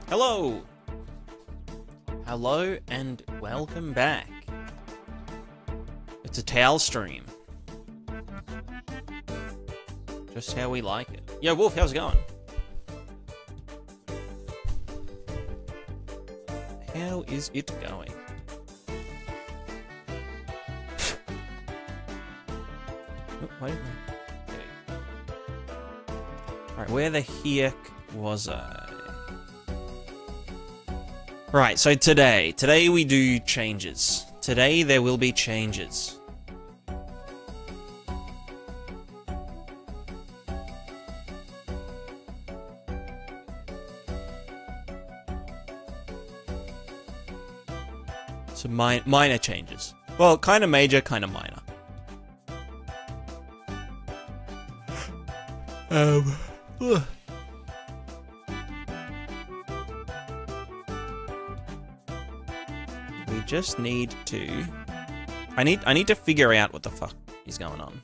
Hello! Hello and welcome back. It's a towel stream. Just how we like it. Yo, Wolf, how's it going? How is it going? Oh, wait a minute. Okay. Alright, where the heck was I? Right, so today we do changes. Today there will be changes. So minor changes. Well, kind of major, kind of minor. Ugh. We just need to... I need to figure out what the fuck is going on.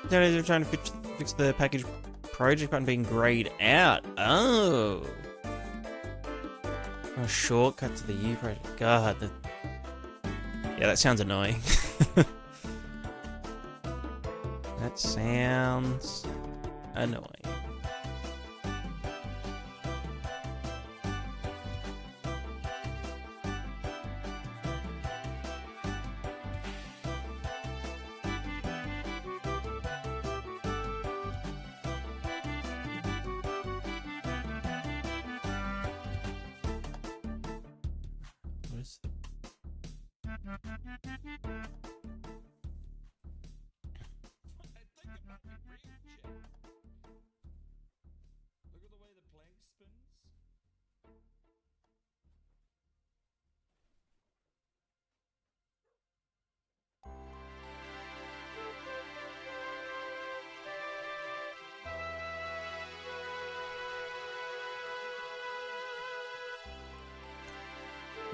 They're trying to fix the package project button being grayed out. Oh. A shortcut to the U project. God. Yeah, that sounds annoying. That sounds annoying.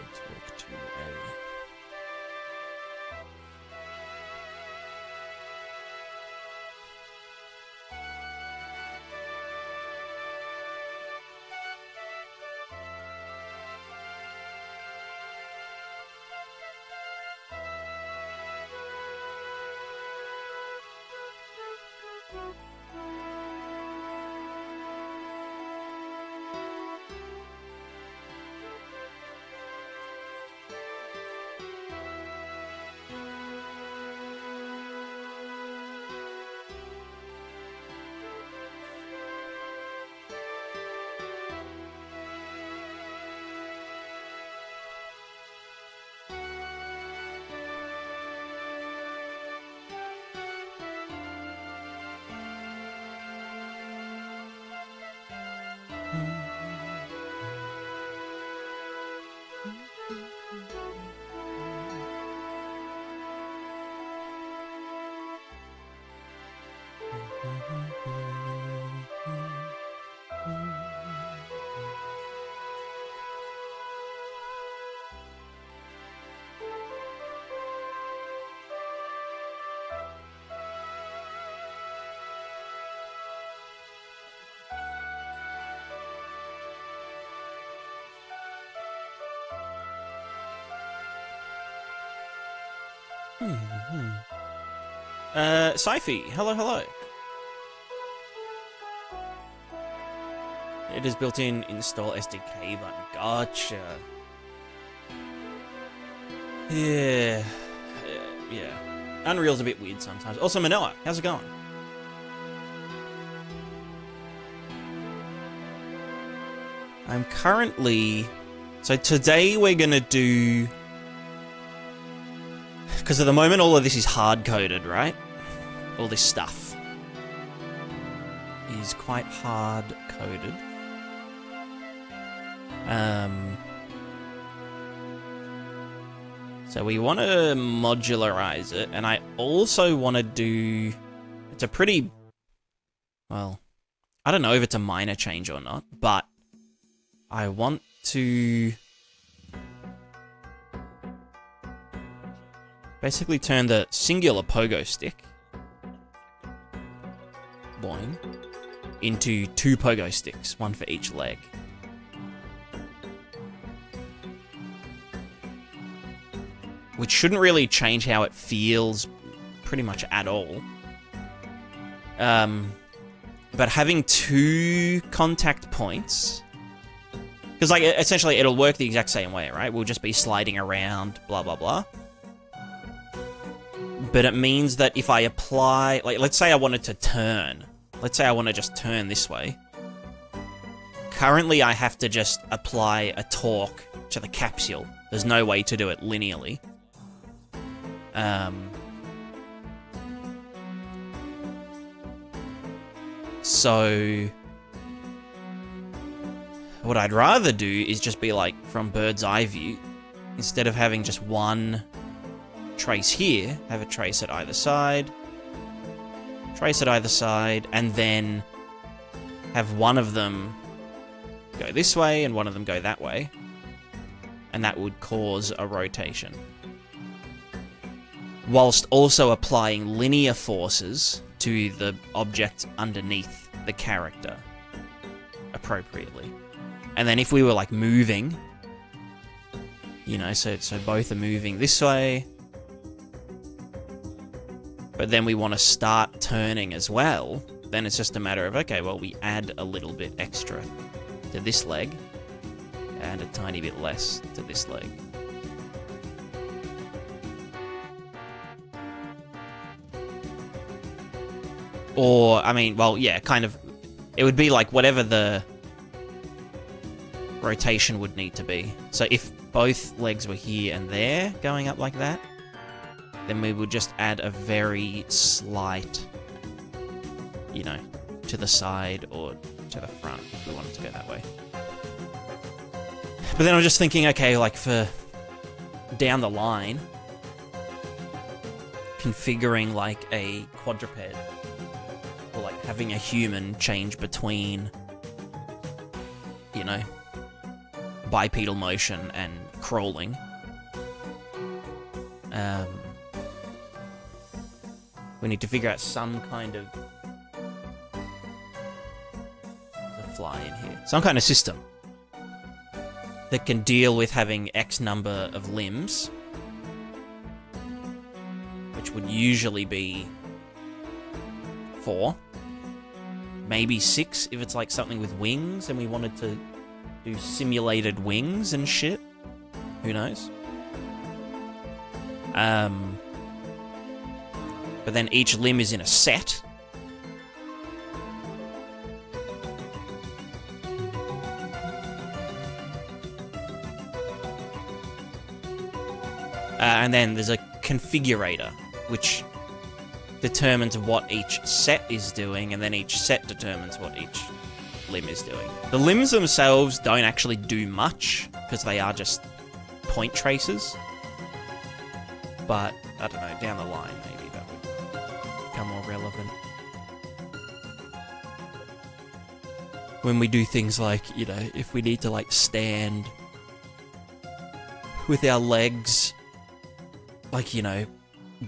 Let's walk to a... Sci-Fi, hello. It is built-in install SDK button. Gotcha. Yeah. Unreal's a bit weird sometimes. Also, Manoa, how's it going? I'm currently... So today we're going to do... Because at the moment all of this is hard-coded, right? All this stuff is quite hard-coded. So we want to modularize it, and I also want to do... It's a pretty... Well, I don't know if it's a minor change or not, but I want to... basically turn the singular pogo stick, boing, into 2 pogo sticks, 1 for each leg. Which shouldn't really change how it feels pretty much at all. But having 2 contact points... Because, like, essentially it'll work the exact same way, right? We'll just be sliding around, blah, blah, blah. But it means that if I apply... Like, let's say I wanted to turn. Let's say I want to just turn this way. Currently, I have to just apply a torque to the capsule. There's no way to do it linearly. So... What I'd rather do is just be like, from bird's eye view, instead of having just one trace here, have a trace at either side, and then have one of them go this way and one of them go that way, and that would cause a rotation. Whilst also applying linear forces to the object underneath the character appropriately. And then if we were like moving, you know, so both are moving this way, but then we want to start turning as well, then it's just a matter of, okay, well, we add a little bit extra to this leg and a tiny bit less to this leg. Or, I mean, well, yeah, kind of, it would be like whatever the rotation would need to be. So if both legs were here and there, going up like that, then we would just add a very slight, you know, to the side or to the front if we wanted to go that way. But then I'm just thinking, okay, like for down the line, configuring like a quadruped, or like having a human change between, you know, bipedal motion and crawling. We need to figure out some kind of... There's a fly in here. Some kind of system that can deal with having X number of limbs, which would usually be 4. Maybe 6 if it's like something with wings and we wanted to do simulated wings and shit. Who knows? But then each limb is in a set. And then there's a configurator, which determines what each set is doing, and then each set determines what each limb is doing. The limbs themselves don't actually do much, because they are just point traces. But, I don't know, down the line, maybe that would become more relevant. When we do things like, you know, if we need to, like, stand with our legs, like, you know,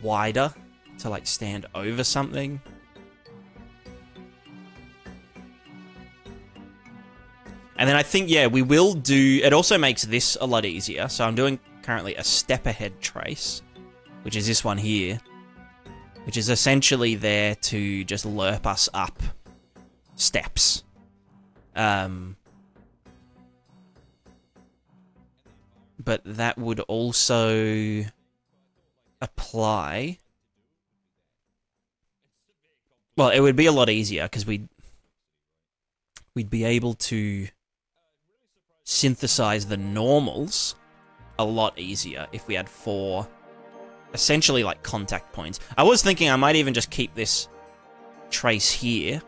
wider to, like, stand over something. And then I think, yeah, we will do... It also makes this a lot easier. So I'm doing currently a step ahead trace, which is this one here, which is essentially there to just lerp us up steps. But that would also apply Well, it would be a lot easier because we'd be able to synthesize the normals a lot easier if we had 4, essentially like contact points. I was thinking I might even just keep this trace here,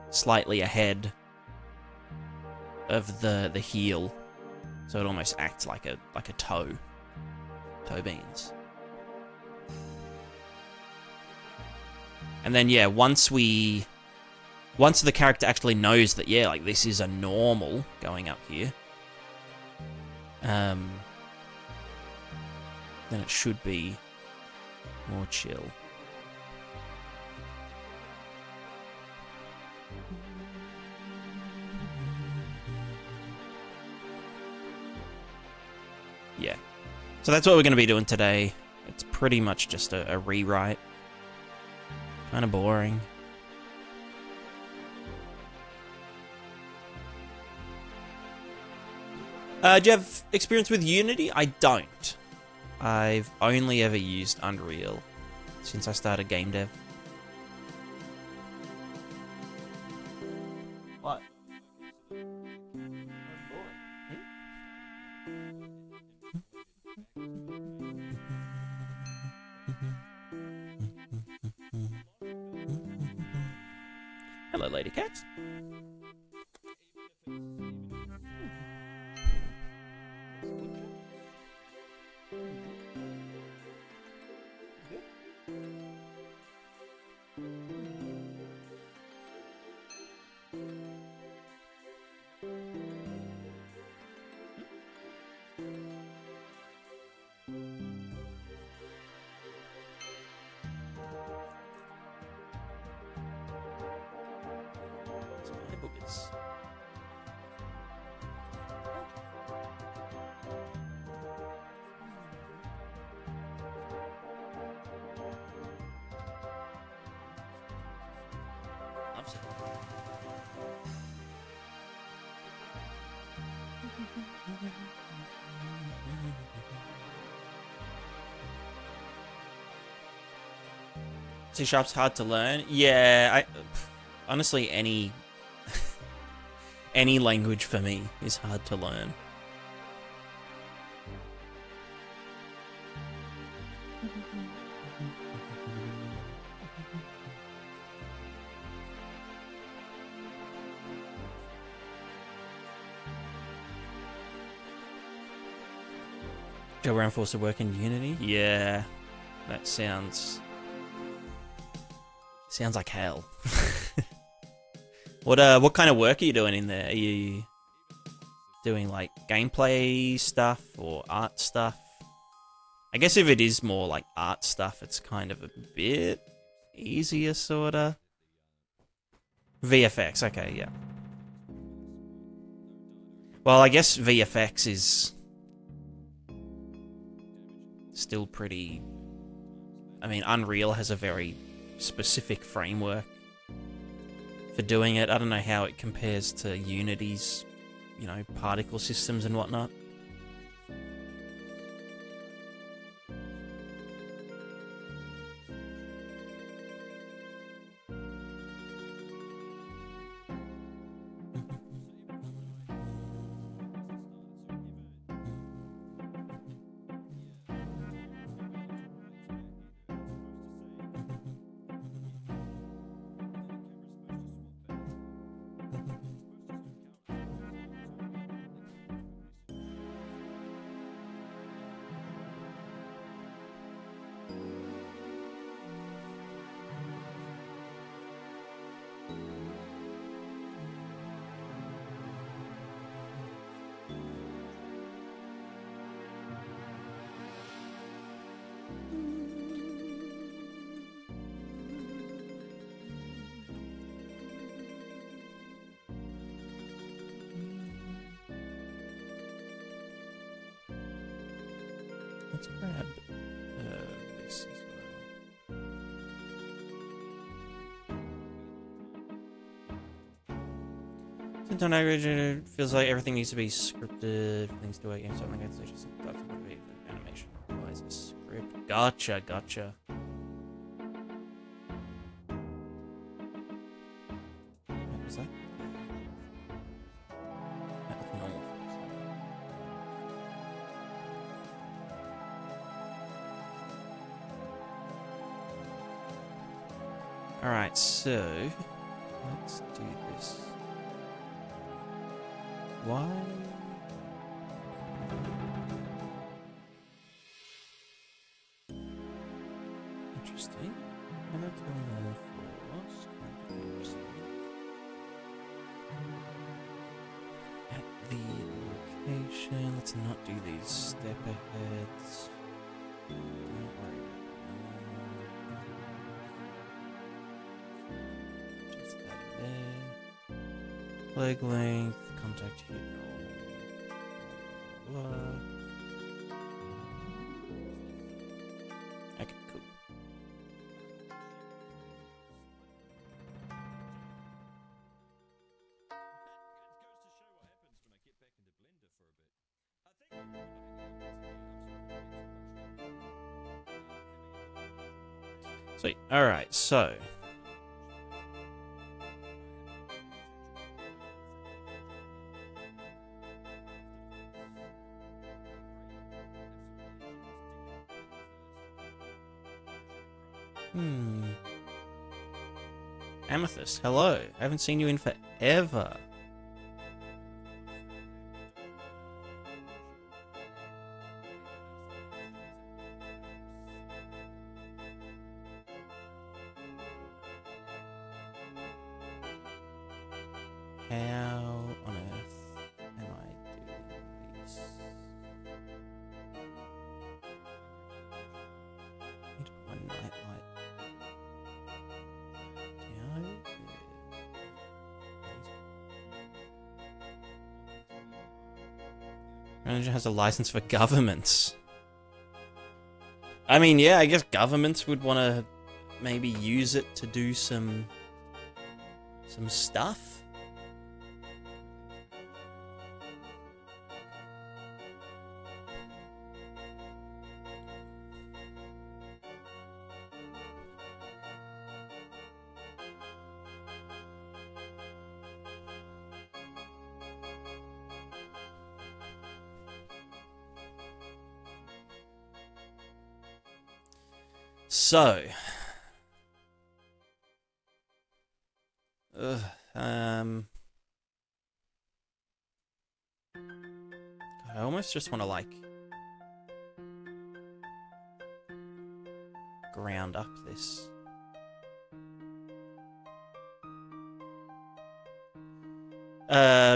slightly ahead of the heel, so it almost acts like a toe beans. And then yeah, once the character actually knows that yeah, like this is a normal going up here, then it should be more chill. Yeah. So that's what we're going to be doing today. It's pretty much just a rewrite. Kind of boring. Do you have experience with Unity? I don't. I've only ever used Unreal since I started GameDev. What? Hello, lady cats. C#'s hard to learn. Yeah, honestly, any language for me is hard to learn. Joe Brown forced to work in Unity? Yeah, that sounds like hell. What kind of work are you doing in there? Are you doing like gameplay stuff or art stuff? I guess if it is more like art stuff, it's kind of a bit easier, sorta. VFX, okay, yeah. Well, I guess VFX is still pretty... I mean, Unreal has a very specific framework for doing it. I don't know how it compares to Unity's, you know, particle systems and whatnot. Let's grab this as well. Sometimes it feels like everything needs to be scripted. Things to work, something like that. Just animation. Why is this script? Gotcha. Alright, so let's do this. Why? Interesting. And that's going on for us. At the location, let's not do these step aheads. Don't worry about that. Just that there. Leg length, contact hit. Okay, cool. Sweet. Alright, so. Amethyst, hello. I haven't seen you in forever. How on earth am I doing this? I need to put my nightlight down. Manager has a license for governments. I mean, yeah, I guess governments would want to maybe use it to do some stuff. So, I almost just want to like ground up this.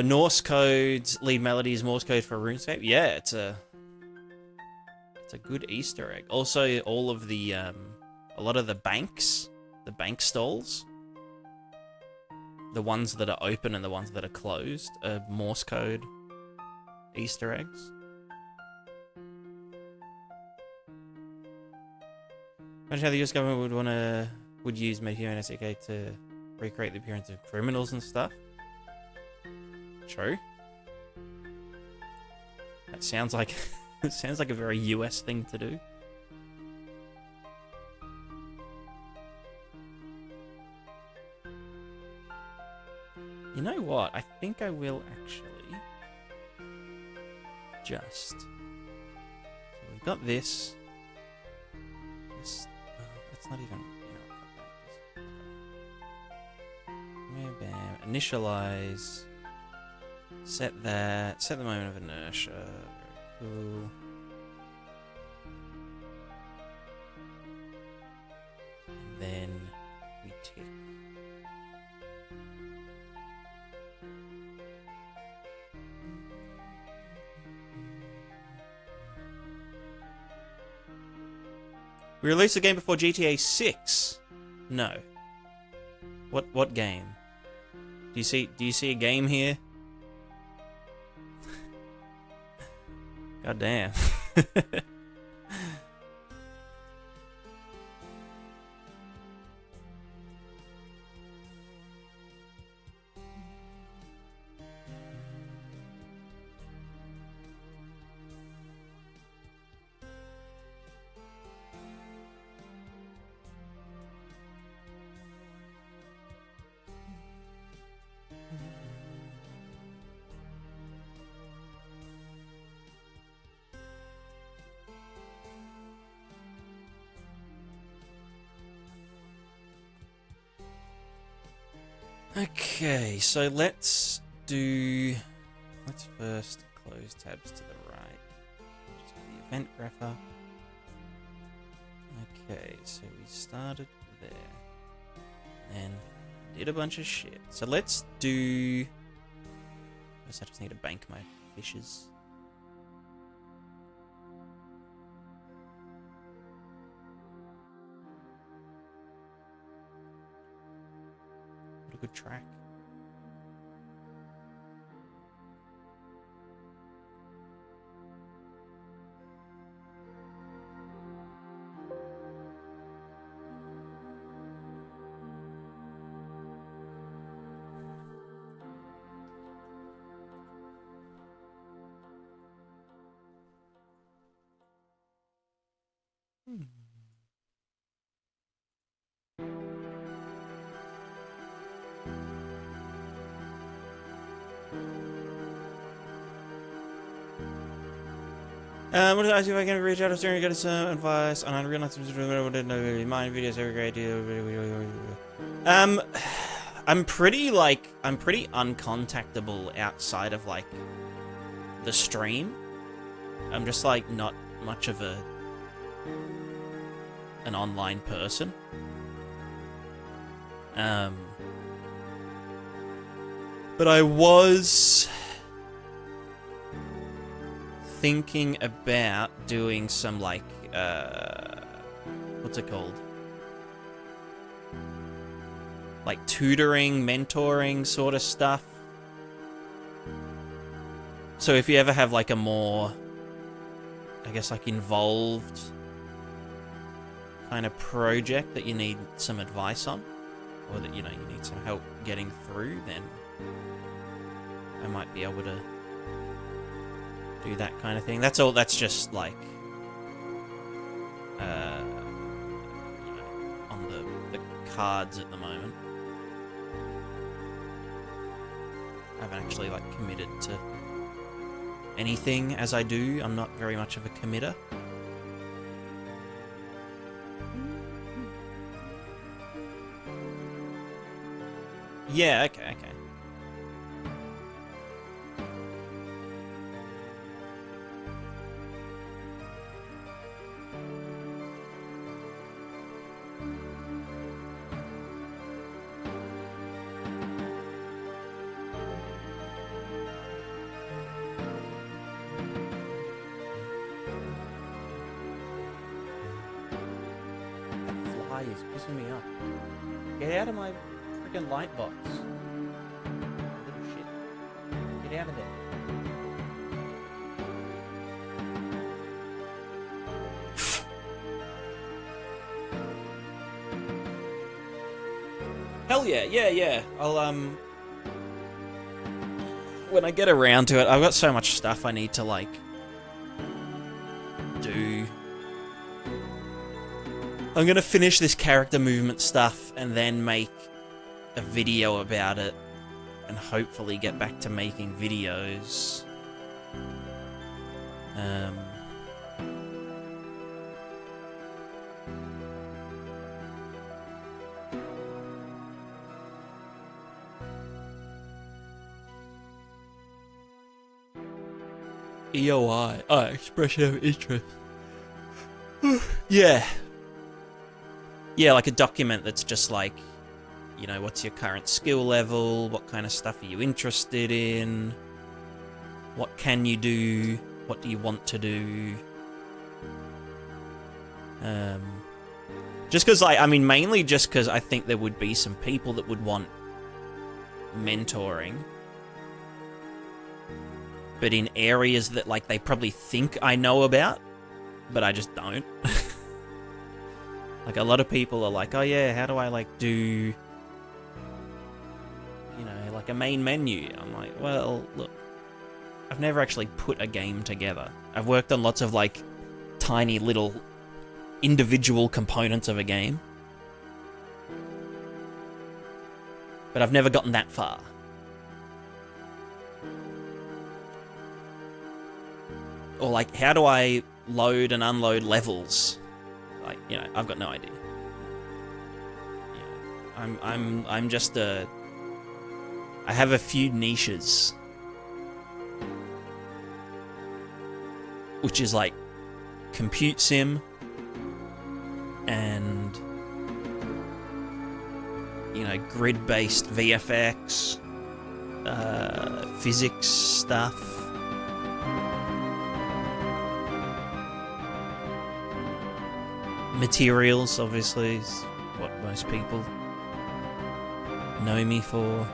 Norse codes, lead melodies, Morse code for RuneScape. Yeah, it's a good Easter egg. Also, all of the a lot of the banks, the bank stalls, the ones that are open and the ones that are closed, are Morse code Easter eggs. Imagine how the US government would use Meteor and SDK to recreate the appearance of criminals and stuff. True. That sounds like it sounds like a very US thing to do. You know what? I think I will actually just. So we've got this. This. That's not even. You know, bam. Initialize. Set that. Set the moment of inertia. Very cool. And then we tick. We released the game before GTA 6. No. What game? Do you see a game here? God damn. Okay, so let's first close tabs to the right. Just the event grapher. Okay, so we started there. And did a bunch of shit. So let's do... I guess I just need to bank my fishes. What a good track. What did I do? I can reach out to Stern and get some advice on Unreal Engine mind videos every great deal. I'm pretty uncontactable outside of like the stream. I'm just like not much of an online person. But I was thinking about doing some like what's it called? Like tutoring, mentoring sort of stuff. So if you ever have like a more, I guess like involved kind of project that you need some advice on, or that, you know, you need some help getting through, then I might be able to do that kind of thing. That's all. That's just like, you know, on the cards at the moment. I haven't actually like committed to anything as I do. I'm not very much of a committer. Yeah, okay. That fly is pissing me off. Get out of my freaking light box. Little shit. Get out of there. Hell yeah, yeah. I'll, when I get around to it, I've got so much stuff I need to, like, do. I'm gonna finish this character movement stuff and then make a video about it and hopefully get back to making videos. EOI. Oh, expression of interest. Yeah. Yeah, like a document that's just like, you know, what's your current skill level? What kind of stuff are you interested in? What can you do? What do you want to do? Just because, I mean, mainly just because I think there would be some people that would want mentoring. But in areas that, like, they probably think I know about, but I just don't. Like, a lot of people are like, oh yeah, how do I, like, do, you know, like a main menu? I'm like, well, look, I've never actually put a game together. I've worked on lots of, like, tiny little individual components of a game. But I've never gotten that far. Or, like, how do I load and unload levels? Like, you know, I've got no idea. You know, I'm just a I have a few niches. Which is like compute sim and, you know, grid-based VFX, physics stuff. Materials, obviously, is what most people know me for.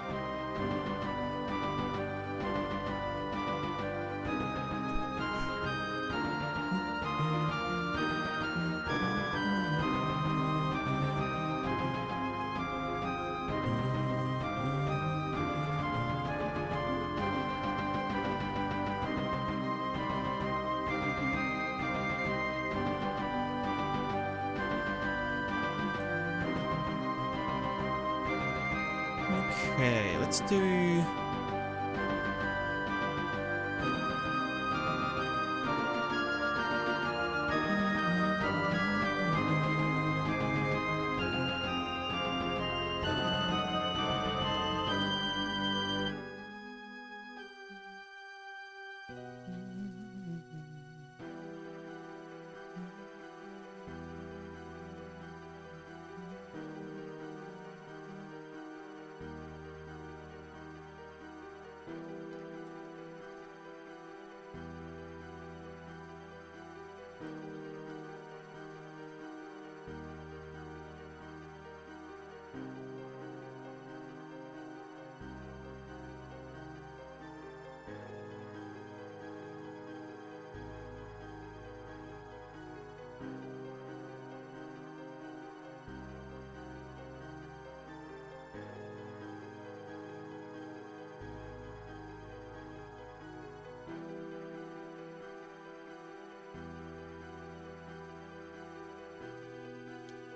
Okay, let's do...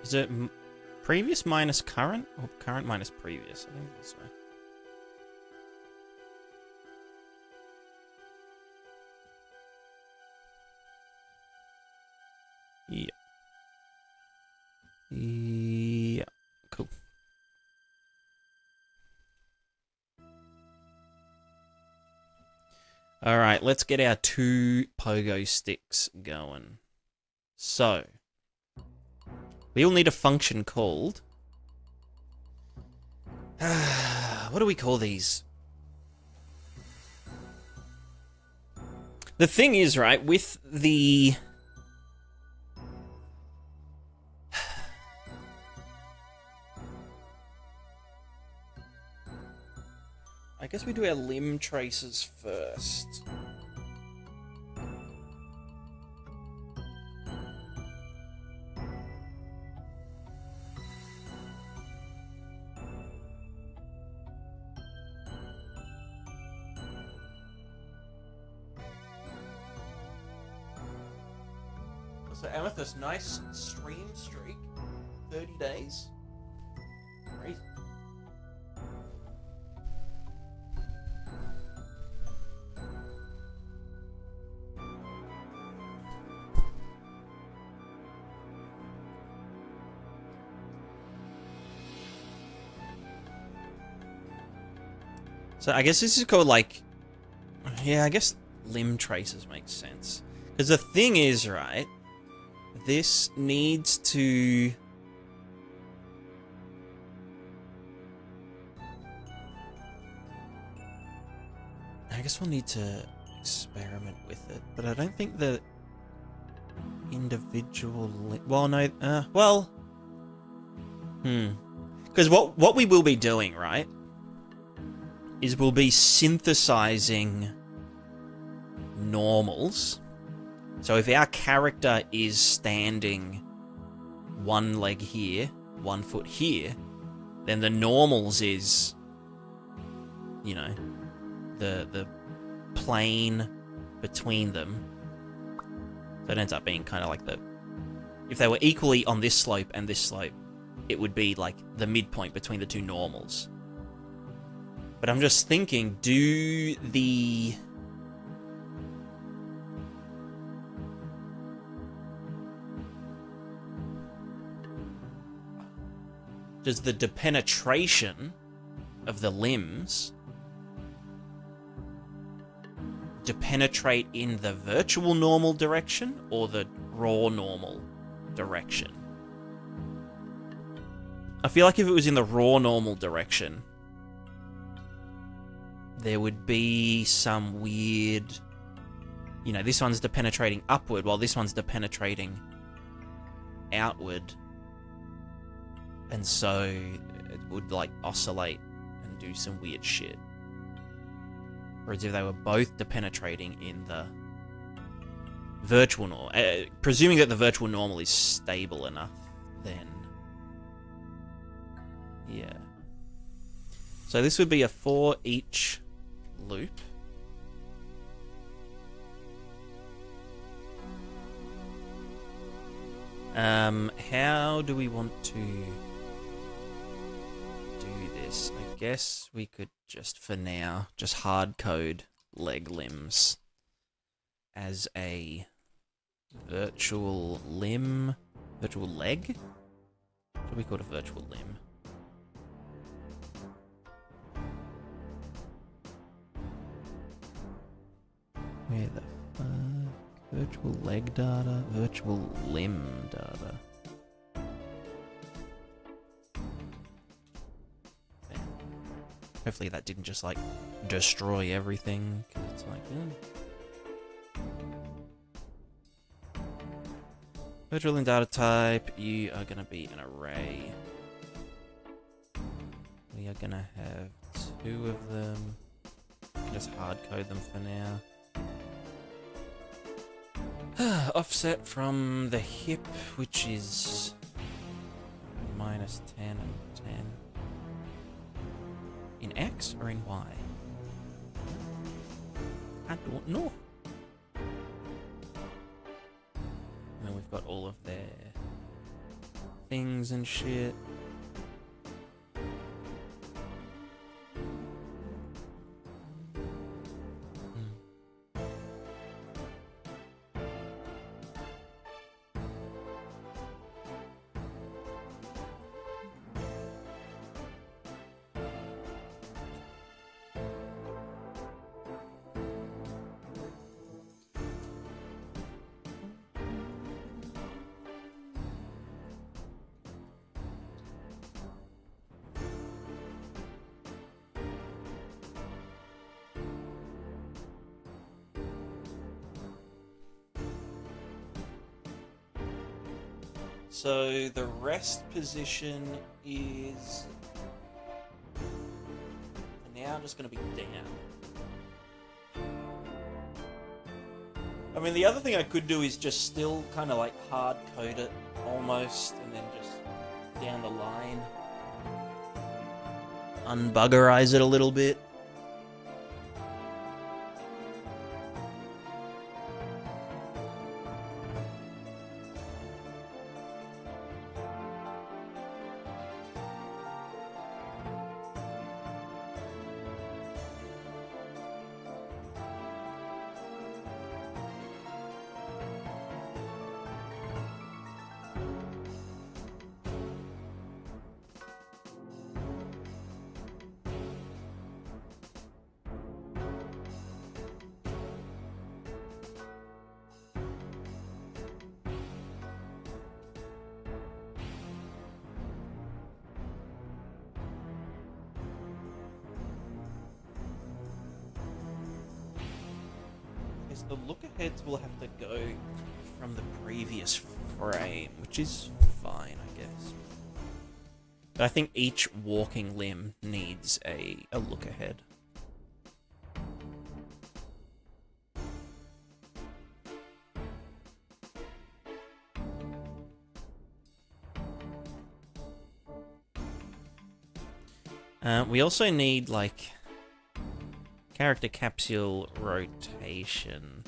Is it previous minus current, or current minus previous? I think it's this way. Yeah. Yeah. Cool. All right, let's get our 2 pogo sticks going. So, we will need a function called... what do we call these? The thing is, right, with the... I guess we do our limb traces first. So Amethyst, nice stream streak. 30 days. Crazy. So I guess this is called, like... Yeah, I guess limb traces makes sense. Because the thing is, right... This needs to... I guess we'll need to experiment with it. But I don't think the individual... Well, no... well... Because what we will be doing, right... is we'll be synthesizing normals. So if our character is standing 1 leg here, 1 foot here, then the normals is, you know, the plane between them. So it ends up being kind of like the... If they were equally on this slope and this slope, it would be like the midpoint between the 2 normals. But I'm just thinking, does the depenetration of the limbs depenetrate in the virtual normal direction or the raw normal direction. I feel like if it was in the raw normal direction, there would be some weird... You know, this one's depenetrating upward while this one's depenetrating outward. And so it would, like, oscillate and do some weird shit. Whereas if they were both depenetrating in the virtual normal... presuming that the virtual normal is stable enough, then... Yeah. So this would be a for each loop. How do we want to do this? I guess we could just, for now, just hard code leg limbs as a virtual limb, virtual leg? Should we call it a virtual limb? Where the fuck? Virtual leg data, virtual limb data. Hopefully that didn't just, like, destroy everything, 'cause it's like, Virtual limb data type, you are gonna be an array. We are gonna have 2 of them. Just hard code them for now. Offset from the hip, which is minus 10 and 10. In X or in Y? I don't know. And then we've got all of their things and shit. So the rest position is for now just going to be down. I mean, the other thing I could do is just still kind of like hard code it almost, and then just down the line unbuggerize it a little bit. The look-aheads will have to go from the previous frame, which is fine, I guess. But I think each walking limb needs a look-ahead. We also need, like, character capsule rotation.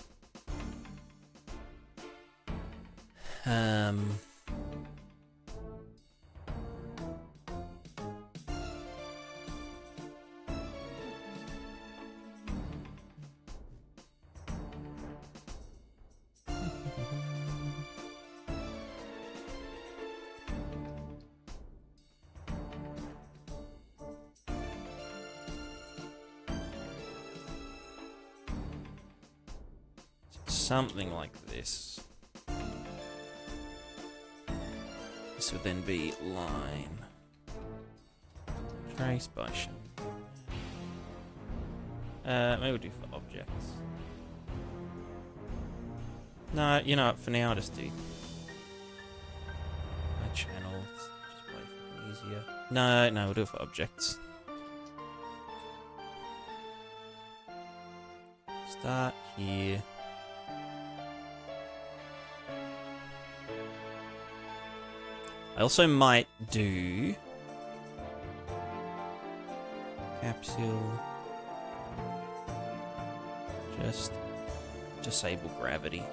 something like this. This would then be line. Trace by shape. Maybe we'll do for objects. No, you know what, for now I'll just do my channel. It's just way fucking easier. No, we'll do it for objects. Start here. I also might do capsule. Just disable gravity.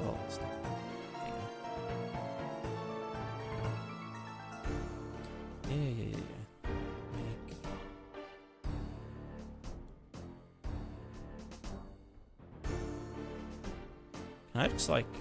Oh, it's not. Yeah. I just like do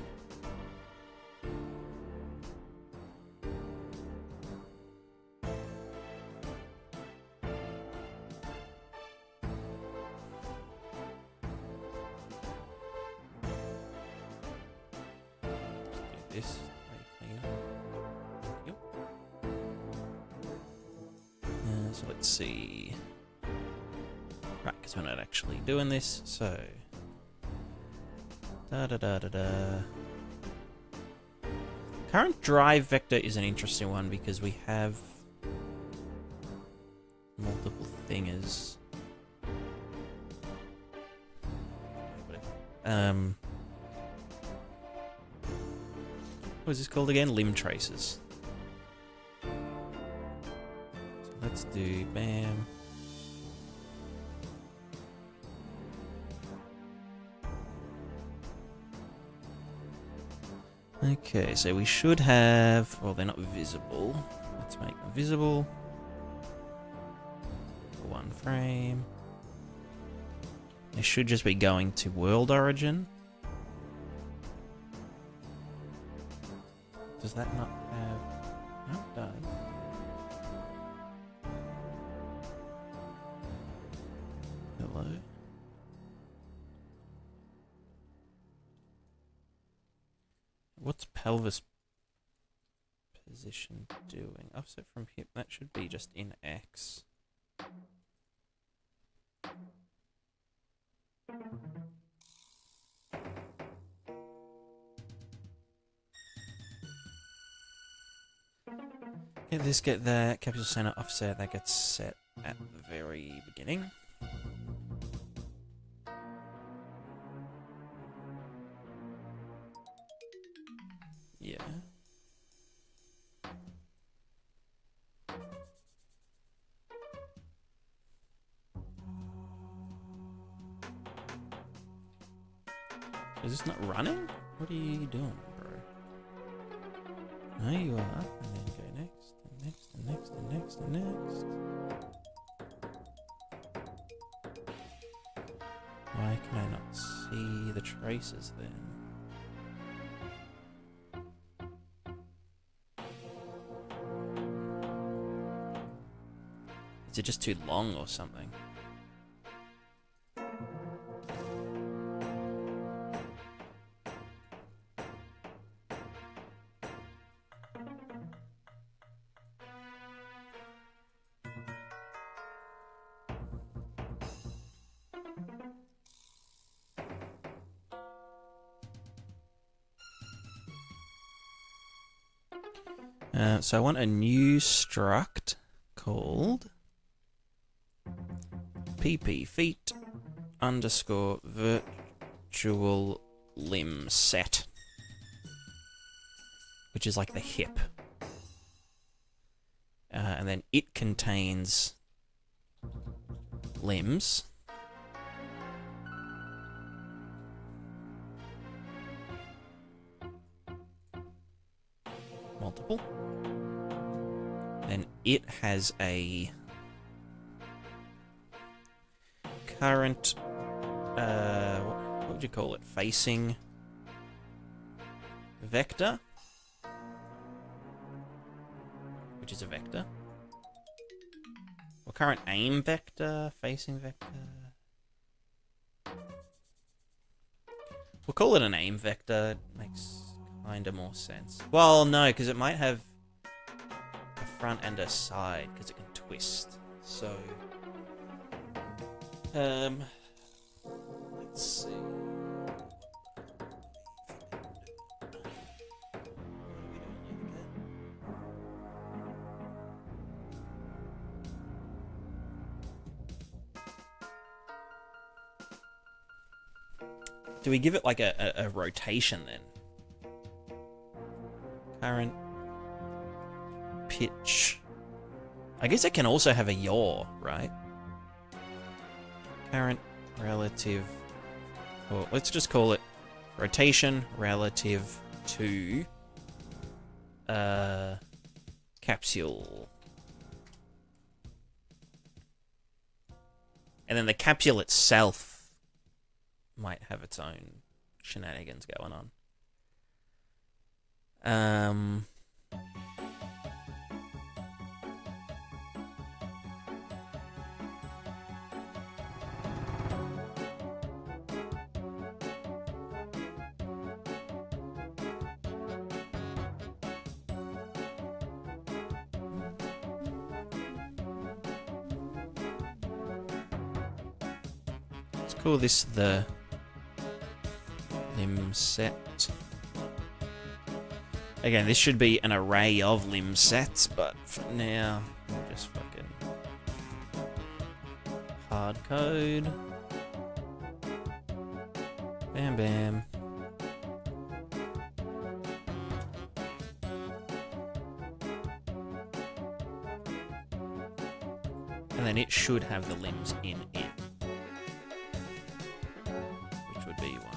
this way cleaner. Yep. So let's see. Right, because we're not actually doing this, so. Current drive vector is an interesting one because we have multiple thingers. What is this called again? Limb traces. So let's do bam. Okay, so we should have... Well, they're not visible. Let's make them visible. For one frame. They should just be going to world origin. Does that not have... No, it does. Hello? What's pelvis position doing? Offset from hip, that should be just in X. Get this, get that. Capsule center offset, that gets set at the very beginning. Yeah. Is this not running? What are you doing, bro? No, you are. And then go next, and next, and next, and next, and next. Why can I not see the traces then? Is it just too long or something? So I want a new struct called pp feet underscore virtual limb set, which is like the hip, and then it contains limbs. Multiple. Then it has a current would you call it? Facing vector, which is a vector. Or current aim vector, facing vector. We'll call it an aim vector. It makes kind of more sense. Well, no, because it might have a front and a side, because it can twist. So, let's see. Do we give it like a rotation then? Current pitch. I guess it can also have a yaw, right? Current relative. Well, let's just call it rotation relative to capsule. And then the capsule itself might have its own shenanigans going on. Let's call this the limb set. Again, this should be an array of limb sets, but for now, we'll just fucking hard code. Bam bam. And then it should have the limbs in it. Which would be 1, 2.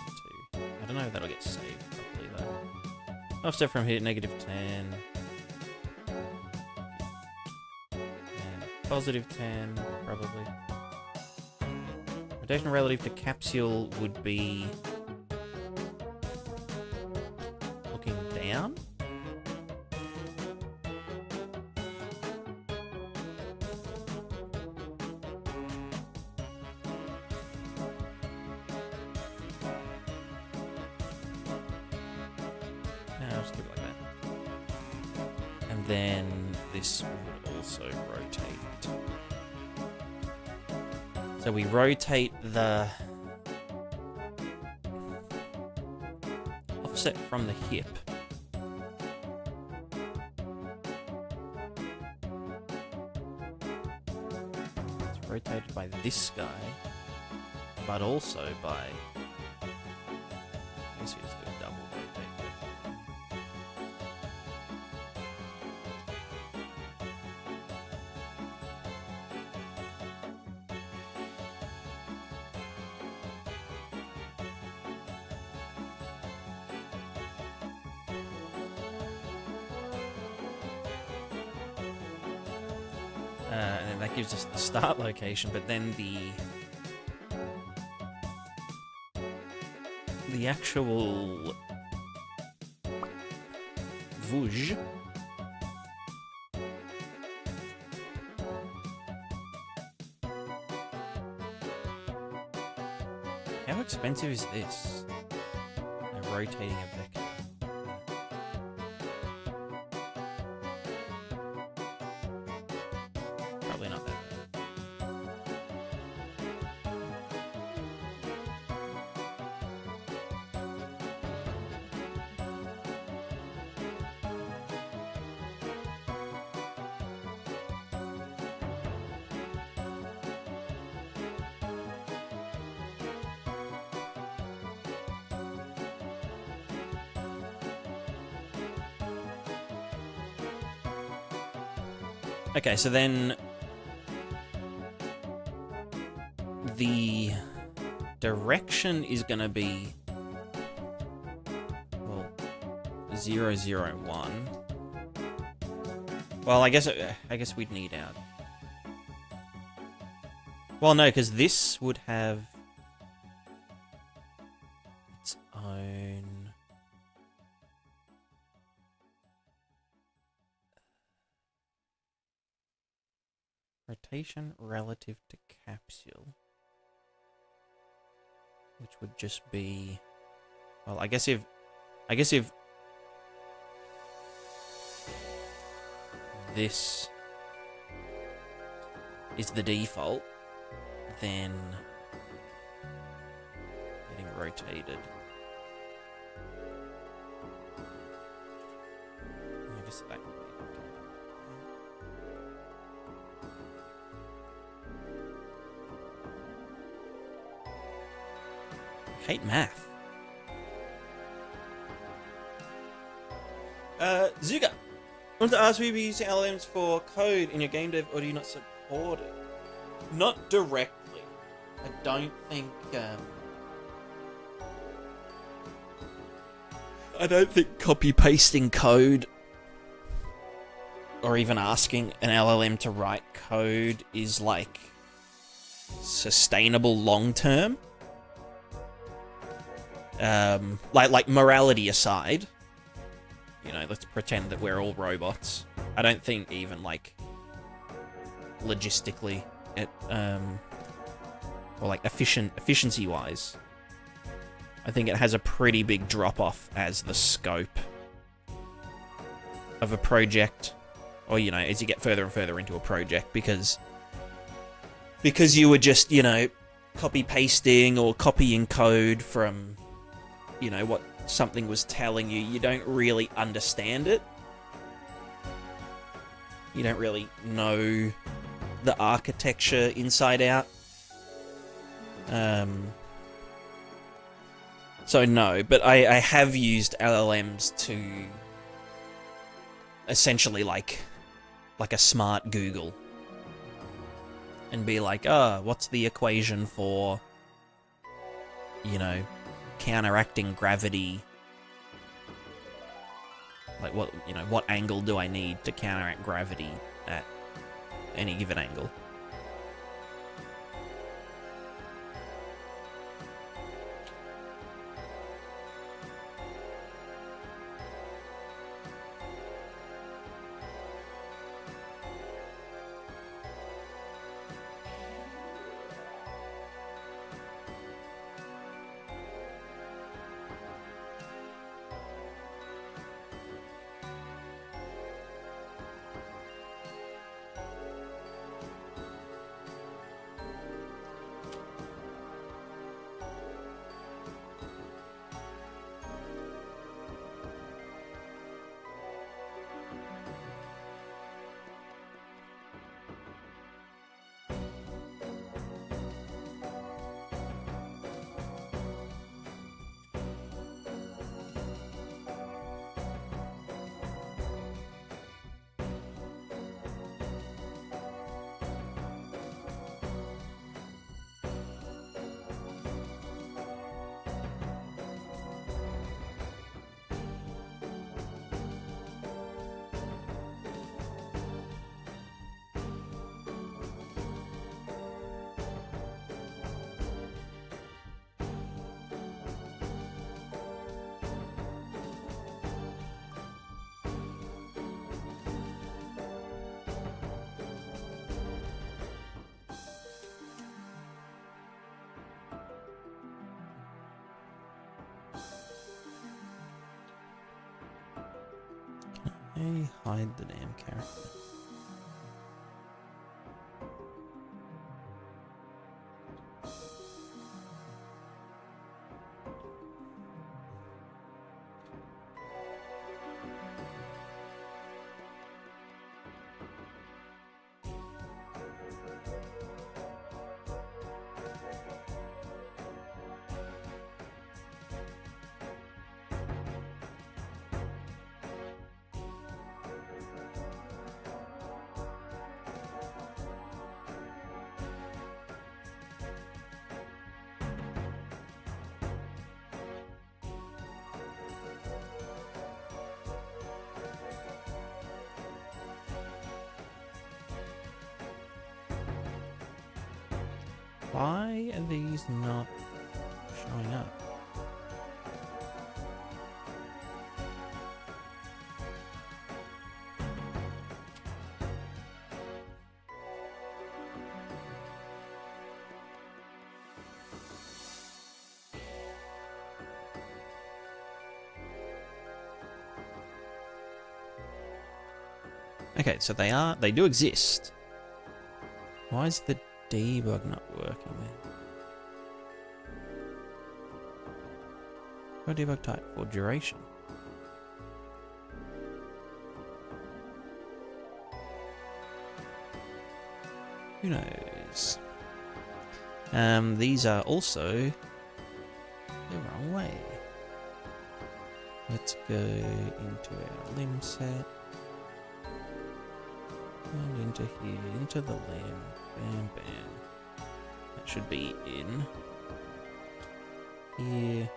I don't know if that'll get saved properly though. Offset from here, -10. And +10, probably. Rotation relative to capsule would be looking down. Then this would also rotate. So we rotate the offset from the hip. It's rotated by this guy, but also by, I guess you just do a double rotate. And then that gives us the start location, but then the actual vuj how expensive is this? Rotating a vector. Probably not that bad. Okay, so then the direction is going to be, well, 0, 0, 1. Well, I guess we'd need out. Well, no, because this would have own rotation relative to capsule, which would just be, well, I guess if this is the default, then getting rotated. I guess that would be okay. I hate math. Zuga, I want to ask, will you be using LLMs for code in your game dev, or do you not support it? Not directly. I don't think. I don't think copy pasting code, or even asking an LLM to write code, is like sustainable long term. Like morality aside, you know, let's pretend that we're all robots. I don't think even like logistically, or like efficiency wise, I think it has a pretty big drop off as the scope of a project, or you know, as you get further and further into a project, because you were just, you know, copy pasting or copying code from, you know, what something was telling you. You don't really understand it. You don't really know the architecture inside out. So no, but I have used LLMs to essentially like a smart Google, and be like, what's the equation for, you know, counteracting gravity? Like, what, you know, what angle do I need to counteract gravity at any given angle? Hey, hide the damn character. Why are these not showing up? Okay, so they do exist. Why is the debug not working then? What debug type for duration? Who knows? These are also the wrong way. Let's go into our limb set. And into here, into the limb. Bam, bam. That should be in here.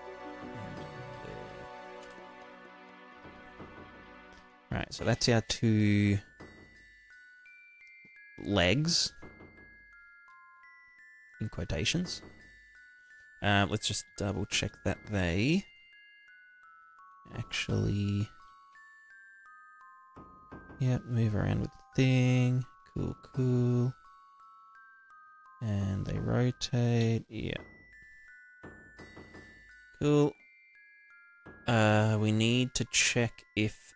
Right, so that's our two legs. In quotations. Let's just double check that they actually... Yep, move around with the thing. Cool, cool. And they rotate. Yep. Cool. We need to check if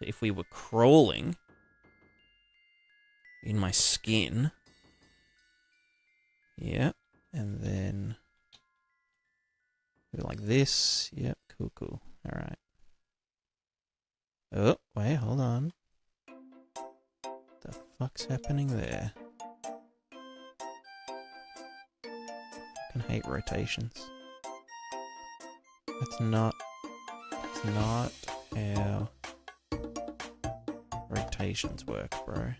if we were crawling in my skin. Yep. And then go like this. Yep, cool, cool. Alright. Oh, wait, hold on. The fuck's happening there? I hate rotations. That's not how rotations work, bro.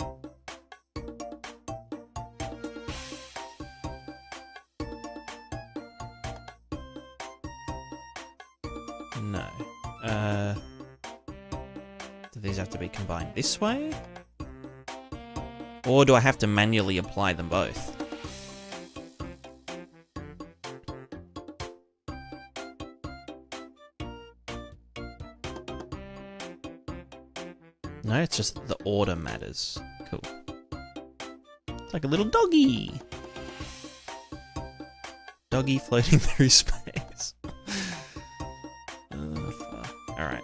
No. Do these have to be combined this way? Or do I have to manually apply them both? No, it's just the order matters. Cool. It's like a little doggy. Doggy floating through space. Oh, fuck. Alright.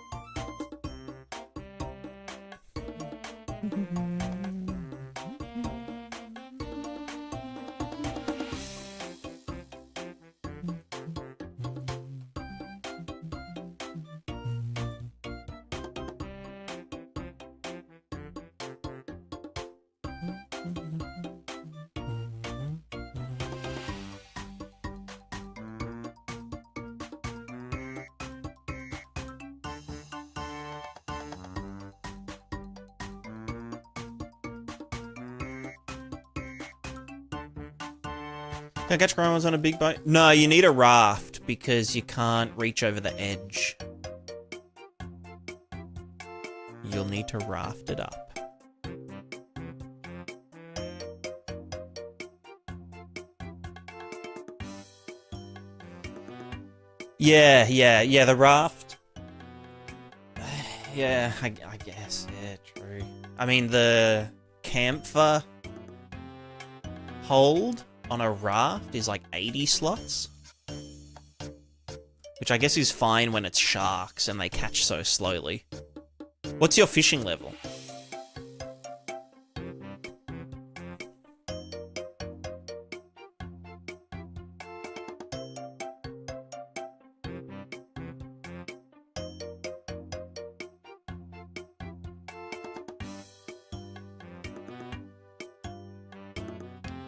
Can I catch grandmas on a big boat? No, you need a raft because you can't reach over the edge. You'll need to raft it up. Yeah, the raft. Yeah, I guess. Yeah, true. I mean, the camphor hold on a raft is like 80 slots. Which I guess is fine when it's sharks and they catch so slowly. What's your fishing level?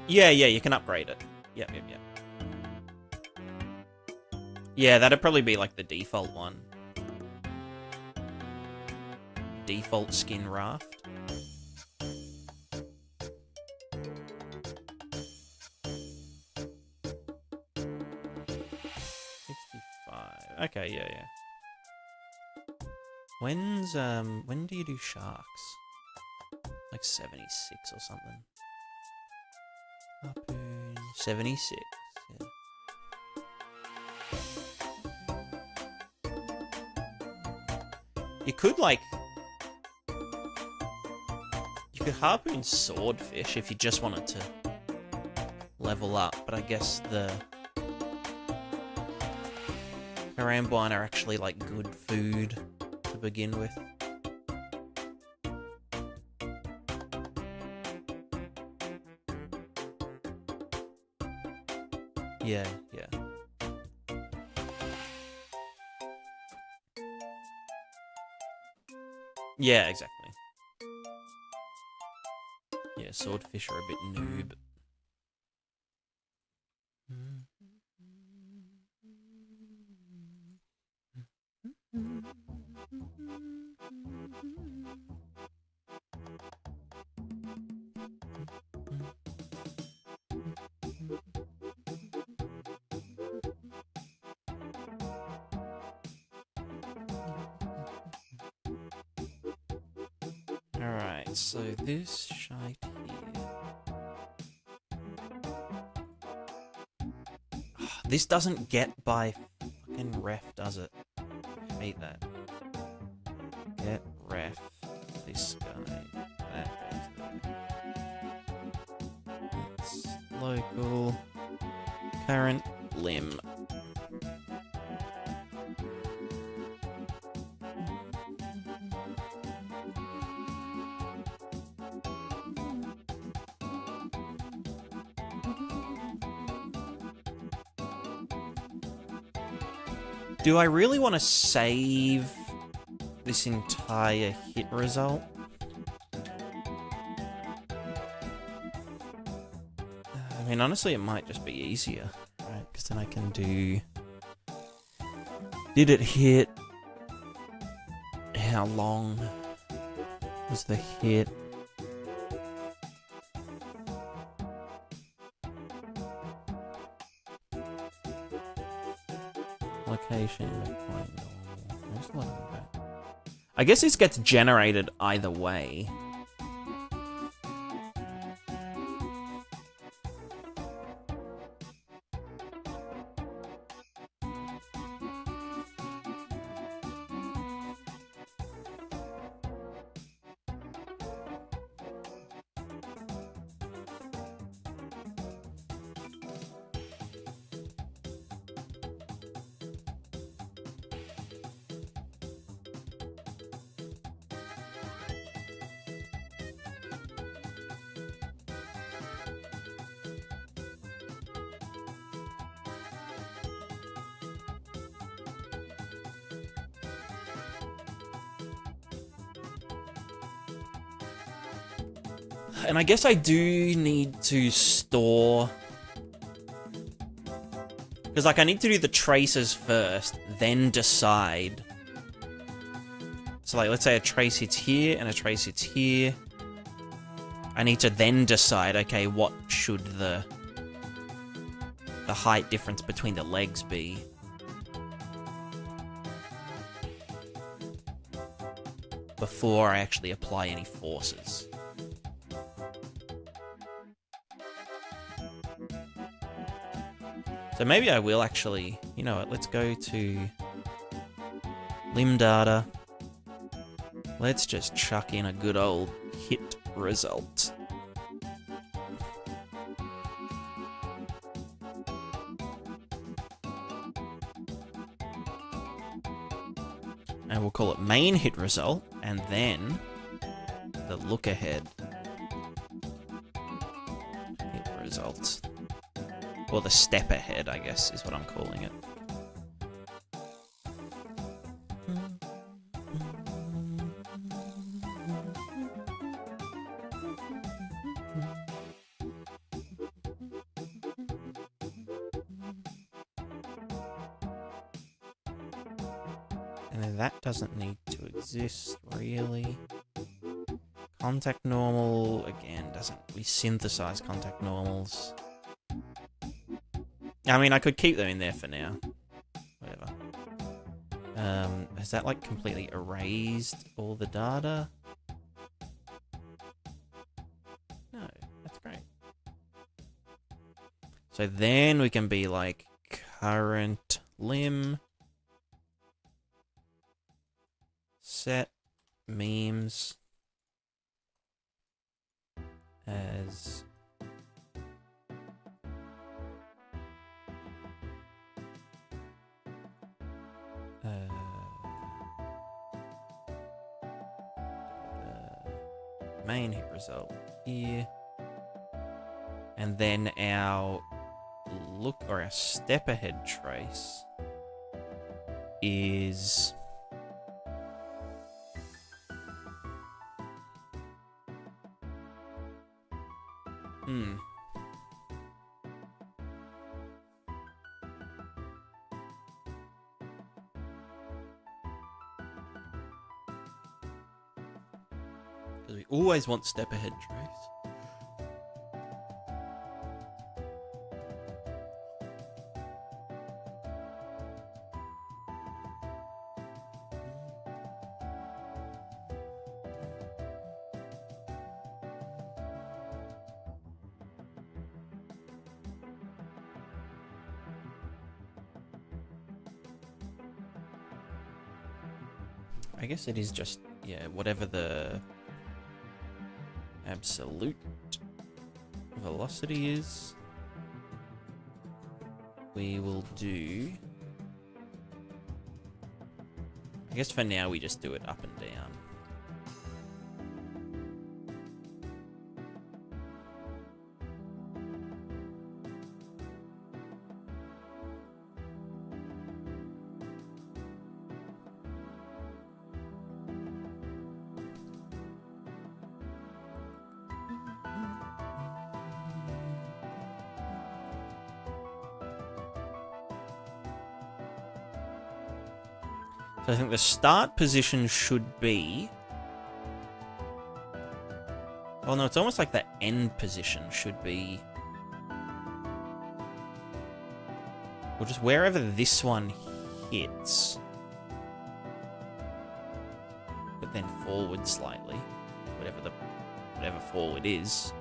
Yeah, you can upgrade it. Yep. Yeah, that'd probably be like the default one. Default skin raft. 65. Okay, yeah. When do you do sharks? Like 76 or something. Harpoon 76. Yeah. You could harpoon swordfish if you just wanted to level up, but I guess the Karambuan are actually like good food to begin with. Yeah, yeah. Yeah, exactly. Yeah, swordfish are a bit noob. Alright, so this shite here. This doesn't get by fucking ref, does it? I hate that. Get ref. This guy. That goes there. It's local. Current limb. Do I really want to save this entire hit result? I mean, honestly, it might just be easier, right? Because then I can do... Did it hit? How long was the hit? Location, I guess this gets generated either way. And I guess I do need to store... Because, like, I need to do the traces first, then decide. So, like, let's say a trace hits here, and a trace hits here. I need to then decide, okay, what should the height difference between the legs be? Before I actually apply any forces. So maybe I will actually, you know what, let's go to limb data. Let's just chuck in a good old hit result. And we'll call it main hit result, and then the look ahead hit result. Or the step ahead, I guess, is what I'm calling it. And then that doesn't need to exist, really. Contact normal, again, doesn't... We synthesize contact normals. I mean, I could keep them in there for now. Whatever. Has that, like, completely erased all the data? No, that's great. So then we can be like, current limb. Set memes as... main hit result here, and then our look, or our step ahead trace is... Because we always want step ahead trace. I guess it is just, yeah, whatever the absolute velocity is, we will do... I guess for now we just do it up and down. So I think the start position should be... Oh no, it's almost like the end position should be... Well, just wherever this one hits. But then forward slightly. Whatever forward is.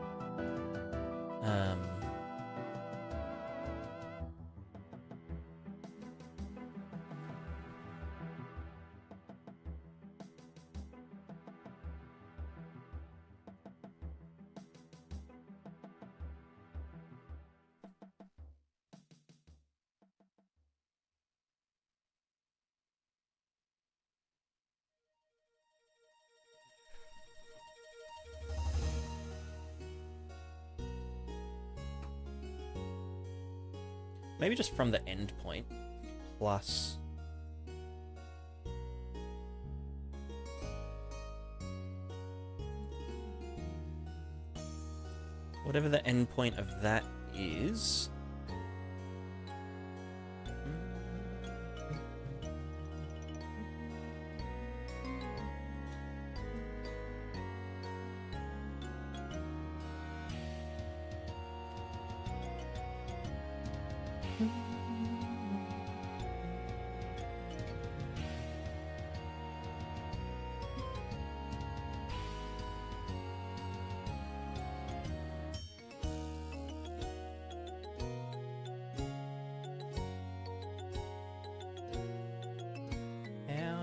Maybe just from the end point, plus... whatever the end point of that is...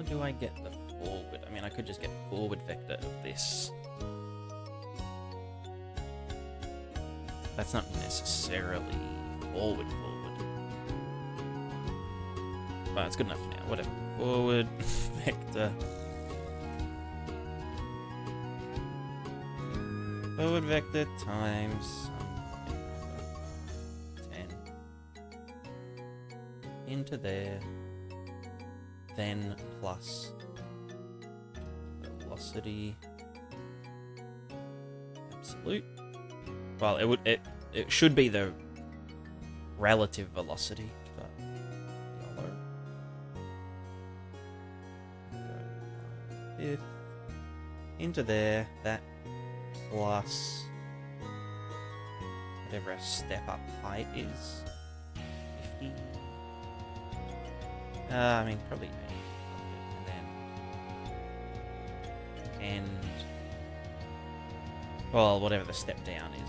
do I get the forward? I mean, I could just get forward vector of this. That's not necessarily forward. But it's good enough for now. Whatever. Forward vector. Forward vector times 10 into there. Then plus velocity absolute. Well, it should be the relative velocity, but YOLO. Go into there, that plus whatever our step up height is. 50. I mean, probably 8. And then, well, whatever the step down is.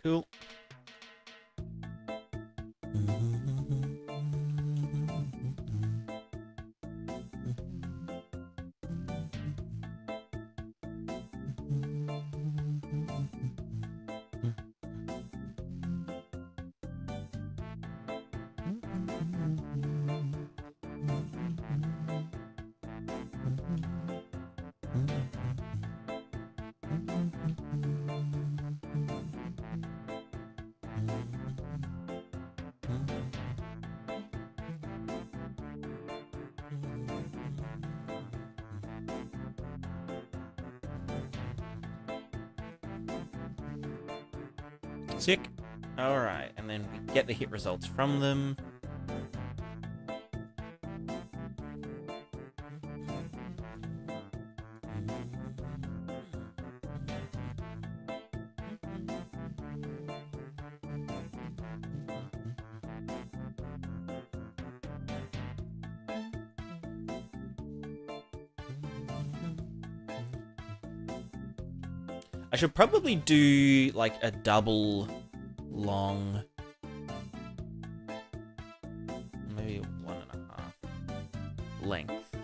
Cool. Sick. Alright, and then we get the hit results from them. I should probably do, like, a double long... maybe 1.5 length.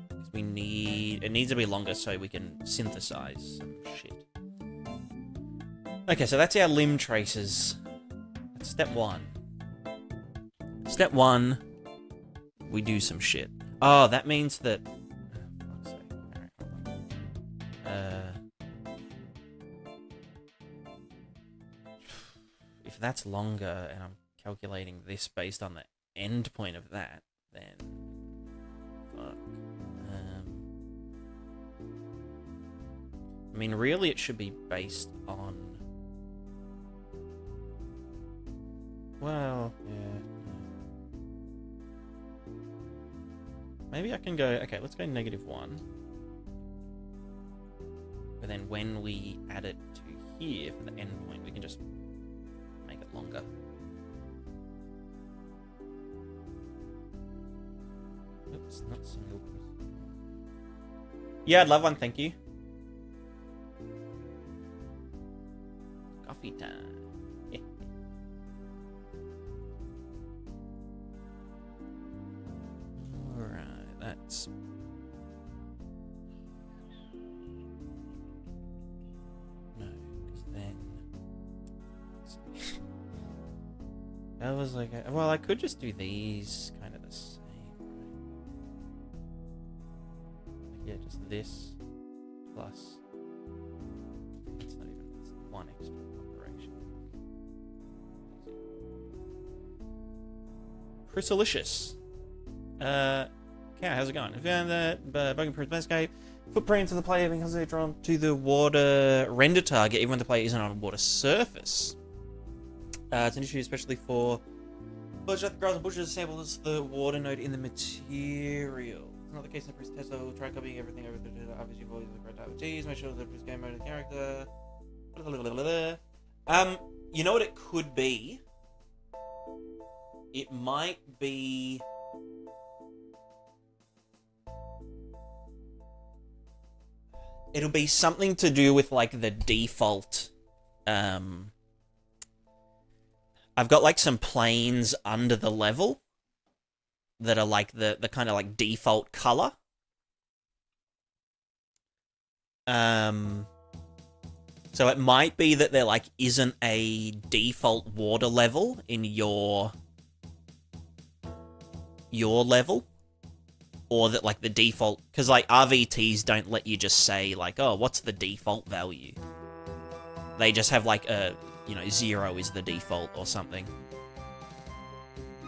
Because we need... it needs to be longer so we can synthesize some shit. Okay, so that's our limb traces. That's step 1. Step 1, we do some shit. Oh, that means that... if that's longer, and I'm calculating this based on the end point of that, then... fuck. I mean, really, it should be based on... well, yeah... maybe I can go... okay, let's go -1. But then when we add it to here for the endpoint, we can just make it longer. Oops, not single. Yeah, I'd love one, thank you. Coffee time. That's... no, because then... that was like... well, I could just do these kind of the same, right? Like, yeah, just this plus... it's not even... it's one extra operation. Chrysalicious. Yeah, how's it going? I found that bug improves landscape. Footprints of the player being constantly drawn to the water render target, even when the player isn't on a water surface. It's an issue especially for bush the grass and bushes samples the water node in the material. It's not the case in the first test, so we'll try copying everything over the obviously volume of the correct IVTs, make sure that there's game mode of the character. You know what it could be? It might be... it'll be something to do with, like, the default, I've got, like, some planes under the level that are, like, the kind of, like, default color. So it might be that there, like, isn't a default water level in your level. Or that, like, the default... because, like, RVTs don't let you just say, like, oh, what's the default value? They just have, like, a... you know, 0 is the default or something.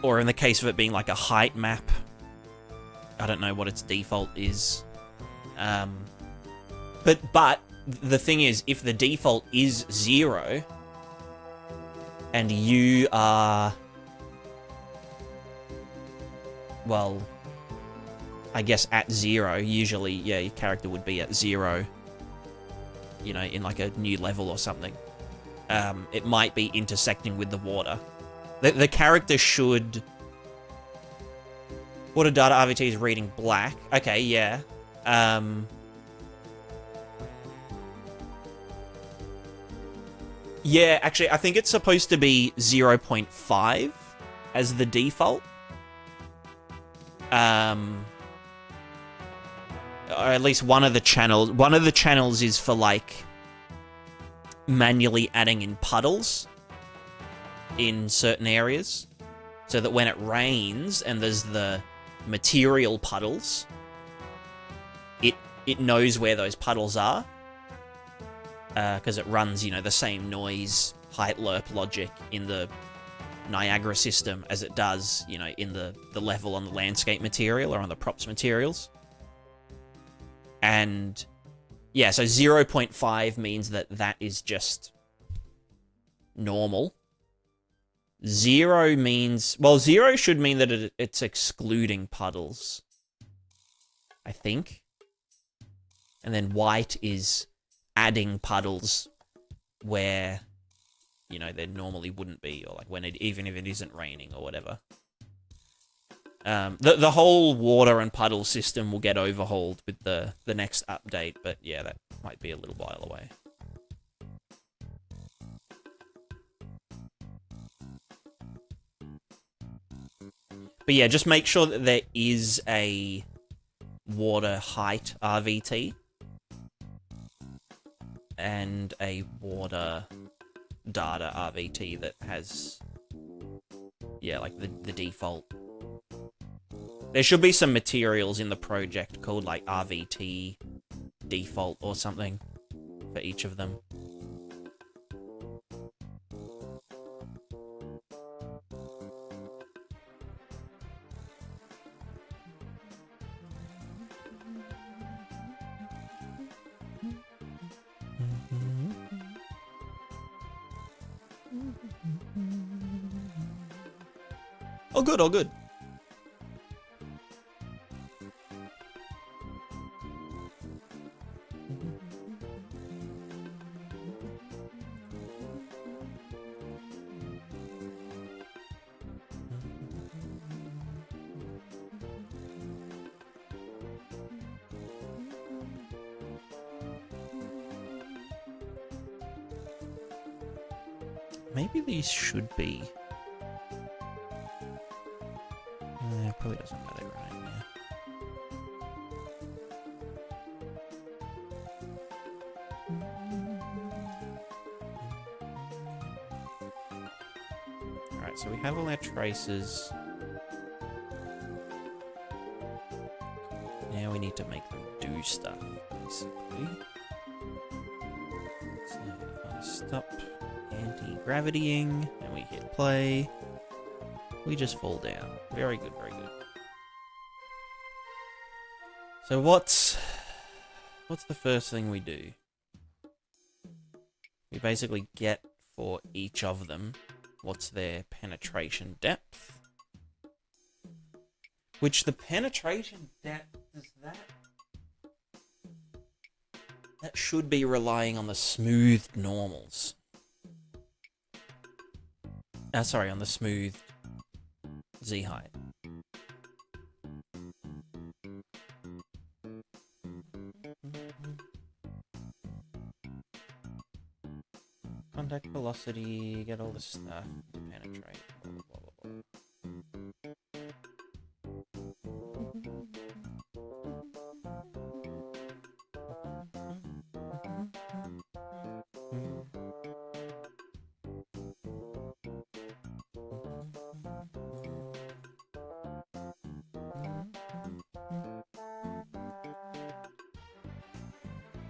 Or in the case of it being, like, a height map, I don't know what its default is. But the thing is, if the default is 0, and you are... well... I guess at 0, usually, yeah, your character would be at 0, you know, in, like, a new level or something. It might be intersecting with the water. The character should... water data RVT is reading black. Okay, yeah. Yeah, actually, I think it's supposed to be 0.5 as the default. Or at least one of the channels. One of the channels is for, like, manually adding in puddles in certain areas. So that when it rains and there's the material puddles, it knows where those puddles are. Because it runs, you know, the same noise, height lerp logic in the Niagara system as it does, you know, in the level on the landscape material or on the props materials. And yeah, so 0.5 means that is just normal. 0 means... Well, 0 should mean that it's excluding puddles, I think. And then white is adding puddles where, you know, there normally wouldn't be, or like when even if it isn't raining or whatever. The whole water and puddle system will get overhauled with the next update, but yeah, that might be a little while away. But yeah, just make sure that there is a water height RVT and a water data RVT that has, yeah, like the default. There should be some materials in the project called like RVT default or something for each of them. Oh good, oh good. Maybe these should be... probably doesn't matter right now. Alright, so we have all our traces. Now we need to make them do stuff, basically. So if I stop anti-gravitying and we hit play, we just fall down. Very good, very good. So what's the first thing we do? We basically get for each of them what's their penetration depth. Which the penetration depth is that should be relying on the smoothed normals. Sorry, on the smooth Z height. Contact velocity, get all this stuff, penetrate, blah, blah, blah, blah.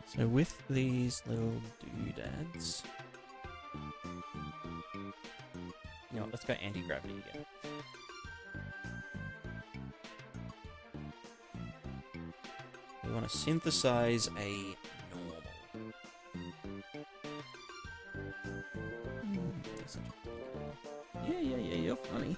So with these little doodads, you know what, let's go anti-gravity again. We want to synthesize a normal. Yeah, you're funny.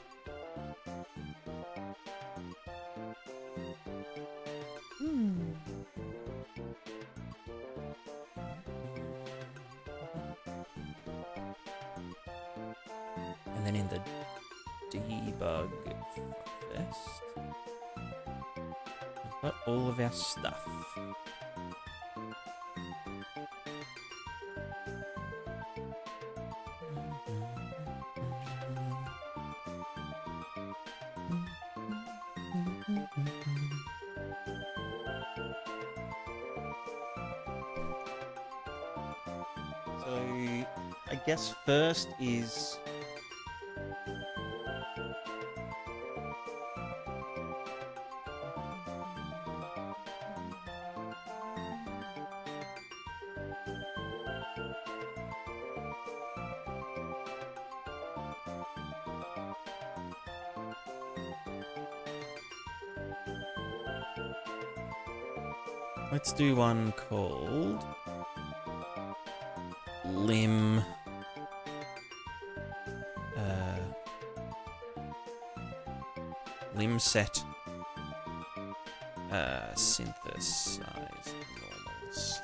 And then in the debug fest, we've got all of our stuff. So, I guess first is... let's do one called lim set synthesize normals.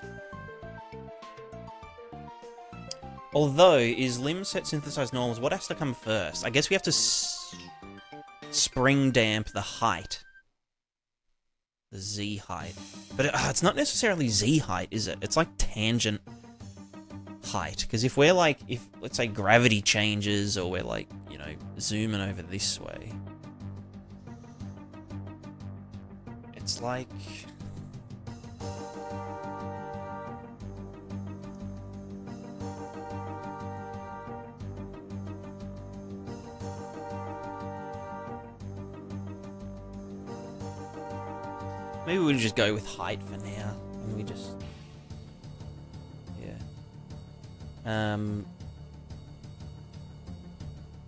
Although, is lim set synthesize normals, what has to come first? I guess we have to spring damp the height. The Z height. But it's not necessarily Z height, is it? It's like tangent height. Because if we're like, let's say gravity changes, or we're like, you know, zooming over this way, it's like... maybe we'll just go with height for now, and we just... yeah.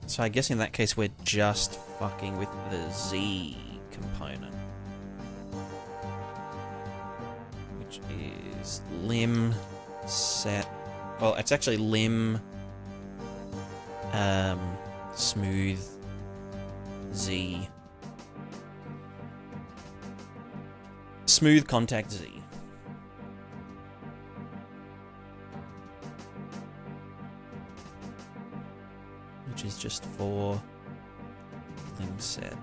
So I guess in that case we're just fucking with the Z component. Which is lim set... well, it's actually lim... smooth Z... smooth contact Z. Which is just for lim set.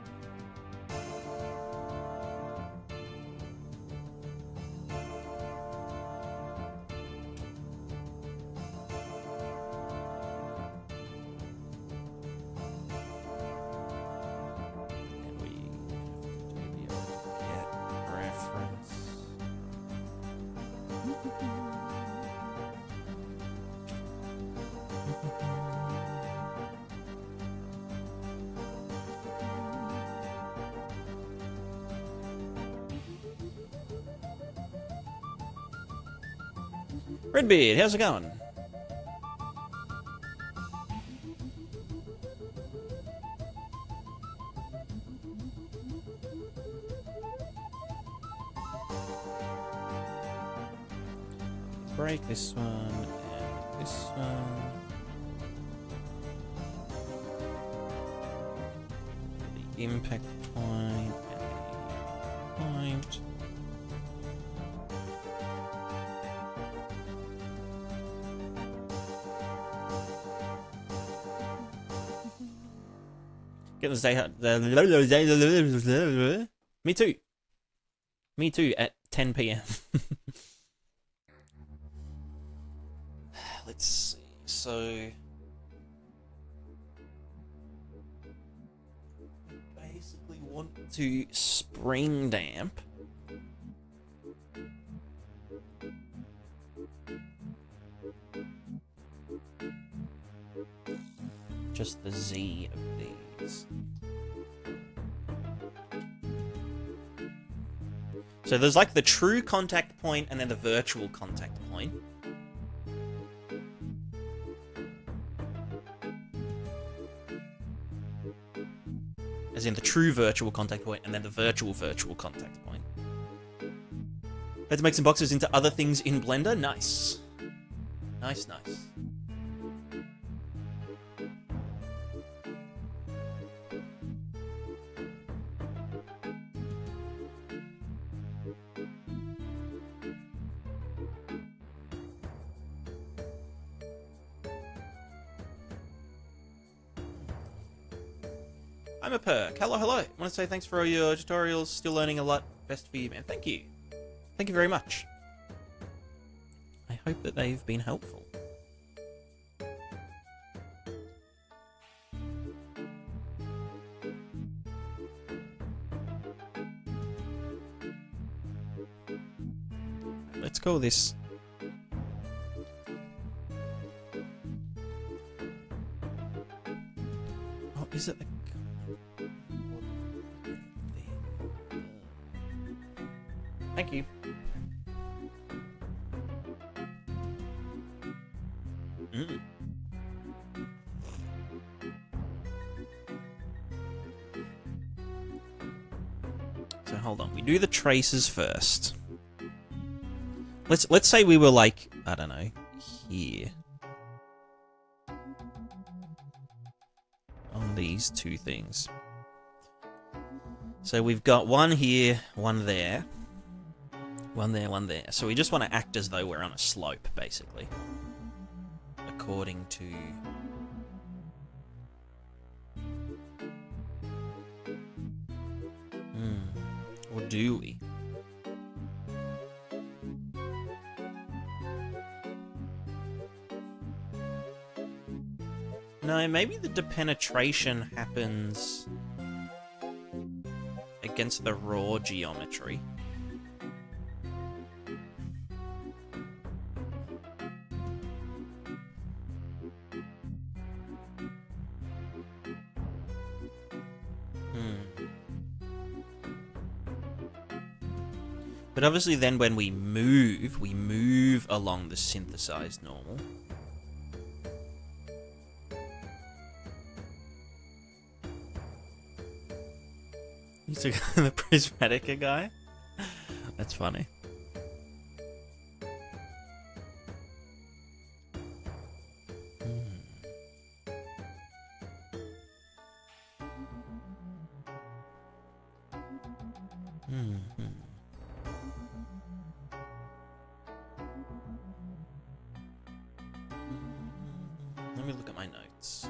Redbeard, how's it going? Break this one and this one. The impact point and the point. Get the day. Me too. Me too at 10 p.m. Let's see. So basically want to spring damp just the Z of these. So there's like the true contact point and then the virtual contact point. As in the true virtual contact point and then the virtual contact point. Had to make some boxes into other things in Blender. Nice. Nice, nice. I'm a perk. Hello, hello. I want to say thanks for all your tutorials. Still learning a lot. Best for you, man. Thank you. Thank you very much. I hope that they've been helpful. Let's call this Thank you. Mm. So hold on, we do the traces first. Let's say we were like, I don't know, here. On these two things. So we've got one here, one there. One there, one there. So we just want to act as though we're on a slope, basically. According to... Or do we? No, maybe the depenetration happens against the raw geometry. But obviously then when we move along the synthesized normal. You took the Prismatica guy? That's funny. Let me look at my notes.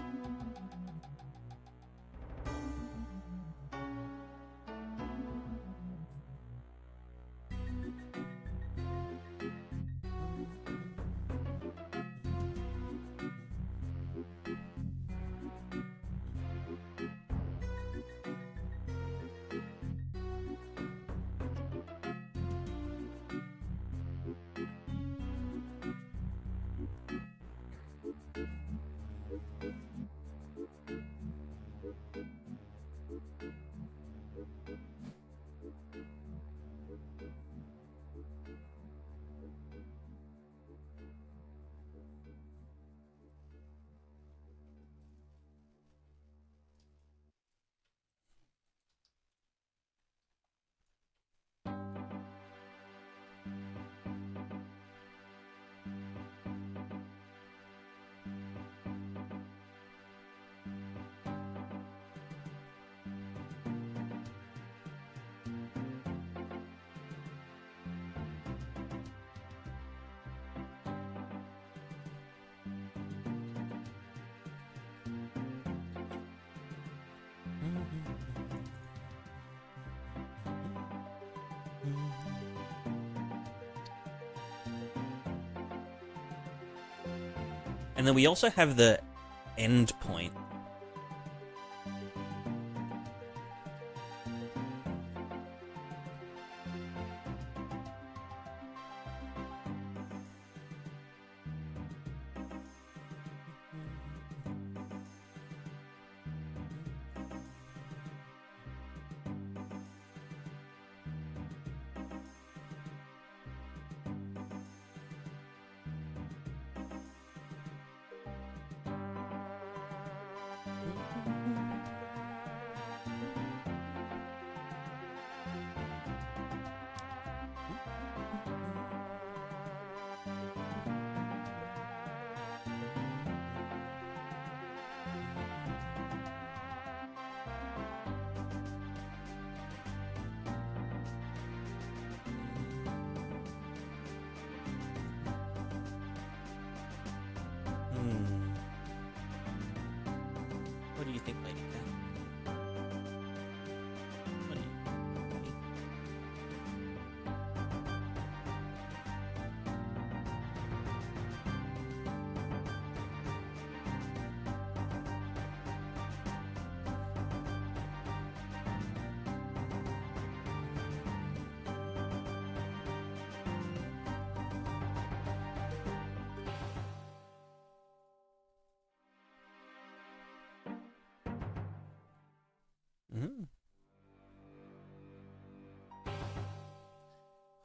And then we also have the end point.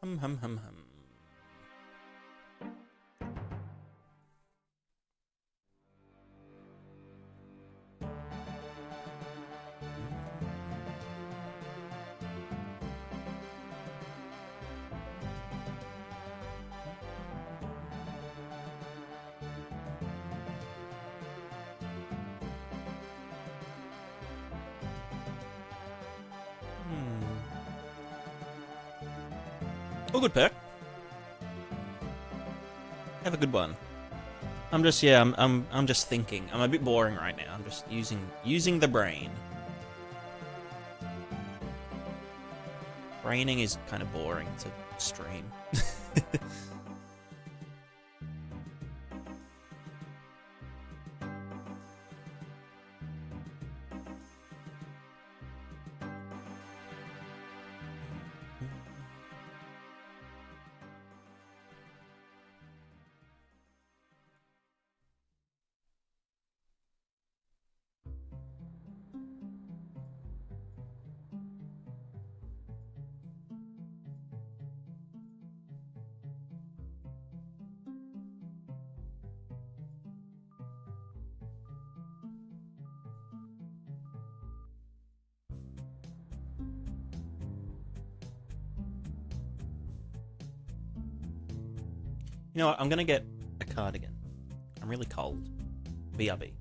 Hum hum hum hum. Oh, good perk. Have a good one. I'm just I'm just thinking. I'm a bit boring right now. I'm just using the brain. Braining is kind of boring to stream. You know what? I'm gonna get a cardigan. I'm really cold. BRB.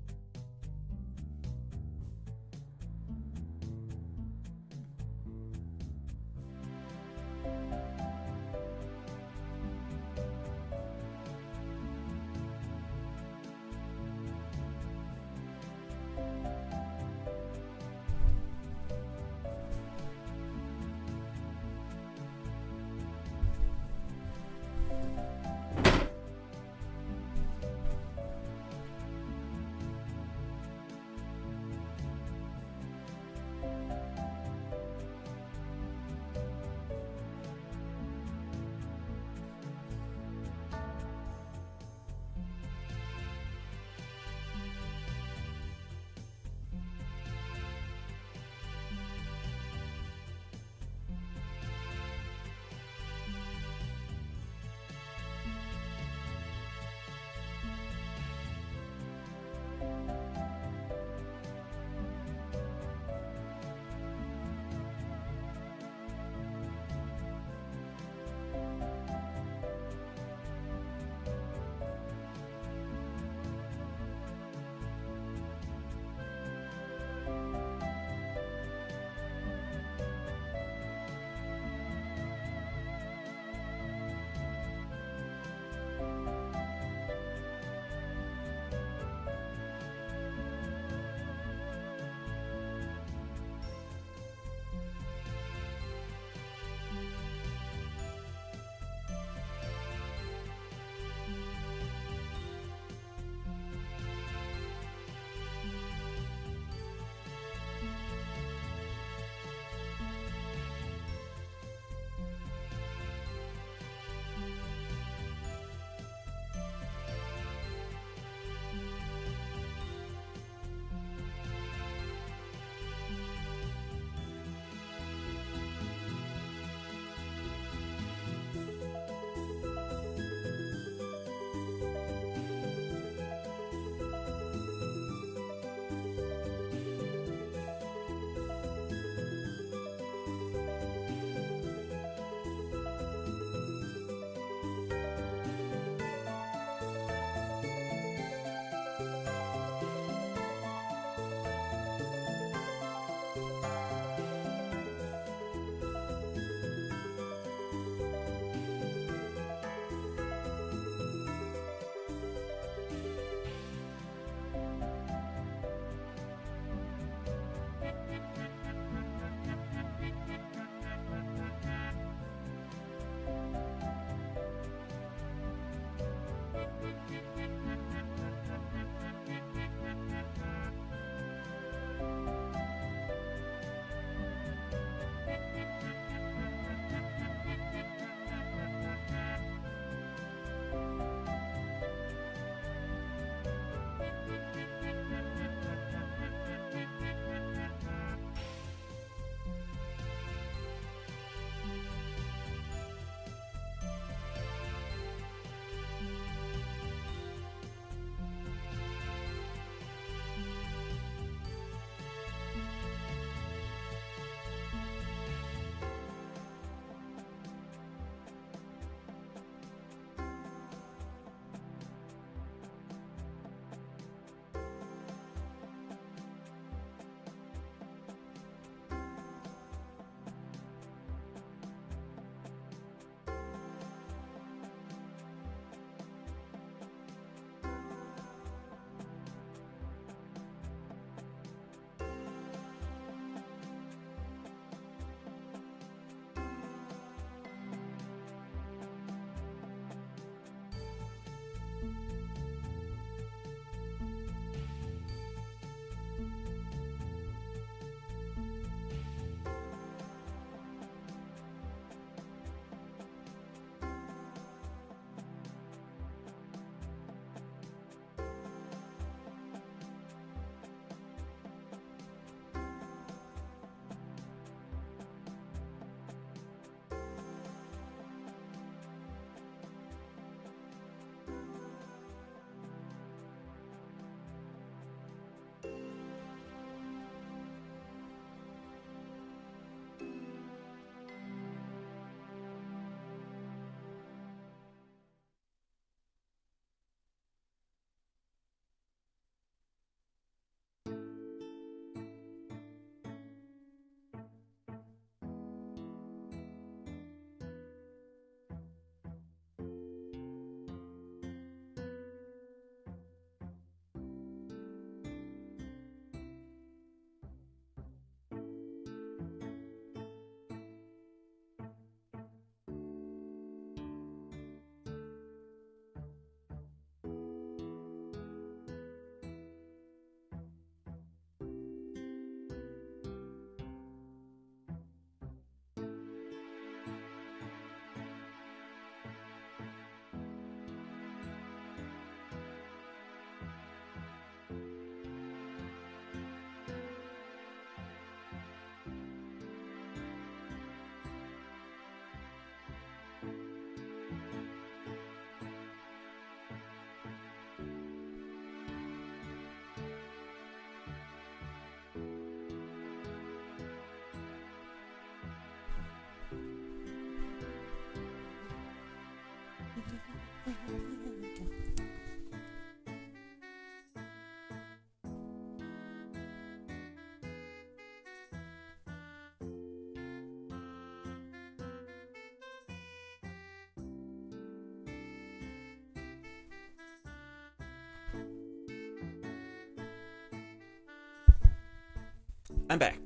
I'm back.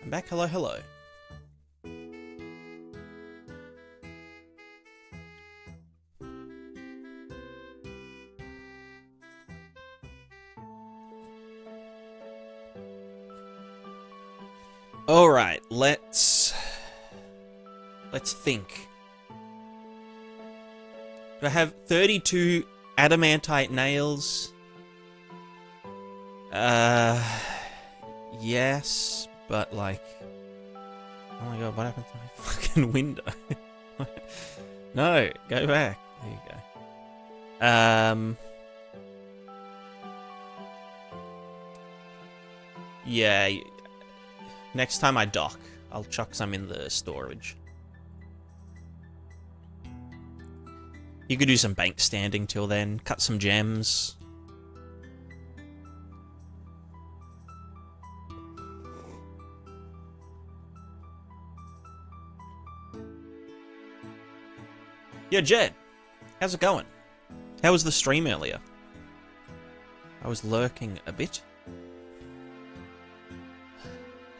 I'm back. Hello, hello. All right, let's think. Do I have 32 adamantite nails? Yes, but like, oh my god, what happened to my fucking window? No, go back. There you go. Yeah, next time I dock, I'll chuck some in the storage. You could do some bank standing till then, cut some gems. Yo, Jed, how's it going? How was the stream earlier? I was lurking a bit.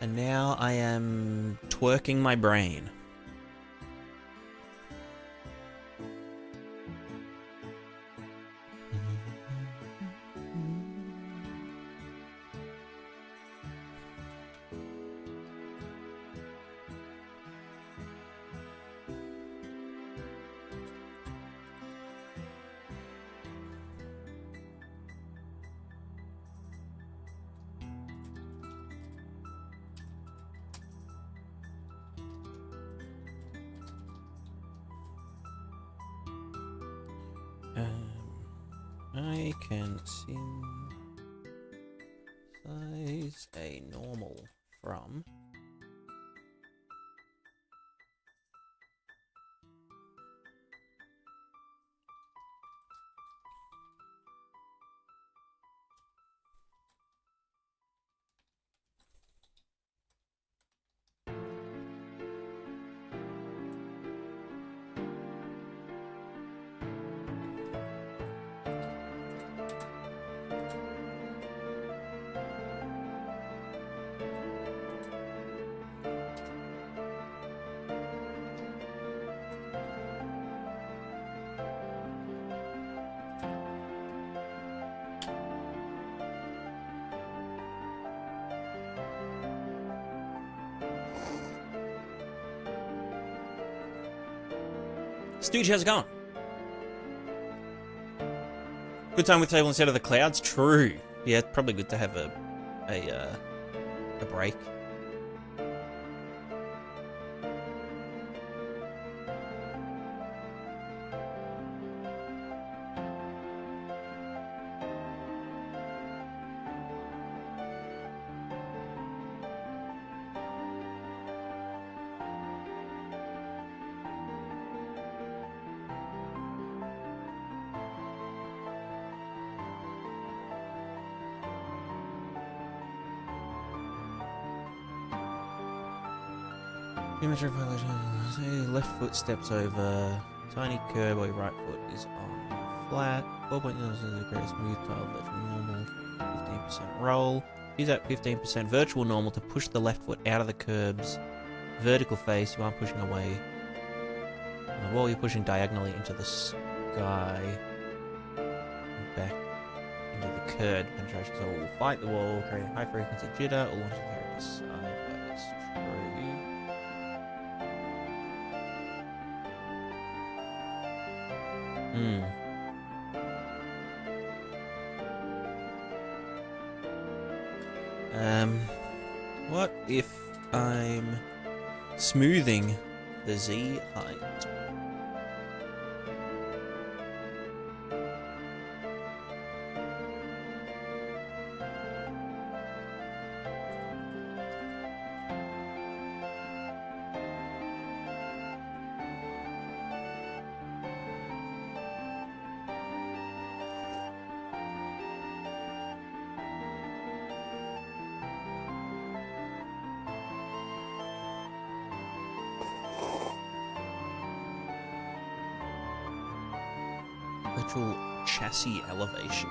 And now I am twerking my brain. I can size a normal from Stooge, how's it going? Good time with table instead of the clouds? True. Yeah, it's probably good to have a break. Geometry violation. Left foot steps over. Tiny curb while your right foot is on flat. 4.0 is the greatest smooth tile. Virtual normal. 15% roll. Use that 15% virtual normal to push the left foot out of the curb's vertical face. You aren't pushing away on the wall. You're pushing diagonally into the sky. And back into the curb. Penetration. So we'll fight the wall, creating high frequency jitter, or launch the character sideways. True. What if I'm smoothing the Z height? actual chassis elevation.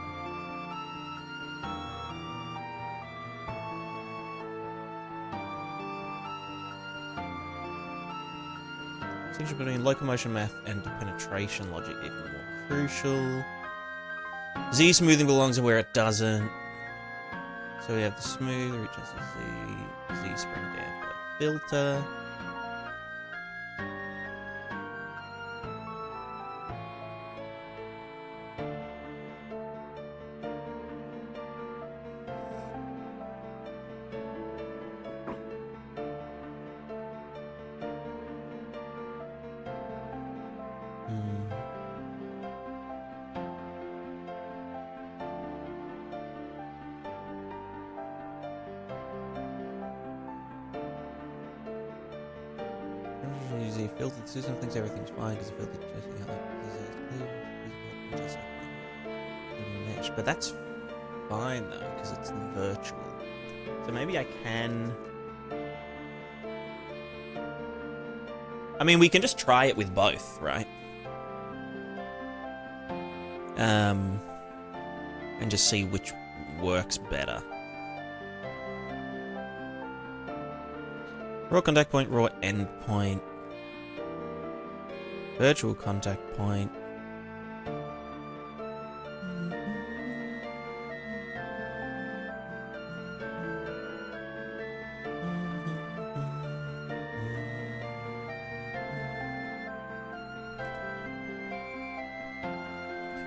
Distinction between locomotion math and penetration logic even more crucial. Z smoothing belongs where it doesn't. So we have the smooth, which is the Z spring damper filter. The filter system thinks everything's fine because the filter just mesh, but that's fine though because it's virtual. So maybe I can. I mean, we can just try it with both, right? And just see which works better. Raw contact point, raw end point. Virtual contact point.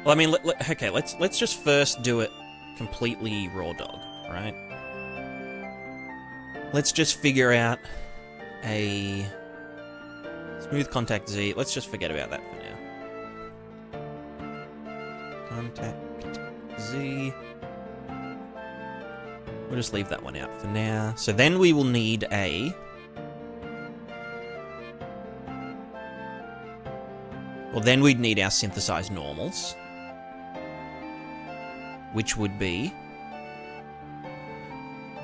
Well, I mean, okay, let's just first do it completely raw dog, right? Let's just figure out a smooth contact Z. Let's just forget about that for now. Contact Z. We'll just leave that one out for now. So then we will need a... Well, then we'd need our synthesized normals. Which would be...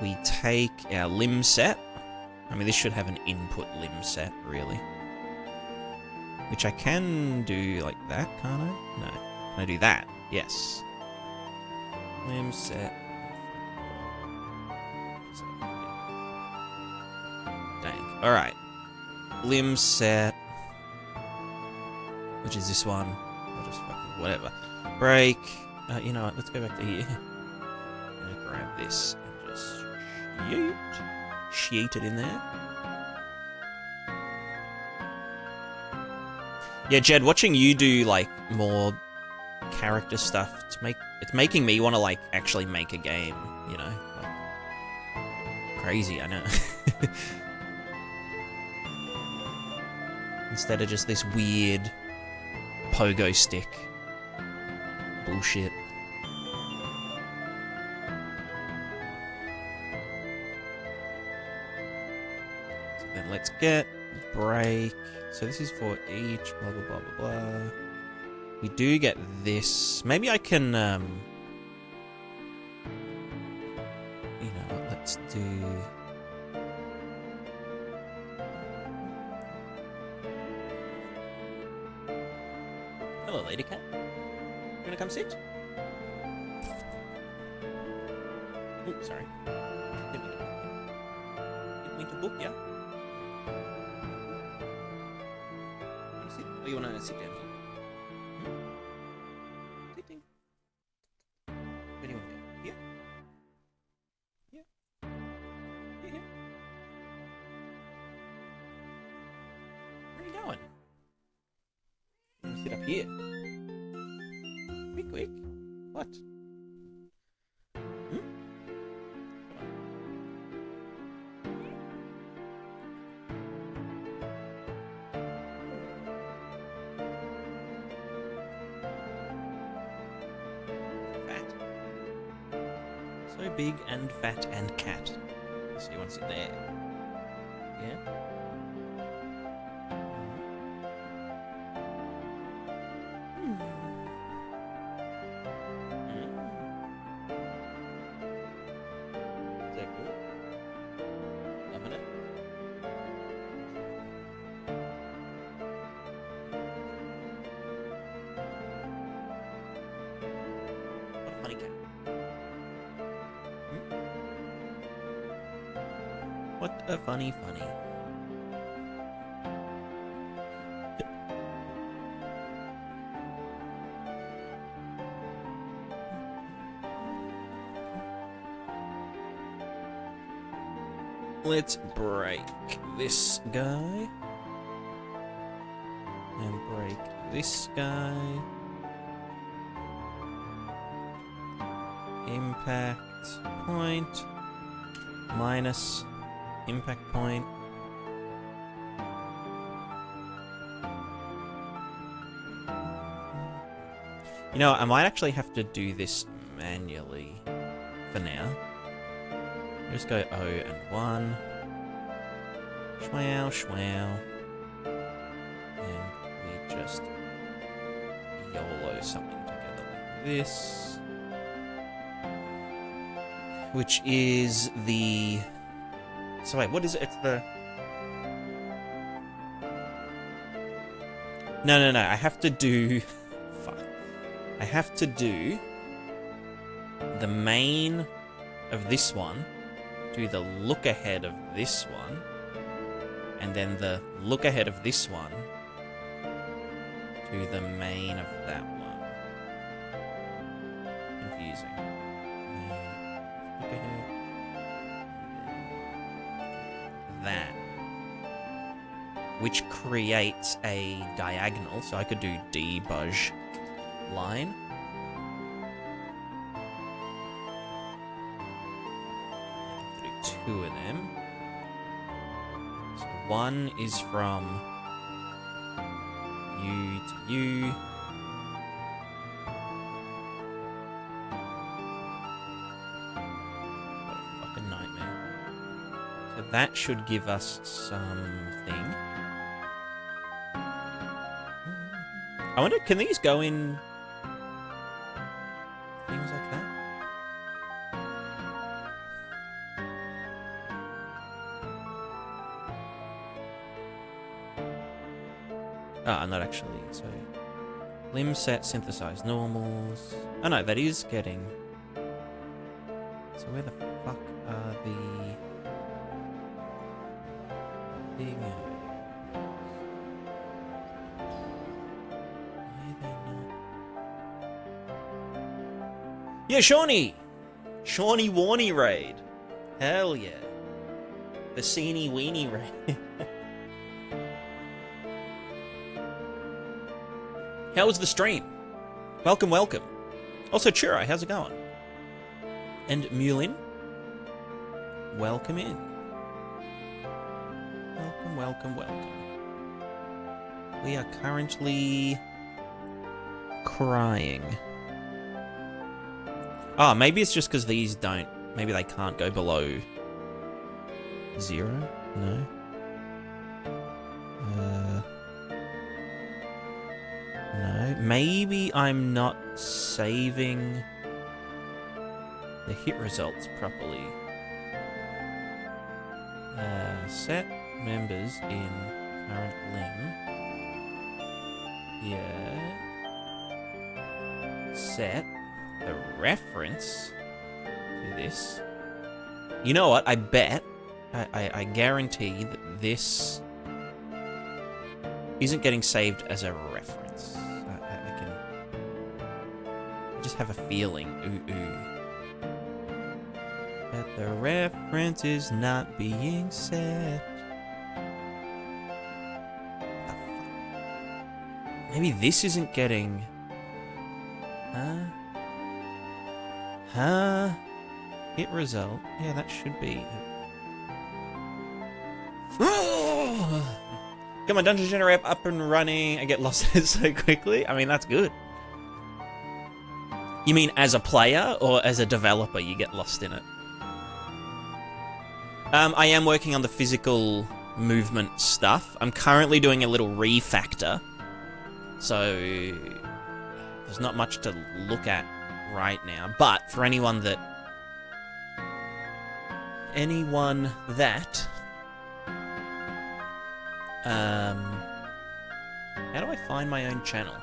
We take our limb set. I mean, this should have an input limb set, really. Which I can do like that, can't I? No. Can I do that? Yes. Limb set. Dang. Alright. Limb set. Which is this one. Or just fucking whatever. Break. You know what? Let's go back to here. I'm gonna grab this and just sheet it in there. Yeah, Jed, watching you do like more character stuff, it's making me want to like actually make a game, you know? Like, crazy, I know. Instead of just this weird pogo stick bullshit. So then let's get break. So this is for each, blah, blah, blah, blah, blah. We do get this. Maybe I can, you know what, let's do... Hello, lady cat. You wanna come sit? Oh, sorry. Didn't mean to book ya. Or you wanna sit down here? Sitting. Where do you wanna go? Here? Here? Here, here? Where are you going? You wanna sit up here? Quick, quick. What? Hmm? Fat. So big and fat and cat. So you want to sit there? Yeah? What a funny. Let's break this guy. And break this guy. Impact point. Minus impact point. You know, I might actually have to do this manually for now. Just go 0 and 1. Schwow. And we just YOLO something together like this. Which is the... So wait, what is it? It's the... No. I have to do... Fuck. I have to do the main of this one, do the look ahead of this one, and then the look ahead of this one to the main of that one. Confusing. Look ahead. That. Which creates a diagonal, so I could do debug line. Two of them. So one is from you to you. What a fucking nightmare. So that should give us something. I wonder, can these go in things like that? Ah, not actually, so... Limb set, synthesize normals... Oh no, that is getting... So where the fuck are the... things? Why are they not... Yeah, Shawnee! Shawnee Warney raid! Hell yeah. The Seeny Weenie raid. How was the stream? Welcome. Also, Churro, how's it going? And Mulin, welcome in. Welcome. We are currently crying. Ah, maybe it's just because these don't... Maybe they can't go below 0? No? No, maybe I'm not saving the hit results properly. Set members in current limb. Yeah. Set the reference to this. You know what? I bet, I guarantee that this isn't getting saved as a reference. I just have a feeling. That the reference is not being set. Maybe this isn't getting... Huh? Hit result. Yeah, that should be... Get my dungeon generator up and running. I get lost in it so quickly. I mean, that's good. You mean as a player or as a developer you get lost in it? I am working on the physical movement stuff. I'm currently doing a little refactor. So there's not much to look at right now. But for anyone that... How do I find my own channel?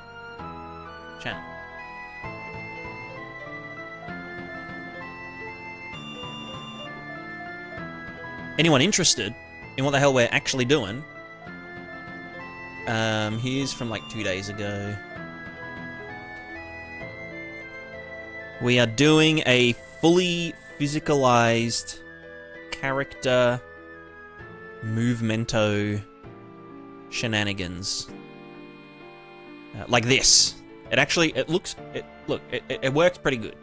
anyone interested in what the hell we're actually doing, here's from like 2 days ago. We are doing a fully physicalized character movemento shenanigans. Like this. It works pretty good.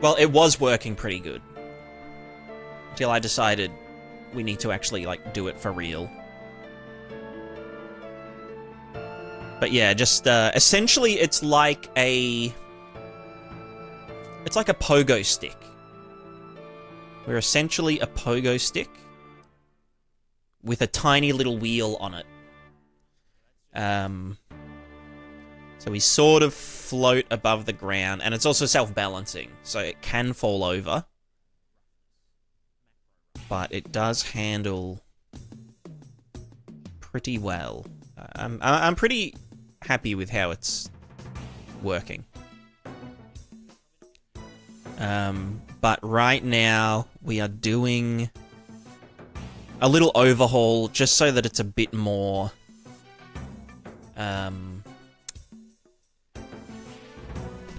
Well, it was working pretty good. Until I decided we need to actually, like, do it for real. But yeah, just, essentially it's like a pogo stick. We're essentially a pogo stick with a tiny little wheel on it. So we sort of float above the ground, and it's also self-balancing, so it can fall over. But it does handle pretty well. I'm pretty happy with how it's working. But right now, we are doing a little overhaul just so that it's a bit more...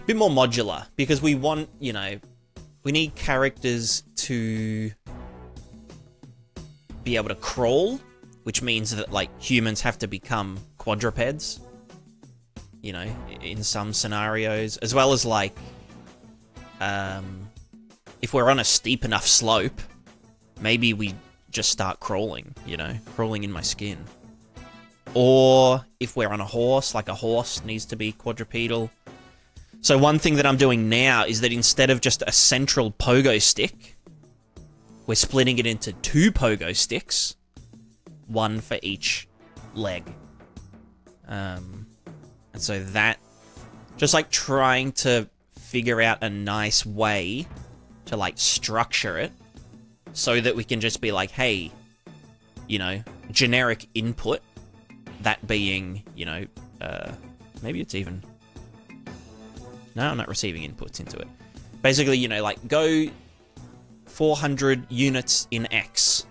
bit more modular, because we want, you know, we need characters to be able to crawl, which means that, like, humans have to become quadrupeds, you know, in some scenarios, as well as, like, if we're on a steep enough slope, maybe we just start crawling, you know, crawling in my skin. Or if we're on a horse, like a horse needs to be quadrupedal. So one thing that I'm doing now is that instead of just a central pogo stick, we're splitting it into 2 pogo sticks, one for each leg. And so that, just like trying to figure out a nice way to like structure it so that we can just be like, hey, you know, generic input, that being, you know, maybe it's even... No, I'm not receiving inputs into it. Basically, you know, like, go 400 units in X.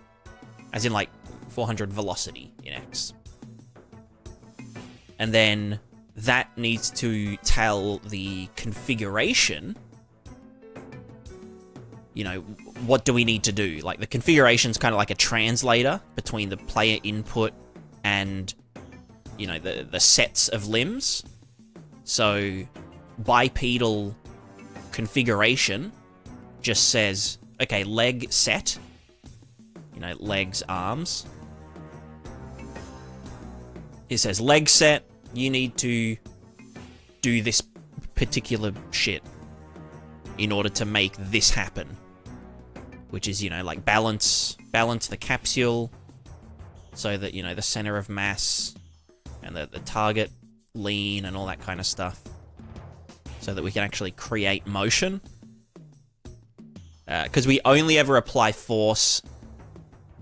As in, like, 400 velocity in X. And then that needs to tell the configuration, you know, what do we need to do? Like, the configuration's kind of like a translator between the player input and, you know, the sets of limbs. So... bipedal configuration just says, okay, leg set, you know, legs, arms. It says leg set, you need to do this particular shit in order to make this happen. Which is, you know, like balance the capsule so that, you know, the center of mass and the target lean and all that kind of stuff. So that we can actually create motion. Because we only ever apply force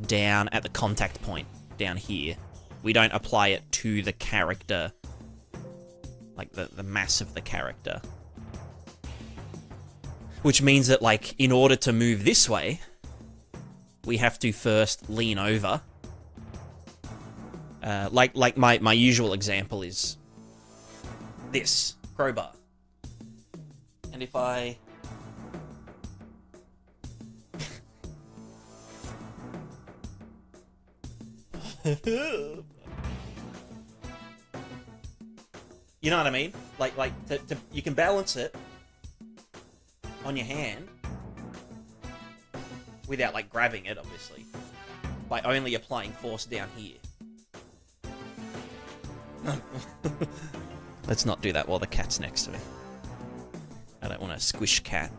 down at the contact point, down here. We don't apply it to the character, like the mass of the character. Which means that, like, in order to move this way, we have to first lean over. Like my usual example is this crowbar. And if I... you know what I mean? Like you can balance it on your hand without, like, grabbing it, obviously, by only applying force down here. Let's not do that while the cat's next to me. I don't want to squish cat.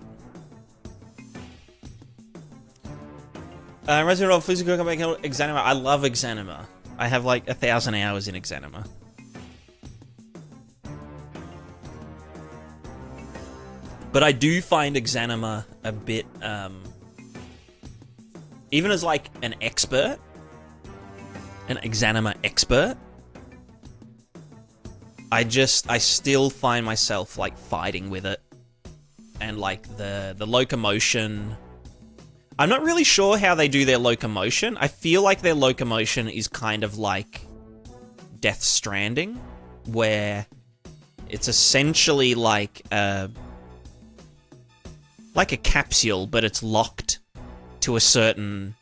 Resident Evil Physical Comeback Exanima. I love Exanima. I have like 1,000 hours in Exanima. But I do find Exanima a bit, even as like an expert, an Exanima expert, I still find myself like fighting with it and like the locomotion. I'm not really sure how they do their locomotion. I feel like their locomotion is kind of like Death Stranding, where it's essentially like a capsule, but it's locked to a certain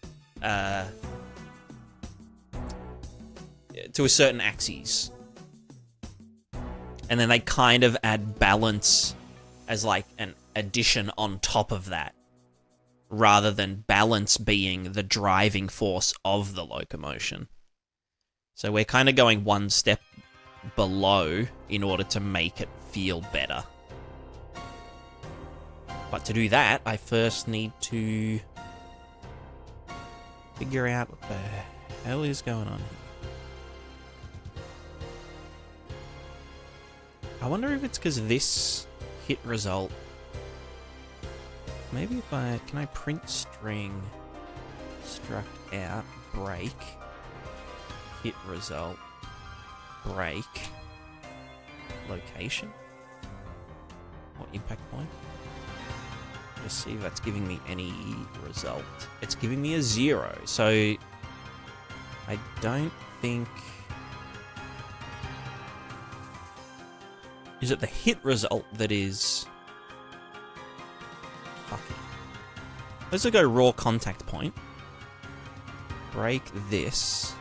axis. And then they kind of add balance as like an addition on top of that, rather than balance being the driving force of the locomotion. So we're kind of going one step below in order to make it feel better. But to do that, I first need to figure out what the hell is going on here. I wonder if it's because this hit result... Maybe if can I print string struct out break hit result break location or impact point? Let's see if that's giving me any result. It's giving me a 0, so I don't think... Is it the hit result that is... Fuck it. Let's go raw contact point. Break this.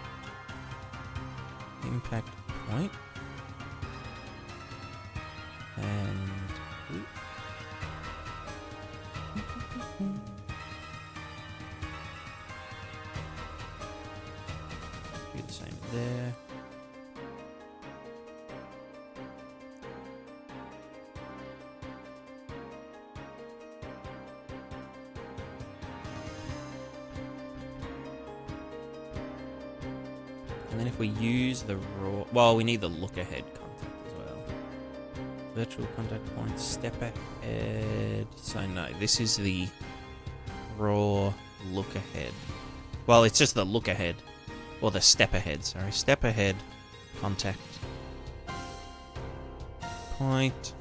Impact point. And... do the same there. And then if we use the raw... Well, we need the look-ahead contact as well. Virtual contact point, step ahead... So no, this is the raw look-ahead. Well, it's just the look-ahead. Or the step-ahead, sorry. Step-ahead contact point.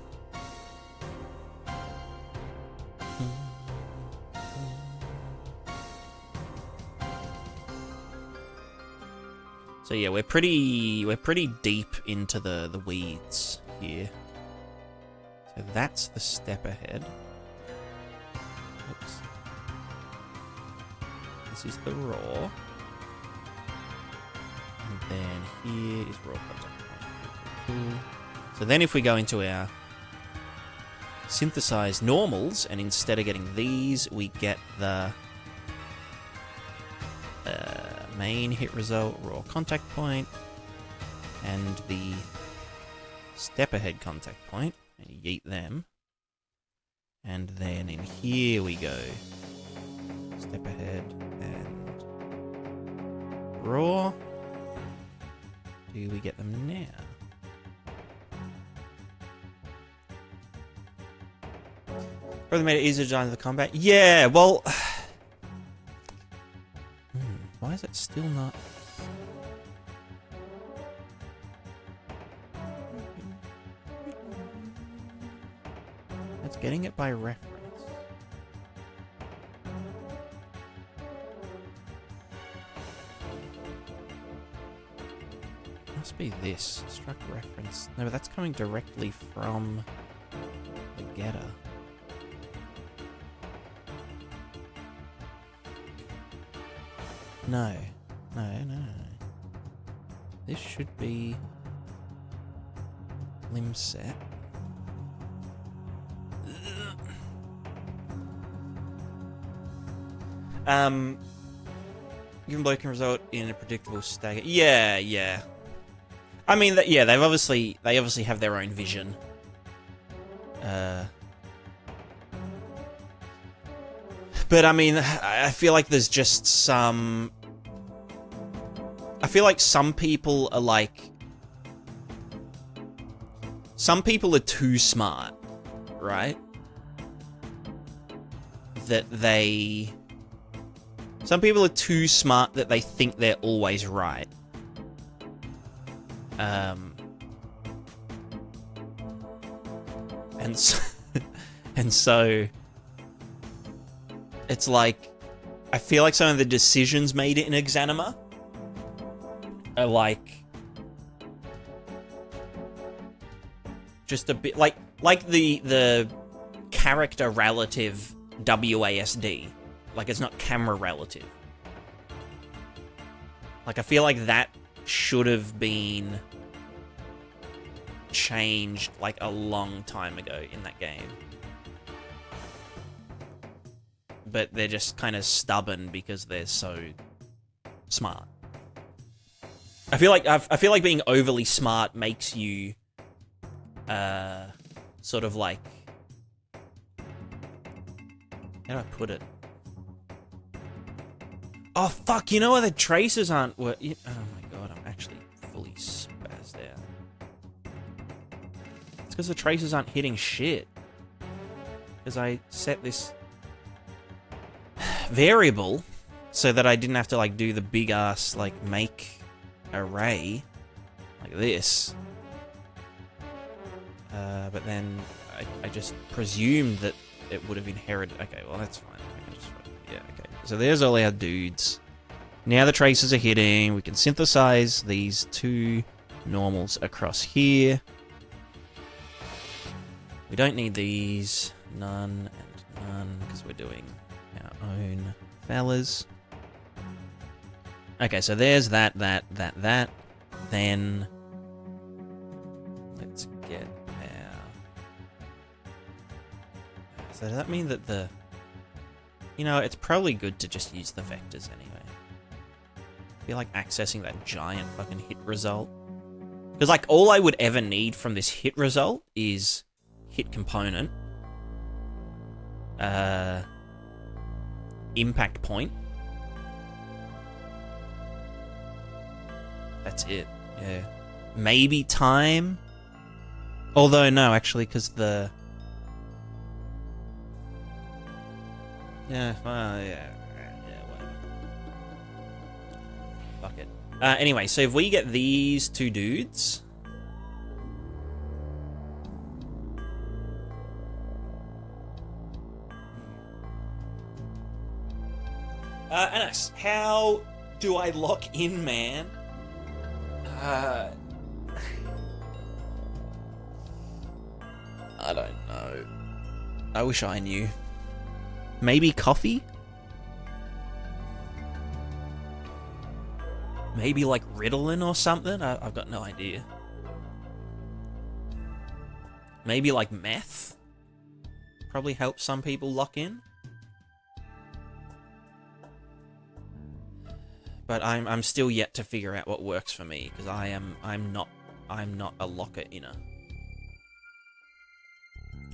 So yeah, we're pretty deep into the weeds here. So that's the step ahead. Oops. This is the raw. And then here is raw contact point. Cool. So then if we go into our synthesize normals, and instead of getting these, we get the main hit result, raw contact point, and the step ahead contact point, and yeet them. And then in here we go. Step ahead and raw. Do we get them now? Probably made it easier to design the combat. Yeah, well... Why is it still not... It's getting it by reference. Must be this. Struct reference. No, but that's coming directly from the getter. No. No. This should be limb set. Given blow can result in a predictable stagger. Yeah. I mean, yeah, they obviously have their own vision. But I mean, I feel like there's just some... I feel like some people are like... Some people are too smart, right? That they... Some people are too smart that they think they're always right. And And so it's like, I feel like some of the decisions made in Exanima are like just a bit like the character relative WASD. Like, it's not camera relative. Like, I feel like that should have been changed like a long time ago in that game. But they're just kind of stubborn because they're so smart. I feel like being overly smart makes you sort of like, how do I put it? Oh fuck, you know what, the traces aren't oh my god, I'm actually fully spazzed out. It's because the traces aren't hitting shit. Because I set this variable so that I didn't have to like do the big ass like make array like this. But then I just presumed that it would have inherited. Okay, well that's fine. Yeah, okay. So there's all our dudes. Now the traces are hitting. We can synthesize these two normals across here. We don't need these. None and none, because we're doing our own fellas. Okay, so there's that. Then let's get our... So does that mean that the... You know, it's probably good to just use the vectors anyway. I feel like accessing that giant fucking hit result. Because, like, all I would ever need from this hit result is hit component, impact point. That's it, yeah. Maybe time? Although, no, actually, because the... Yeah, well, yeah, whatever. Fuck it. Anyway, so if we get these two dudes... Anas, how do I lock in, man? I don't know. I wish I knew. Maybe coffee? Maybe like Ritalin or something? I've got no idea. Maybe like meth? Probably helps some people lock in. But I'm still yet to figure out what works for me, because I'm not a locker inner.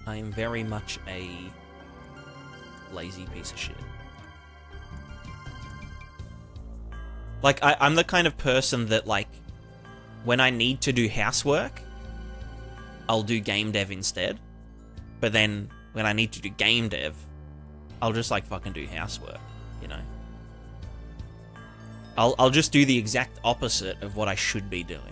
I'm very much a lazy piece of shit. Like, I'm the kind of person that, like, when I need to do housework, I'll do game dev instead. But then, when I need to do game dev, I'll just, like, fucking do housework, you know? I'll just do the exact opposite of what I should be doing.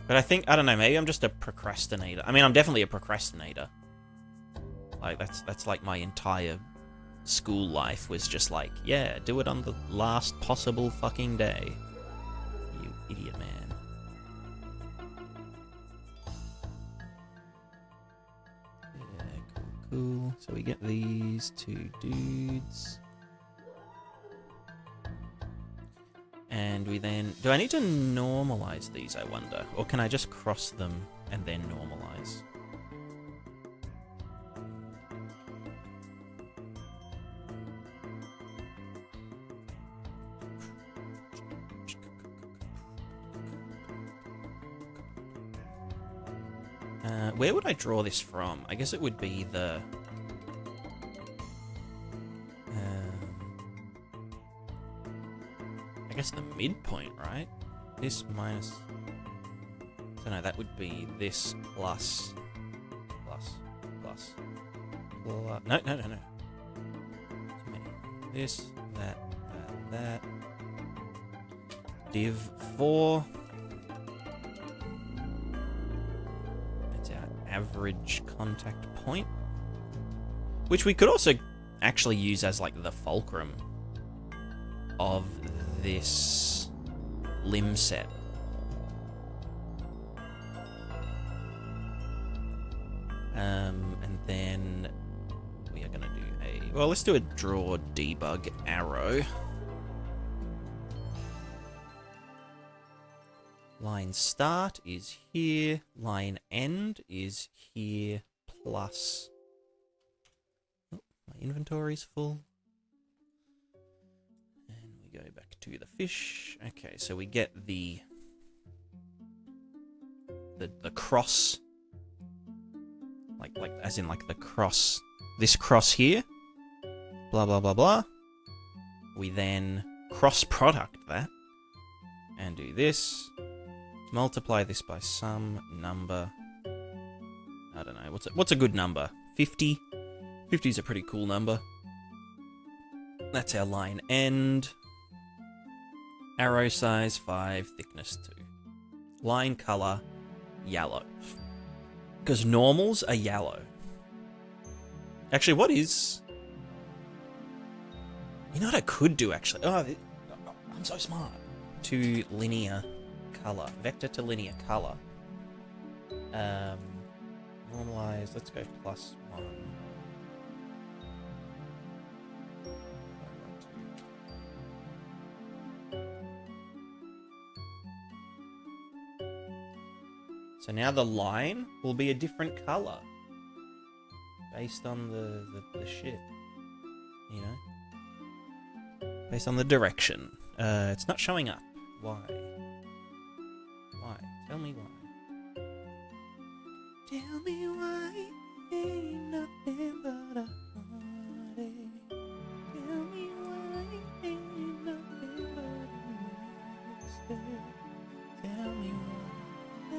But I don't know, maybe I'm just a procrastinator. I mean, I'm definitely a procrastinator. Like, that's like my entire school life was just like, yeah, do it on the last possible fucking day. You idiot, man. Cool. So we get these two dudes. And we then... Do I need to normalize these, I wonder? Or can I just cross them and then normalize? Where would I draw this from? I guess it would be the... I guess the midpoint, right? This minus... So no, that would be this plus... No. Too many. This, that. Div 4. average contact point, which we could also actually use as like the fulcrum of this limb set. And then we are going to do well, let's do a draw debug arrow. Line start is here, line end is here, plus... Oh, my inventory's full. And we go back to the fish. Okay, so we get the cross, like as in like the cross, this cross here, blah blah blah blah. We then cross product that and do this. Multiply this by some number. I don't know. What's a good number? 50? 50 is a pretty cool number. That's our line end. Arrow size 5, thickness 2. Line color yellow. Because normals are yellow. Actually, what is... You know what I could do, actually? Oh, I'm so smart. To linear color. Vector to linear color. Normalize. Let's go +1. So now the line will be a different color. Based on the shit. You know? Based on the direction. It's not showing up. Why? Why? Tell me why. Tell me why ain't nothing but a heartache. Tell me why ain't nothing but a mistake. Tell me why I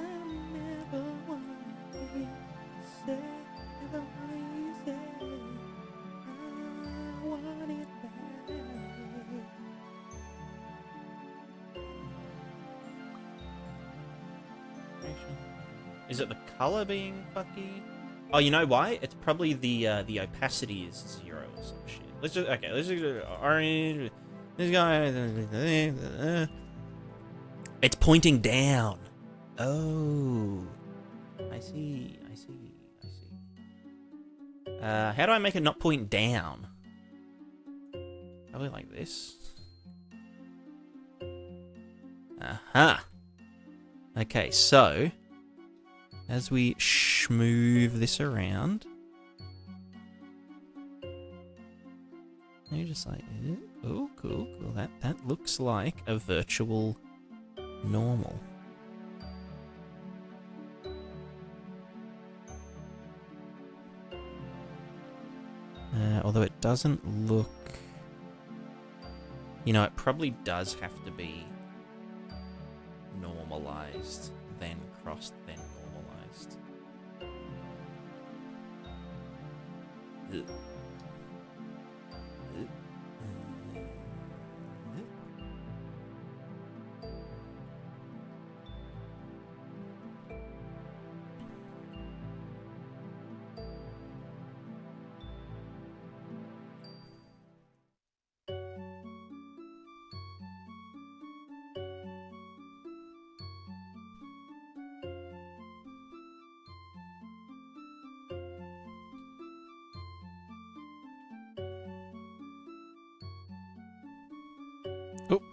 never want to be sad. Never want to say I want it back. Is it the color being fucky? Oh, you know why? It's probably the opacity is 0 or some shit. Let's just do orange. This guy. It's pointing down. Oh, I see. How do I make it not point down? Probably like this. Aha. Okay, so as we move this around, you're just like, oh, cool. That looks like a virtual normal. Although it doesn't look... You know, it probably does have to be normalized, then crossed, then normalized.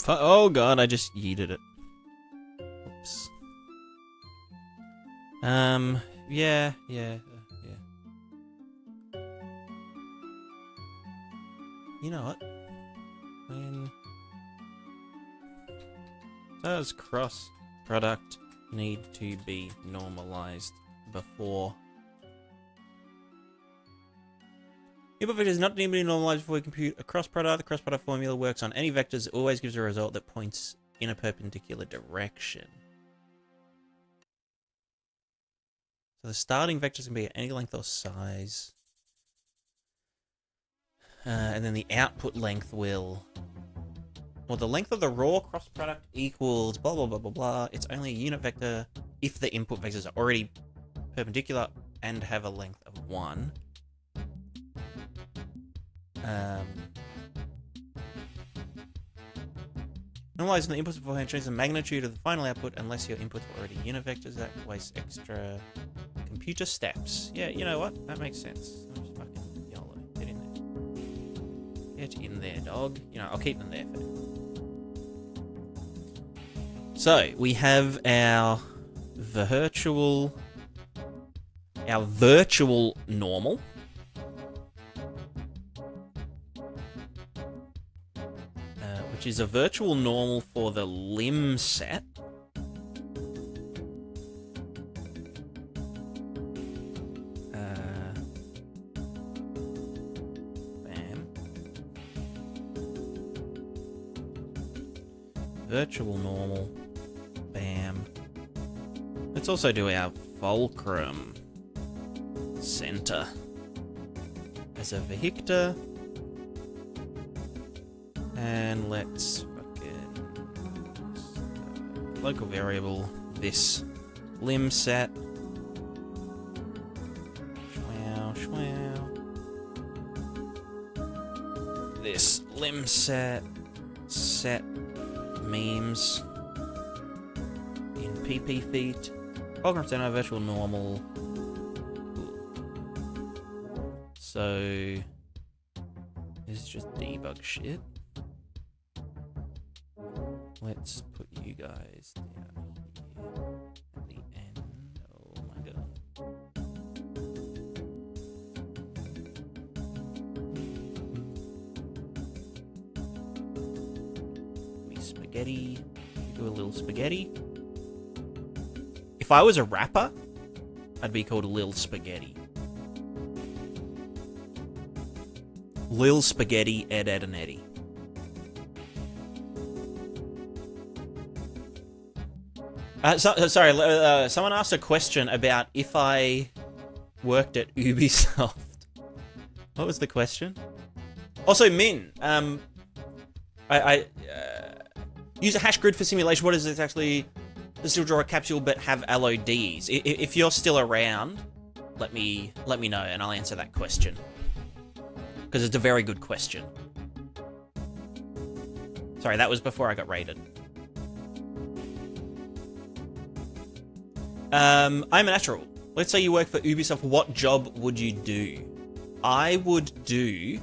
Oh god, I just yeeted it. Oops. Yeah. You know what? When does cross product need to be normalized before? Input vector does not need to be normalized before we compute a cross product. The cross product formula works on any vectors. It always gives a result that points in a perpendicular direction. So the starting vectors can be at any length or size. And then the output length will... Well, the length of the raw cross product equals blah, blah, blah, blah, blah. It's only a unit vector if the input vectors are already perpendicular and have a length of 1. Normalizing the inputs beforehand changes the magnitude of the final output unless your inputs were already unit vectors. That wastes extra computer steps. Yeah, you know what? That makes sense. I'm just fucking YOLO. Get in there. Get in there, dog. You know, I'll keep them there for now. So, we have our virtual normal. Which is a virtual normal for the limb set. Bam. Virtual normal. Bam. Let's also do our fulcrum center as a vehicle. And let's fucking local variable this limb set. Shwow, shwow. This limb set memes in PP feet. Fulcrum center virtual normal. Cool. So this is just debug shit. Let's put you guys down here at the end. Oh my god. Be spaghetti. Do a little spaghetti. If I was a rapper, I'd be called Lil Spaghetti. Lil Spaghetti, Ed, and Eddie. Sorry, someone asked a question about if I worked at Ubisoft. What was the question? Also, Min, I use a hash grid for simulation. What is it actually? Still draw a capsule, but have LODs. If you're still around, let me know, and I'll answer that question because it's a very good question. Sorry, that was before I got raided. I'm a natural. Let's say you work for Ubisoft. What job would you do? I would do...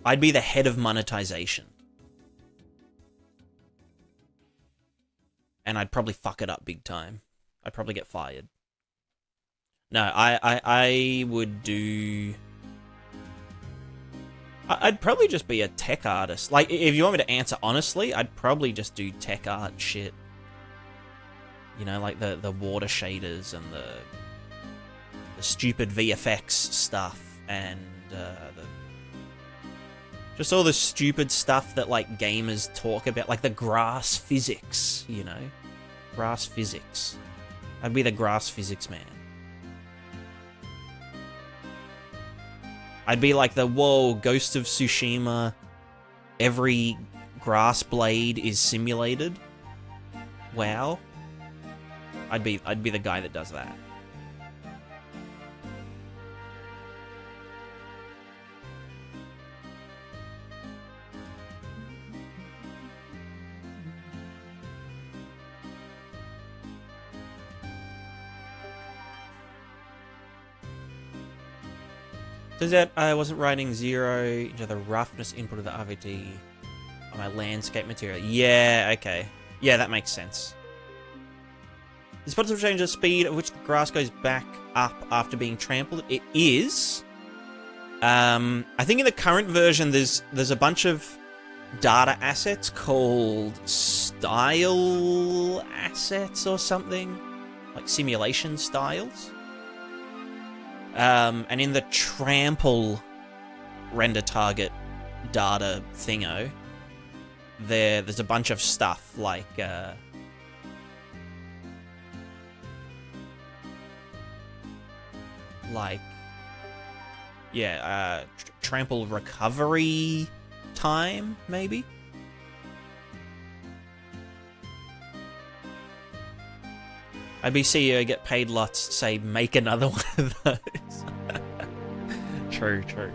I'd be the head of monetization. And I'd probably fuck it up big time. I'd probably get fired. No, I would do... I'd probably just be a tech artist. Like, if you want me to answer honestly, I'd probably just do tech art shit. You know, like the water shaders and the stupid VFX stuff and just all the stupid stuff that, like, gamers talk about. Like the grass physics, you know? Grass physics. I'd be the grass physics man. I'd be like the, whoa, Ghost of Tsushima, every grass blade is simulated. Wow. I'd be the guy that does that. Turns out I wasn't writing 0 into the roughness input of the RVT on my landscape material. Yeah, okay. Yeah, that makes sense. Is it possible to change the speed at which the grass goes back up after being trampled? It is. I think in the current version there's a bunch of data assets called style assets or something. Like simulation styles. And in the trample render target data thingo, there's a bunch of stuff like trample recovery time, maybe. I'd be CEO, get paid lots, say, make another one of those. True, true.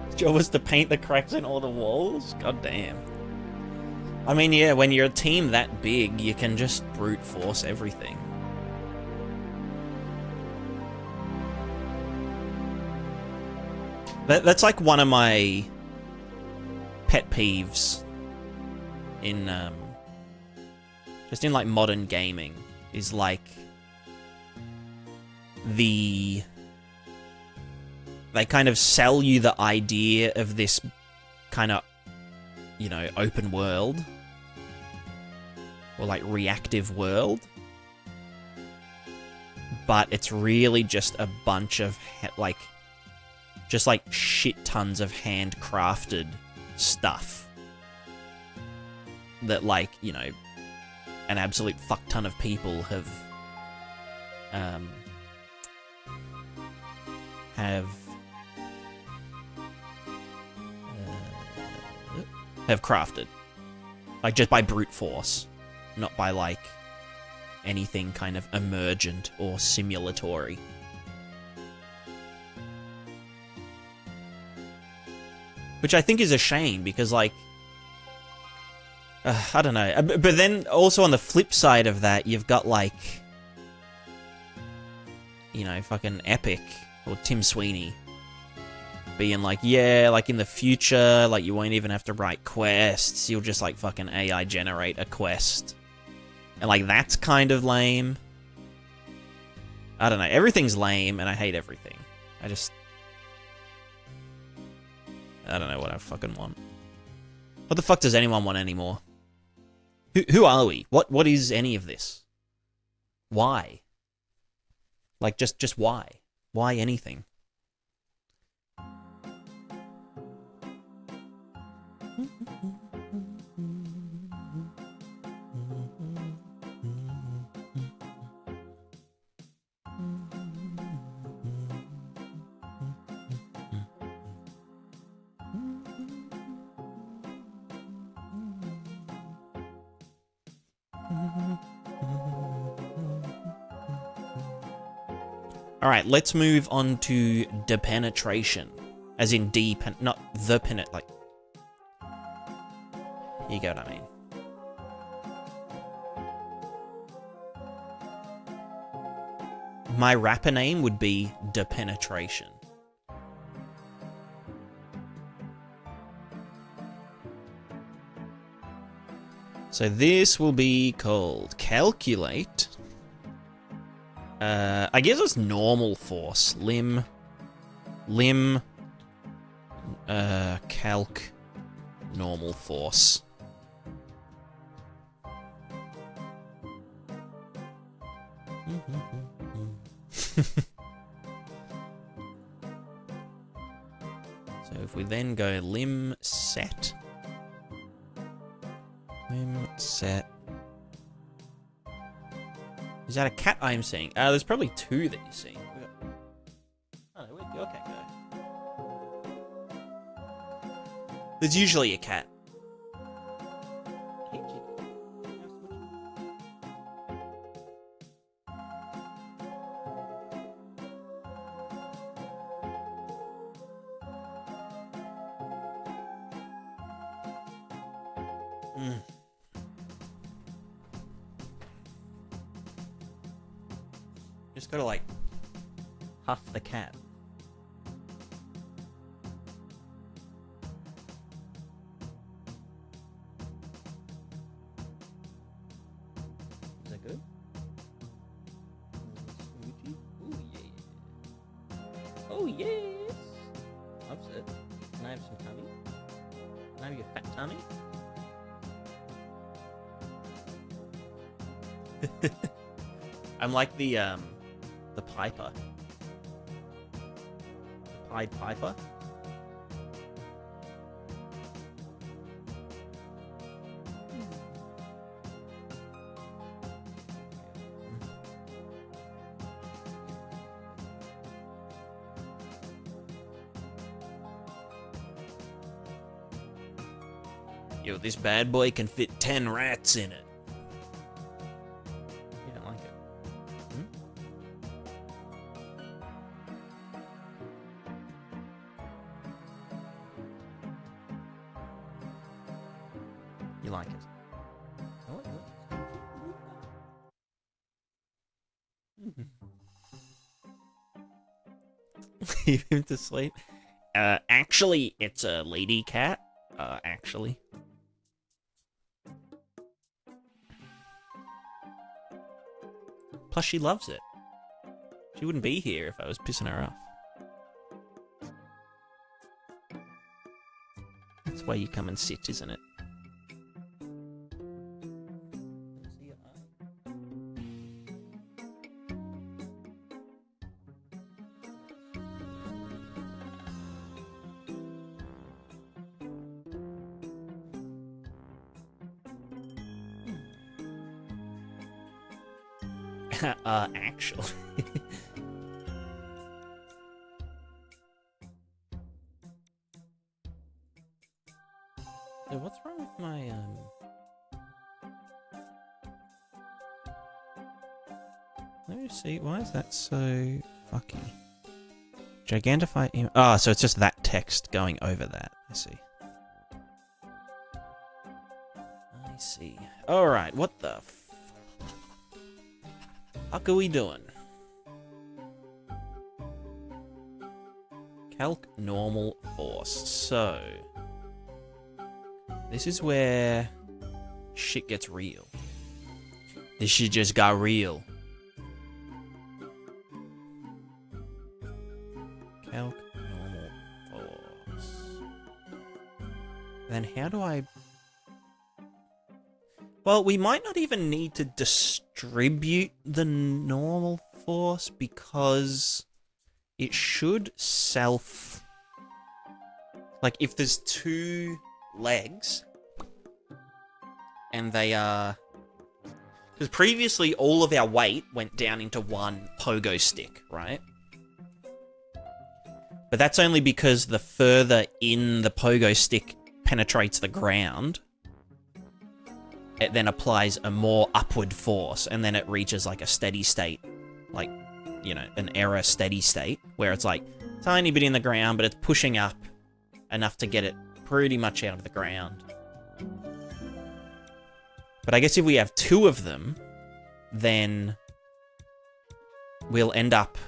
His job was to paint the cracks in all the walls? God damn. I mean, yeah, when you're a team that big, you can just brute force everything. That's like one of my pet peeves in, just in like modern gaming, is like they kind of sell you the idea of this kind of, you know, open world or like reactive world, but it's really just a bunch of like shit tons of handcrafted stuff that, like, you know, an absolute fuck ton of people have crafted, like, just by brute force, not by like anything kind of emergent or simulatory. Which I think is a shame, because, like, I don't know. But then, also on the flip side of that, you've got, like, you know, fucking Epic, or Tim Sweeney, being like, yeah, like, in the future, like, you won't even have to write quests, you'll just, like, fucking AI generate a quest. And, like, that's kind of lame. I don't know. Everything's lame, and I hate everything. I don't know what I fucking want. What the fuck does anyone want anymore? Who are we? What is any of this? Why? Like, just why? Why anything? Alright, let's move on to depenetration. As in not the penet, like... You get what I mean. My rapper name would be Depenetration. So this will be called Calculate. I guess it's normal force. Lim, calc, normal force. So if we then go lim set. Lim set. Is that a cat I'm seeing? There's probably two that you're seeing. Oh no, where'd your cat go? There's usually a cat. Just gotta, like, huff the cat. Is that good? Ooh, yeah. Oh, yes! Loves it. Can I have some tummy? Can I have your fat tummy? I'm like the Piper. The Pied Piper. Yo, this bad boy can fit 10 rats in it. You don't like it? You like it? Leave him to sleep. Actually, it's a lady cat. Actually. Plus, she loves it. She wouldn't be here if I was pissing her off. That's why you come and sit, isn't it? Actually. So what's wrong with my, Let me see, why is that so fucky? Gigantify oh, so it's just that text going over that. I see. I see. Alright, what the fuck are we doing? Calc normal force. So, this is where shit gets real. This shit just got real. Calc normal force. Then how do I... Well, we might not even need to distribute the normal force because it should self... Like, if there's two legs and they are... Because previously all of our weight went down into one pogo stick, right? But that's only because the further in the pogo stick penetrates the ground, it then applies a more upward force, and then it reaches like a steady state, like, you know, an error steady state, where it's like tiny bit in the ground, but it's pushing up enough to get it pretty much out of the ground. But I guess if we have two of them, then we'll end up...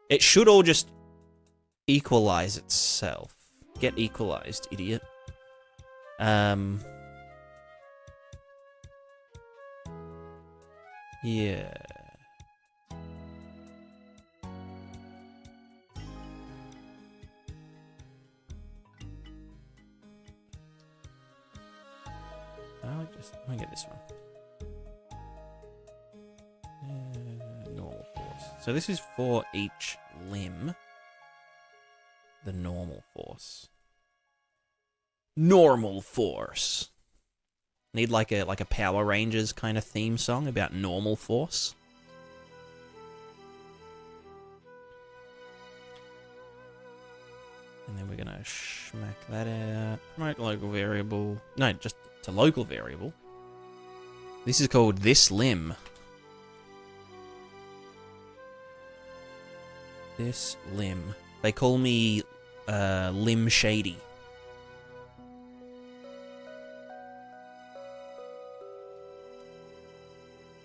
It should all just equalize itself. Get equalized, idiot. Yeah. Let me get this one. Normal force. So this is for each limb. The normal force. Normal force. Need like a Power Rangers kind of theme song about normal force. And then we're gonna smack that out. Promote local variable. No, just it's a local variable. This is called this limb. This limb. They call me Limb Shady.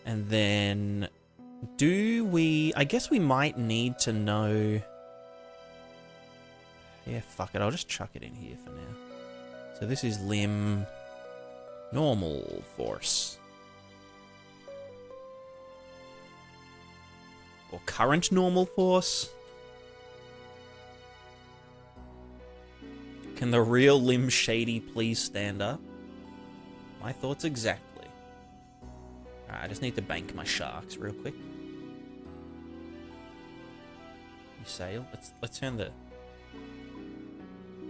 And then do we... I guess we might need to know... Yeah, fuck it. I'll just chuck it in here for now. So this is limb normal force. Or current normal force. Can the real Limb Shady please stand up? My thoughts exactly. Alright, I just need to bank my sharks real quick. You sail. Let's turn the...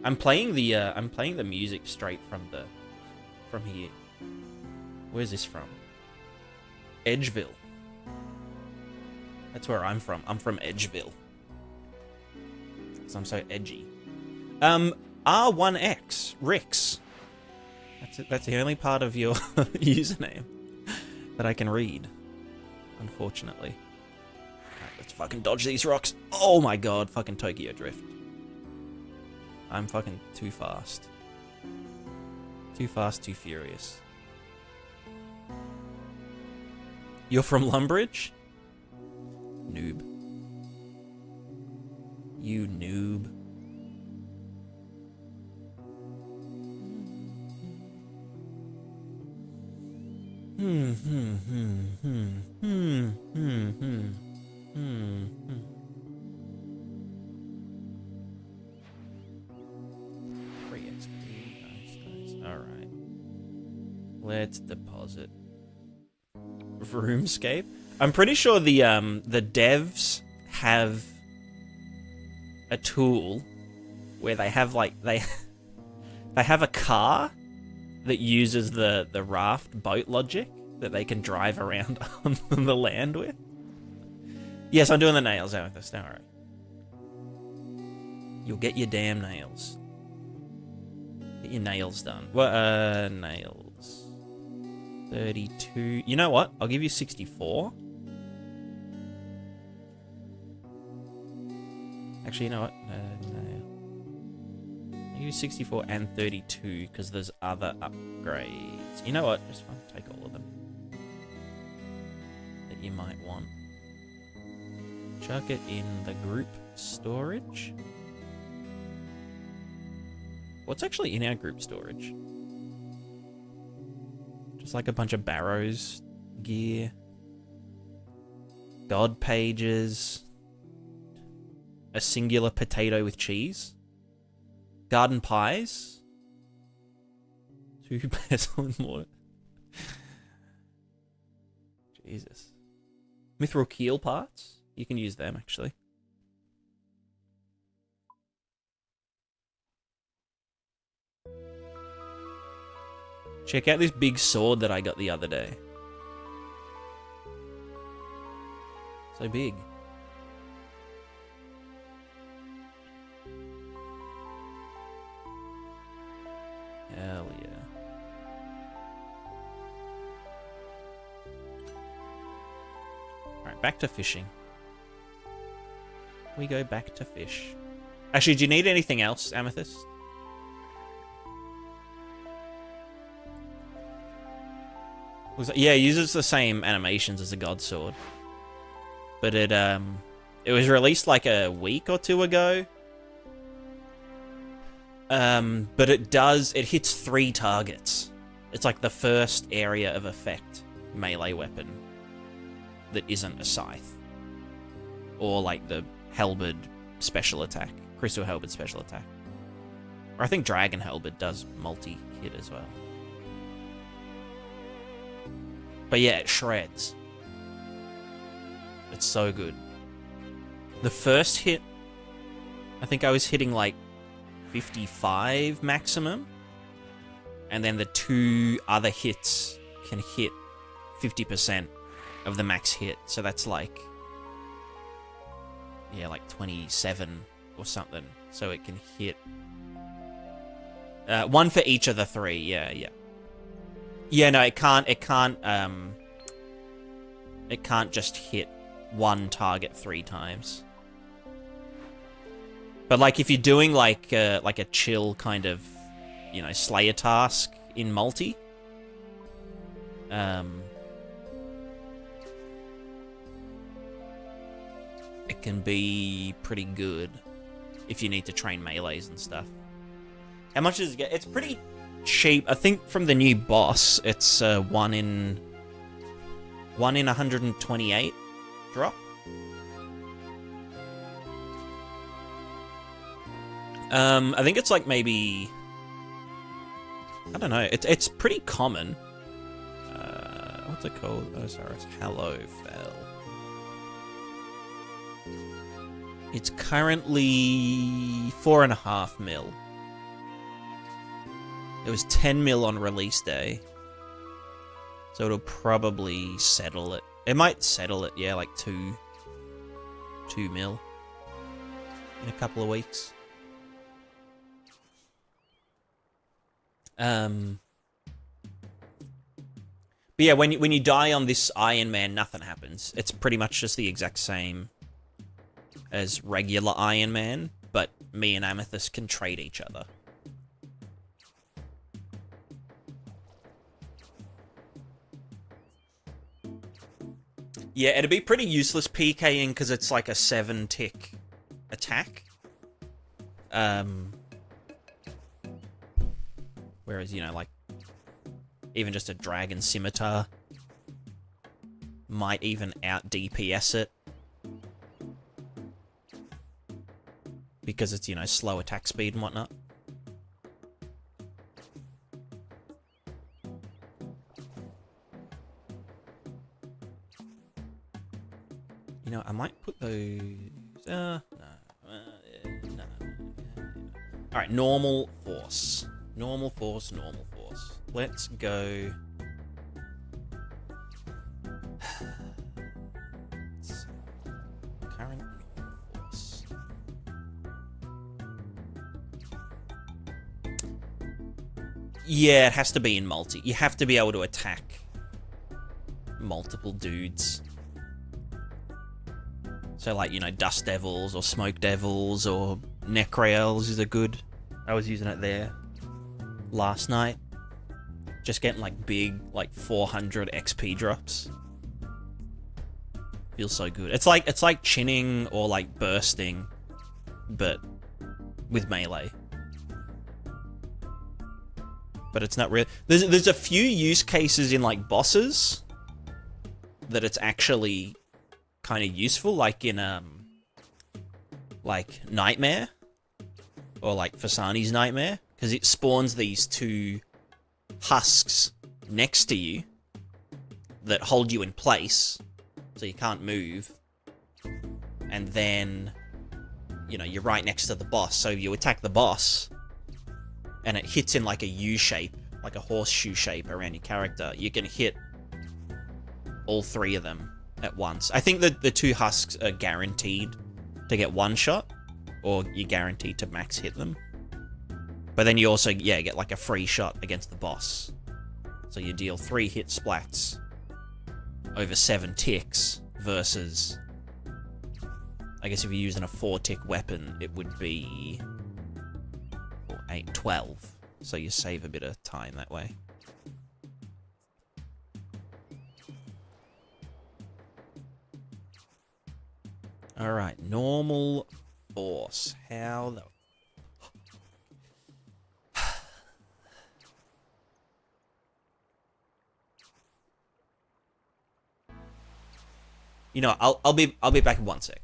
I'm playing the music straight from here. Where's this from? Edgeville. That's where I'm from. I'm from Edgeville. Because I'm so edgy. R1X. Rix. That's the only part of your username that I can read. Unfortunately. Alright, let's fucking dodge these rocks. Oh my god, fucking Tokyo Drift. I'm fucking too fast. Too fast, too furious. You're from Lumbridge? Noob. You noob. Free XP. Nice. Alright. Let's deposit. RuneScape. I'm pretty sure the devs have a tool where they have like they have a car that uses the raft boat logic that they can drive around on the land with. Yes, I'm doing the nails, Amethyst. Don't worry. You'll get your damn nails. Get your nails done. What? Nails. 32. You know what? I'll give you 64. Actually, you know what? No. I'll give you 64 and 32 because there's other upgrades. You know what? Just fine. Take all of them that you might want. Chuck it in the group storage. What's actually in our group storage? Just like a bunch of Barrows gear. God pages. A singular potato with cheese. Garden pies. 2 pestle and mortar. Jesus. Mithril keel parts. You can use them, actually. Check out this big sword that I got the other day. So big. Hell yeah. Alright, back to fishing. We go back to fish. Actually, do you need anything else, Amethyst? Yeah, it uses the same animations as the God Sword. But it was released like a week or two ago. But it hits 3 targets. It's like the first area of effect melee weapon that isn't a scythe. Or like the halberd special attack. Crystal halberd special attack. Or I think dragon halberd does multi-hit as well. But yeah, it shreds. It's so good. The first hit, I think I was hitting like 55 maximum. And then the 2 other hits can hit 50% of the max hit. So that's like, yeah, like 27 or something. So it can hit 1 for each of the 3. Yeah. Yeah, no, it can't just hit 1 target 3 times. But like if you're doing like a chill kind of, you know, Slayer task in multi, it can be pretty good if you need to train melees and stuff. How much does it get? It's pretty cheap. I think from the new boss, it's 1 in 128 drop. I think it's like maybe, I don't know. It's pretty common. What's it called? Oh, sorry, it's Hallowfell. It's currently 4.5 mil. It was 10 mil on release day. So it'll probably settle it. It might settle it, yeah, like 2 mil in a couple of weeks. But yeah, when you die on this Iron Man, nothing happens. It's pretty much just the exact same as regular Iron Man, but me and Amethyst can trade each other. Yeah, it'd be pretty useless PKing because it's like a 7-tick attack. Whereas, you know, like, even just a Dragon Scimitar might even out DPS it. Because it's, you know, slow attack speed and whatnot. You know, I might put those... no. Alright, normal force. Normal force, normal force. Let's go... Current normal force. Yeah, it has to be in multi. You have to be able to attack multiple dudes. So, like, you know, Dust Devils or Smoke Devils or Necraels is a good... I was using it there last night. Just getting, like, big, like, 400 XP drops. Feels so good. It's like chinning or, like, bursting, but with melee. But it's not real. There's a few use cases in, like, bosses that it's actually kind of useful, like in like Nightmare or like Fasani's Nightmare, because it spawns these two husks next to you that hold you in place so you can't move, and then, you know, you're right next to the boss, so you attack the boss and it hits in like a U shape, like a horseshoe shape around your character. You can hit all three of them at once. I think that the two husks are guaranteed to get one shot, or you're guaranteed to max hit them. But then you also, yeah, get like a free shot against the boss. So you deal 3 hit splats over 7 ticks versus, I guess if you're using a 4-tick weapon, it would be 4, 8, 12. So you save a bit of time that way. Alright, normal force. How the... You know, I'll be back in 1 sec.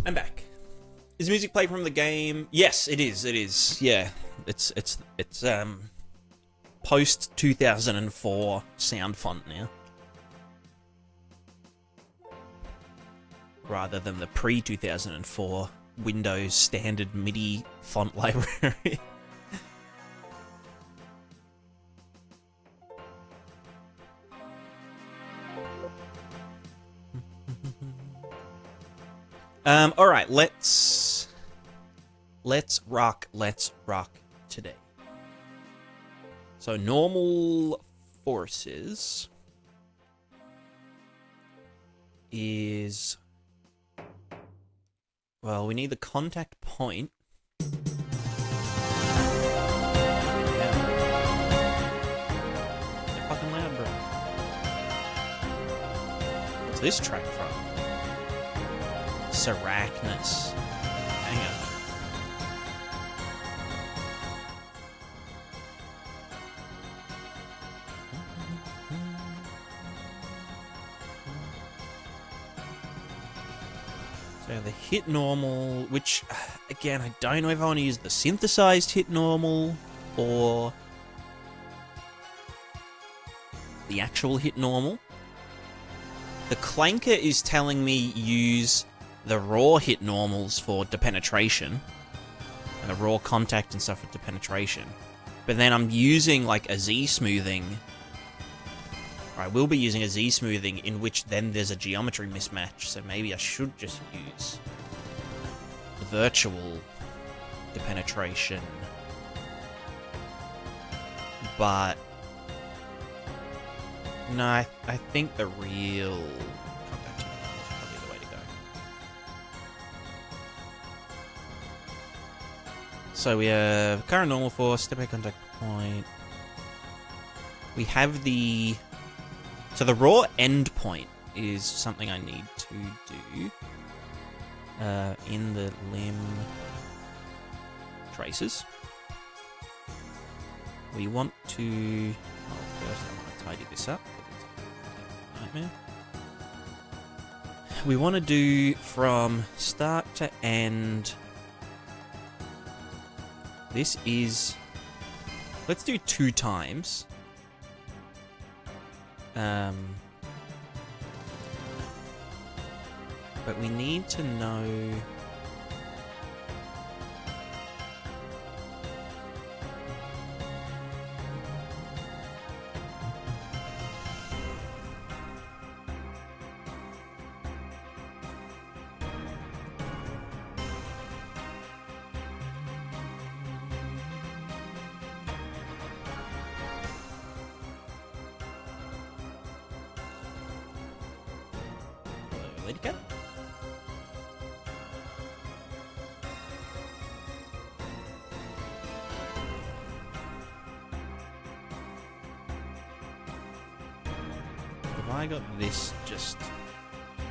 I'm back. Is music played from the game? Yes, it is. It is. Yeah, it's post 2004 sound font now, rather than the pre 2004 Windows standard MIDI font library. All right, let's rock today. So normal forces is, well, we need the contact point. Yeah. They're fucking loud, bro. What's this track from? Saracnus. Hang on. So the hit normal, which, again, I don't know if I want to use the synthesized hit normal or the actual hit normal. The clanker is telling me use the raw hit normals for depenetration, and the raw contact and stuff for depenetration. But then I'm using like a Z smoothing, or I will be using a Z smoothing in which then there's a geometry mismatch, so maybe I should just use the virtual depenetration. But no, I think the real contact is probably the way to go. So we have current normal force, step back contact point. We have the... So the raw end point is something I need to do in the limb traces. We want to... Well, first I want to tidy this up. Nightmare. We want to do from start to end. This is... Let's do 2 times. But we need to know... Where'd it go? Have I got this just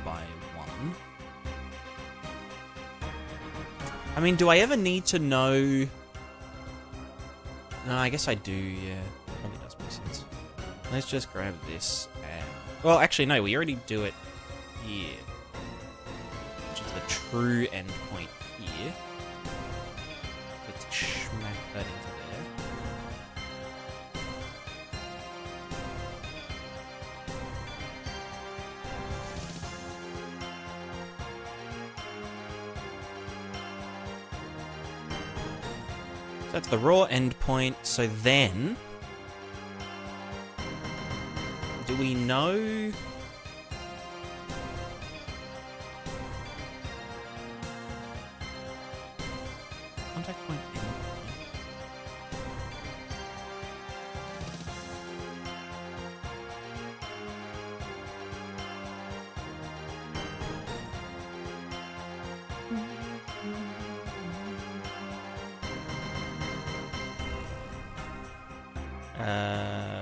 by 1? I mean, do I ever need to know... No, I guess I do, yeah. Probably does make sense. Let's just grab this and... Well, actually, no, we already do it here. Which is the true endpoint here. Let's smack that into there. So that's the raw endpoint. So then... Do we know... Contact point endpoint.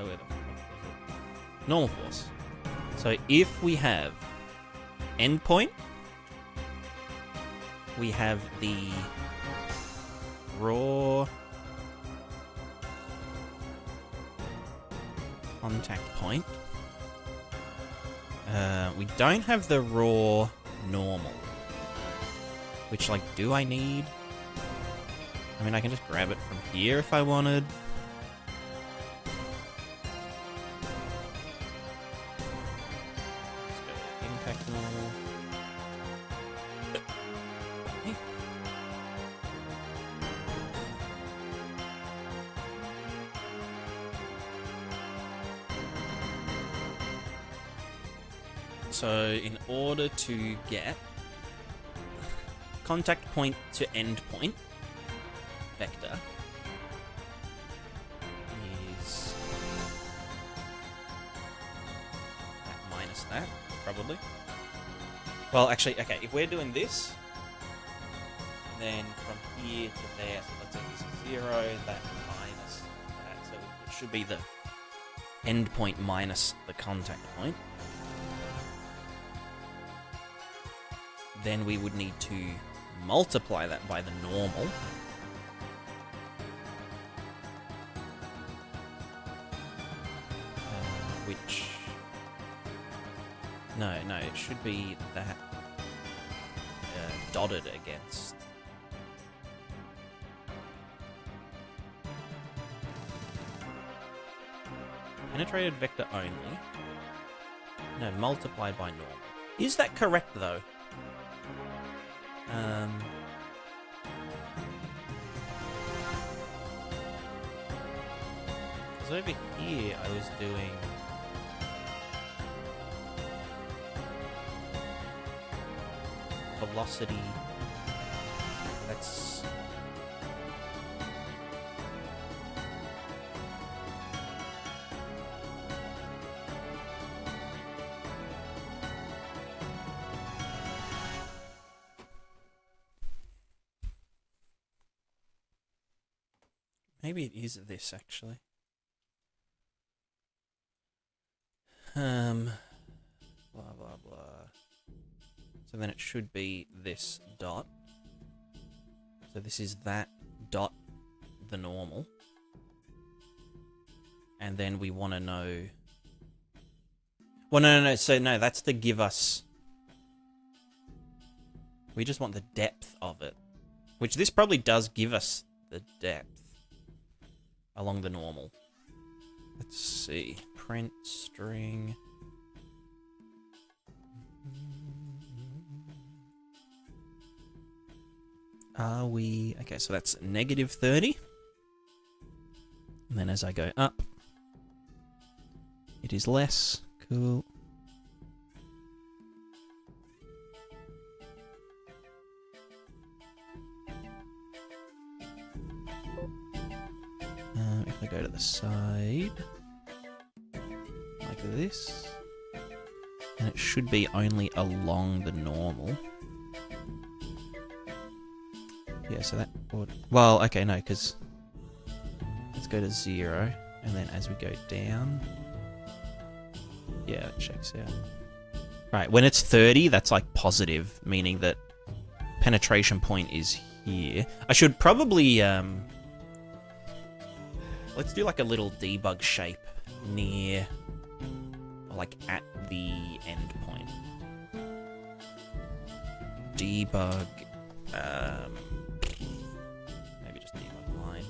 Where the fuck was it? Normal force. So if we have endpoint, we have the raw contact point. We don't have the raw normal. Which, like, do I need? I mean, I can just grab it from here if I wanted. Let's go to impact null. So, in order to get contact point to end point vector is that minus that, probably. Well, actually, okay, if we're doing this, then from here to there, so let's say this is 0, that minus that, so it should be the end point minus the contact point. Then we would need to multiply that by the normal. Which... No, it should be that dotted against. Penetrated vector only. No, multiplied by normal. Is that correct, though? Because over here I was doing velocity. That's maybe it is this, actually. Blah, blah, blah. So then it should be this dot. So this is that dot, the normal. And then we want to know... Well, no. So, no, that's to give us... We just want the depth of it. Which this probably does give us the depth. Along the normal. Let's see. Print string. Are we... Okay, so that's negative 30. And then as I go up, it is less. Cool. If I go to the side, like this, and it should be only along the normal. Yeah, so that would... Well, okay, no, because... Let's go to 0, and then as we go down... Yeah, it checks out. Right, when it's 30, that's like positive, meaning that penetration point is here. I should probably... Let's do like a little debug shape near, or like at the end point. Debug, maybe just debug line.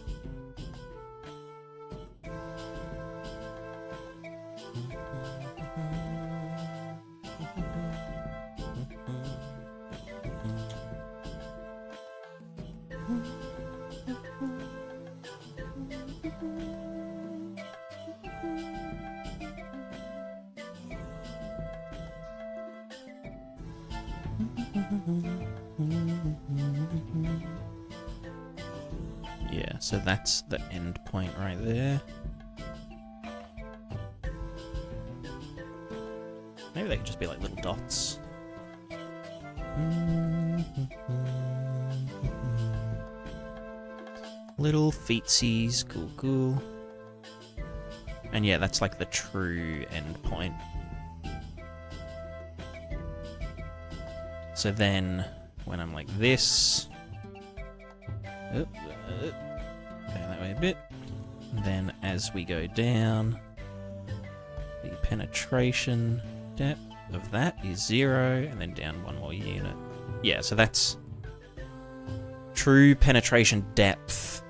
Yeah, so that's the end point right there. Maybe they could just be like little dots. Little feetsies, cool. And yeah, that's like the true end point. So then, when I'm like this, go that way a bit. And then as we go down, the penetration depth of that is 0, and then down one more unit. Yeah, so that's true penetration depth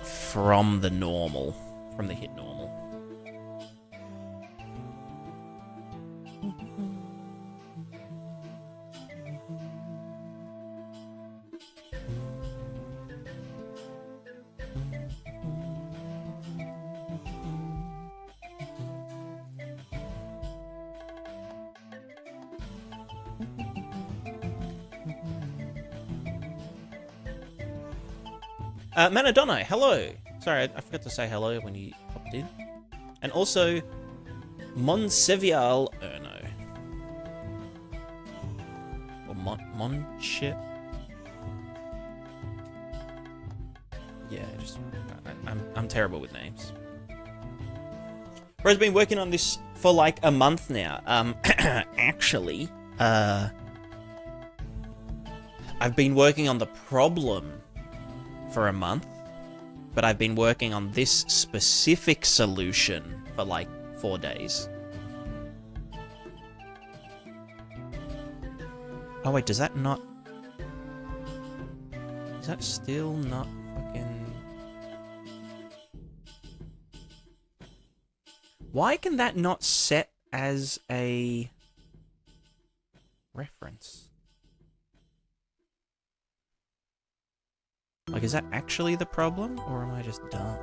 from the normal, from the hit normal. Manadonna, hello. Sorry, I forgot to say hello when you popped in. And also, Monsevial Erno. Or Monship. Yeah, just I'm terrible with names. Bro's been working on this for like a month now. Actually, I've been working on the problem for a month, but I've been working on this specific solution for like 4 days. Oh wait, does that not... Is that still not fucking... Why can that not set as a reference? Like, is that actually the problem, or am I just dumb?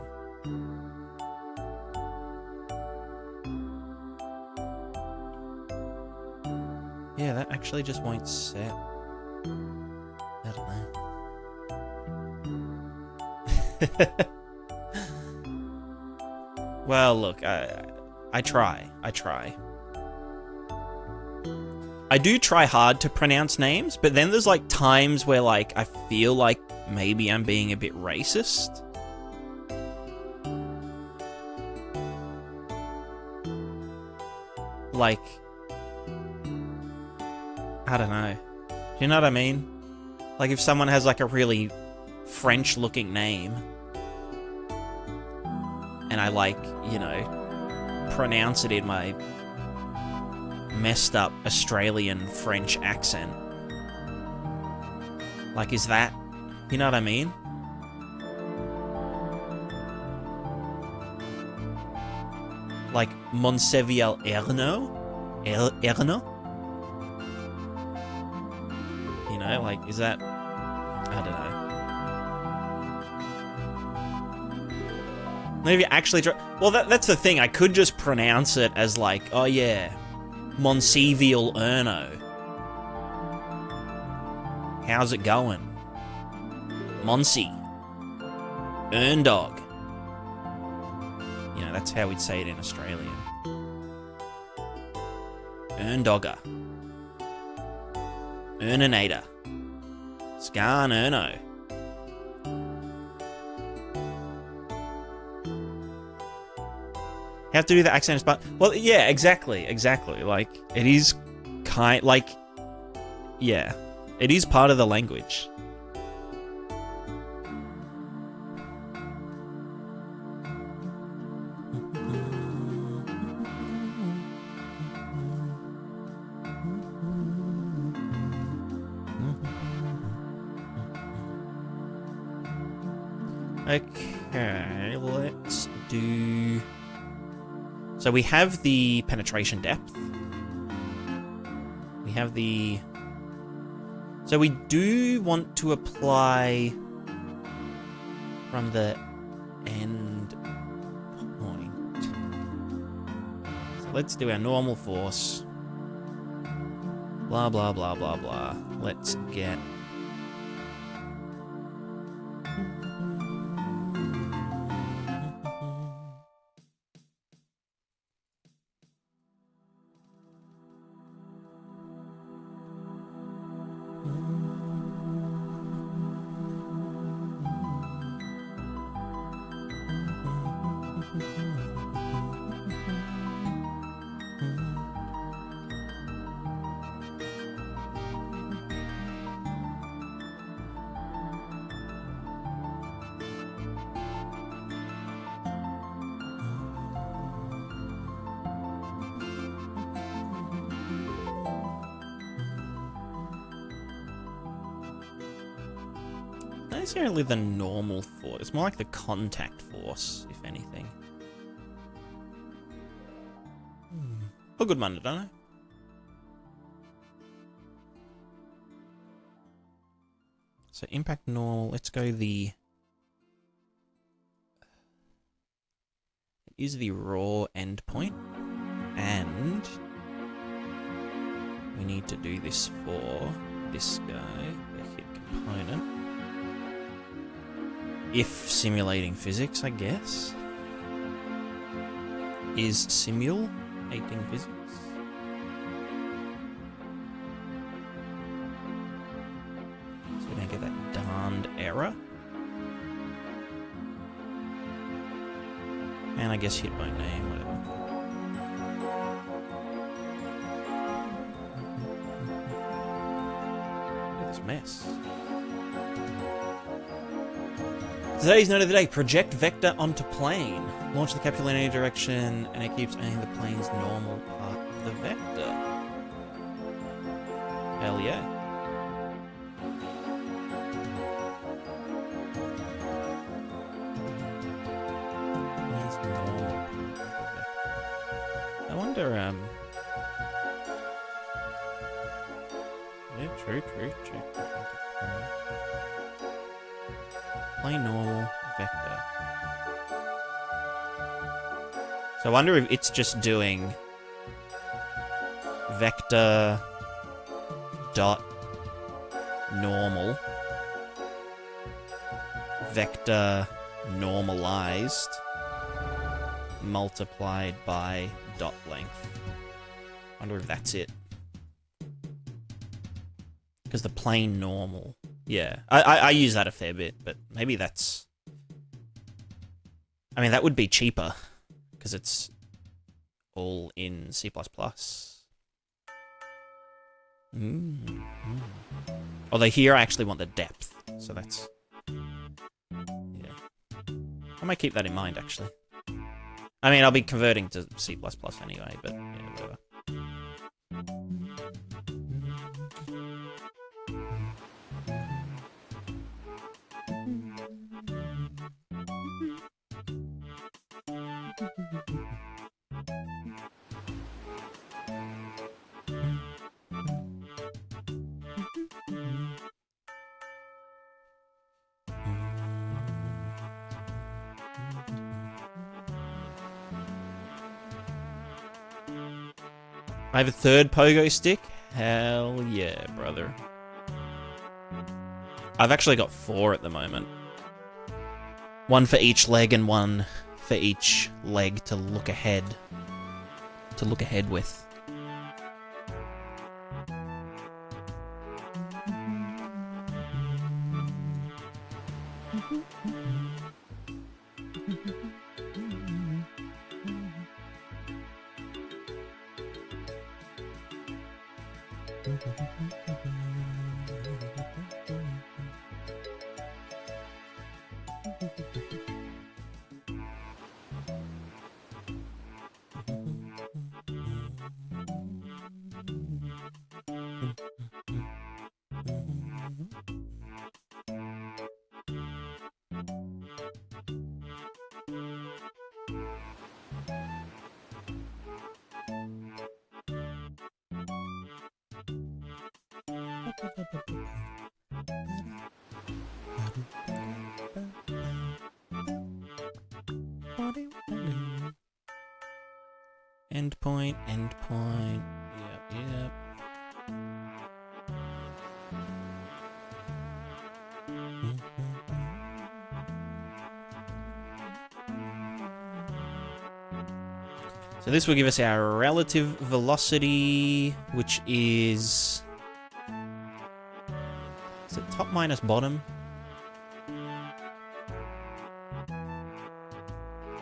Yeah, that actually just won't set. I don't know. Well, look, I try. I do try hard to pronounce names, but then there's like times where like I feel like maybe I'm being a bit racist. Like, I don't know. Do you know what I mean? Like if someone has like a really French-looking name, and I like, you know, pronounce it in my messed up Australian French accent. Like, is that... You know what I mean? Like, Monsevial Erno? Erno? You know, like, is that... I don't know. Maybe actually try... Well, that's the thing. I could just pronounce it as like, oh yeah, Monsevial Erno. How's it going? Monsey. Erndog. You know, that's how we'd say it in Australian. Erndogger. Erninator. Scan Erno. Have to do the accent, but well, yeah, exactly. Like, it is kind, like, yeah, it is part of the language. Okay, let's do... So we have the penetration depth. We have the... So we do want to apply from the end point. So let's do our normal force. Blah, blah, blah, blah, blah. Let's get... Not necessarily the normal force. It's more like the contact force, if anything. Oh, good one, don't I? So impact normal. Let's go the... It is the raw endpoint. And... we need to do this for this guy, the hit component. If simulating physics, I guess. Is simulating physics? So we don't get that darned error. And I guess hit by name, whatever. Look at this mess. Today's note of the day, project vector onto plane. Launch the capsule in any direction, and it keeps aiming the plane's normal part of the vector. Hell yeah. Plane's normal part of the vector. I wonder, yeah, true, check. Plane normal vector. So I wonder if it's just doing vector dot normal vector normalized multiplied by dot length. I wonder if that's it. Because the plane normal. Yeah, I use that a fair bit, but maybe that's... I mean, that would be cheaper, because it's all in C++. Although here I actually want the depth, so that's... yeah. I might keep that in mind, actually. I mean, I'll be converting to C++ anyway, but yeah, whatever. I have a third pogo stick? Hell yeah, brother. I've actually got 4 at the moment. One for each leg and one for each leg to look ahead. To look ahead with. Endpoint, endpoint. Yep. So this will give us our relative velocity, which is it top minus bottom?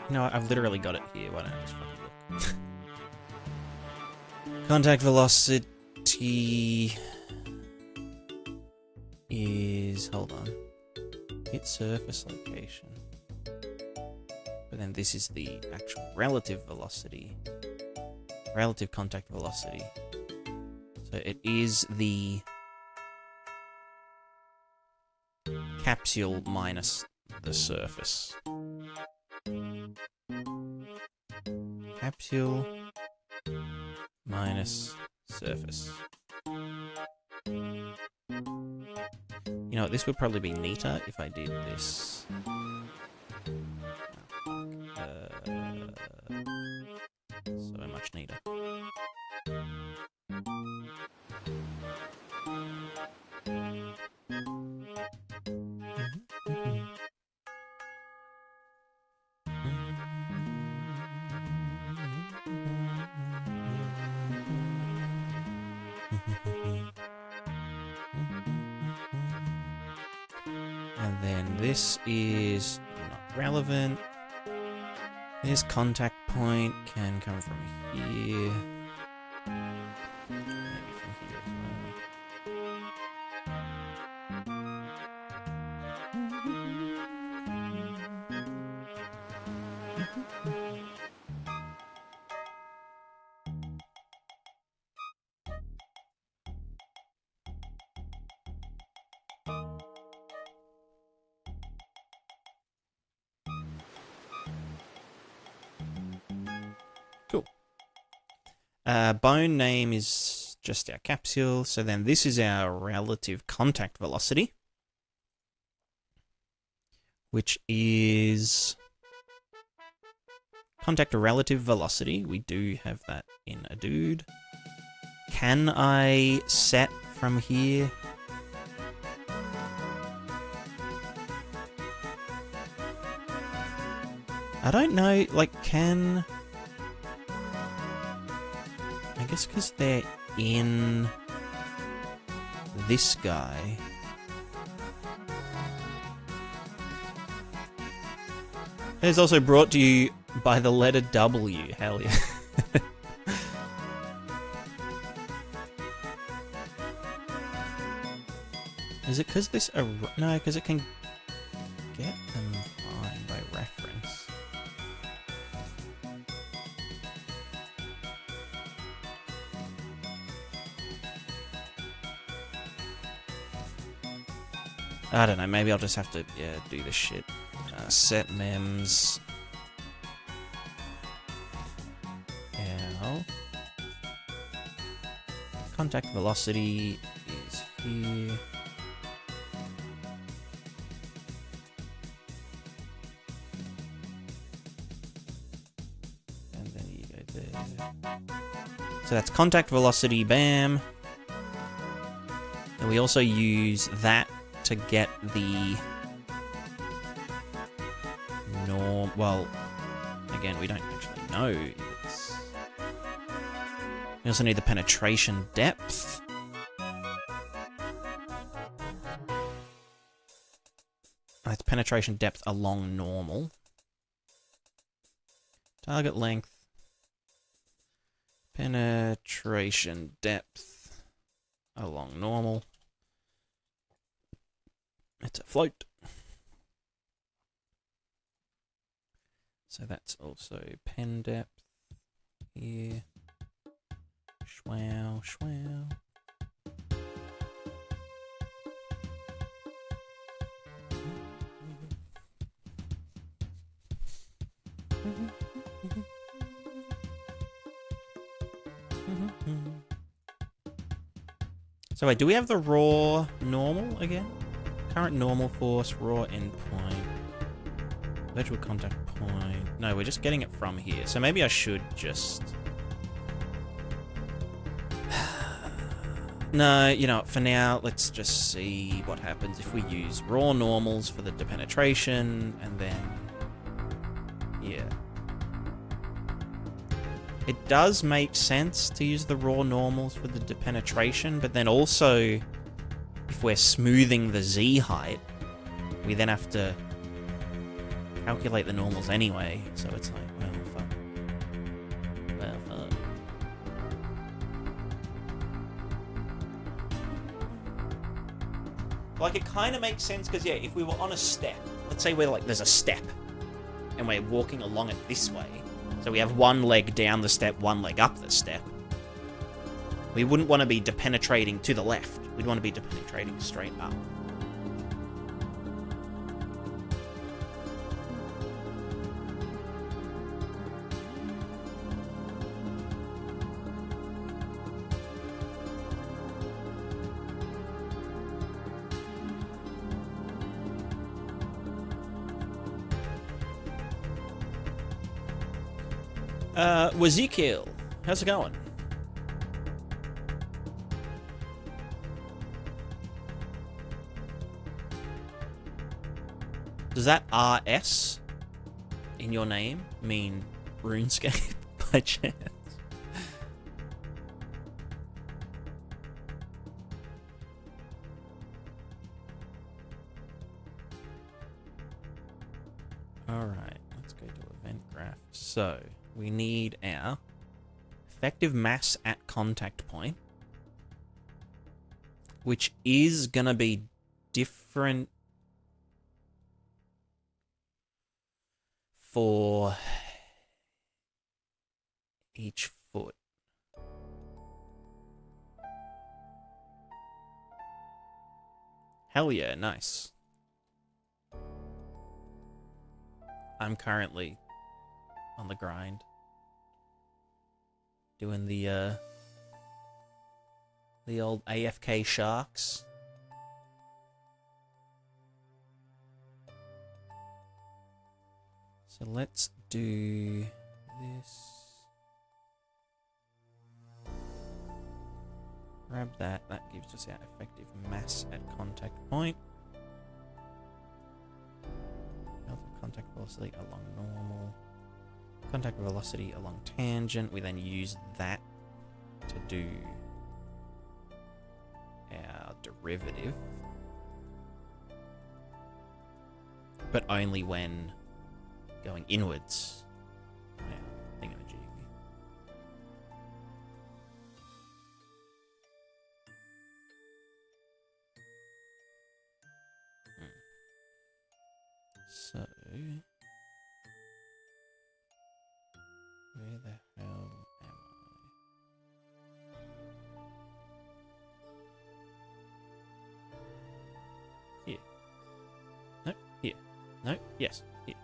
You know what? I've literally got it here. Why don't I just fucking look? Contact velocity is... hold on. Hit surface location. But then this is the actual relative velocity. Relative contact velocity. So it is the capsule minus the surface. Capsule minus surface. You know what, this would probably be neater if I did this. So much neater. And then this is not relevant. This contact point can come from here. Maybe from here as well. Cool. Bone name is just our capsule. So then this is our relative contact velocity, which is contact relative velocity. We do have that in a dude. Can I set from here? I don't know, like, can... I guess because they're in this guy. It's also brought to you by the letter W. Hell yeah. Is it because this... no, because it can get them fine by reference. I don't know, maybe I'll just have to, yeah, do this shit. Set mems. L. Contact velocity is here. And then you go there. So that's contact velocity, bam. And we also use that to get the norm. Well, again, we don't actually know if it's... We also need the penetration depth. It's penetration depth along normal. Target length. Penetration depth along normal. It's a float. So that's also pen depth here. Schwow, schwow. So wait, do we have the raw normal again? Current normal force, raw endpoint, virtual contact point. No, we're just getting it from here. So maybe I should just... No, you know, for now, let's just see what happens if we use raw normals for the depenetration, and then... Yeah. It does make sense to use the raw normals for the depenetration, but then also, if we're smoothing the Z height, we then have to calculate the normals anyway, so it's like, well, fuck. Well, fuck. Like, it kind of makes sense, because, yeah, if we were on a step, let's say we're like, there's a step, and we're walking along it this way, so we have one leg down the step, one leg up the step. We wouldn't want to be depenetrating to the left. We'd want to be depenetrating straight up. Ezekiel, how's it going? Does that RS in your name mean RuneScape by chance? Alright, let's go to event graph. So, we need our effective mass at contact point, which is gonna be different for each foot. Hell yeah, nice. I'm currently on the grind, doing the old AFK sharks. So let's do this. Grab that. That gives us our effective mass at contact point. Contact velocity along normal. Contact velocity along tangent. We then use that to do our derivative. But only when going inwards. Yeah, thingamajiggy. So, where the hell am I? Here. No, here. No, yes, here.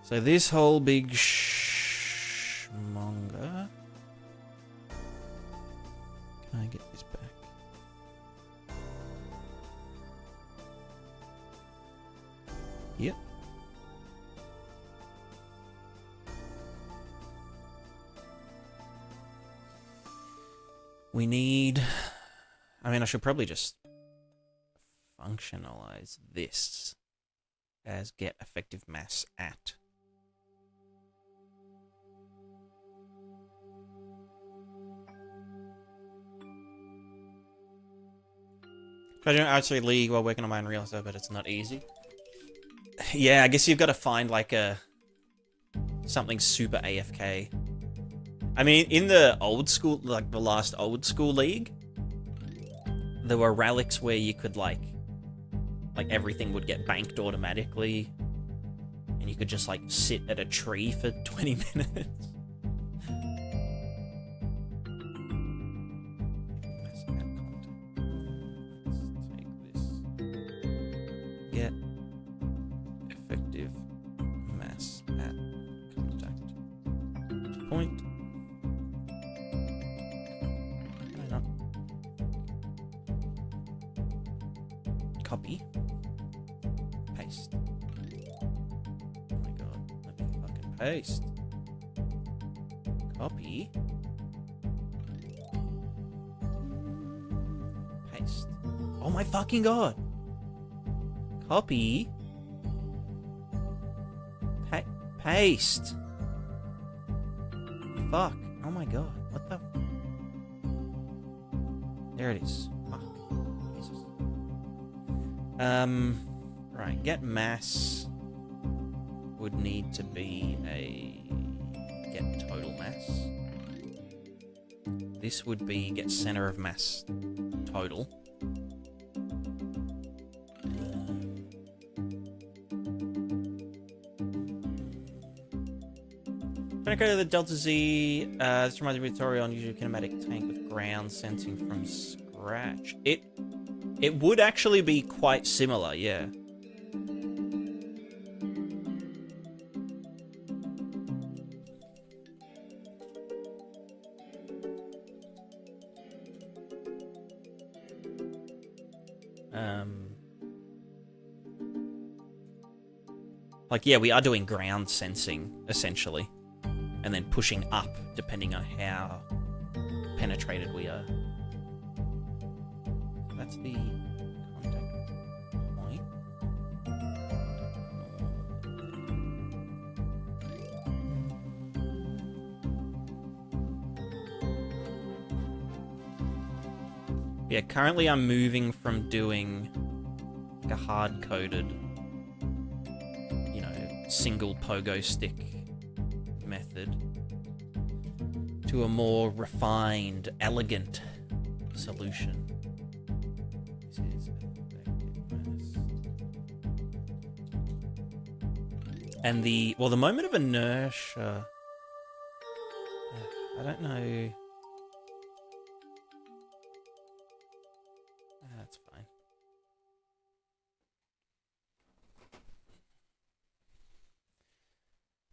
So this whole big manga. Can I get this back? Yep. We need... I mean, I should probably just functionalize this as get effective mass at. Try doing Archery League while working on my Unreal stuff, but it's not easy. Yeah, I guess you've got to find like something super AFK. I mean, in the old school, like the last old school league, there were relics where you could like everything would get banked automatically, and you could just like sit at a tree for 20 minutes. Get effective mass at contact point. Copy. Paste. Oh my god, let me fucking paste. Copy. Paste. Oh my fucking god. Copy. Paste. Fuck. Oh my god. What the? There it is. Fuck. Jesus. Right. Get mass would need to be a get total mass. This would be get center of mass total. Trying to go to the Delta Z. This reminds me of a tutorial on usually kinematic tank with ground sensing from scratch. It would actually be quite similar, yeah. Like, yeah, we are doing ground sensing, essentially. and then pushing up depending on how penetrated we are. So that's the contact point. Yeah, currently I'm moving from doing like a hard-coded, you know, single pogo stick method to a more refined, elegant solution. This is effectiveness. And the moment of inertia, I don't know. That's fine.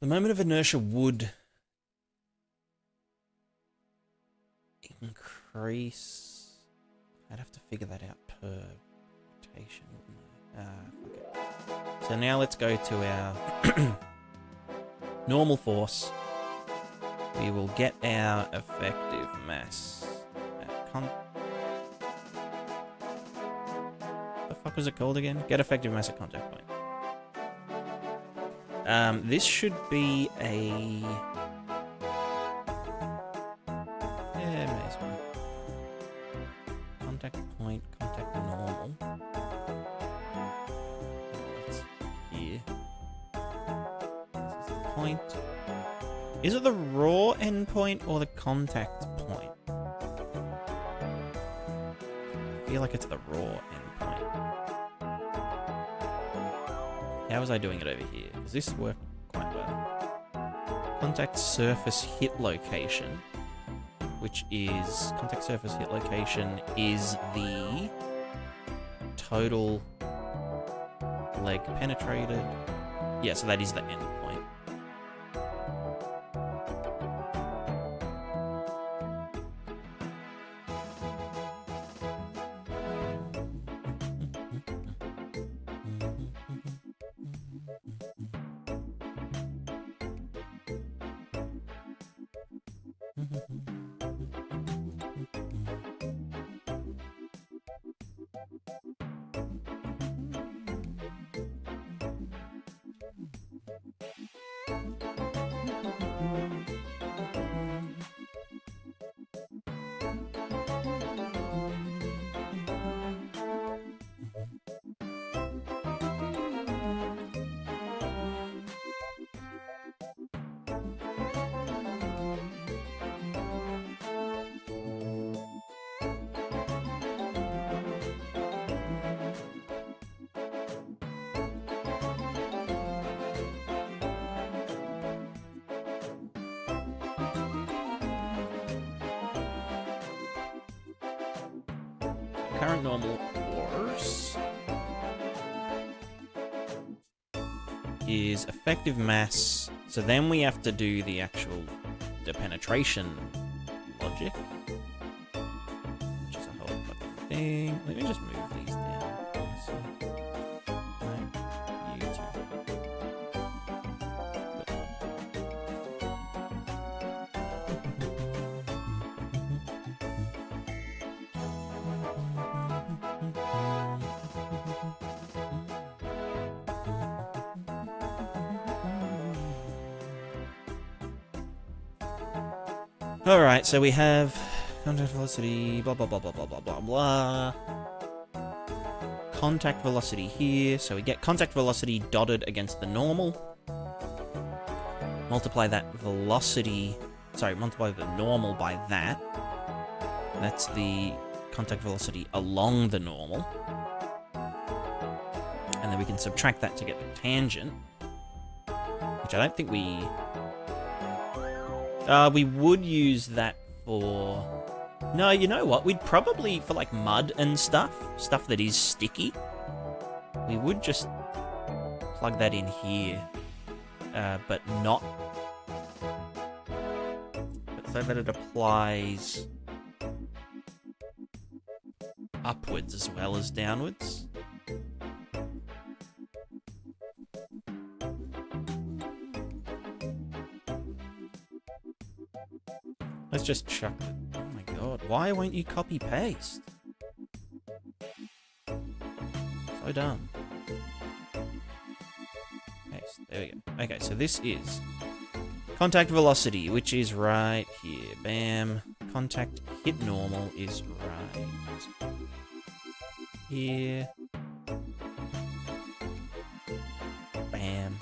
The moment of inertia would increase. I'd have to figure that out per rotation, wouldn't I? Okay. So now let's go to our normal force. We will get our effective mass at the fuck was it called again? Get effective mass at contact point. This should be a... yeah, may as well. Contact point, contact normal. That's here. This is the point. Is it the raw endpoint or the contact point? I feel like it's the raw endpoint. How was I doing it over here? Because this worked quite well. Contact surface hit location, which is... contact surface hit location is the total leg penetrated. Yeah, so that is the end point. Current normal force is effective mass. So then we have to do the actual penetration logic, which is a whole fucking thing. Let me just move these down. You too. Alright, so we have contact velocity, blah, blah, blah, blah, blah, blah, blah, blah. Contact velocity here, so we get contact velocity dotted against the normal. Multiply that velocity, multiply the normal by that. That's the contact velocity along the normal. And then we can subtract that to get the tangent, which I don't think we would use that for... No, you know what? We'd probably, for like mud and stuff that is sticky, we would just plug that in here, but not... so that it applies upwards as well as downwards. just chuck it. Oh my god, why won't you copy paste? So dumb. Paste, there we go. Okay, so this is contact velocity, which is right here. Bam. Contact hit normal is right here. Bam.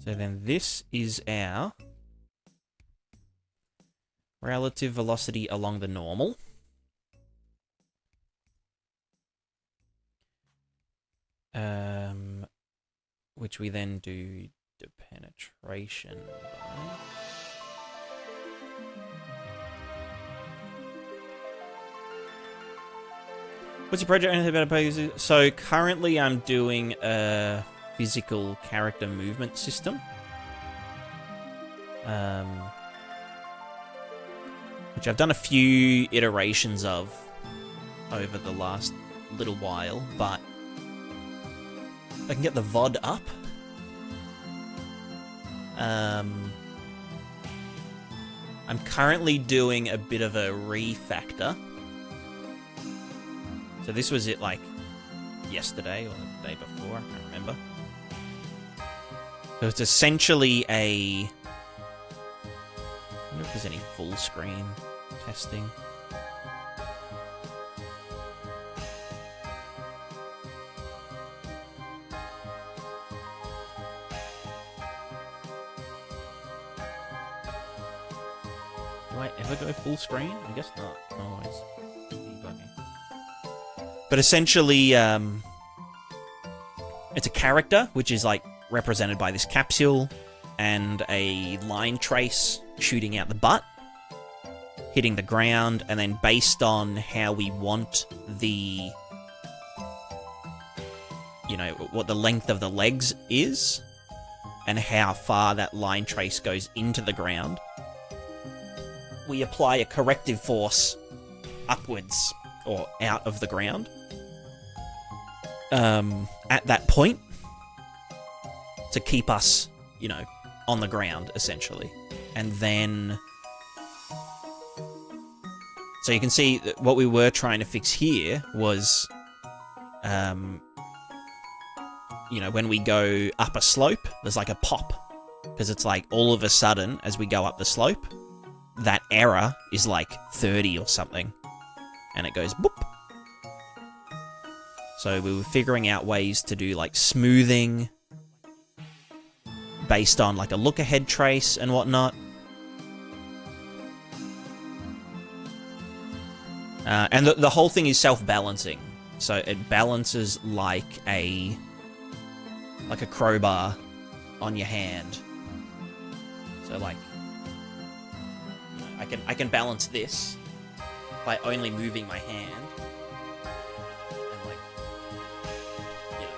So then this is our relative velocity along the normal. Which we then do the penetration by. What's your project? Anything about a So currently I'm doing a physical character movement system. Which I've done a few iterations of over the last little while, but I can get the VOD up. I'm currently doing a bit of a refactor. So this was it like yesterday or the day before, I can't remember. So it's essentially a... I wonder if there's any full screen testing. Do I ever go full screen? I guess not. Always debugging. But essentially, it's a character, which is like represented by this capsule and a line trace shooting out the butt, hitting the ground, and then based on how we want the, you know, what the length of the legs is and how far that line trace goes into the ground, we apply a corrective force upwards or out of the ground at that point to keep us, you know, on the ground, essentially. And then... So you can see that what we were trying to fix here was, you know, when we go up a slope, there's like a pop. Because it's like all of a sudden, as we go up the slope, that error is like 30 or something. And it goes boop. So we were figuring out ways to do like smoothing based on like a look ahead trace and whatnot. And the whole thing is self-balancing. So it balances like a crowbar on your hand. So like I can balance this by only moving my hand. And like, you know.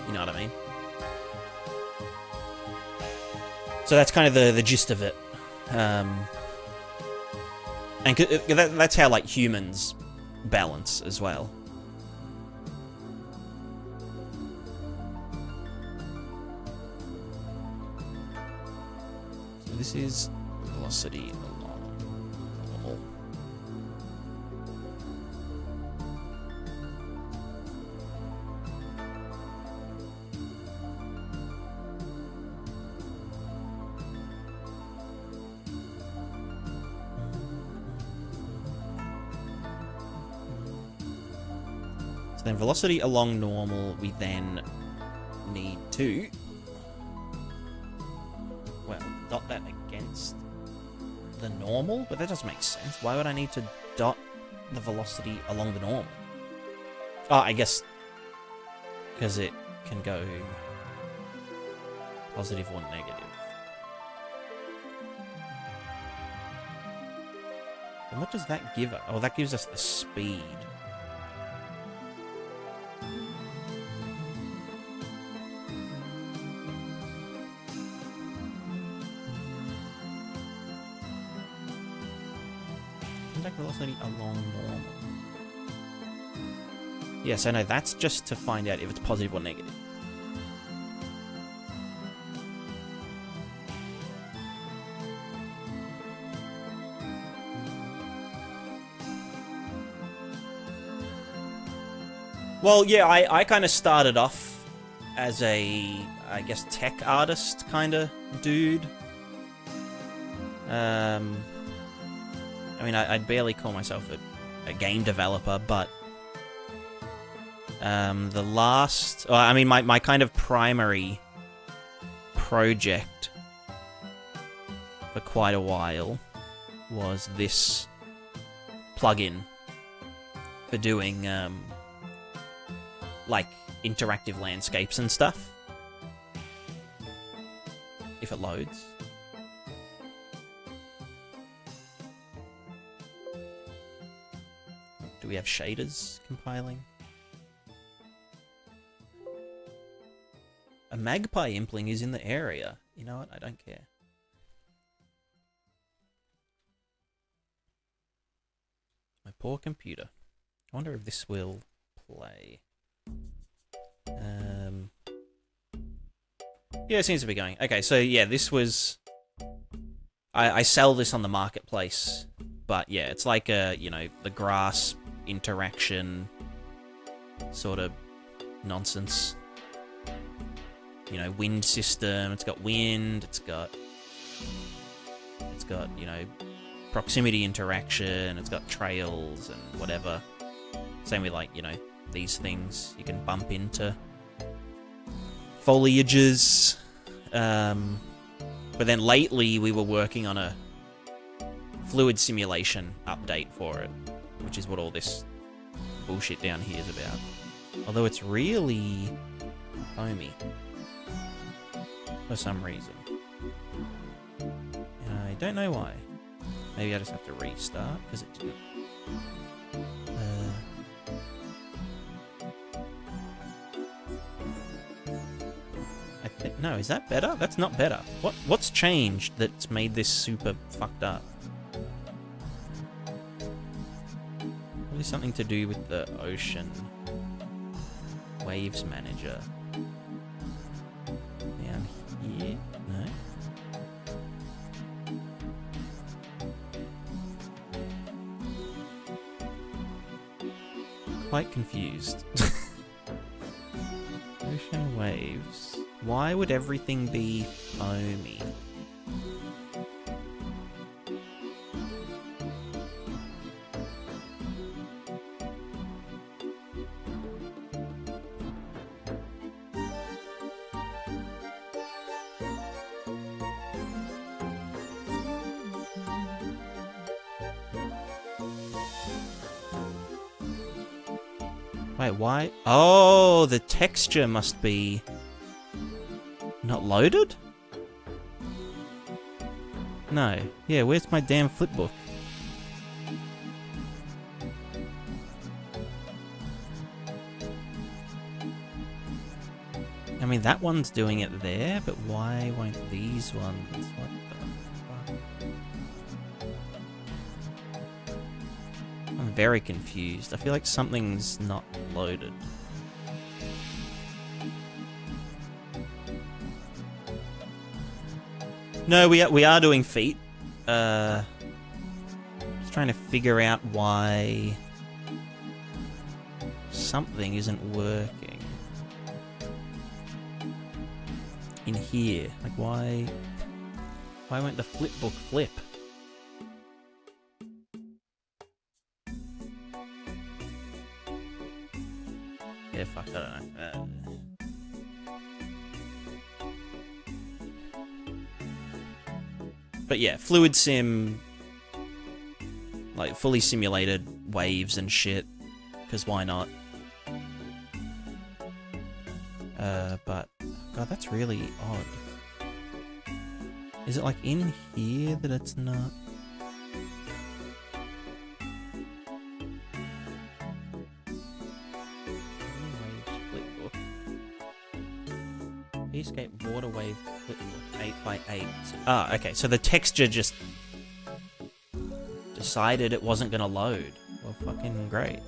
You know what I mean? So that's kind of the gist of it. And that's how, like, humans balance as well. So this is velocity along normal. Then velocity along normal, we then need to, well, dot that against the normal, but that doesn't make sense. Why would I need to dot the velocity along the normal? Oh, I guess because it can go positive or negative. And what does that give us? Oh, that gives us the speed. contact velocity along normal. Yeah, so no, that's just to find out if it's positive or negative. Well, yeah, I kind of started off as a, I guess, tech artist kind of dude. I mean, I'd barely call myself a game developer, but the last... I mean, my kind of primary project for quite a while was this plugin for doing... like, interactive landscapes and stuff. If it loads. Do we have shaders compiling? A magpie impling is in the area. You know what? I don't care. My poor computer. I wonder if this will play. Yeah, it seems to be going. Okay, so yeah, this was... I sell this on the marketplace, but yeah, it's like a, you know, the grass interaction sort of nonsense. You know, wind system, it's got wind, it's got, you know, proximity interaction, it's got trails and whatever. Same with, like, you know, these things you can bump into. Foliages. But then lately we were working on a fluid simulation update for it, which is what all this bullshit down here is about. Although it's really foamy for some reason. I don't know why. Maybe I just have to restart because it didn't. No, is that better? That's not better. What's changed that's made this super fucked up? Probably something to do with the ocean waves manager. Down here? No? Quite confused. Ocean waves. Why would everything be foamy? Wait, why? Oh, the texture must be... not loaded? No. Yeah, where's my damn flipbook? I mean, that one's doing it there, but why won't these ones? What the fuck? I'm very confused. I feel like something's not loaded. No, we are doing feet. Just trying to figure out why something isn't working in here. Like, why won't the flipbook flip? Yeah, fuck, I don't know. But yeah, fluid sim, like fully simulated waves and shit, because why not? But, God, that's really odd. Is it like in here that it's not? Escape water wave flipbook 8x8. Ah, okay. So the texture just decided it wasn't gonna load. Well, fucking great.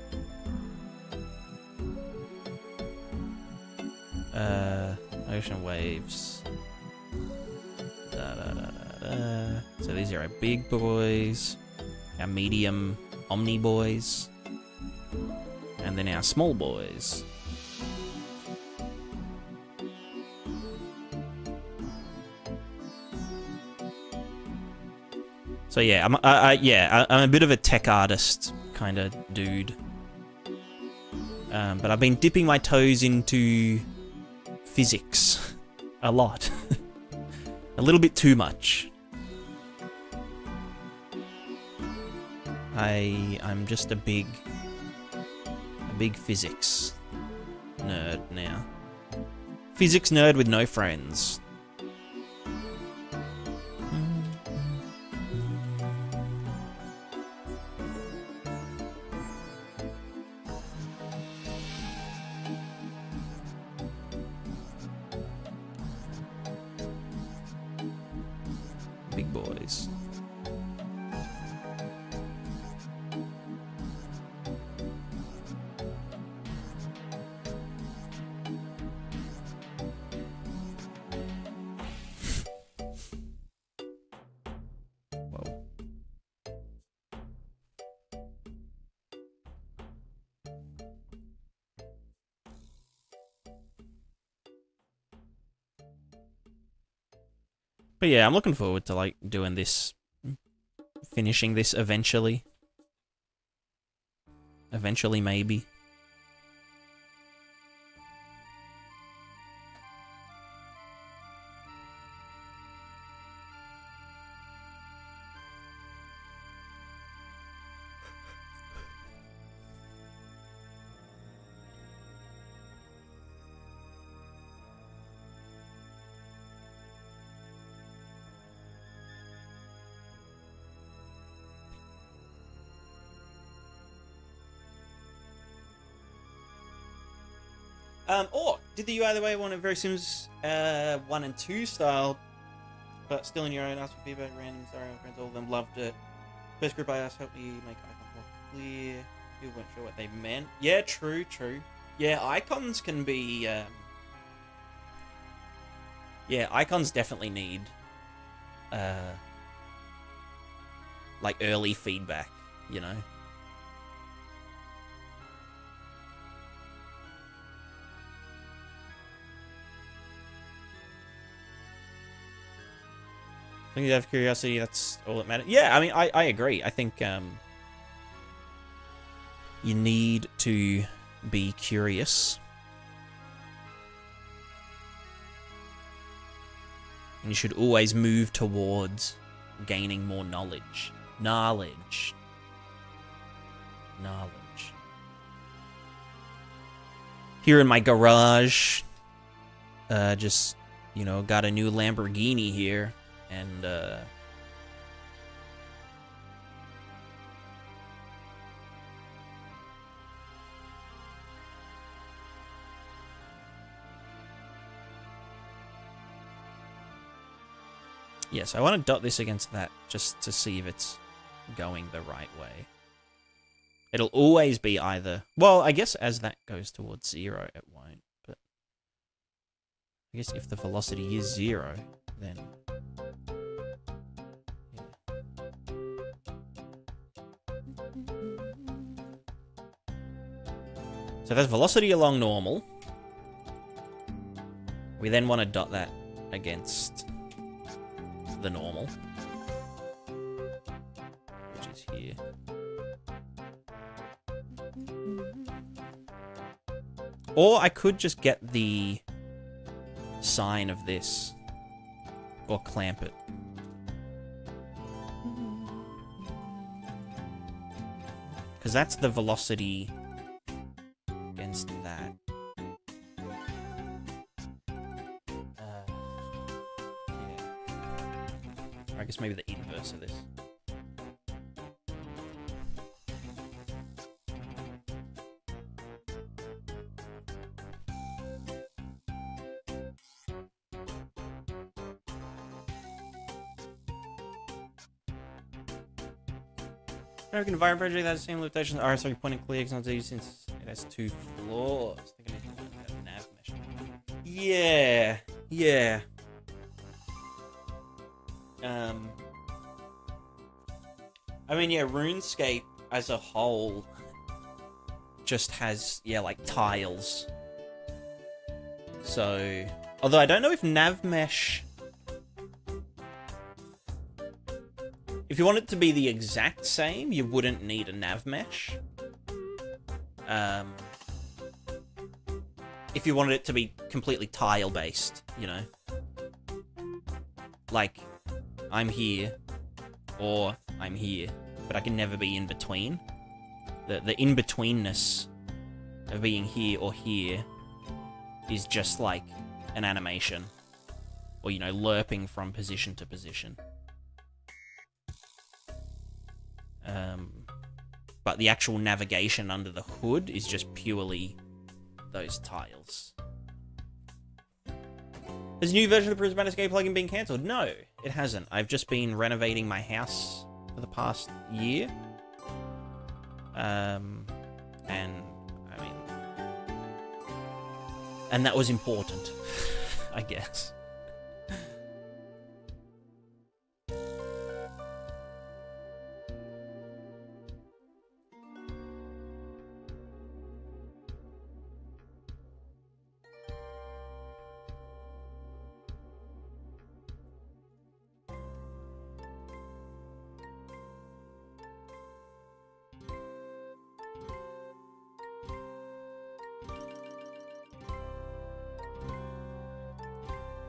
Ocean waves. So these are our big boys, our medium omni boys, and then our small boys. So yeah, I'm a bit of a tech artist kind of dude, but I've been dipping my toes into physics a lot, a little bit too much. I'm just a big physics nerd now. Physics nerd with no friends. Big boys. Whoa. But yeah, I'm looking forward to like doing this, finishing this eventually. Eventually, maybe. Or did you either way want a very Sims 1 and 2 style, but still in your own? Ask for feedback, random, sorry, my friends, all of them loved it. First group I asked helped me make icons more clear. People weren't sure what they meant. Yeah, true. Yeah, icons can be. Yeah, icons definitely need like early feedback, you know. I think you have curiosity, that's all that matters. Yeah, I mean, I agree. I think you need to be curious. And you should always move towards gaining more knowledge. Knowledge. Here in my garage, just, you know, got a new Lamborghini here. And, yes, I want to dot this against that just to see if it's going the right way. It'll always be either... Well, I guess as that goes towards 0, it won't. But I guess if the velocity is 0, then... So there's velocity along normal. We then want to dot that against the normal, which is here. Or I could just get the sine of this, or clamp it. Because that's the velocity against that. Yeah. Or I guess maybe the inverse of this. American Environment Project that has the same limitations. RSA point and click, not easy since it has 2 floors. I think I need to have nav mesh. Yeah, yeah. I mean, yeah, RuneScape as a whole just has, yeah, like tiles. So, although I don't know if nav mesh, if you want it to be the exact same, you wouldn't need a nav mesh. If you wanted it to be completely tile based, you know, like I'm here or I'm here, but I can never be in between. The in-betweenness of being here or here is just like an animation, or, you know, lerping from position to position. But the actual navigation under the hood is just purely those tiles. Has a new version of the Prismatic Escape plugin been cancelled? No, it hasn't. I've just been renovating my house for the past year. And I mean, and that was important, I guess.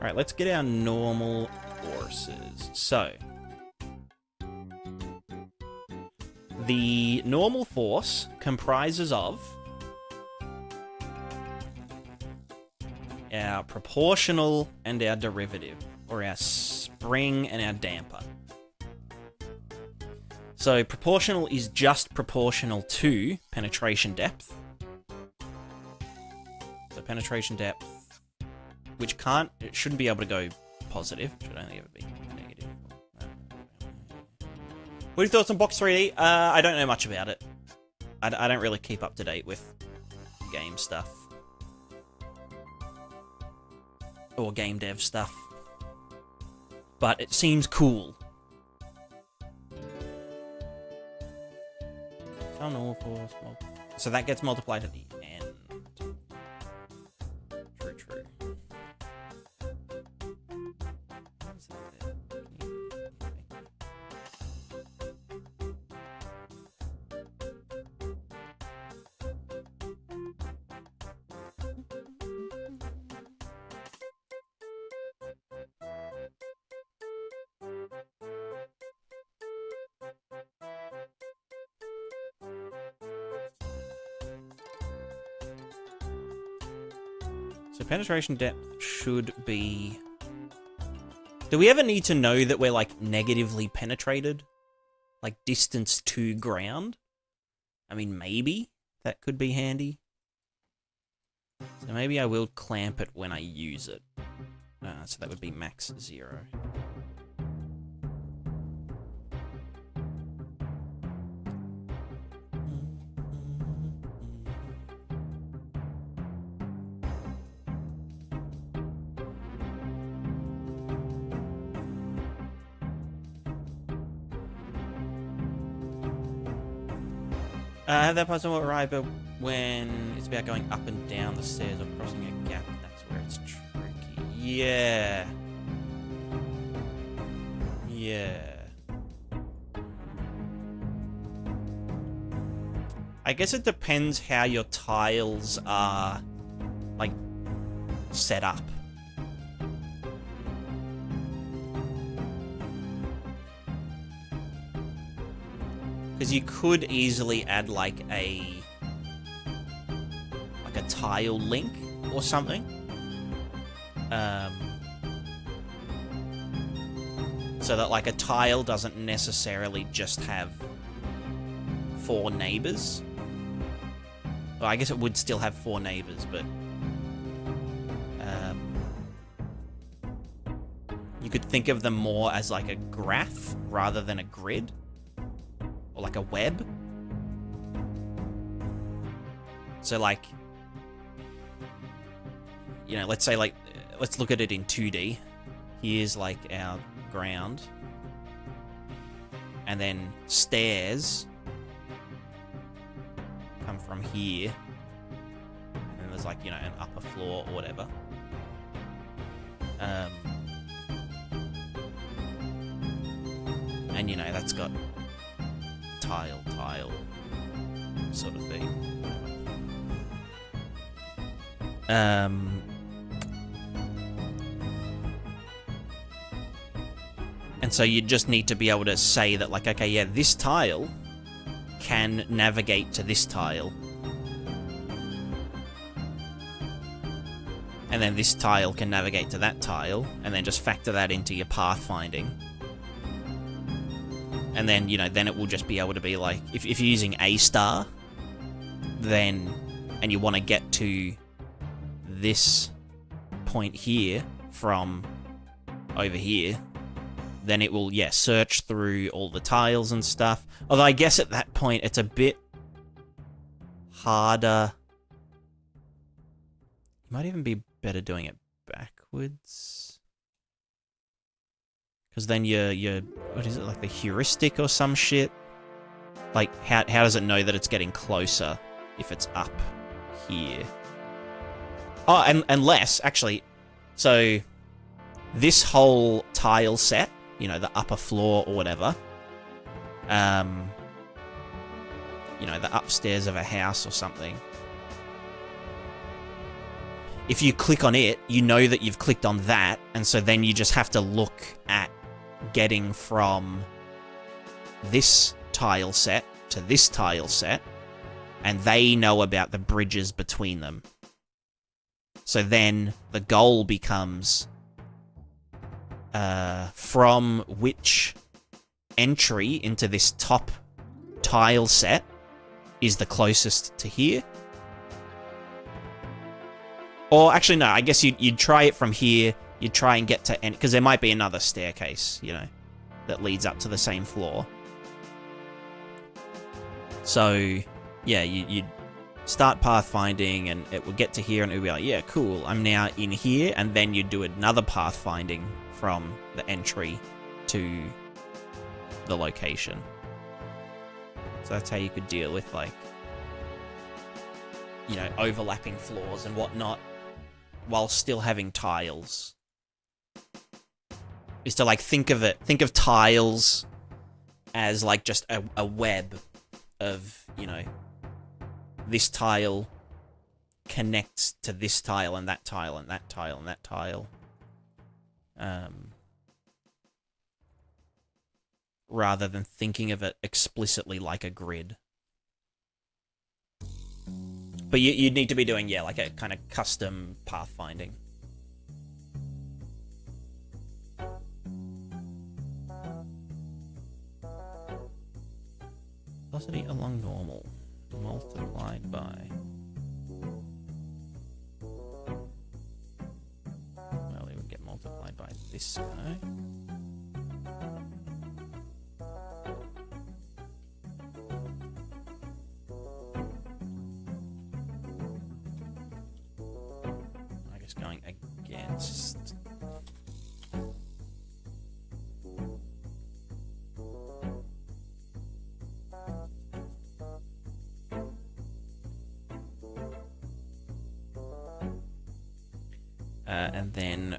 Alright, let's get our normal forces. So, the normal force comprises of our proportional and our derivative, or our spring and our damper. So, proportional is just proportional to penetration depth. So, penetration depth, which it shouldn't be able to go positive. It should only ever be negative. What are your thoughts on Box 3D? I don't know much about it. I don't really keep up to date with game stuff. Or game dev stuff. But it seems cool. So that gets multiplied at the end. True. So penetration depth should be... Do we ever need to know that we're, like, negatively penetrated? Like, distance to ground? I mean, maybe that could be handy. So maybe I will clamp it when I use it. So that would be max 0. I have that possible right, but when it's about going up and down the stairs or crossing a gap, that's where it's tricky. Yeah. I guess it depends how your tiles are, like, set up. Because you could easily add like a tile link or something. So that like a tile doesn't necessarily just have 4 neighbors. Well, I guess it would still have 4 neighbors, but you could think of them more as like a graph rather than a grid. or like a web. So like, you know, let's say like, let's look at it in 2D. Here's like our ground. And then stairs come from here. And then there's like, you know, an upper floor or whatever. And you know, that's got tile sort of thing. And so you just need to be able to say that, like, okay, yeah, this tile can navigate to this tile. And then this tile can navigate to that tile, and then just factor that into your pathfinding. And then, you know, then it will just be able to be like, if you're using A star, then, and you want to get to this point here from over here, then it will, yeah, search through all the tiles and stuff. Although I guess at that point it's a bit harder. It might even be better doing it backwards. Because then you're, what is it, like the heuristic or some shit? Like, how does it know that it's getting closer if it's up here? Oh, and unless, actually, so this whole tile set, you know, the upper floor or whatever, you know, the upstairs of a house or something, if you click on it, you know that you've clicked on that, and so then you just have to look at getting from this tile set to this tile set, and they know about the bridges between them. So then the goal becomes from which entry into this top tile set is the closest to here. Or actually, no, I guess you'd try it from here. You'd try and get to... because there might be another staircase, you know, that leads up to the same floor. So, yeah, you'd start pathfinding, and it would get to here, and it would be like, yeah, cool, I'm now in here, and then you'd do another pathfinding from the entry to the location. So that's how you could deal with, like, you know, overlapping floors and whatnot, while still having tiles. Is to, like, think of tiles as, like, just a web of, you know, this tile connects to this tile and that tile and that tile and that tile. Rather than thinking of it explicitly like a grid. But you'd need to be doing, yeah, like a kind of custom pathfinding. Velocity along normal, multiplied by... well, it would get multiplied by this guy. I guess going against... and then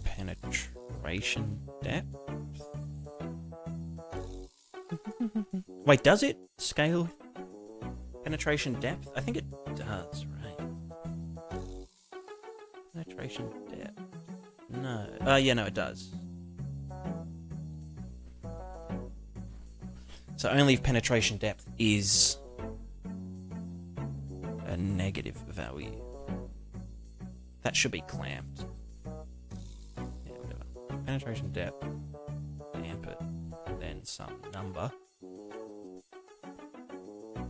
penetration depth. Wait, does it scale penetration depth? I think it does, right? Penetration depth. No. Yeah, no, it does. So only if penetration depth is a negative value. That should be clamped. Yeah, whatever. Penetration depth. Clamp it. And then some number.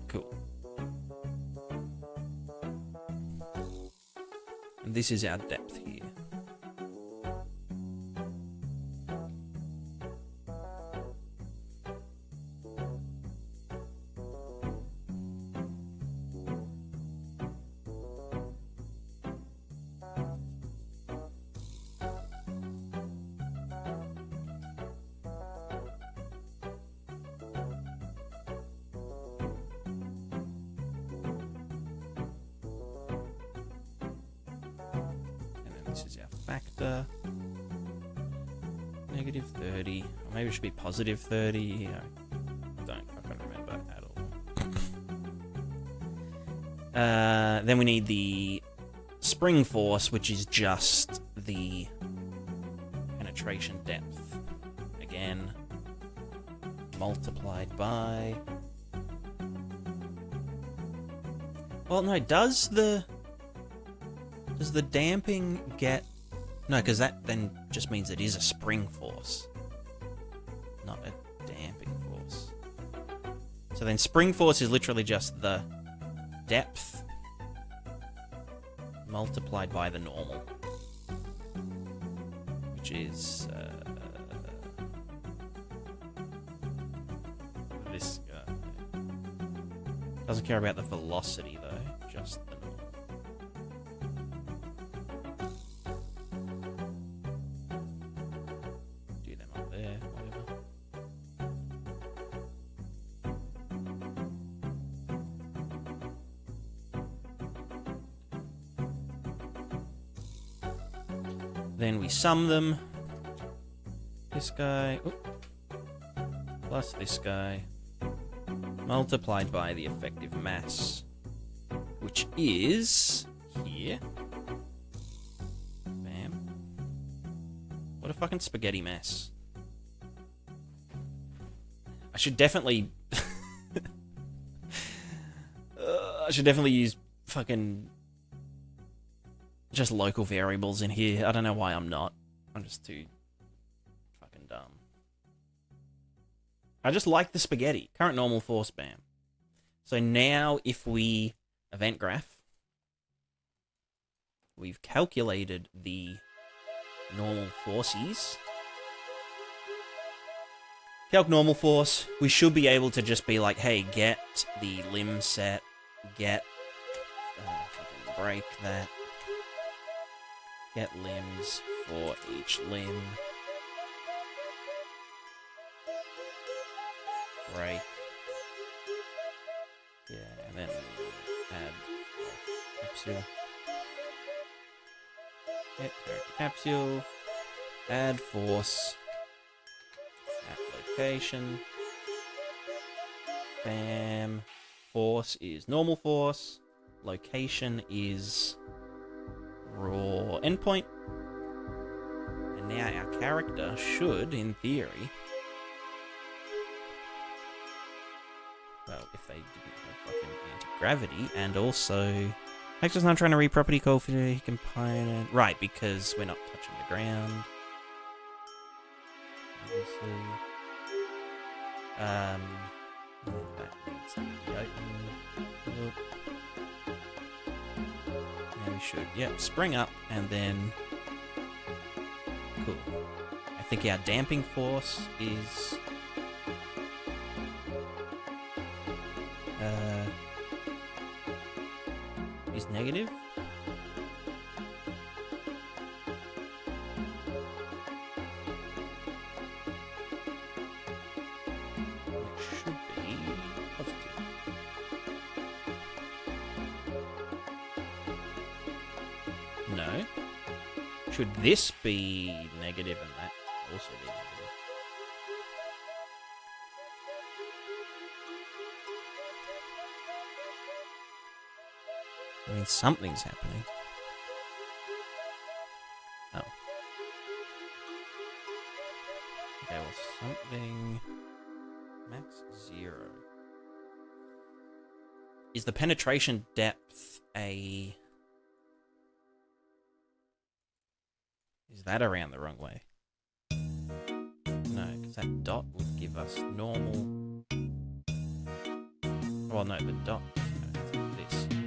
Cool. And this is our depth here. This is our factor. Negative 30. Or maybe it should be positive 30. I can't remember at all. Then we need the spring force, which is just the penetration depth. Again, multiplied by... Well, no, does the damping get... No, because that then just means it is a spring force, not a damping force. So then spring force is literally just the depth multiplied by the normal, which is this guy. Doesn't care about the velocity though, just the normal. Do them up there, whatever. Then we sum them. This guy plus this guy multiplied by the effective mass, which is here. Bam. What a fucking spaghetti mess. I should definitely use fucking just local variables in here. I don't know why I'm not. I'm just too fucking dumb. I just like the spaghetti. Current normal force, bam. So now if we event graph, we've calculated the normal forces. Calc normal force, we should be able to just be like, hey, get the limb set, get, fucking break that. Get limbs for each limb. Break. Yeah, and then add capsule. Get character capsule. Add force. At location. Bam. Force is normal force. Location is raw endpoint. And now our character should, in theory, well, if they didn't have fucking anti-gravity, and also, actually, I'm trying to read property code for the component. Right, because we're not touching the ground. Obviously. That needs to be open. Look. We should, yep, spring up, and then, cool. I think our damping force is, negative. It should be positive. No. Should this be negative and that also be negative? I mean, something's happening. Oh. Okay, well, something... Max 0. Is the penetration depth a... Is that around the wrong way? No, because that dot would give us normal... Well, no, the dot... No, it's this here.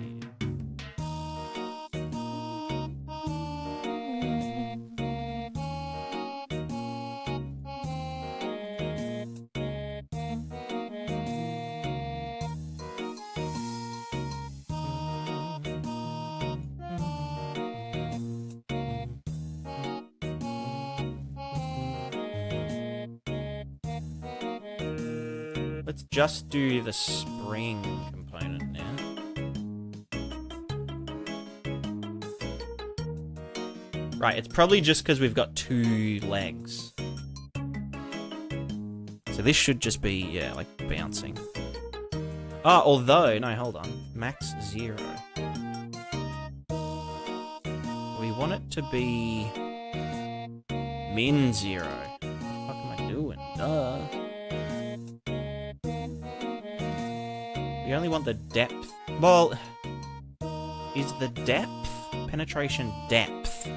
Let's just do the spring component now. Right, it's probably just because we've got 2 legs. So this should just be, yeah, like bouncing. Oh, although, no, hold on. Max 0. We want it to be min 0. What the fuck am I doing? Duh. We only want the depth. Well, is the depth penetration depth?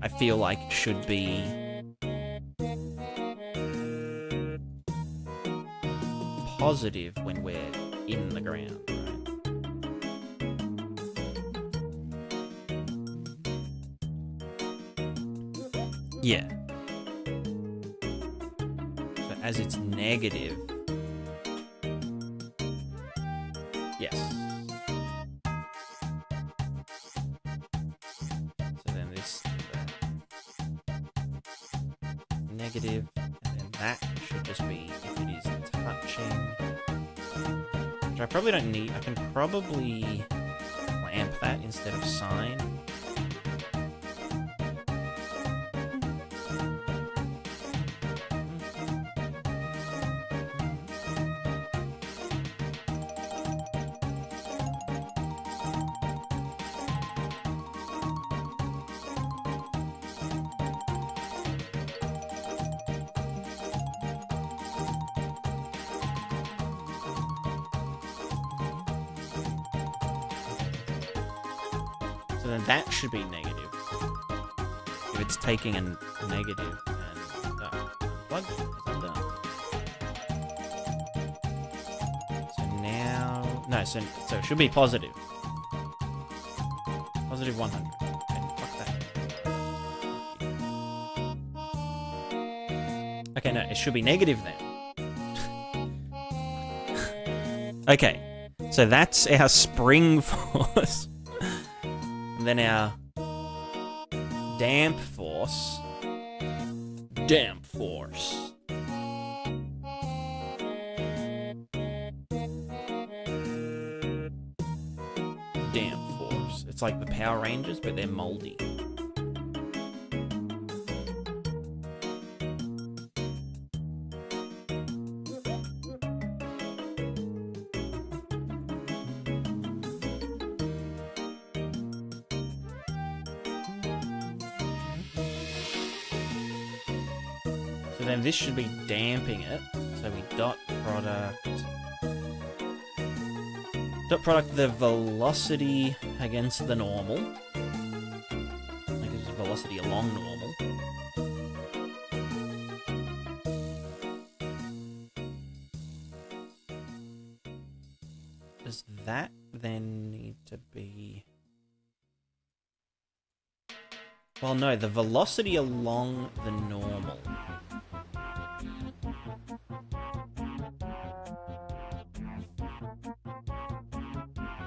I feel like it should be positive when we're in the ground, right? Yeah. So as it's negative, yes. So then this negative, and then that should just be if it is touching. Which I probably don't need. I can probably clamp that instead of sine. So then that should be negative. If it's taking a negative and plug, I'm done. So now, no, so it should be positive. Positive 100. Okay, fuck that. Okay, no, it should be negative then. Okay, so that's our spring force. And then our damp force. Damp force. Damp force. It's like the Power Rangers, but they're moldy. Then this should be damping it. So we dot product the velocity against the normal. Like it's velocity along normal. Does that then need to be... Well, no, the velocity along the normal.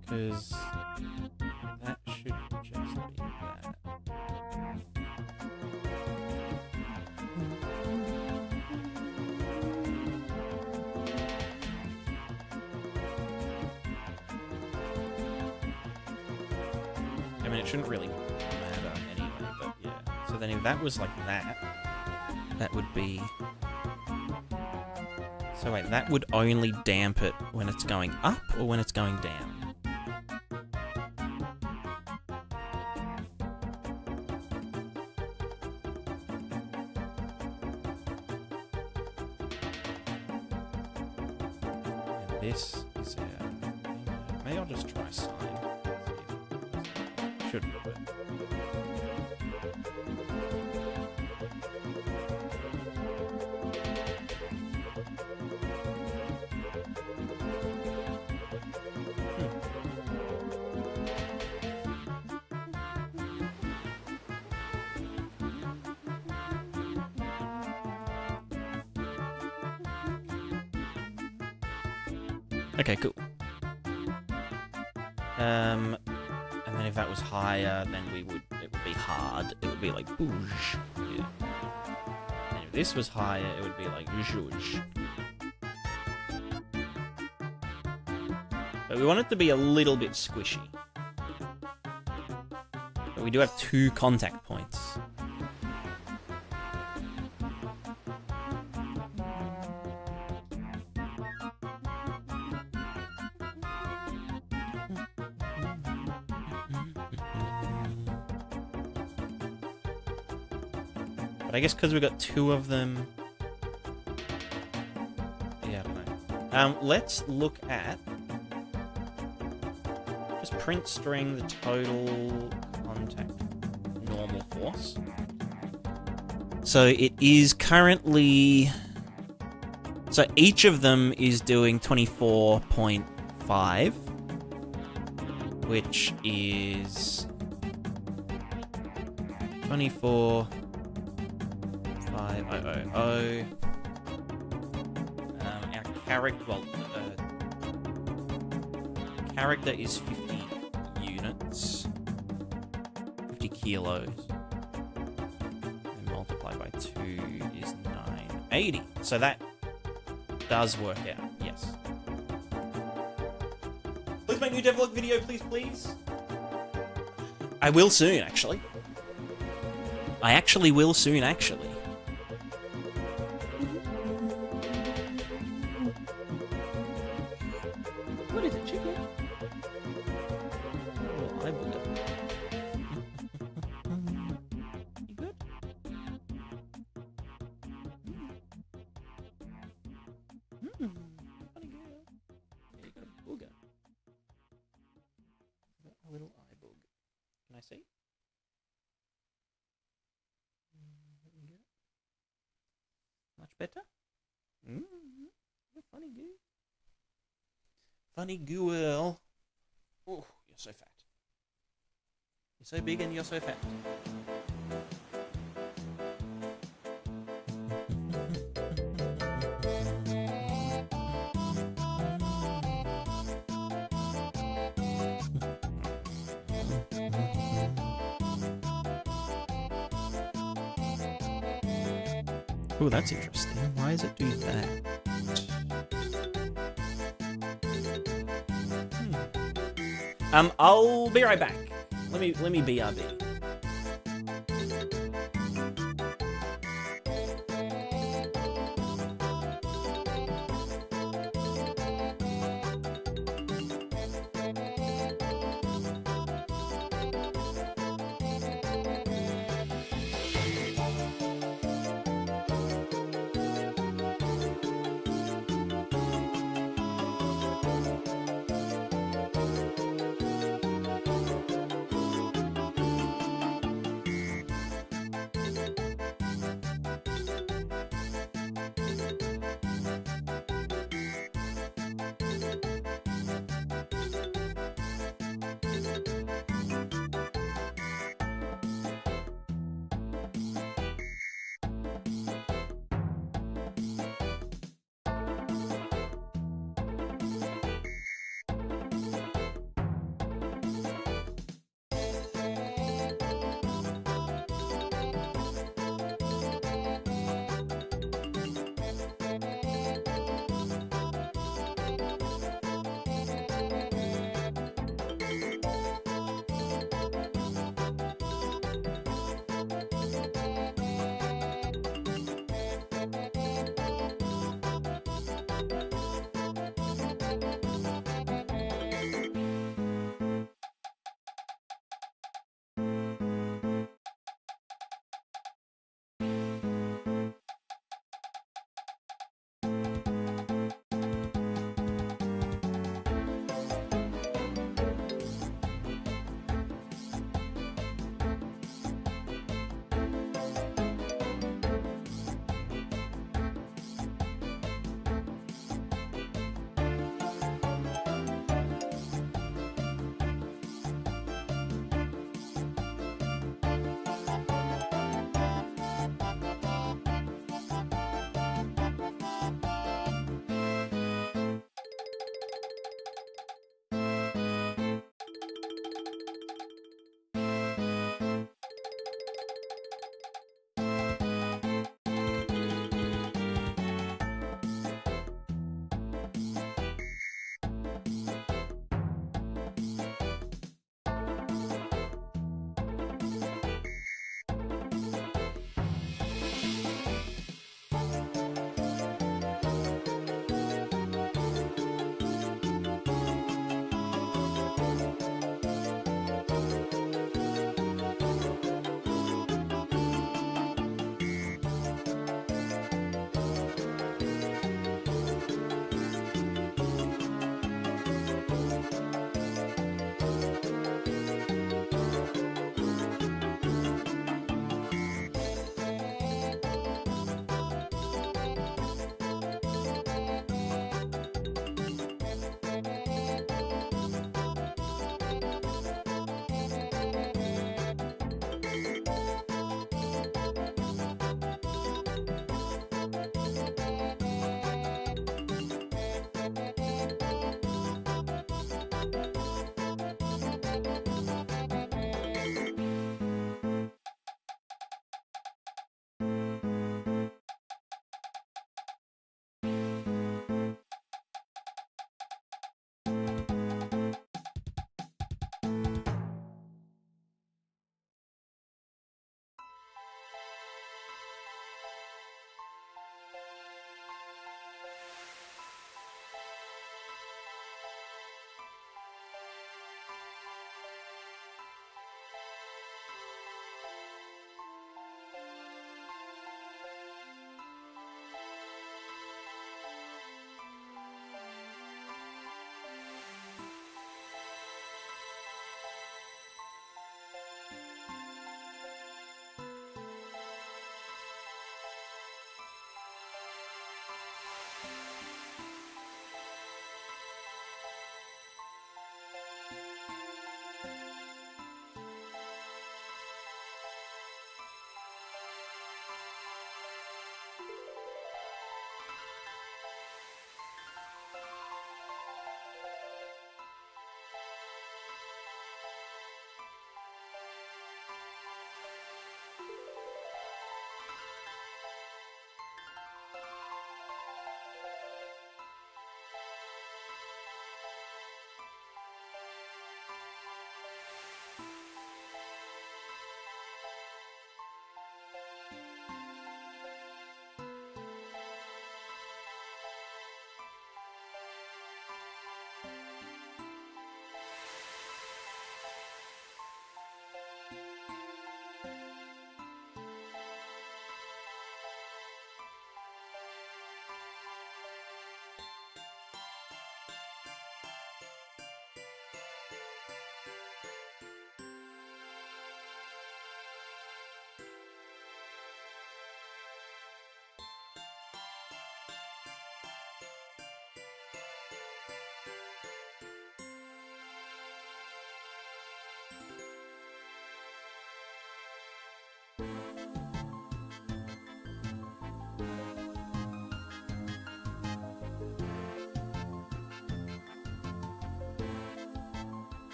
Because that should just be that. I mean, it shouldn't really matter anyway, but yeah. So then if that was like that, that would be... So wait, that would only damp it when it's going up or when it's going down? This is our... Maybe I'll just try sine. Should do it. Okay, cool. And then if that was higher, then it would be hard. It would be like boosh. Yeah. And if this was higher, it would be like zhoosh. But we want it to be a little bit squishy. But we do have 2 contact points. But I guess because we've got 2 of them... Yeah, I don't know. Let's look at... Just print string the total contact normal force. So it is currently... So each of them is doing 24.5, which is 24,500. Our character, well, character is 50 units, 50 kilos. And multiplied by 2 is 980. So that does work out, yes. Please make new devlog video, please. I will soon, actually. I actually will soon, actually. What is it, chicken? Oh, I will. You good? Funny girl. Yeah, you got a booger. A little eye boog. Can I see? Much better? Funny girl. Funny girl. Oh, you're so fat. You're so big and you're so fat. Oh, that's interesting. Why does it do that? I'll be right back. Let me BRB.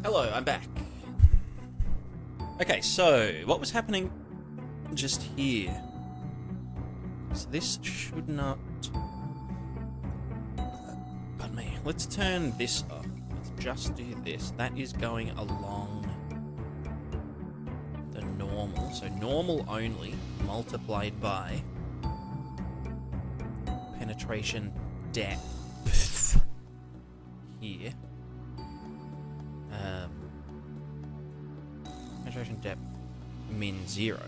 Hello, I'm back. Okay, so what was happening just here? So this should not... Pardon me. Let's turn this off. Let's just do this. That is going along the normal. So normal only multiplied by penetration depth here. Penetration depth min 0.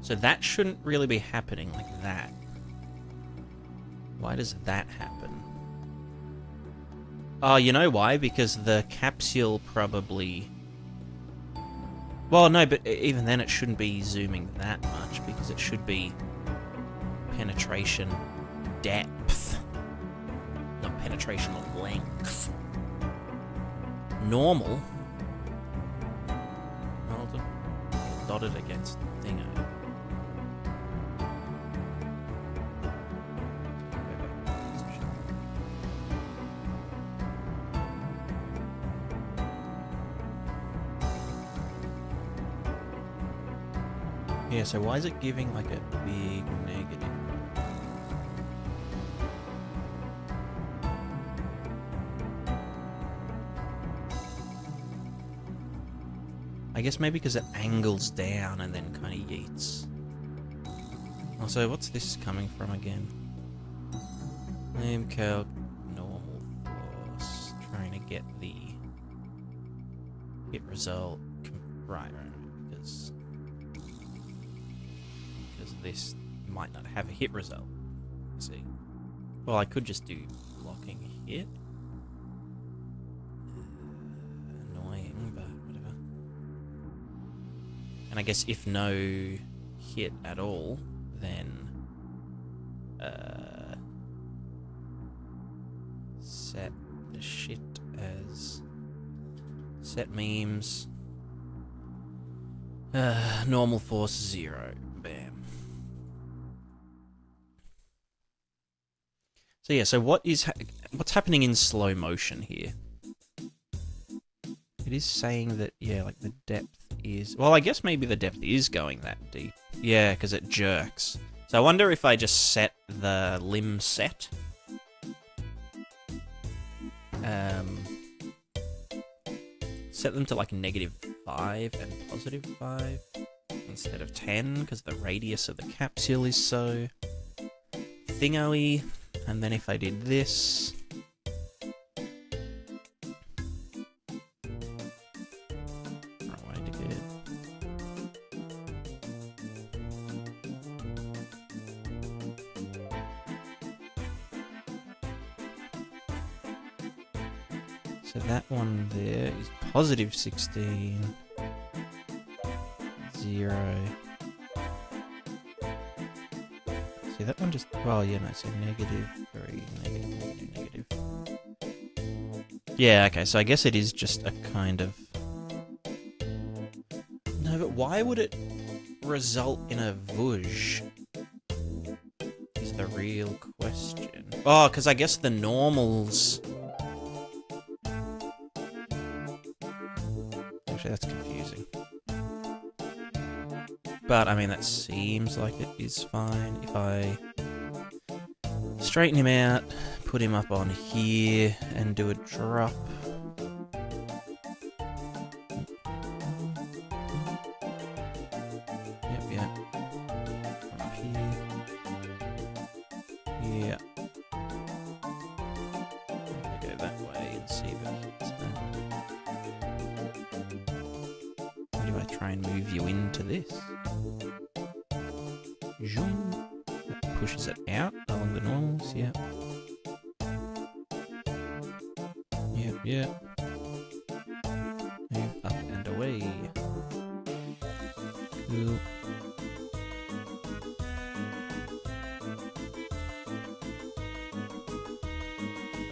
So that shouldn't really be happening like that. Why does that happen? Oh, you know why? Because the capsule probably... Well, no, but even then it shouldn't be zooming that much, because it should be penetration depth, not penetration length. Normal. Dotted against thingo. Yeah, so why is it giving like a big negative? I guess maybe because it angles down and then kind of yeets. Also, what's this coming from again? Name calc, normal force. Trying to get the hit result. Right, because this might not have a hit result. See? Well, I could just do blocking hit. Annoying, but whatever. And I guess if no hit at all, then set the shit as set memes. Normal force 0. Bam. So yeah, so what's happening in slow motion here? It is saying that, yeah, like the depth is... Well, I guess maybe the depth is going that deep. Yeah, because it jerks. So I wonder if I just set the limb set. Set them to like -5 and +5 instead of 10, because the radius of the capsule is so thingo-y. And then if I did this... So that one there is +16, 0. See, that one just... Well, yeah, no, so -3, negative. Yeah, okay, so I guess it is just a kind of... No, but why would it result in a whoosh? Is the real question. Oh, because I guess the normals... Actually, that's confusing. But, I mean, that seems like it is fine. If I straighten him out, put him up on here, and do a drop. Yep. Up here. Yeah. I'll go that way and see if it hits that. Maybe I try and move you into this. That pushes it out along the normals, yep. Yep. Move up and away. Cool.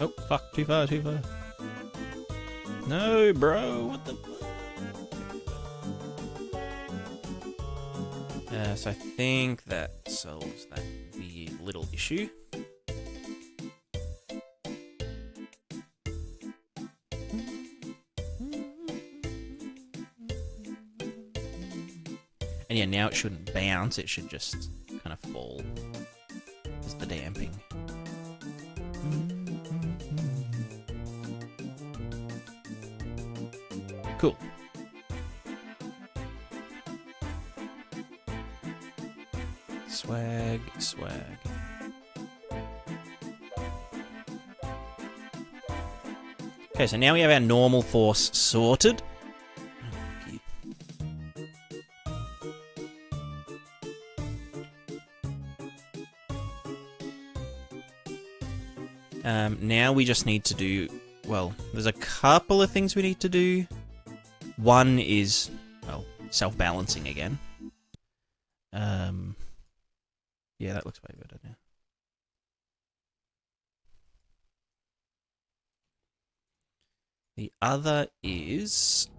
Oh, fuck, too far. No, bro, what the fuck? So I think that solves that weird little issue. And yeah, now it shouldn't bounce, it should just kind of fall. It's the damping. Cool. Swag, swag. Okay, so now we have our normal force sorted. Now we just need to do, well, there's a couple of things we need to do. One is, well, self-balancing again. Yeah, that looks way better now. The other is...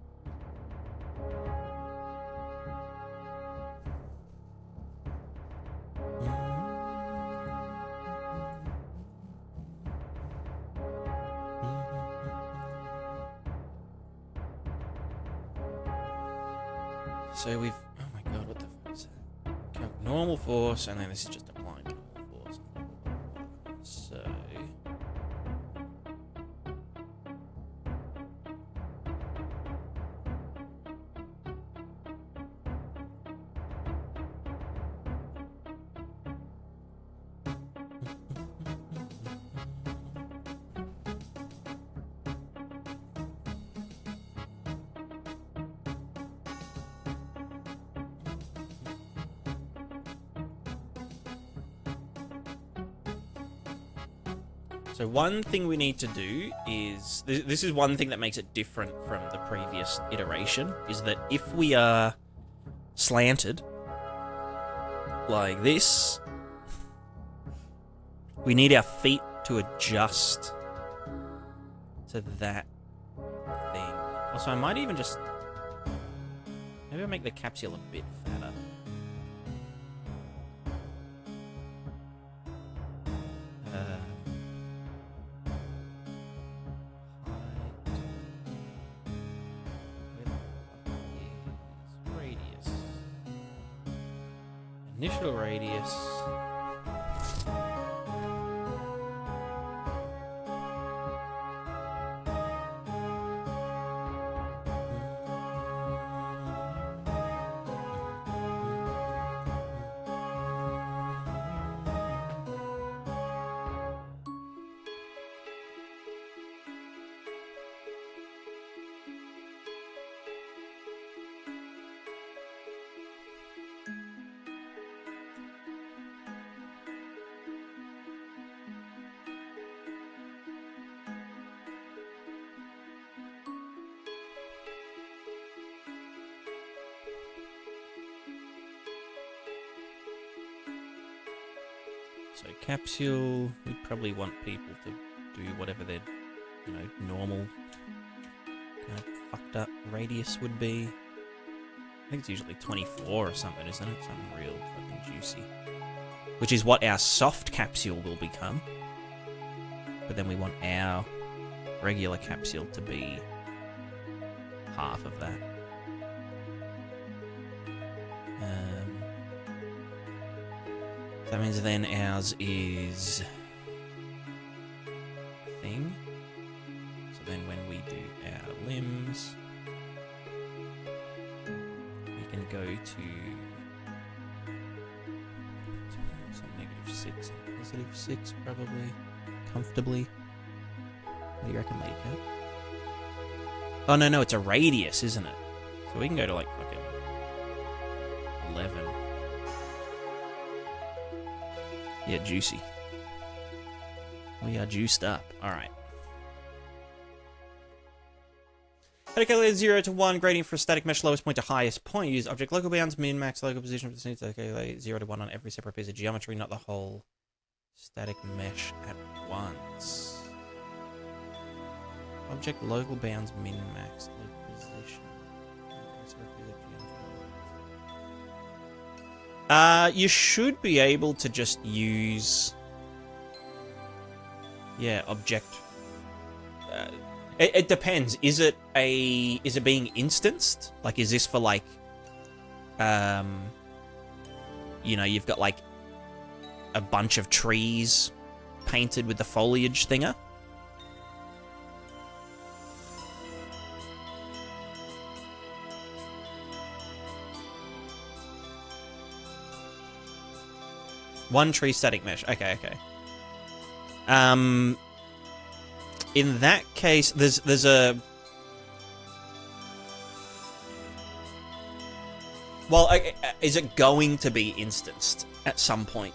So we've... Oh my god, what the fuck is that? Okay, normal force, and then this is just applying normal force. So... So one thing we need to do is, this is one thing that makes it different from the previous iteration, is that if we are slanted, like this, we need our feet to adjust to that thing. Also, I might even just, maybe I'll make the capsule a bit fatter. Initial radius. So capsule, we probably want people to do whatever their, you know, normal kind of fucked up radius would be. I think it's usually 24 or something, isn't it? Something real fucking juicy. Which is what our soft capsule will become. But then we want our regular capsule to be half of that. That means then ours is a thing. So then when we do our limbs, we can go to some -6 and +6 probably, comfortably. What do you reckon, Lady Cat? Oh no, it's a radius, isn't it? So we can go to like fucking 11. Yeah, juicy. We are juiced up. Alright. How to calculate 0 to 1, gradient for a static mesh, lowest point to highest point. Use object local bounds, min, max, local position, to calculate 0 to 1 on every separate piece of geometry, not the whole static mesh at once. Object local bounds, min, max, local position. You should be able to just use... Yeah, object... It depends. Is it being instanced? Like, is this for, like, You know, you've got like a bunch of trees painted with the foliage thinger. One tree static mesh. Okay, okay. In that case, there's a... Well, is it going to be instanced at some point?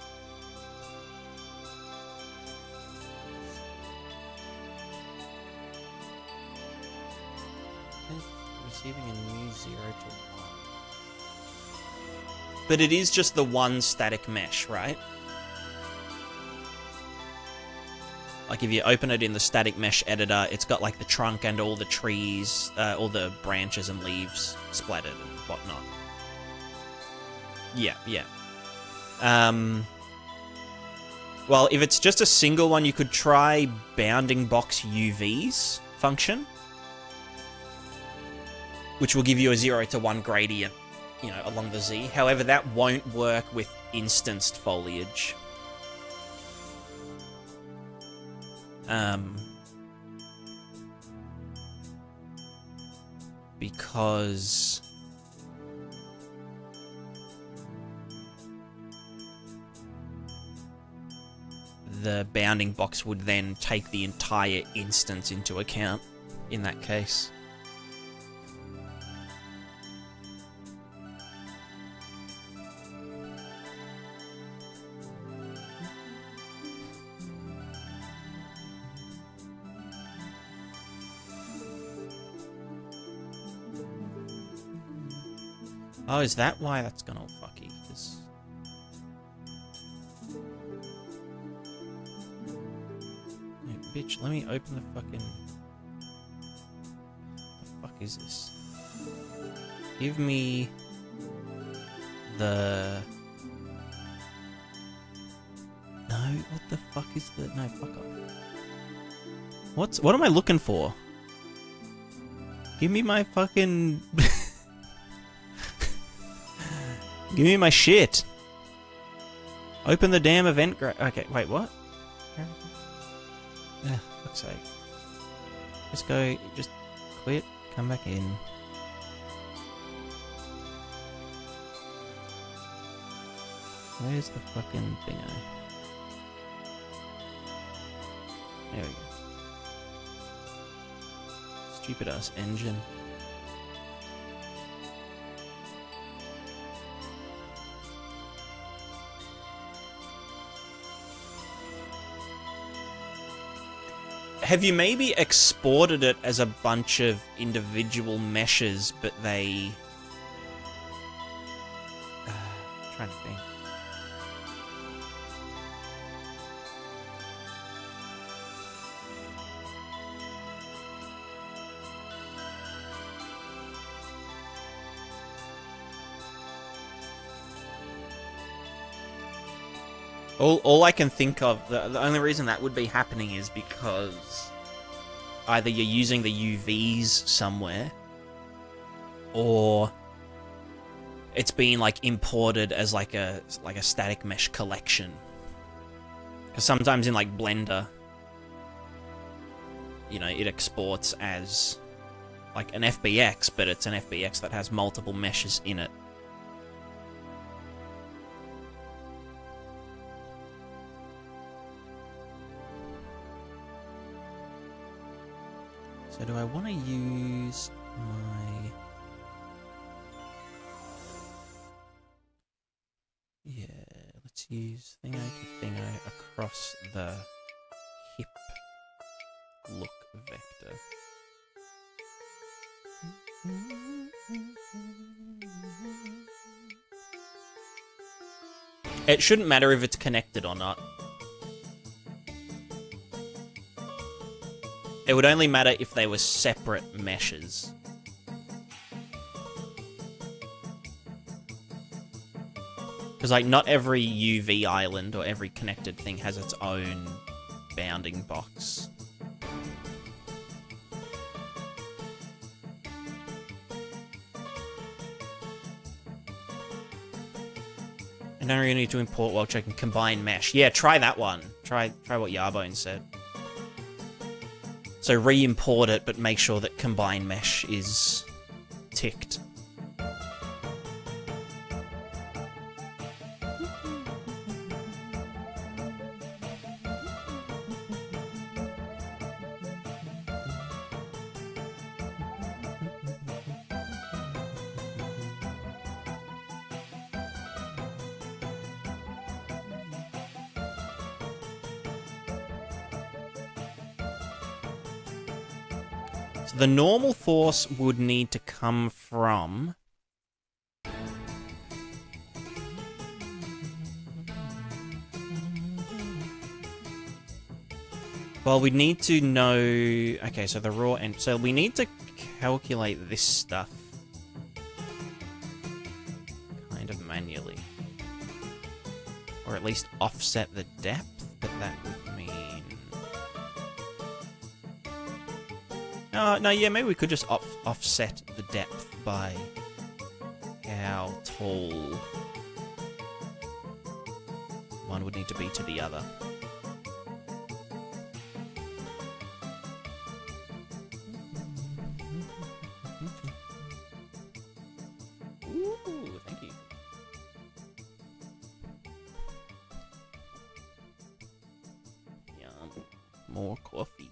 Receiving a new 0 to 1. But it is just the one static mesh, right? Like, if you open it in the static mesh editor, it's got, like, the trunk and all the trees, all the branches and leaves splattered and whatnot. Yeah, yeah. Well, if it's just a single one, you could try bounding box UV's function, which will give you a 0 to 1 gradient, you know, along the Z. However, that won't work with instanced foliage. Because the bounding box would then take the entire instance into account in that case. Oh, is that why that's gone all fucky? 'Cause... Hey, bitch, let me open the fucking... What the fuck is this? Give me... the... No, what the fuck is the... No, fuck off. What am I looking for? Give me my fucking... Give me my shit. Open the damn event. Okay, wait, what? Fuck's sake. Just go, just quit, come back in. Where's the fucking thingo? There we go. Stupid ass engine. Have you maybe exported it as a bunch of individual meshes, but they... trying to think. All I can think of, the only reason that would be happening is because either you're using the UVs somewhere, or it's being like imported as like a static mesh collection. Because sometimes in like Blender, you know, it exports as like an FBX, but it's an FBX that has multiple meshes in it. So do I want to use my... Yeah, let's use thingo to thingo across the hip look vector. It shouldn't matter if it's connected or not. It would only matter if they were separate meshes. Because, like, not every UV island or every connected thing has its own bounding box. And now you need to import while checking combine mesh. Yeah, try that one. Try what Yarbone said. So re-import it, but make sure that combine mesh is ticked. The normal force would need to come from... Well, we need to know... Okay, so the raw end... So we need to calculate this stuff kind of manually. Or at least offset the depth, but that would mean... No, yeah, maybe we could just offset the depth by how tall one would need to be to the other. Ooh, thank you. Yum. More coffee.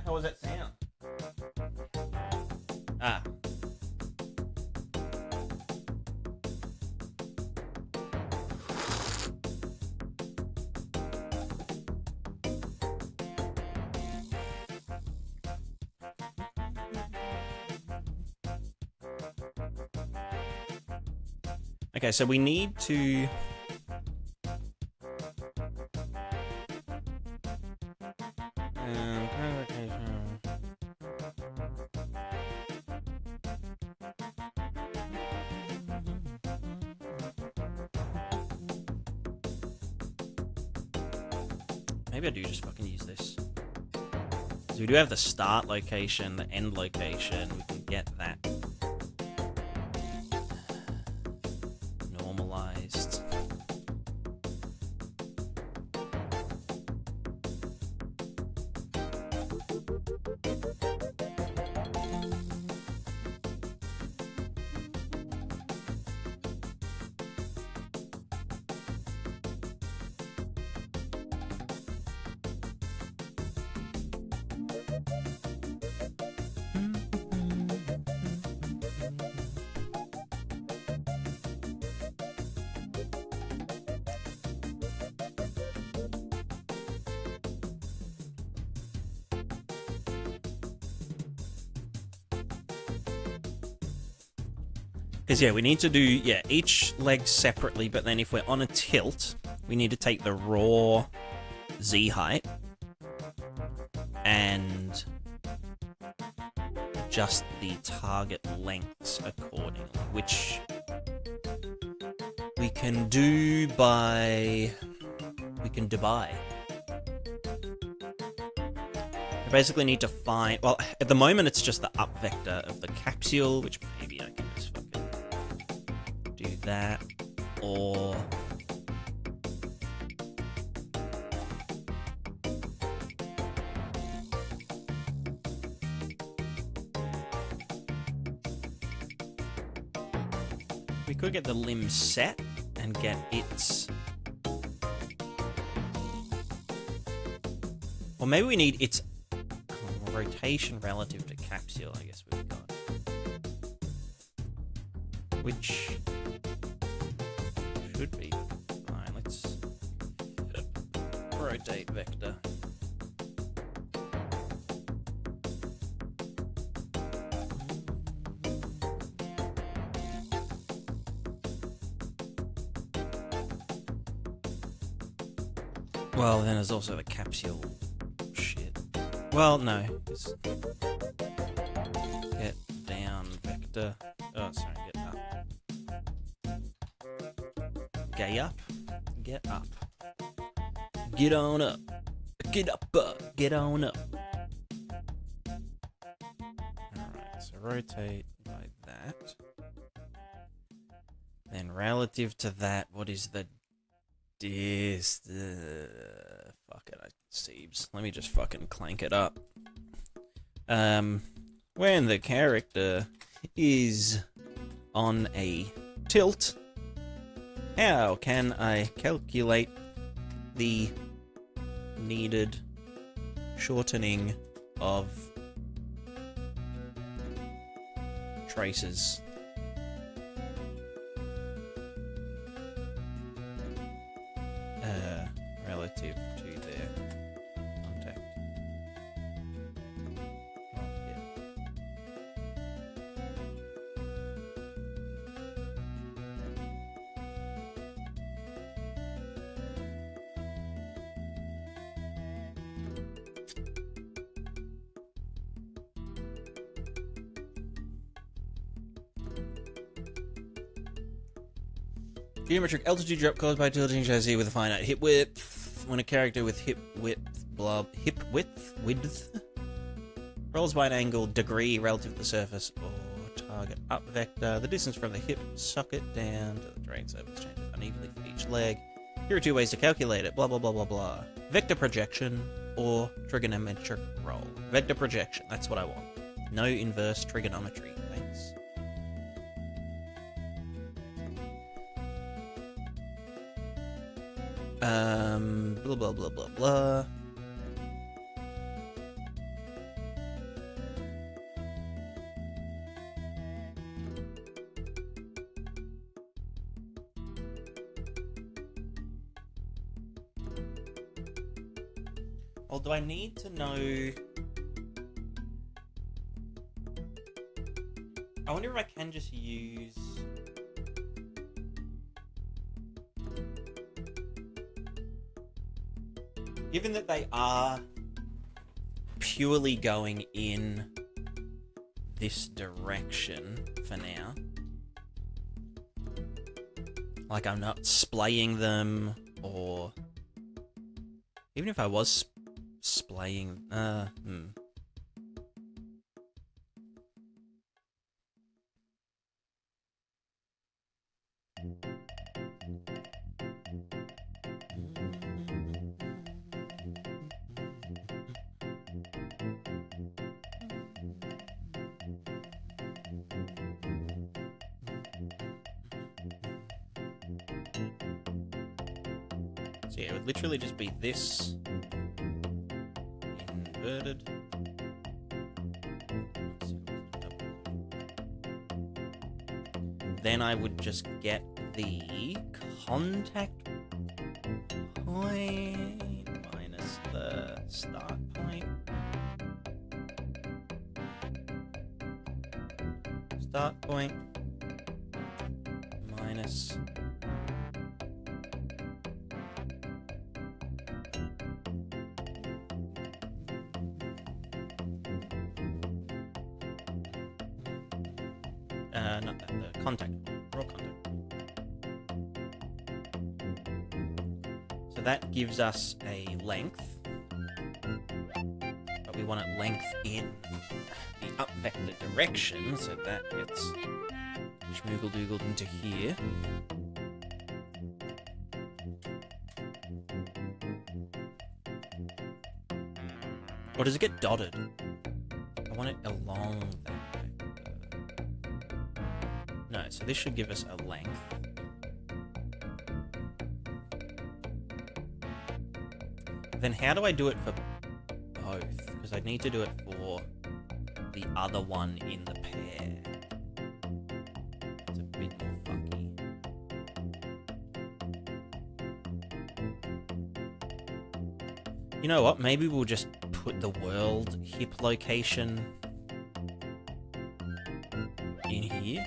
How was that sound? Ah. Okay, so we need to... Maybe I do just fucking use this. So we do have the start location, the end location. We can get that normalized. Because, yeah, we need to do, each leg separately, but then if we're on a tilt, we need to take the raw Z height and adjust the target lengths accordingly, which we can do by... We basically need to find... Well, at the moment, it's just the up vector of the capsule, which maybe I can just fucking do that, or... We could get the limb set and get its... Or maybe we need its rotation relative to capsule, I guess we've got. Which should be fine. Let's rotate vector. Well, then there's also the capsule shit. Well, no. character. Oh, sorry, get up. Gay up. Get up. Get on up. Get up. Get on up. Alright, so rotate by that. Then relative to that, what is the fuck it, Seebs. Let me just fucking clank it up. When the character is on a tilt, how can I calculate the needed shortening of traces? Relative to their contact. Oh, yeah. Geometric altitude drop caused by tilting chassis with a finite hip width. When a character with hip width rolls by an angle degree relative to the surface or target up vector, the distance from the hip socket down to the terrain surface changes unevenly for each leg. Here are two ways to calculate it. Blah blah blah blah blah. Vector projection or trigonometric roll. Vector projection. That's what I want. No inverse trigonometry. Thanks. Blah blah blah blah blah. Well, do I need to know? I wonder if I can just use. Given that they are purely going in this direction for now, like I'm not splaying them, or even if I was splaying, So yeah, it would literally just be this inverted. Then I would just get the contact point minus the start point. Start point minus not that, the contact point, raw contact. So that gives us a length, but we want it length in the up vector direction, so that gets schmoogle-doogled into here. Or does it get dotted? I want it along that vector. No, so this should give us a length. Then how do I do it for both? Because I need to do it for the other one in the pair. It's a bit more funky. You know what? Maybe we'll just put the world hip location in here.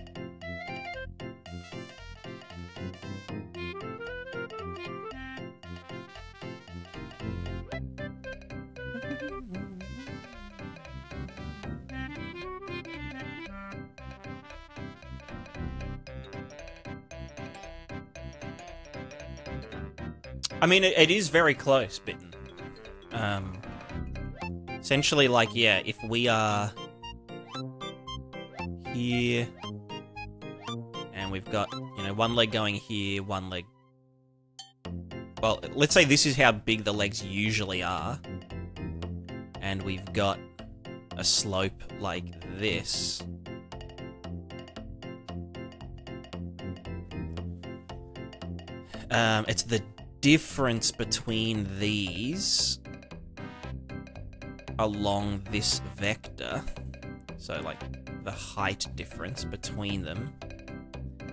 I mean, it is very close, Bitten. Essentially, like, yeah, if we are here, and we've got, you know, one leg going here, one leg... Well, let's say this is how big the legs usually are, and we've got a slope like this. It's the difference between these along this vector, so like the height difference between them,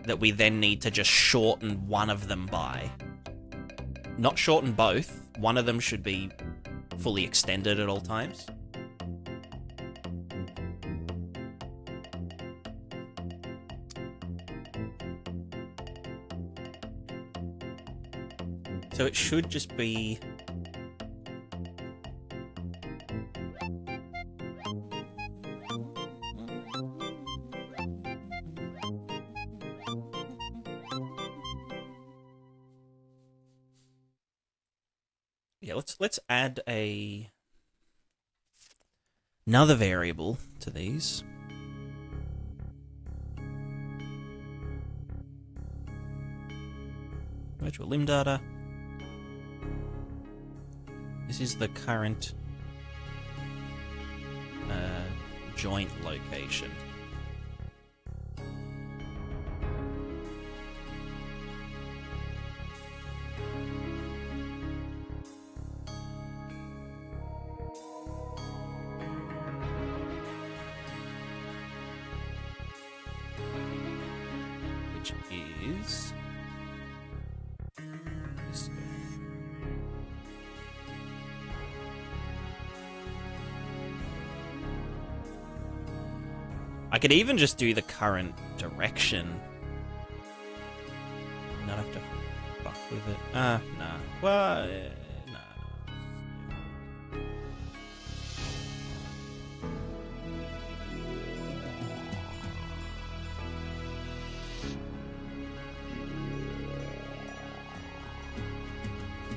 that we then need to just shorten one of them by. Not shorten both, one of them should be fully extended at all times. So it should just be... Yeah, let's add another variable to these. Virtual limb data. This is the current joint location. Which is this guy. I could even just do the current direction. Not have to fuck with it. Nah. Well, nah.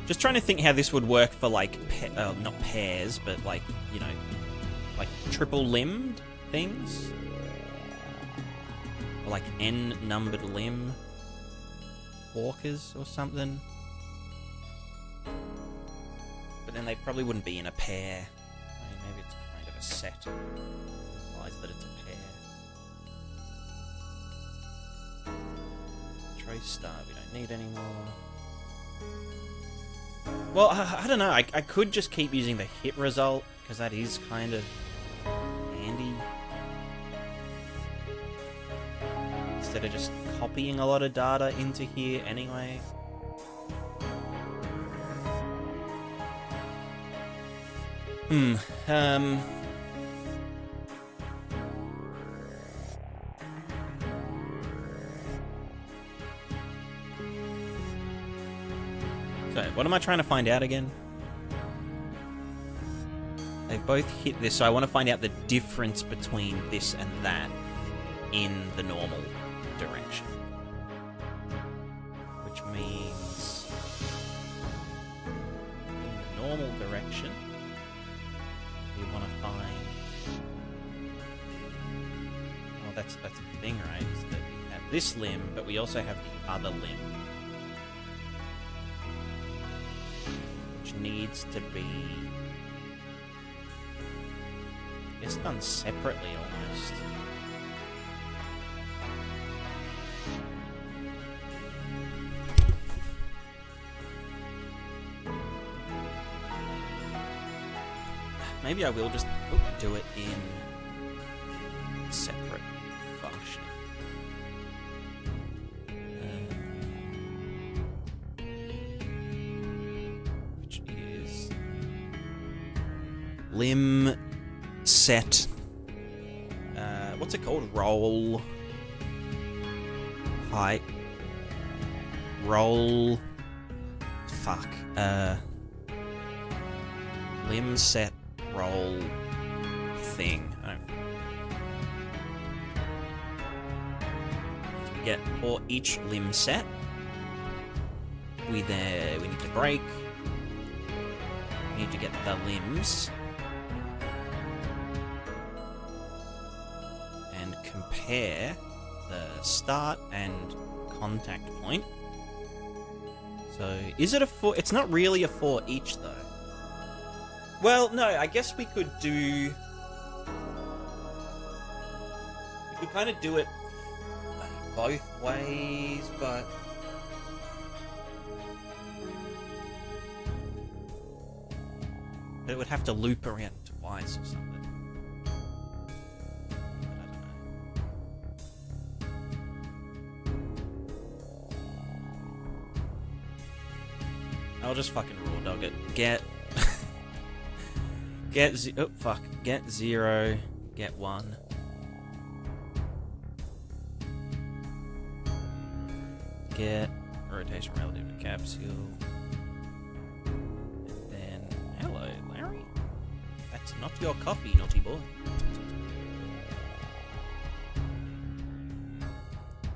Just trying to think how this would work for, like, not pairs, but, like, you know, like triple-limbed things. Or like n-numbered limb walkers or something. But then they probably wouldn't be in a pair. I mean, maybe it's kind of a set. Implies that it's a pair. Trace star, we don't need anymore. Well, I don't know. I could just keep using the hit result, because that is kind of handy. Instead of just copying a lot of data into here anyway. So, what am I trying to find out again? They both hit this, so I want to find out the difference between this and that in the normal direction. Which means in the normal direction, we want to find... Oh, that's the thing, right? Is that we have this limb, but we also have the other limb. Which needs to be... I guess done separately, almost. Maybe I will just do it in separate function. Which is limb set. What's it called? Roll height. Roll. Fuck. Limb set. Roll thing. I don't... We get for each limb set, we need to break. We need to get the limbs. And compare the start and contact point. So, is it a 4? It's not really a 4 each, though. Well, no, I guess we could do... We could kind of do it both ways, but... It would have to loop around twice or something. I'll just fucking raw dog it. Get 0, get 1. Get rotation relative to capsule. And then, hello, Larry. That's not your coffee, naughty boy.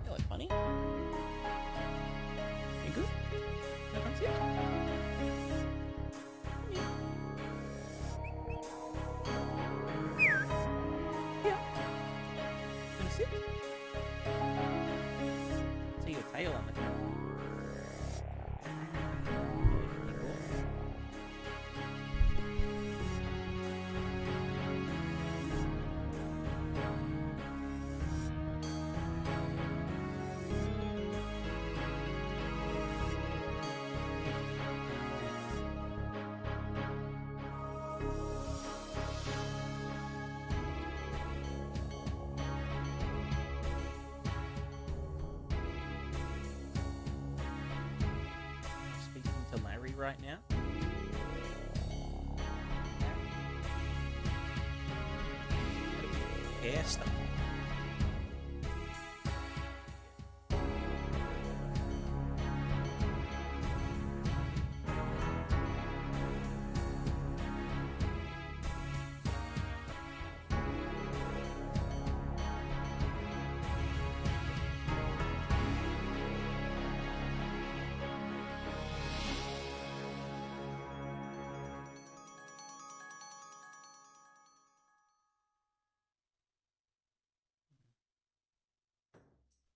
Hello, funny. You good? No, come sit. Yeah. Come sit. See your tail on the camera. Right now. Hair stuff.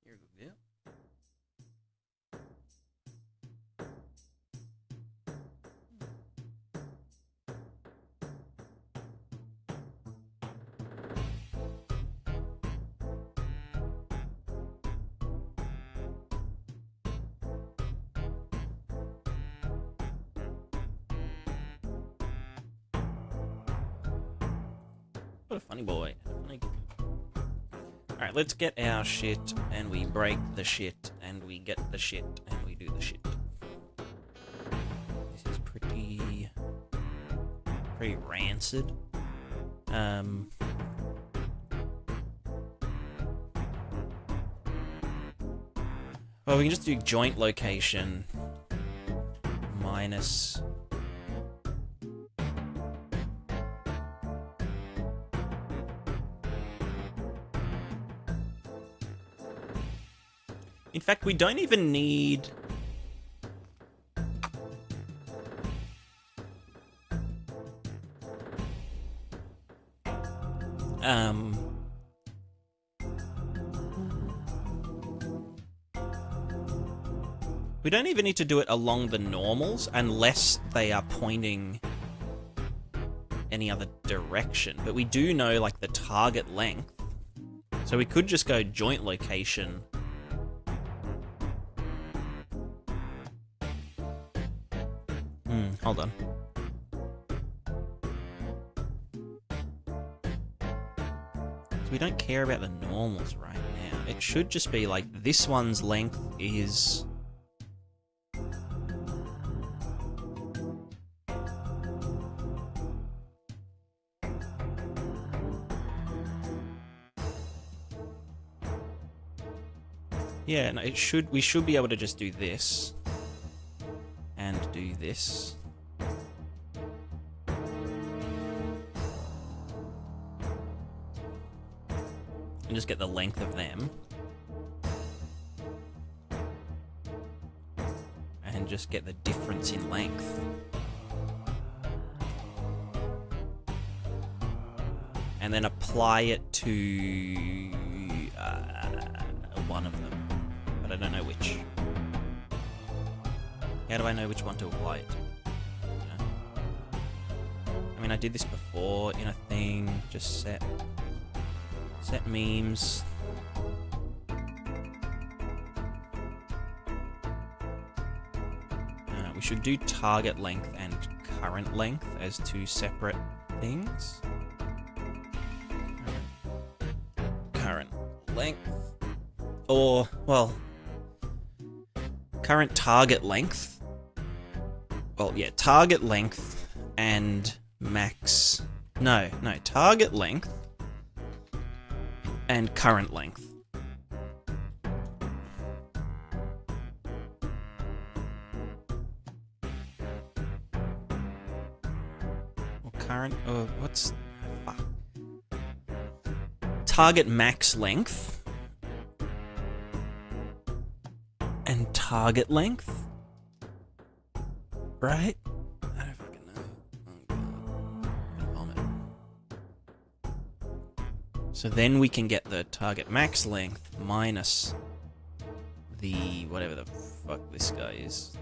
You're a good girl. What a funny boy. Alright, let's get our shit, and we break the shit, and we get the shit, and we do the shit. This is pretty rancid. Well, we can just do joint location minus... In fact, we don't even need... We don't even need to do it along the normals unless they are pointing any other direction. But we do know, like, the target length. So we could just go joint location... Hold on. So we don't care about the normals right now. It should just be like this one's length is... Yeah, no, it should. We should be able to just do this and do this. And just get the length of them. And just get the difference in length. And then apply it to one of them, but I don't know which. How do I know which one to apply it to? I mean, I did this before in a thing. Just set memes. We should do target length and current length as two separate things. Current length. Or, well, current target length. Well, yeah, target length and max. No, target length and current length. Or current, or what's... Fuck. Target max length. And target length, right? I don't fucking know. Oh god, I'm gonna vomit. So then we can get the target max length minus the whatever the fuck this guy is.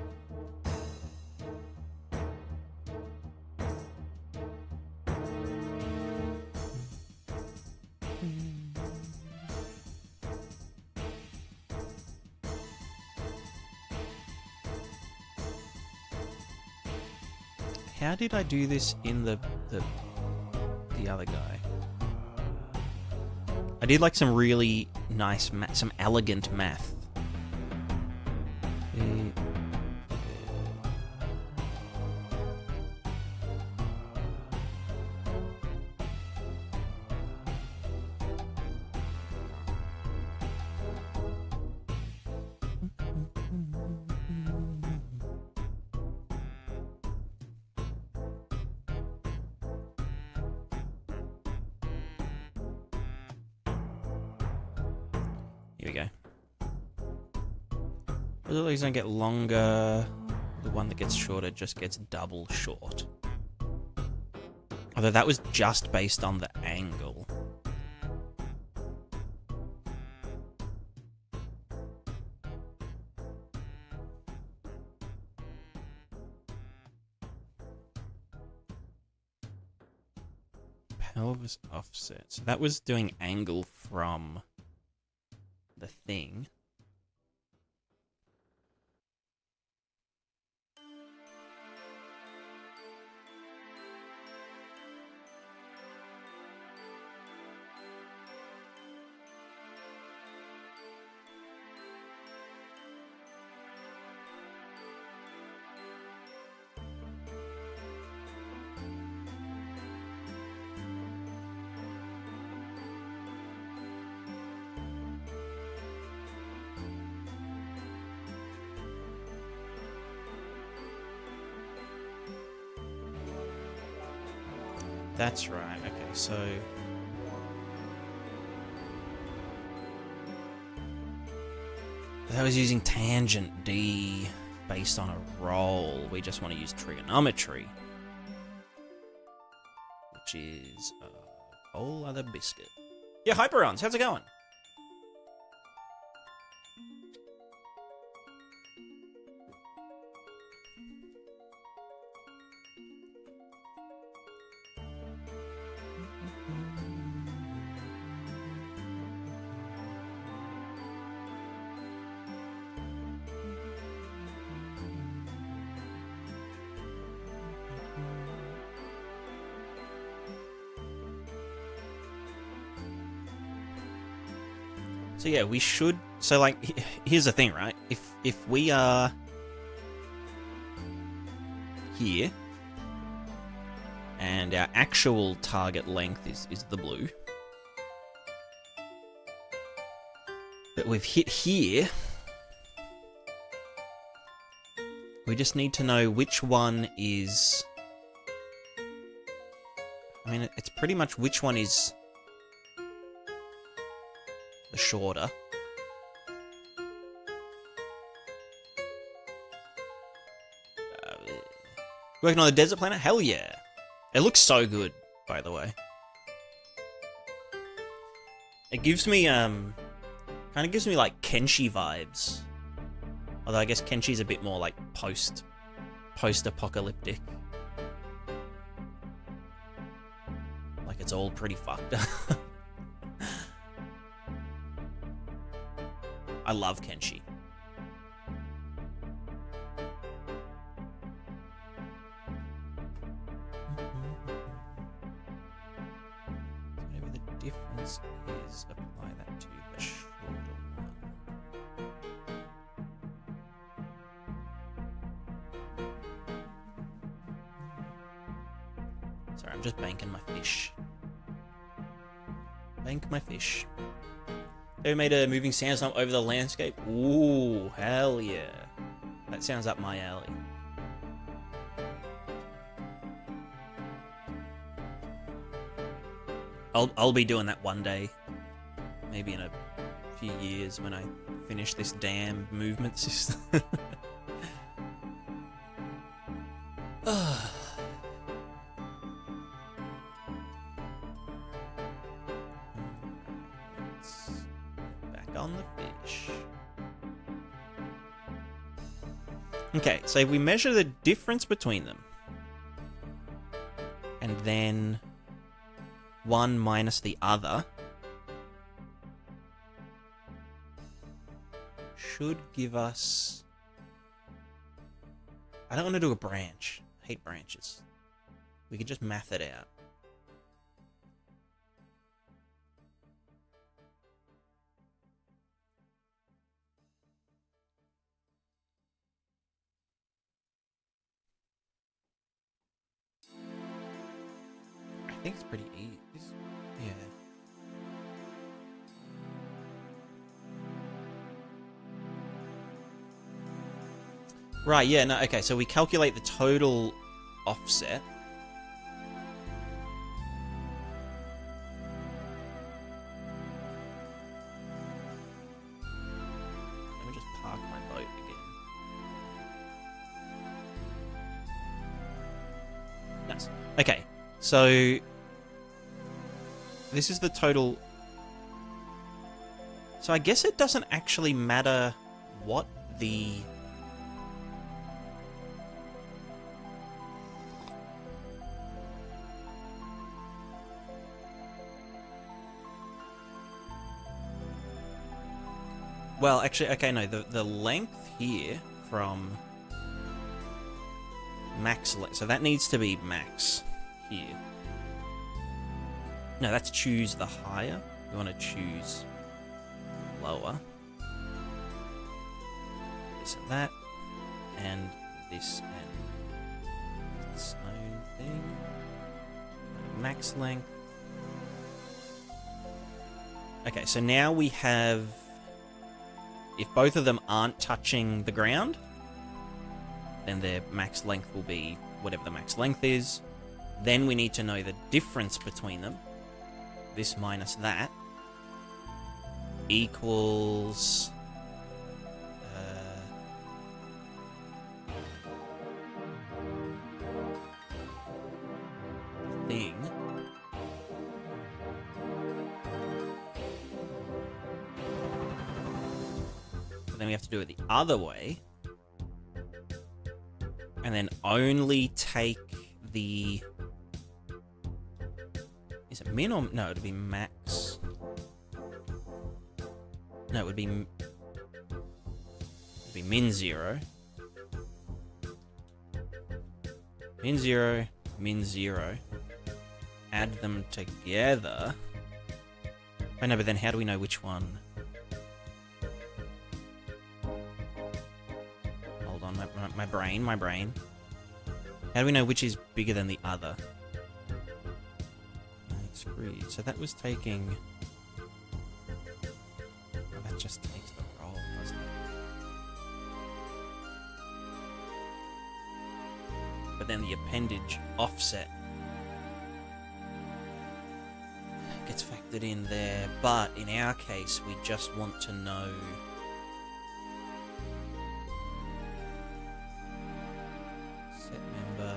How did I do this in the other guy? I did like some really nice, some elegant math. Here we go. The lilies don't get longer. The one that gets shorter just gets double short. Although that was just based on the angle. Pelvis offset. So that was doing angle from the thing. That's right, okay, so... That was using tangent D based on a roll. We just want to use trigonometry. Which is a whole other biscuit. Yeah, Hyperons, how's it going? So yeah, we should... So like, here's the thing, right? If we are here, and our actual target length is the blue, but we've hit here, we just need to know which one is... I mean, it's pretty much which one is the shorter. Working on the desert planet? Hell yeah. It looks so good, by the way. It gives me, kind of gives me, like, Kenshi vibes. Although I guess Kenshi's a bit more, like, post-apocalyptic. Like, it's all pretty fucked up. I love Kenshi. Whatever the difference is, apply that to the shorter one. Sorry, I'm just banking my fish. Bank my fish. They made a moving sandstorm over the landscape. Ooh, hell yeah. That sounds up my alley. I'll be doing that one day. Maybe in a few years when I finish this damn movement system. On the fish. Okay, so if we measure the difference between them, and then one minus the other, should give us... I don't want to do a branch. I hate branches. We could just math it out. I think it's pretty easy. Yeah. Right, yeah, no, okay, so we calculate the total offset. Let me just park my boat again. Nice. Okay, so this is the total. So I guess it doesn't actually matter what the... Well, actually, okay, no, the length here from max, so that needs to be max here. No, that's choose the higher. We want to choose lower. This and that, and this and its own thing. Max length. Okay, so now we have... If both of them aren't touching the ground, then their max length will be whatever the max length is. Then we need to know the difference between them. This minus that equals... thing. Then we have to do it the other way. And then only take the... Is it min or... No, it would be max. No, it would be min 0. Min 0, min 0. Add them together. Oh no, but then how do we know which one? My brain. How do we know which is bigger than the other? Screwed. So that was taking... Well, that just takes the roll, doesn't it? But then the appendage offset gets factored in there. But in our case, we just want to know... Set member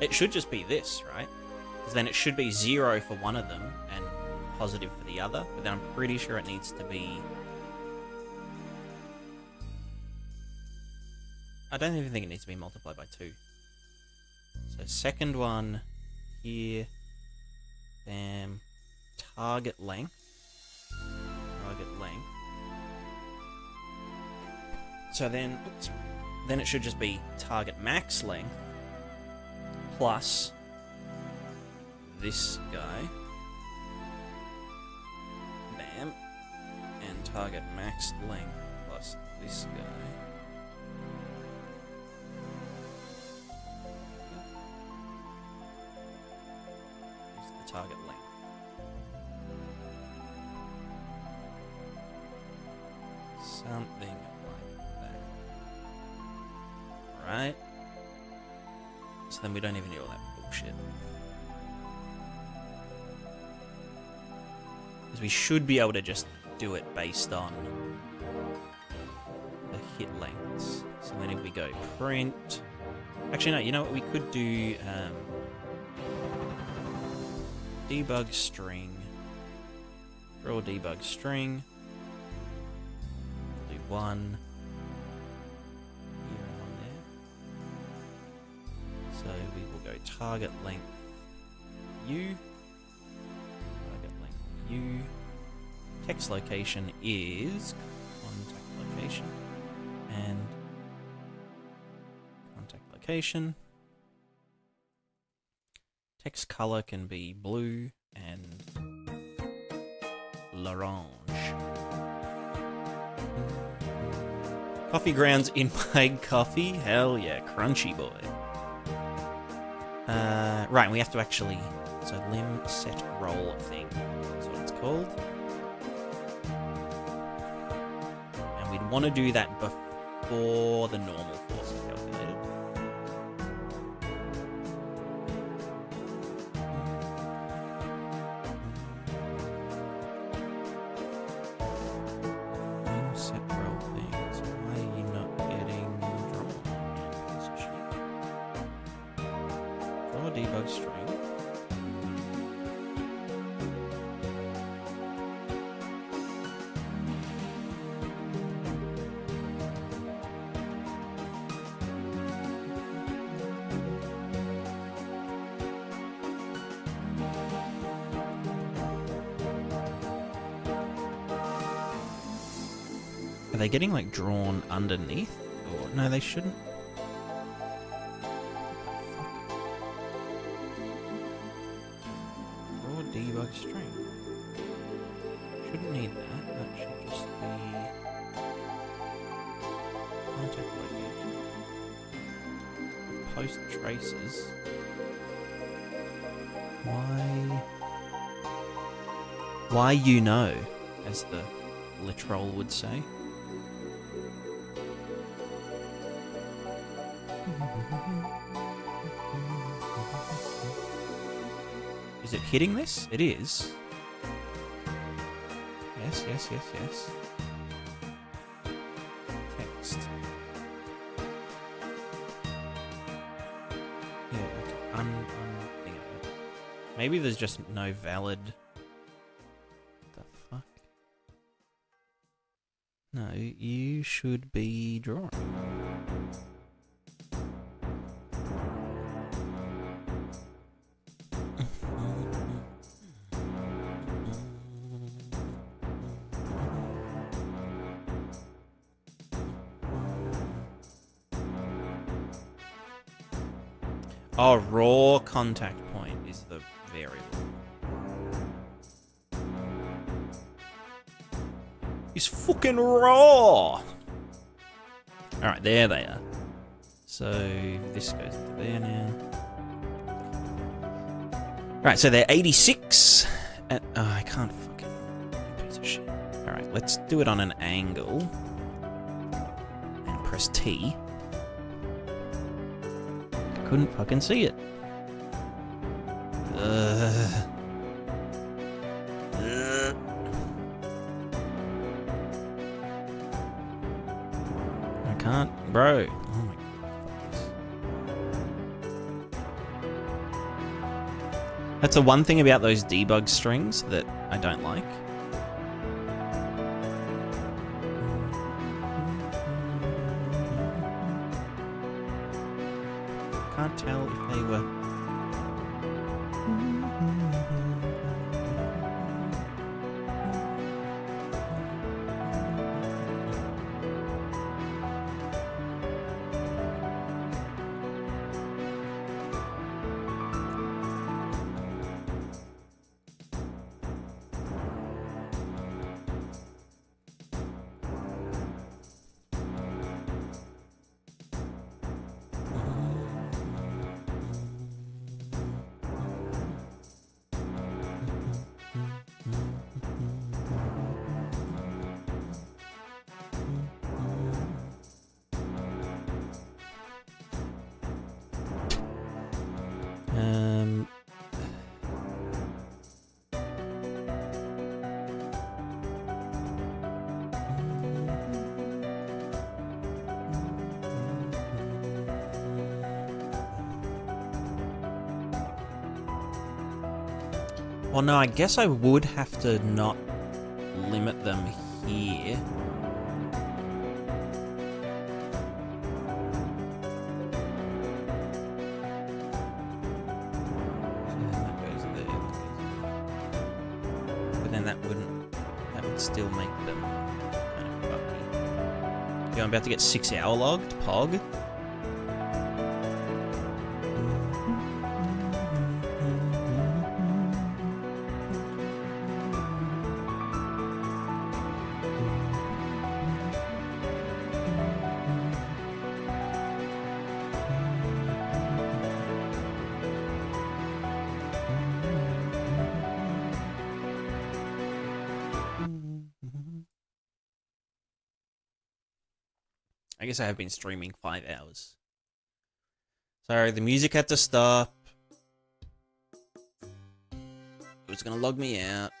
It should just be this, right? Because then it should be 0 for one of them and positive for the other. But then I'm pretty sure it needs to be... I don't even think it needs to be multiplied by 2. So second one here. Bam. Target length. Target length. So then, oops, then it should just be target max length plus this guy. Bam. And target max length plus this guy. Is the target length. Something like that. Right? So then we don't even need all that bullshit. Because we should be able to just do it based on the hit lengths. So then if we go print... Actually, no, you know what? We could do debug string. Draw debug string. We'll do 1 here and on there. So we will go target length U. Target length U. Text location is contact location. And contact location. Text color can be blue and l'orange. Coffee grounds in my coffee? Hell yeah, crunchy boy. Right, we have to actually... So lim set roll thing is what it's called. And we'd want to do that before the normal force is calculated. Lim set roll things. Why are you not getting drawn? Piece of shit. Draw a debug string. Are they getting, like, drawn underneath? Or no, they shouldn't. Draw debug string. Shouldn't need that. That should just be contact location. Post traces. Why you know, as the literal would say. Is it hitting this? It is. Yes, yes, yes, yes. Text. Yeah, okay. Maybe there's just no valid... What the fuck? No, you should be drawing. Oh, raw contact point is the variable. It's fucking raw! Alright, there they are. So, this goes into there now. Right, so they're 86. Oh, I can't fucking... Piece of shit. Alright, let's do it on an angle. And press T. Couldn't fucking see it. I can't, bro. Oh my god. That's the one thing about those debug strings that I don't like. Can't tell if they were... Well, no, I guess I would have to not limit them here. But then that would still make them kind of fucky. Yeah, I'm about to get 6 hour logged, Pog. I guess I have been streaming 5 hours. Sorry, the music had to stop. It was gonna log me out.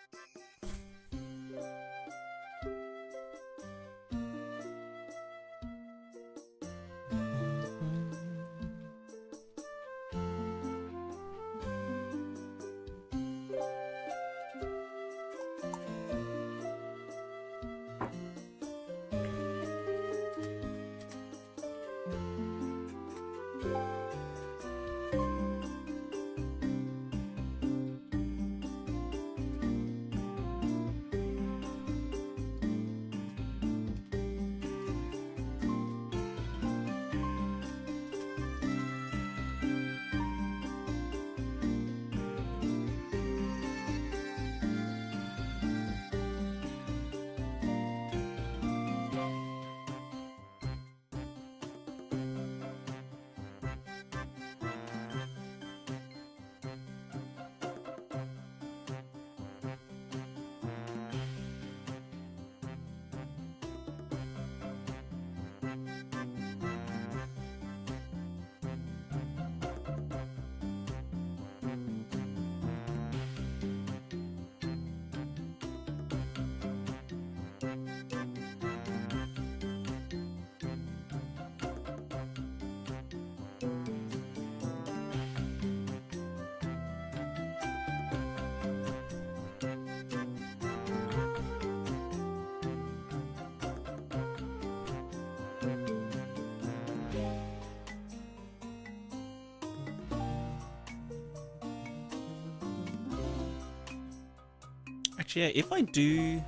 Actually, yeah, if I do...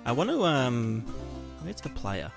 I want to, where's the player?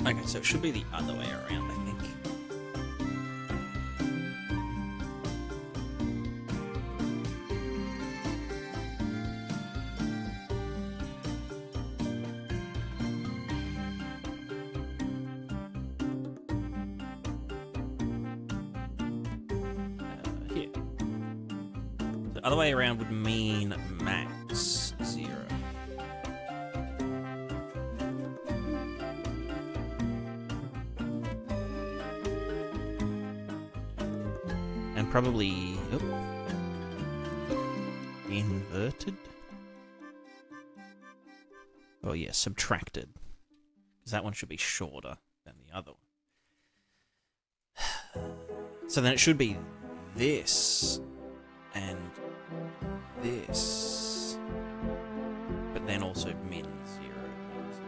Okay, so it should be the other way around, I think. Here. The other way around would mean max 0. And probably inverted. Oh yeah, subtracted. Because that one should be shorter than the other one. So then it should be this and this, but then also min 0, min 0.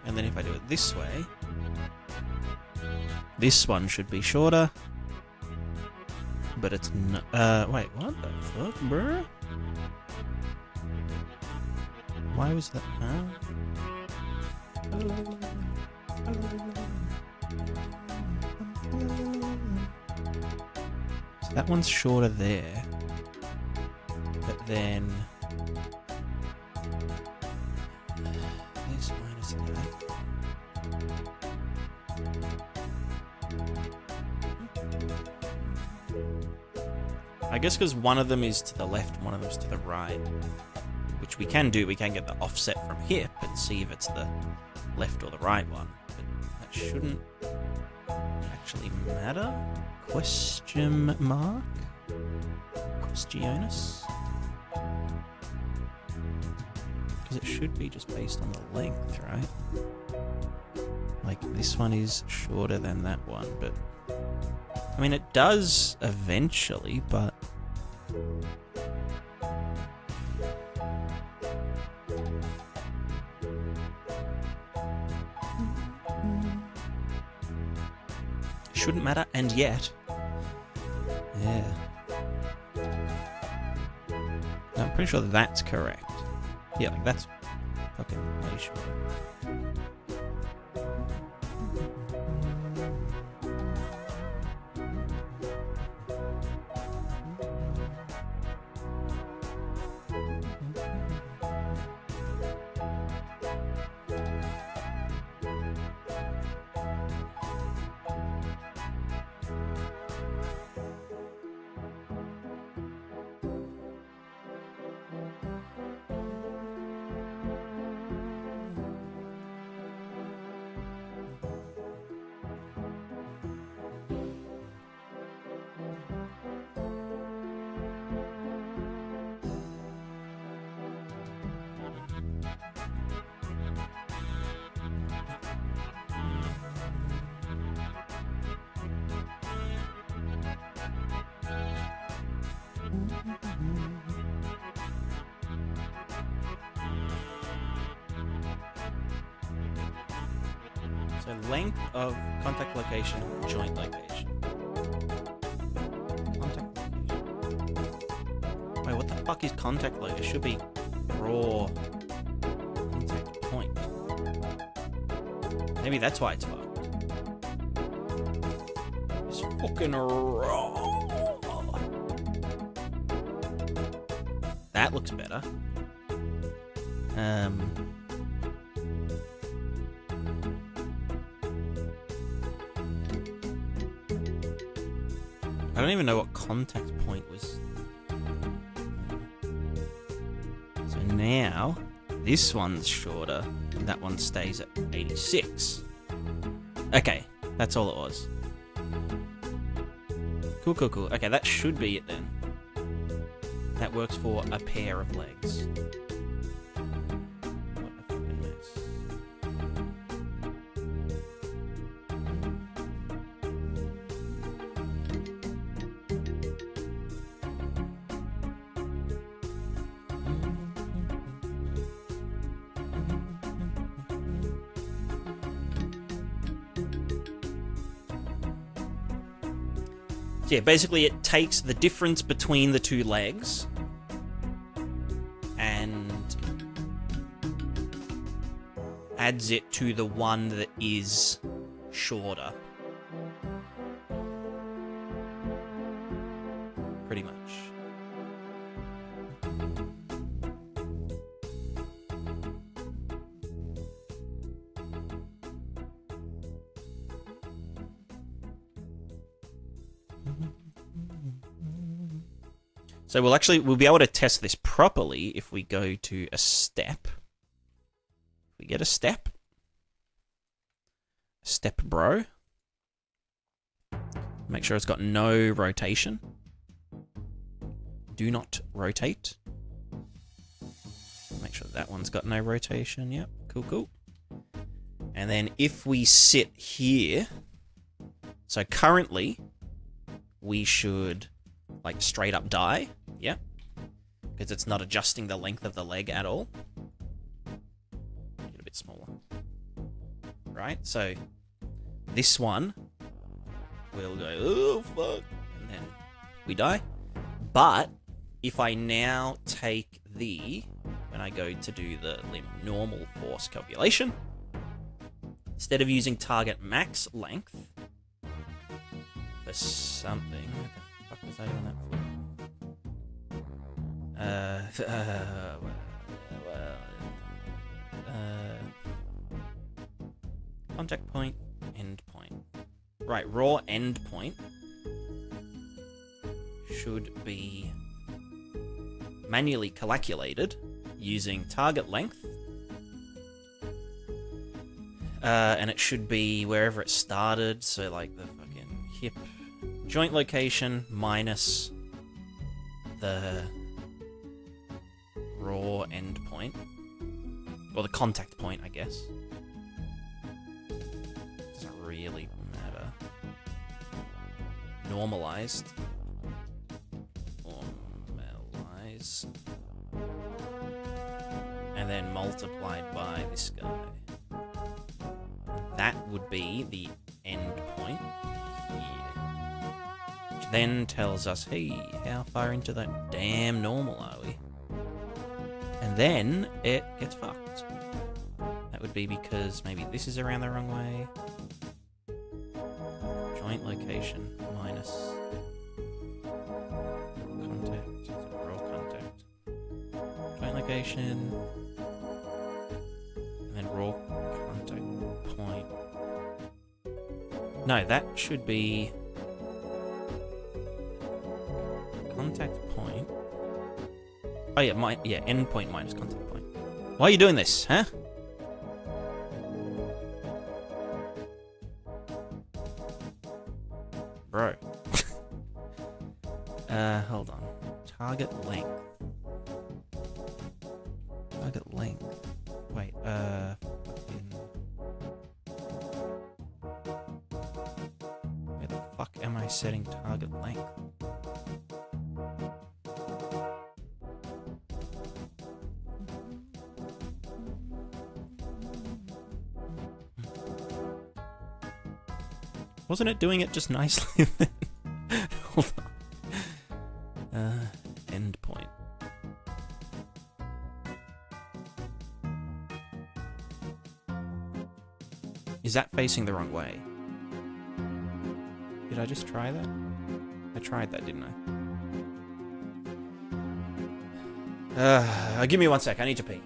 And then if I do it this way, this one should be shorter, but it's not. Wait, what the fuck, bruh? Why was that? Huh? So that one's shorter there, but then this minus that. I guess because one of them is to the left and one of them is to the right, which we can do. We can get the offset from hip and see if it's the left or the right one, but that shouldn't actually matter. Question mark? Questionus? Because it should be just based on the length, right? Like, this one is shorter than that one, but I mean, it does eventually, but shouldn't matter, and yet, yeah. I'm pretty sure that's correct. Yeah, like that's fucking way shorter. So length of contact location, joint location. Contact location. Wait, what the fuck is contact location? It should be raw contact point. Maybe that's why it's fucked. It's fucking raw. That looks better. I don't even know what contact point was. So now, this one's shorter, and that one stays at 86. Okay, that's all it was. Cool, cool, cool. Okay, that should be it then. That works for a pair of legs. What a fucking mess. So yeah, basically it takes the difference between the two legs and adds it to the one that is shorter. Pretty much. So we'll be able to test this properly if we go to a step. We get a step. Step bro. Make sure it's got no rotation. Do not rotate. Make sure that one's got no rotation. Yep, cool, cool. And then if we sit here, so currently we should like straight up die, yeah, because it's not adjusting the length of the leg at all. Get a bit smaller, right? So this one will go, oh fuck, and then we die. But if I now take when I go to do the limb normal force calculation, instead of using target max length for something, what the fuck was I doing that for? Contact point, end point. Right, raw end point should be manually calculated using target length. And it should be wherever it started, so like the fucking hip joint location minus the raw end point. Or the contact point, I guess. Doesn't really matter. Normalized. Normalize. And then multiplied by this guy. That would be the end point here. Which then tells us, hey, how far into that damn normal are we? And then it gets fucked. That would be because maybe this is around the wrong way. Joint location minus contact. Raw contact. Joint location. And then raw contact point. No, that should be contact point. Oh yeah, end point minus contact point. Why are you doing this, huh? Bro. Hold on. Target length. Target length. Wait, where the fuck am I setting target length? Wasn't it doing it just nicely? Hold on. End point. Is that facing the wrong way? Did I just try that? I tried that, didn't I? Give me 1 sec. I need to pee.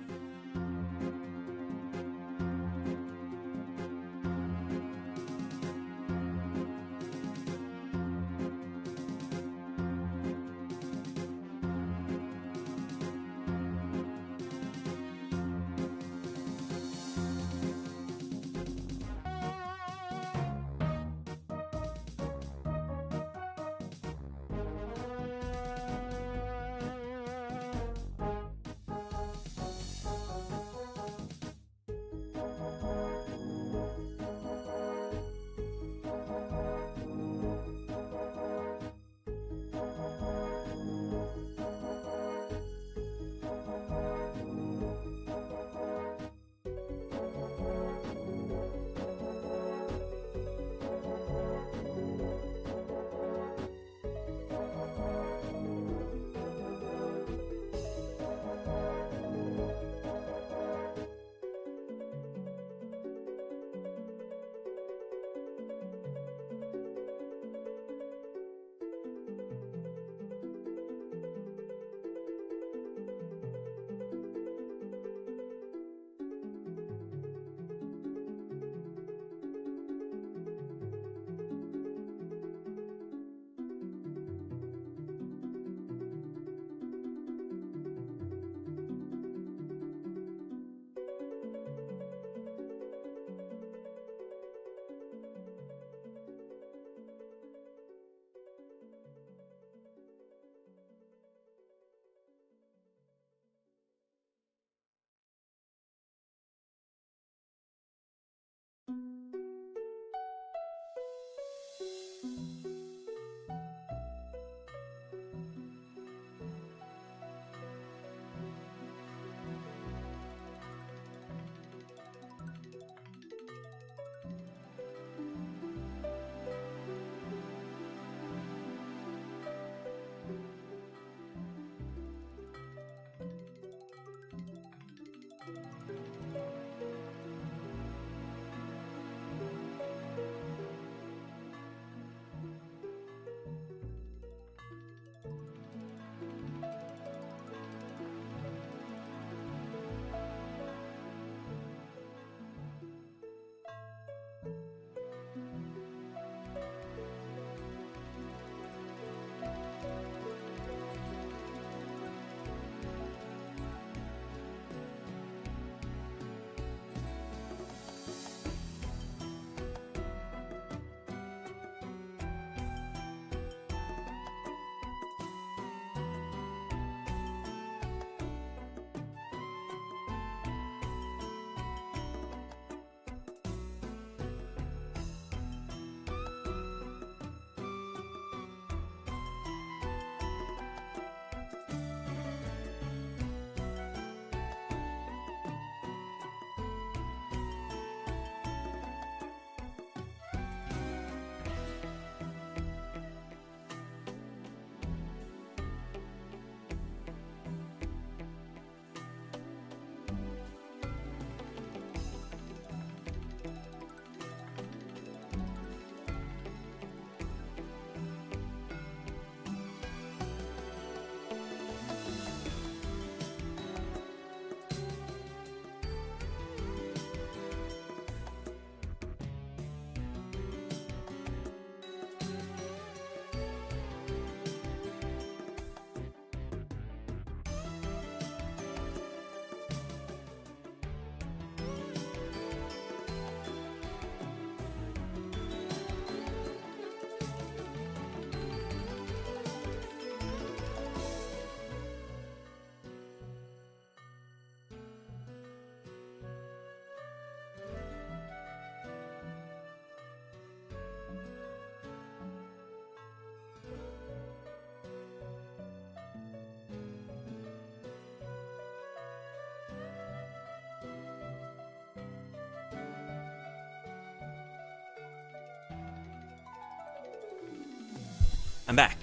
I'm back.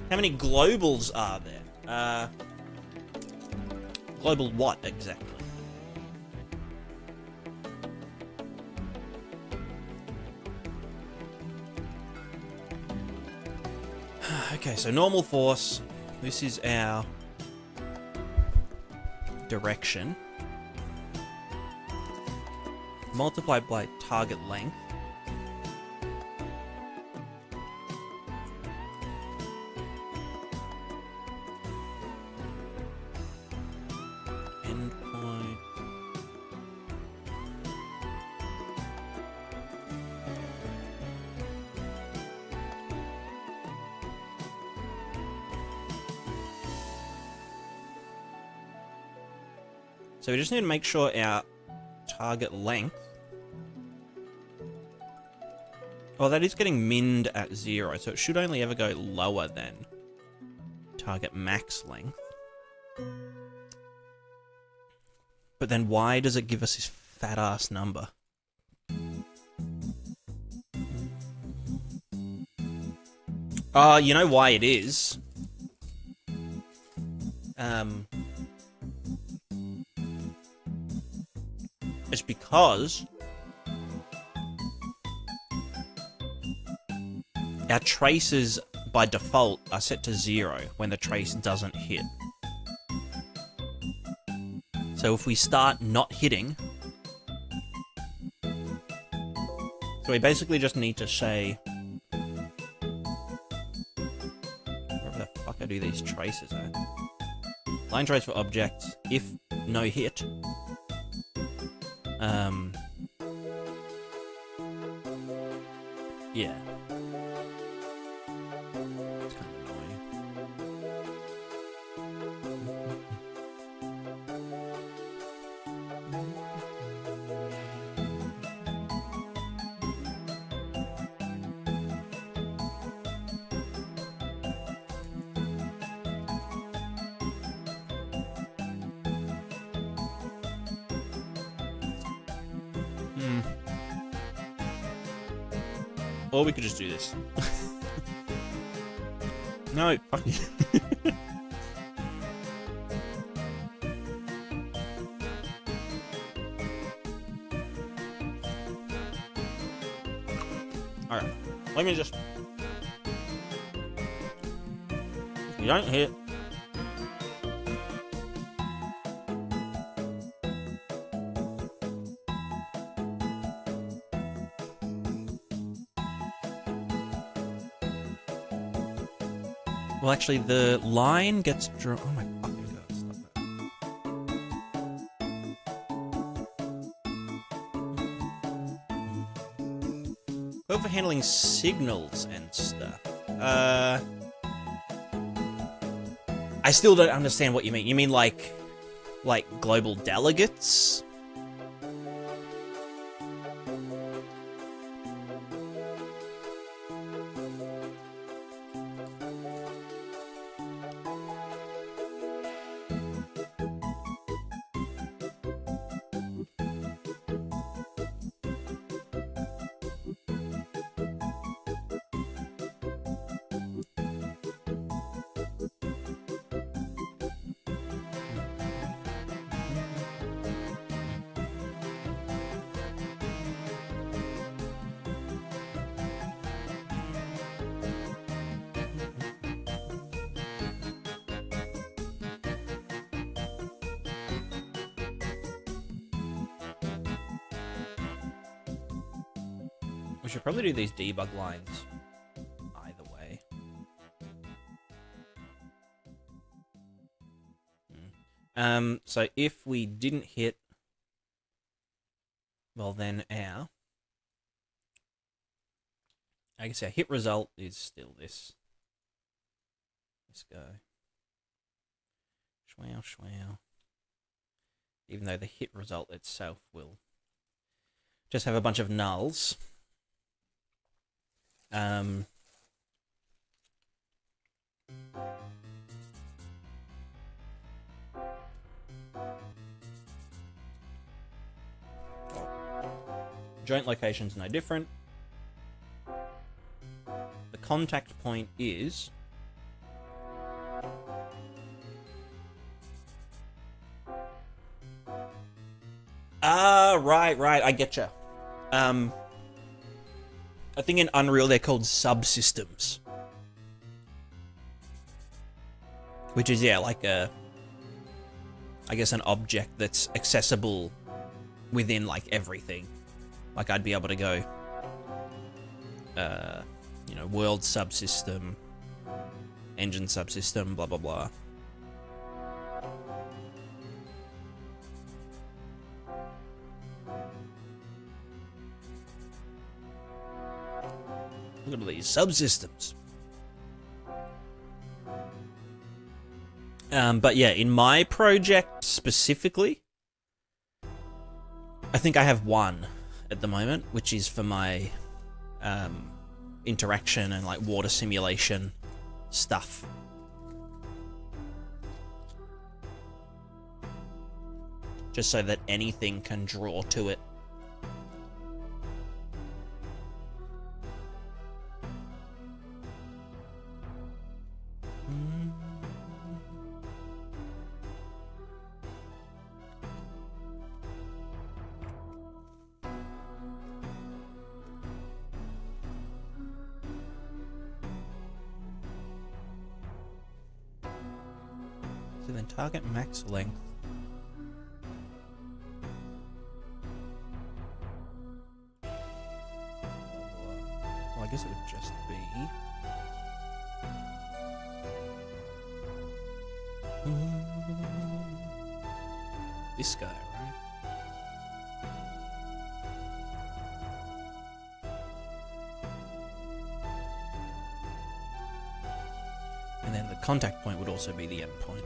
How many globals are there? Global what, exactly? Okay, so normal force. This is our direction. Multiplied by target length. Endpoint. So we just need to make sure our target length. Well, that is getting minned at 0, so it should only ever go lower than target max length. But then why does it give us this fat-ass number? You know why it is? It's because our traces by default are set to 0 when the trace doesn't hit. So if we start not hitting, so we basically just need to say, wherever the fuck I do these traces at. Line trace for objects, if no hit. Yeah. It's kind of annoying. Or we could just do this. No, fuck you. Alright, let me just... If you don't hit... Well, actually, the line gets drawn... Oh my fucking god, stop that. Go for handling signals and stuff. I still don't understand what you mean. You mean like global delegates? We should probably do these debug lines either way. So if we didn't hit, well then I guess our hit result is still this. Let's go. Schwow, schwow. Even though the hit result itself will just have a bunch of nulls. Joint location's no different. The contact point is... right, I getcha. I think in Unreal they're called subsystems. Which is, yeah, like a... I guess an object that's accessible within, like, everything. Like, I'd be able to go... you know, world subsystem, engine subsystem, blah, blah, blah. Look at these subsystems. But yeah, in my project specifically, I think I have one at the moment, which is for my interaction and like water simulation stuff. Just so that anything can draw to it. So then target max length. Well, I guess it would just be... this guy, right? And then the contact point would also be the end point.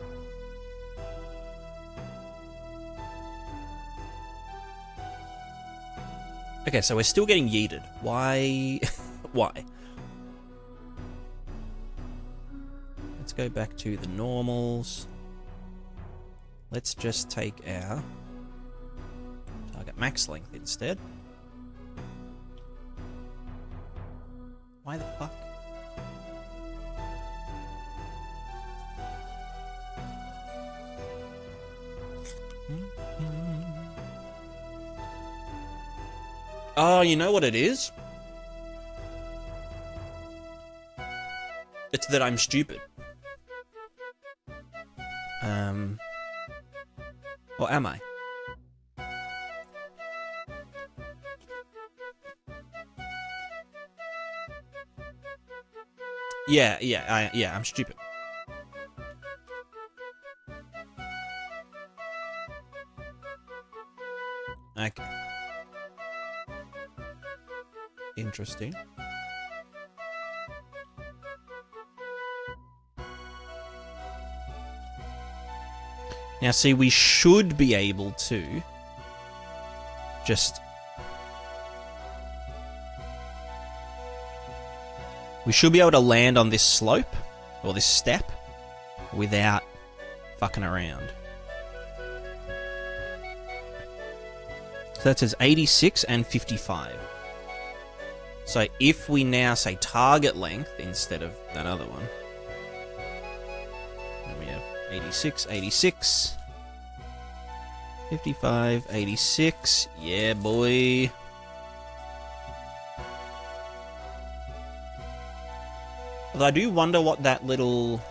Okay, so we're still getting yeeted. Why? Why? Let's go back to the normals. Let's just take our target max length instead. Why the fuck? Oh, you know what it is? It's that I'm stupid. Or am I? Yeah, I'm stupid. Okay. Interesting. Now, see, we should be able to just... we should be able to land on this slope, or this step, without fucking around. So that says 86 and 55. So if we now say target length instead of that other one, then we have 86, 86, 55, 86. Yeah, boy. Although I do wonder what that little...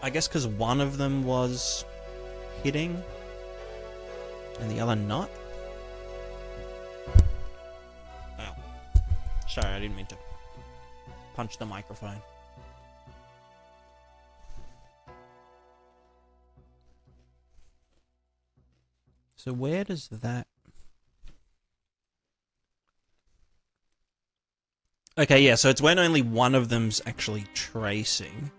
I guess because one of them was hitting and the other not. Oh. Sorry, I didn't mean to punch the microphone. So where does that... Okay, yeah, so it's when only one of them's actually tracing.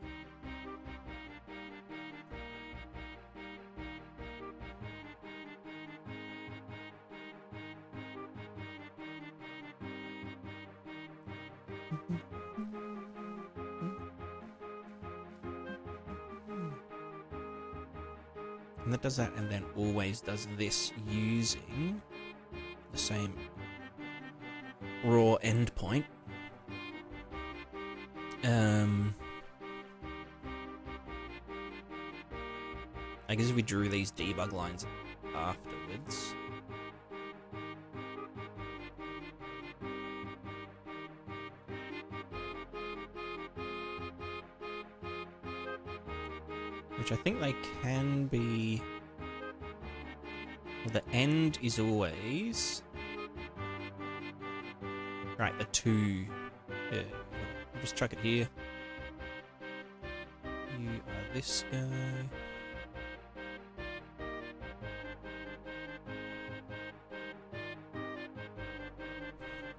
And that does that, and then always does this using the same raw endpoint. I guess if we drew these debug lines afterwards. Which I think they can be... Well, the end is always... Right, the two... Yeah, I'll just chuck it here. You are this guy.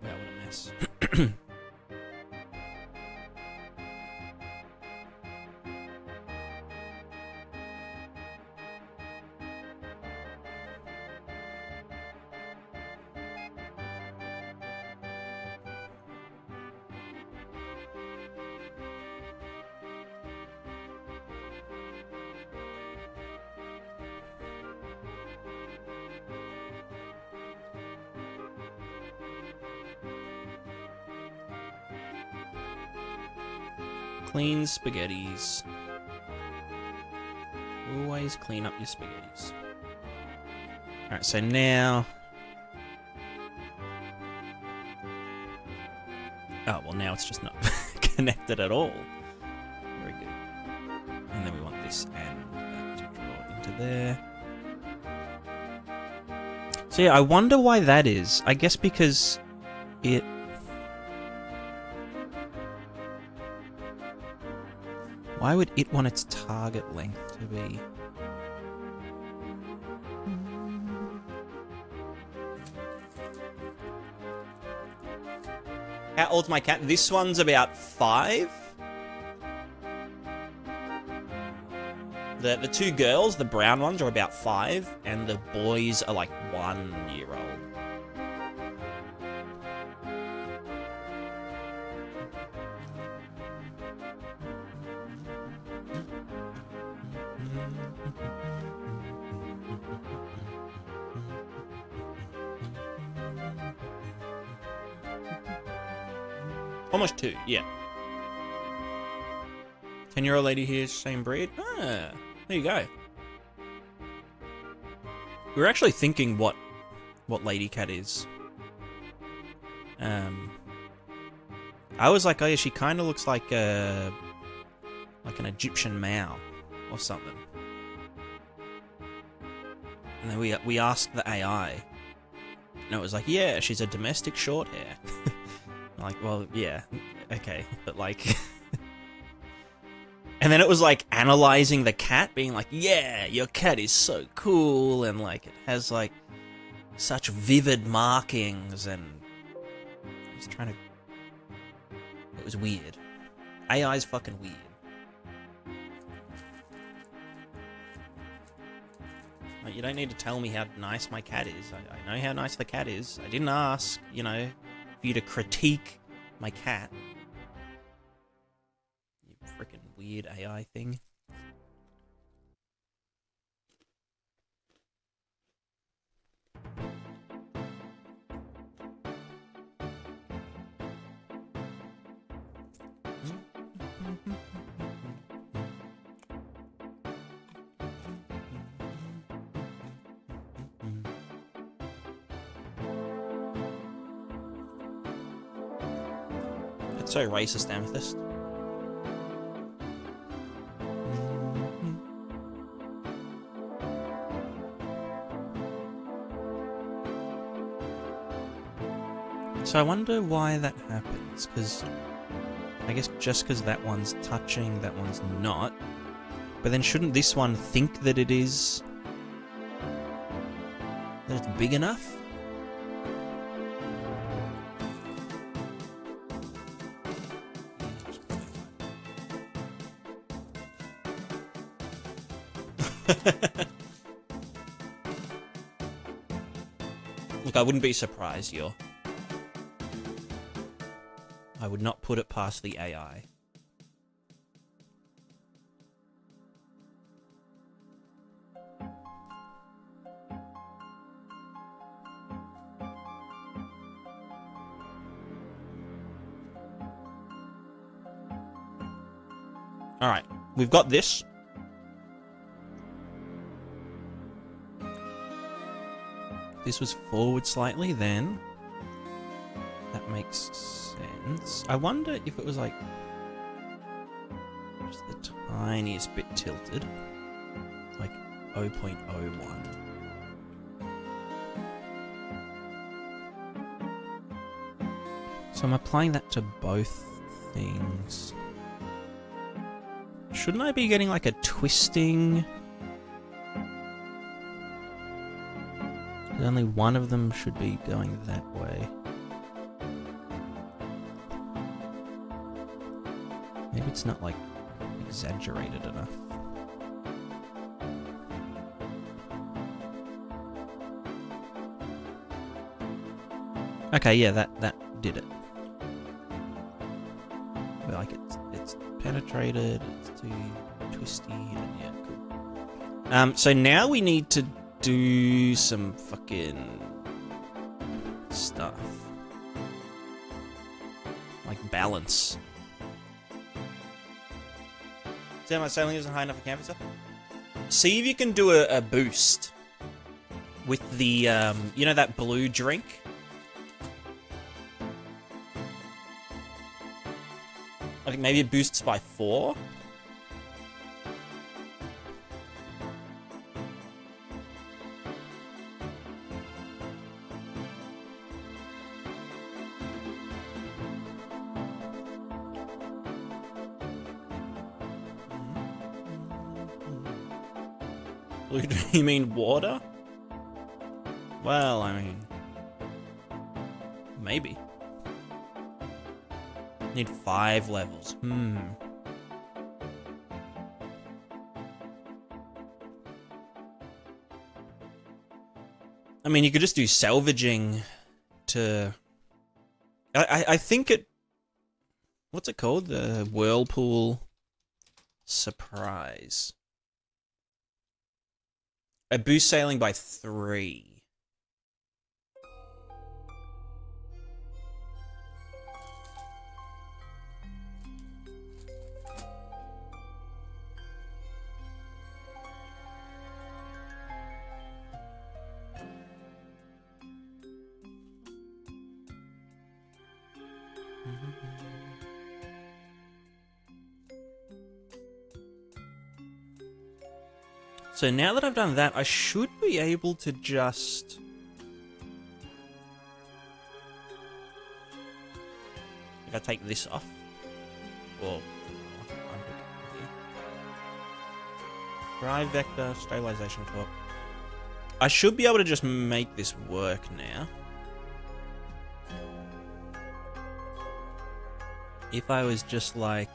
Wow, what a mess. Clean spaghettis. Always clean up your spaghettis. Alright, so now... Oh, well now it's just not connected at all. Very good. And then we want this and to draw into there. So yeah, I wonder why that is. I guess because it... Why would it want its target length to be? How old's my cat? This one's about 5. The two girls, the brown ones, are about 5, and the boys are like 1 year old. Almost 2, yeah. 10-year-old lady here, same breed. Ah, there you go. We were actually thinking what lady cat is. I was like, oh yeah, she kind of looks like an Egyptian Mao or something. And then we asked the AI, and it was like, yeah, she's a domestic short hair. Like, well, yeah, okay, but like... And then it was like analyzing the cat, being like, yeah, your cat is so cool, and like it has like such vivid markings, and I was trying to... It was weird. AI's fucking weird. Like, you don't need to tell me how nice my cat is. I know how nice the cat is. I didn't ask, you know, for you to critique my cat. You freaking weird AI thing. That's so racist, Amethyst. So I wonder why that happens, because I guess just because that one's touching, that one's not. But then shouldn't this one think that it is... that it's big enough? Look, I wouldn't be surprised, Yor. I would not put it past the AI. Alright, we've got this. This was forward slightly, then. That makes sense. I wonder if it was like just the tiniest bit tilted. Like 0.01. So I'm applying that to both things. Shouldn't I be getting like a twisting? Only one of them should be going that way. Maybe it's not like exaggerated enough. Okay, yeah, that did it. Like it's penetrated, it's too twisty, and yeah, cool. So now we need to do some fucking stuff. Like balance. See how my sailing isn't high enough for camping stuff? See if you can do a boost with the, you know that blue drink? I think maybe it boosts by 4. You mean water? Well, I mean... maybe. Need 5 levels. I mean, you could just do salvaging to... I think it... what's it called? The Whirlpool Surprise. I boost sailing by 3. So now that I've done that, I should be able to just... if I take this off, or drive vector, stabilization torque, I should be able to just make this work now. If I was just like...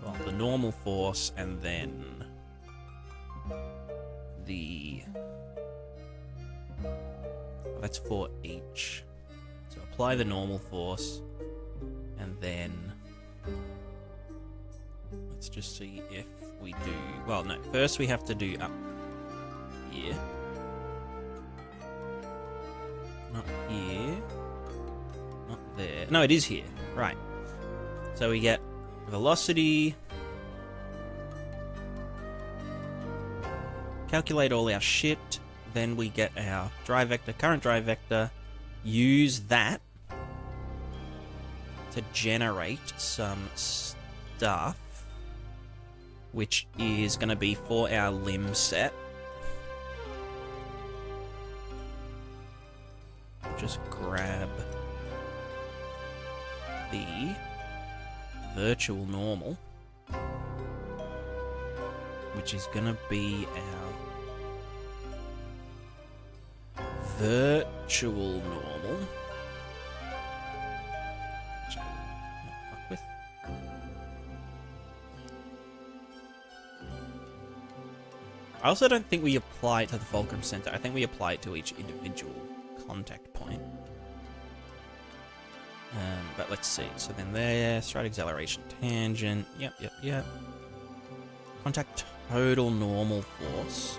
well, the normal force, and then the... well, that's for each. So apply the normal force, and then let's just see if we do... well, no, first we have to do up here. Not here. Not there. No, it is here. Right. So we get velocity. Calculate all our shit. Then we get our drive vector, current drive vector. Use that to generate some stuff, which is going to be for our limb set. Just grab the virtual normal, which is gonna be our virtual normal, which I'm not fuck with. I also don't think we apply it to the fulcrum center. I think we apply it to each individual contact point. But let's see. So then there, stride acceleration tangent. Yep. Contact total normal force.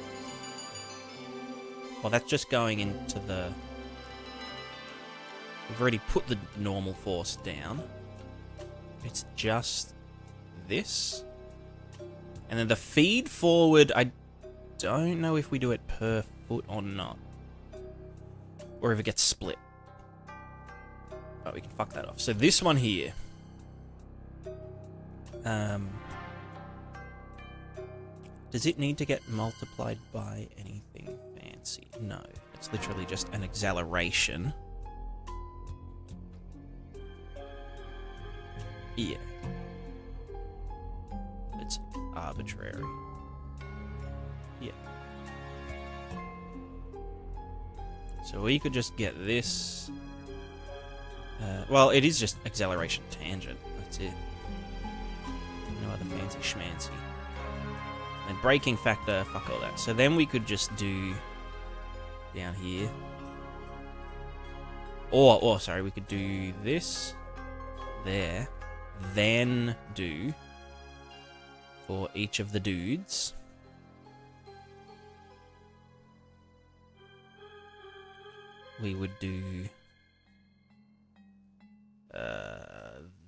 Well, that's just going into the... we've already put the normal force down. It's just this. And then the feed forward, I don't know if we do it per foot or not. Or if it gets split. Oh, we can fuck that off. So this one here. Does it need to get multiplied by anything fancy? No. It's literally just an acceleration. Yeah. It's arbitrary. Yeah. So we could just get this. Well, it is just acceleration tangent. That's it. No other fancy schmancy. And braking factor, fuck all that. So then we could just do down here. Or sorry, we could do this there. Then do for each of the dudes. We would do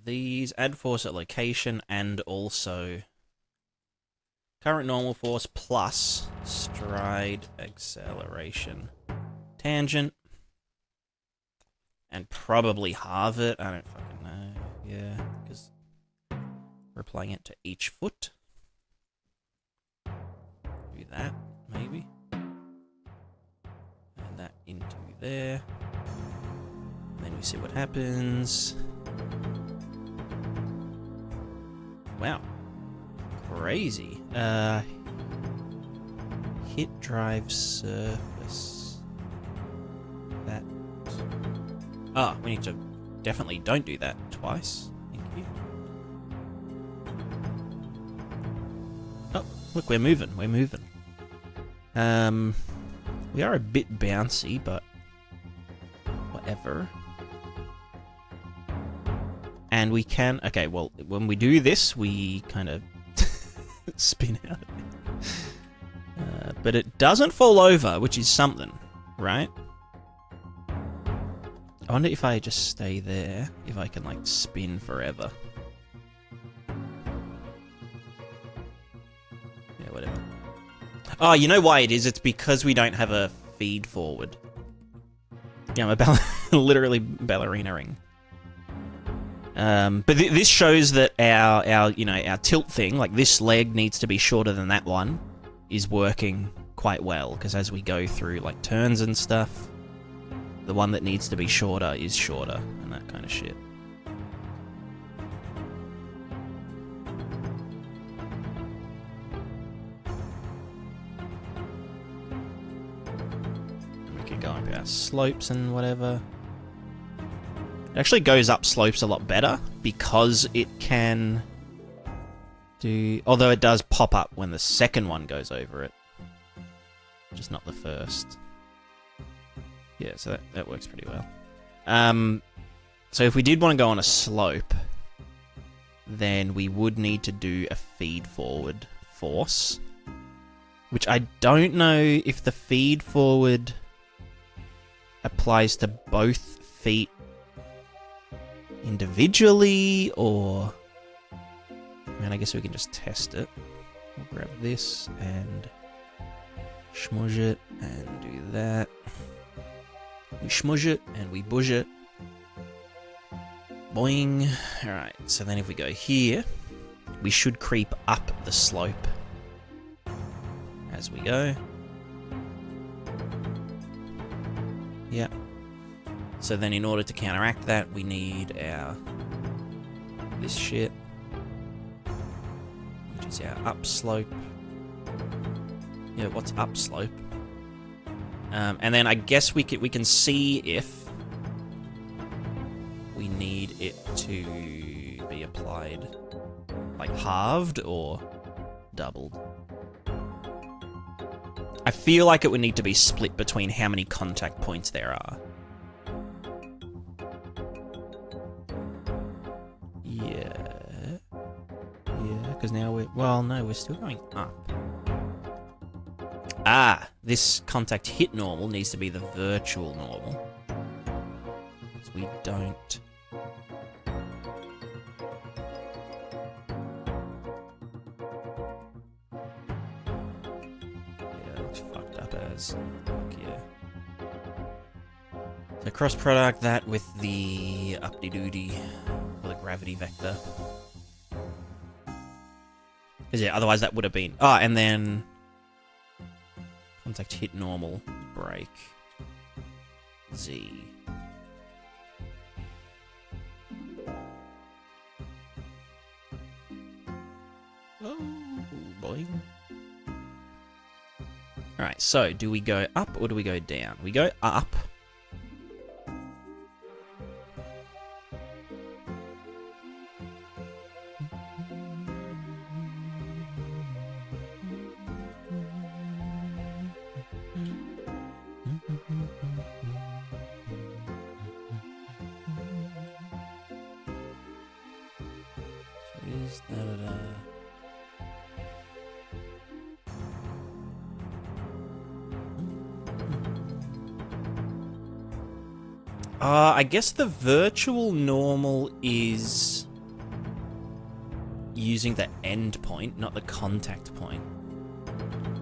these, add force at location, and also current normal force plus stride acceleration tangent. And probably halve it. I don't fucking know. Yeah, because we're applying it to each foot. Do that, maybe. And that into there. And then we see what happens. Wow. Crazy. Hit drive surface. That. Ah, we need to definitely don't do that twice. Thank you. Oh, look, we're moving. We're moving. We are a bit bouncy, but whatever. And we can... Okay, well, when we do this, we kind of spin out of it. But it doesn't fall over, which is something, right? I wonder if I just stay there, if I can, like, spin forever. Yeah, whatever. Oh, you know why it is? It's because we don't have a feed forward. Yeah, I'm literally ballerina-ing. But this shows that our tilt thing, like this leg needs to be shorter than that one, is working quite well, because as we go through, like, turns and stuff, the one that needs to be shorter is shorter, and that kind of shit. We can go up our slopes and whatever. It actually goes up slopes a lot better, because it can do... Although it does pop up when the second one goes over it. Just not the first. Yeah, so that works pretty well. So if we did want to go on a slope, then we would need to do a feed forward force. Which I don't know if the feed forward applies to both feet individually, or... I mean, I guess we can just test it. We'll grab this and smudge it and do that. We smudge it and we budge it. Boing. Alright, so then if we go here, we should creep up the slope as we go. Yep. So then in order to counteract that, we need our... this shit, which is our upslope. Yeah, what's upslope? And then I guess we can see if we need it to be applied, like, halved or doubled. I feel like it would need to be split between how many contact points there are. Yeah. Yeah, because now we're... Well, no, we're still going up. Ah, this contact hit normal needs to be the virtual normal. Because we don't... It's fucked up as. Fuck yeah. So cross product that with the up-de-doody, or the gravity vector. Because yeah, otherwise that would have been... Ah, and then... Contact hit normal, break, Z. Oh, boy. Alright, so do we go up or do we go down? We go up. I guess the virtual normal is using the end point, not the contact point.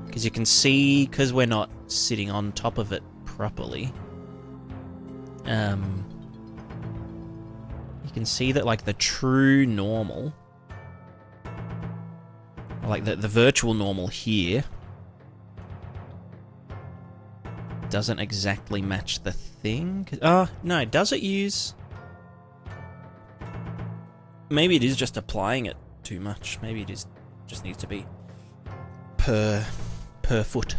Because you can see, because we're not sitting on top of it properly, you can see that, like, the true normal, like the virtual normal here, doesn't exactly match the thing. No, does it use... Maybe it is just applying it too much. Maybe it is just needs to be per foot.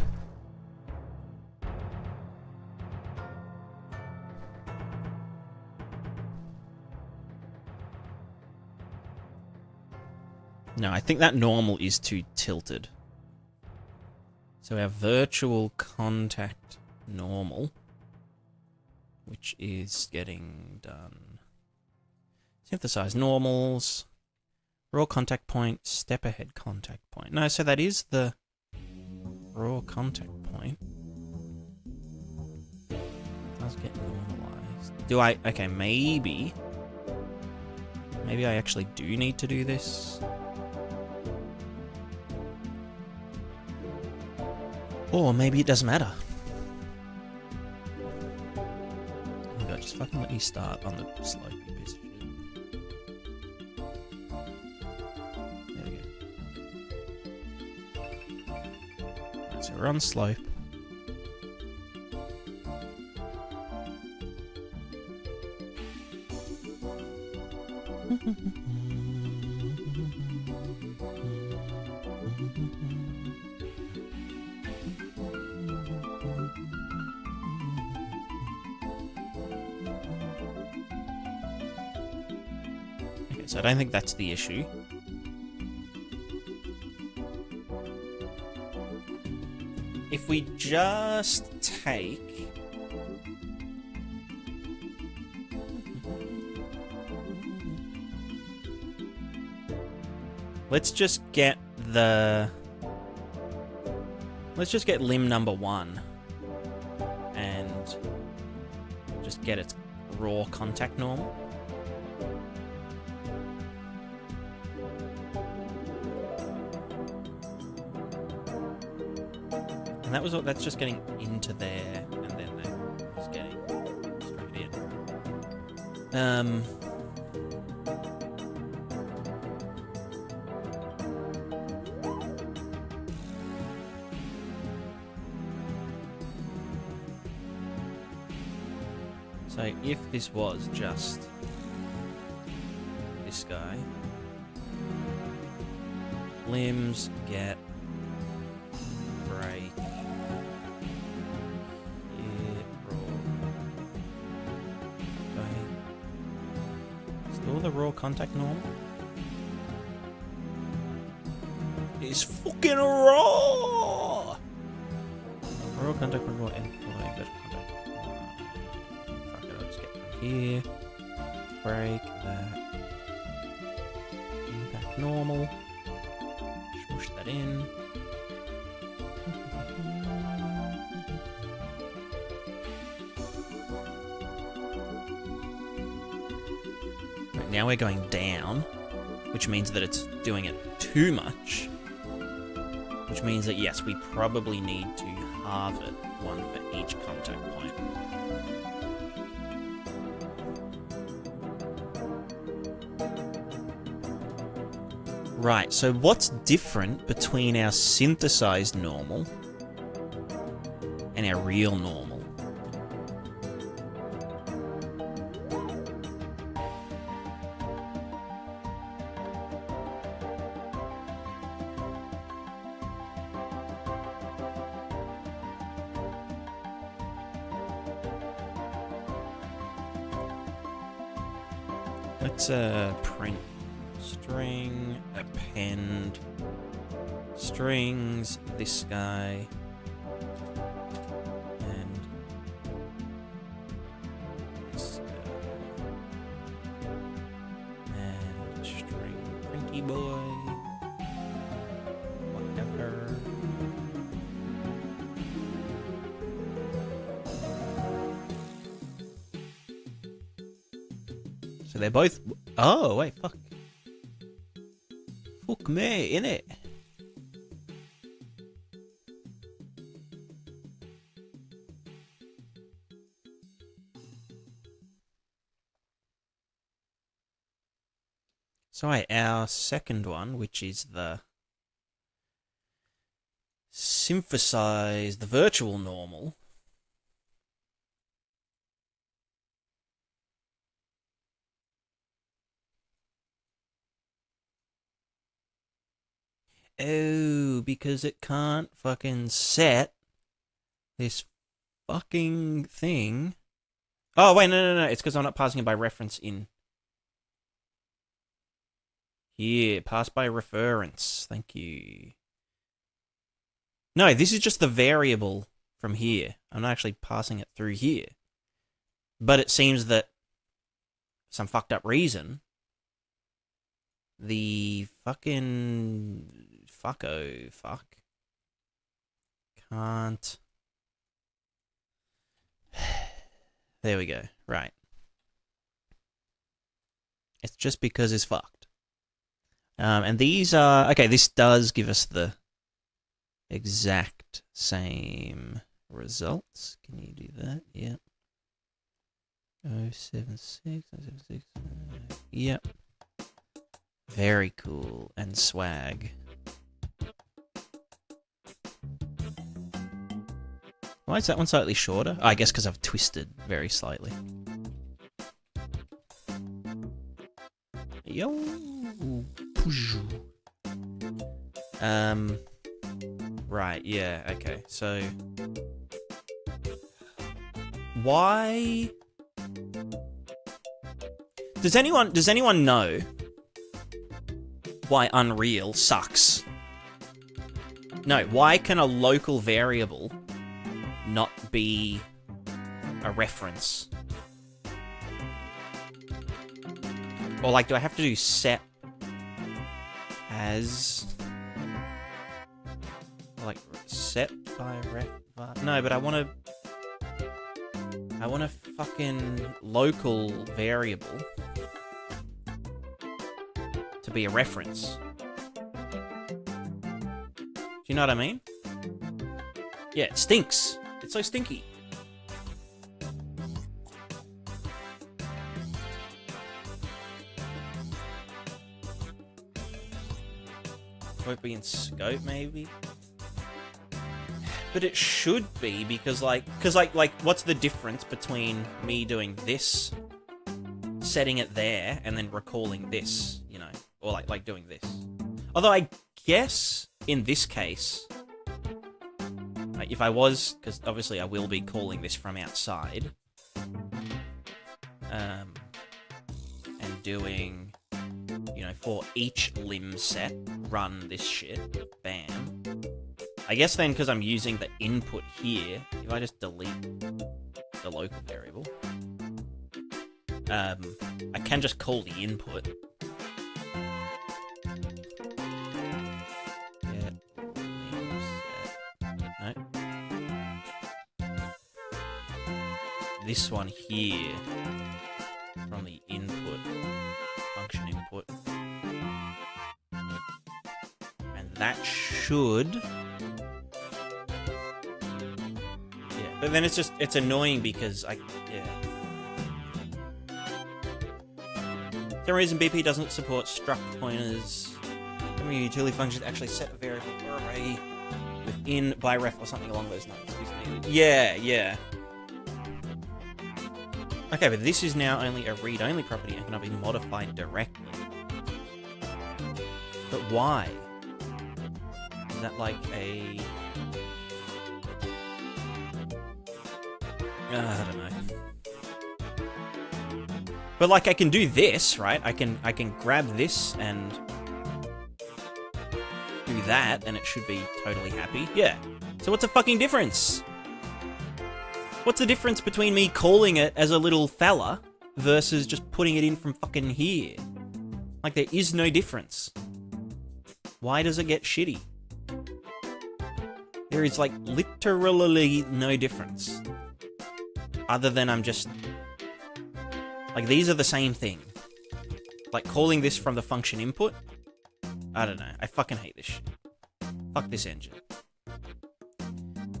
No, I think that normal is too tilted. So our virtual contact normal, which is getting done. Synthesize normals, raw contact point, step ahead contact point. No, so that is the raw contact point. It does get normalized. Do I... Okay, maybe I actually do need to do this. Or maybe it doesn't matter. Oh my god, just fucking let me start on the slope, you piece of shit. There we go. Right, so we're on slope. So I don't think that's the issue. If we just take... Let's just get limb number 1 and just get its raw contact normal. And that was all, that's just getting into there, and then just getting straight in. So if this was just this guy, limbs get break. The raw contact normal is fucking raw. Raw contact with raw employee, but contact. Fuck it, I'll just get from here. Break that. Impact normal. Smush that in. Now we're going down, which means that it's doing it too much. Which means that, yes, we probably need to halve it, one for each contact point. Right, so what's different between our synthesized normal and our real normal? Let's print string, append strings, this guy, and this guy, and string printy boy, whatever. So they're both. Oh wait, fuck. Fuck me, innit? So wait, our second one, which is the synthesized, the virtual normal. Oh, because it can't fucking set this fucking thing. Oh, wait, no. It's because I'm not passing it by reference in here. Pass by reference. Thank you. No, this is just the variable from here. I'm not actually passing it through here. But it seems that for some fucked up reason, the fucking fuck can't. There we go. Right. It's just because it's fucked. And these are okay. This does give us the exact same results. Can you do that? Yeah. 076, 076. Yep. Very cool and swag. Why is that one slightly shorter? Oh, I guess because I've twisted very slightly. Yo. Right, yeah, okay. So why does anyone know why Unreal sucks? No, why can a local variable not be a reference? Or like, do I have to do set as like set by ref? No, but I want a fucking local variable to be a reference. Do you know what I mean? Yeah, it stinks. It's so stinky. Won't be in scope, maybe. But it should be because, like, what's the difference between me doing this, setting it there, and then recalling this, you know, or like doing this? Although I guess in this case, if I was, because obviously I will be calling this from outside, and doing, you know, for each limb set, run this shit, bam. I guess then, because I'm using the input here, if I just delete the local variable, I can just call the input. No. This one here, from the input, function input. And that should... Yeah, but then it's annoying because yeah. For some reason BP doesn't support struct pointers. Some of your utility functions actually set a variable array within by ref or something along those lines. Yeah, yeah. Okay, but this is now only a read-only property and cannot be modified directly. But why? Is that like a... I don't know. But like I can do this, right? I can grab this and do that and it should be totally happy. Yeah. So what's the fucking difference? What's the difference between me calling it as a little fella versus just putting it in from fucking here? Like, there is no difference. Why does it get shitty? There is, like, literally no difference. Other than I'm just... Like, these are the same thing. Like, calling this from the function input? I don't know. I fucking hate this shit. Fuck this engine.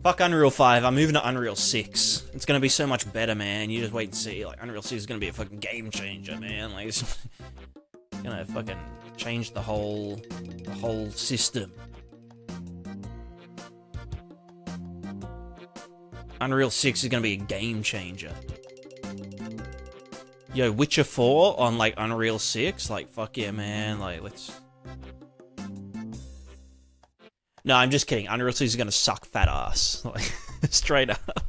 Fuck Unreal 5, I'm moving to Unreal 6. It's gonna be so much better, man. You just wait and see. Like, Unreal 6 is gonna be a fucking game changer, man. Like, it's gonna fucking change the whole system. Unreal 6 is gonna be a game changer. Yo, Witcher 4 on, like, Unreal 6? Like, fuck yeah, man. Like, let's... No, I'm just kidding. Unreal 6 is gonna suck fat ass. Like, straight up.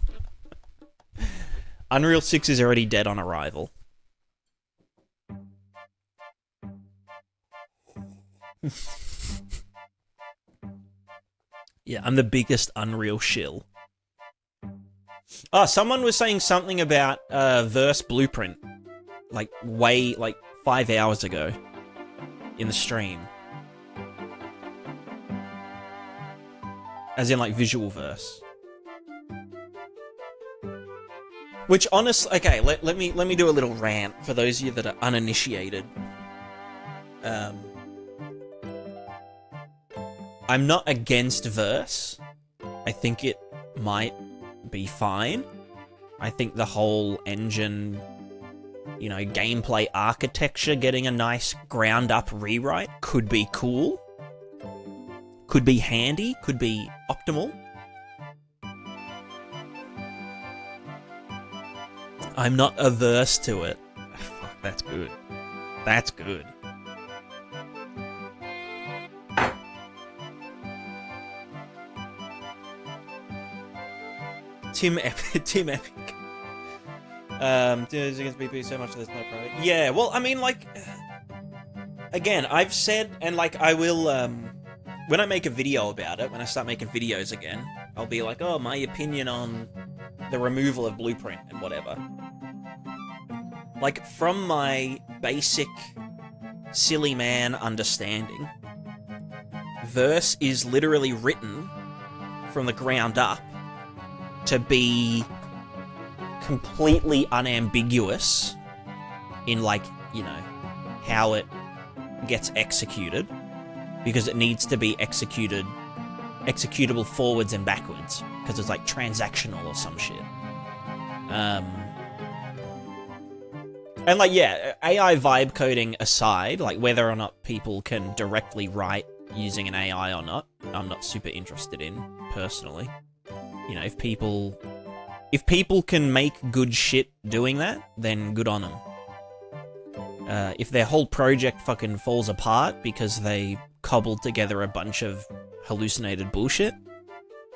Unreal 6 is already dead on arrival. Yeah, I'm the biggest Unreal shill. Oh, someone was saying something about Verse Blueprint. Like, 5 hours ago. In the stream. As in, like, visual verse. Which, honestly... Okay, let me do a little rant for those of you that are uninitiated. I'm not against verse. I think it might be fine. I think the whole engine, you know, gameplay architecture getting a nice ground-up rewrite could be cool. Could be handy, could be optimal. I'm not averse to it. Fuck, that's good. That's good. Tim Epic. Does against BP so much there's no problem. Yeah, well, I mean, like, again, I've said, and like, I will, when I make a video about it, when I start making videos again, I'll be like, oh, my opinion on the removal of Blueprint and whatever. Like, from my basic silly man understanding, verse is literally written from the ground up to be completely unambiguous in, like, you know, how it gets executed, because it needs to be executable forwards and backwards, because it's like transactional or some shit. And like, yeah, AI vibe coding aside, like whether or not people can directly write using an AI or not, I'm not super interested in, personally. You know, if people can make good shit doing that, then good on them. If their whole project fucking falls apart because they cobbled together a bunch of hallucinated bullshit,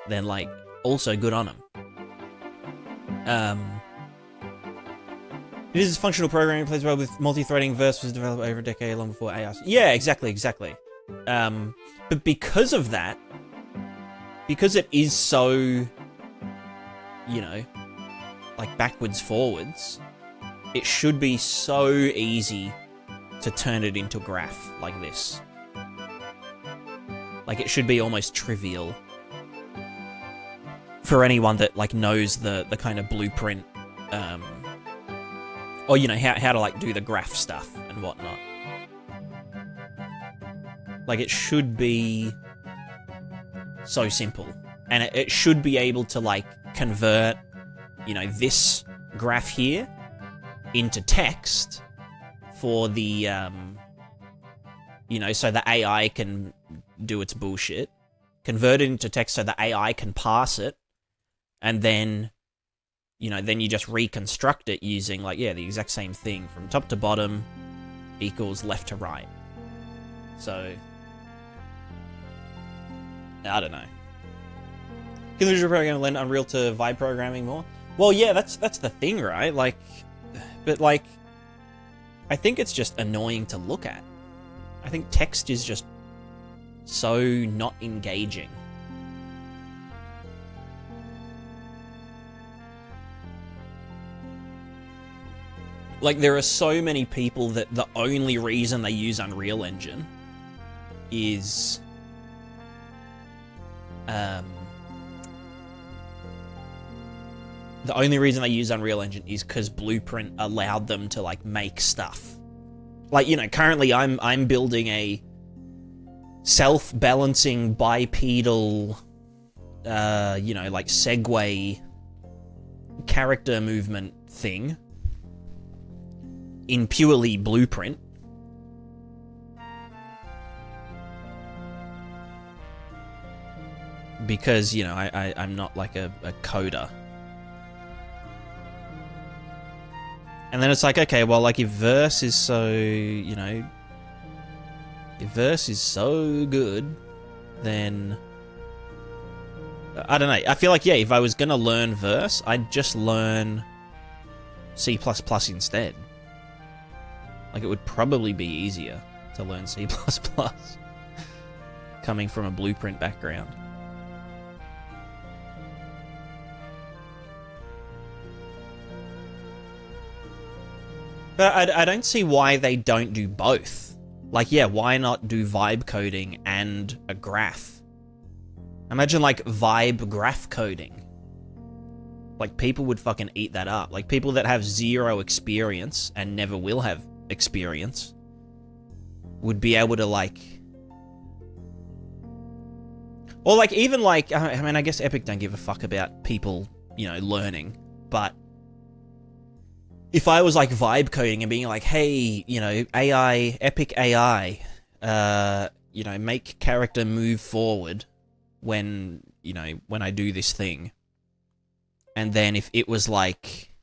then, like, also good on them. It is functional programming, plays well with multi-threading. Verse was developed over a decade, long before AI. Yeah, exactly. But because of that, because it is so, you know, like backwards forwards, it should be so easy to turn it into graph like this. Like, it should be almost trivial for anyone that, like, knows the kind of blueprint, or, you know, how to, like, do the graph stuff and whatnot. Like, it should be so simple. And it should be able to, like, convert, you know, this graph here into text for the, you know, so the AI can do its bullshit. Convert it into text so the AI can parse it. And then, you know, then you just reconstruct it using, like, yeah, the exact same thing from top to bottom equals left to right. So, I don't know. Can the visual program lend Unreal to vibe programming more? Well, yeah, that's the thing, right? Like, but like, I think it's just annoying to look at. I think text is just so not engaging. Like, there are so many people that the only reason they use Unreal Engine is the only reason they use Unreal Engine is because Blueprint allowed them to, like, make stuff. Like, you know, currently I'm building a self-balancing bipedal, you know, like, Segway character movement thing in purely Blueprint. Because, you know, I'm not like a coder. And then it's like, okay, well, like, if verse is so, you know, if verse is so good, then I don't know. I feel like, yeah, if I was gonna learn verse, I'd just learn C++ instead. Like, it would probably be easier to learn C++, coming from a Blueprint background. But I don't see why they don't do both. Like, yeah, why not do vibe coding and a graph? Imagine, like, vibe graph coding. Like, people would fucking eat that up. Like, people that have zero experience and never will have experience would be able to, like... Or, like, even, like... I mean, I guess Epic don't give a fuck about people, you know, learning. But if I was, like, vibe coding and being like, hey, you know, AI, Epic AI, you know, make character move forward when, you know, when I do this thing. And then if it was like,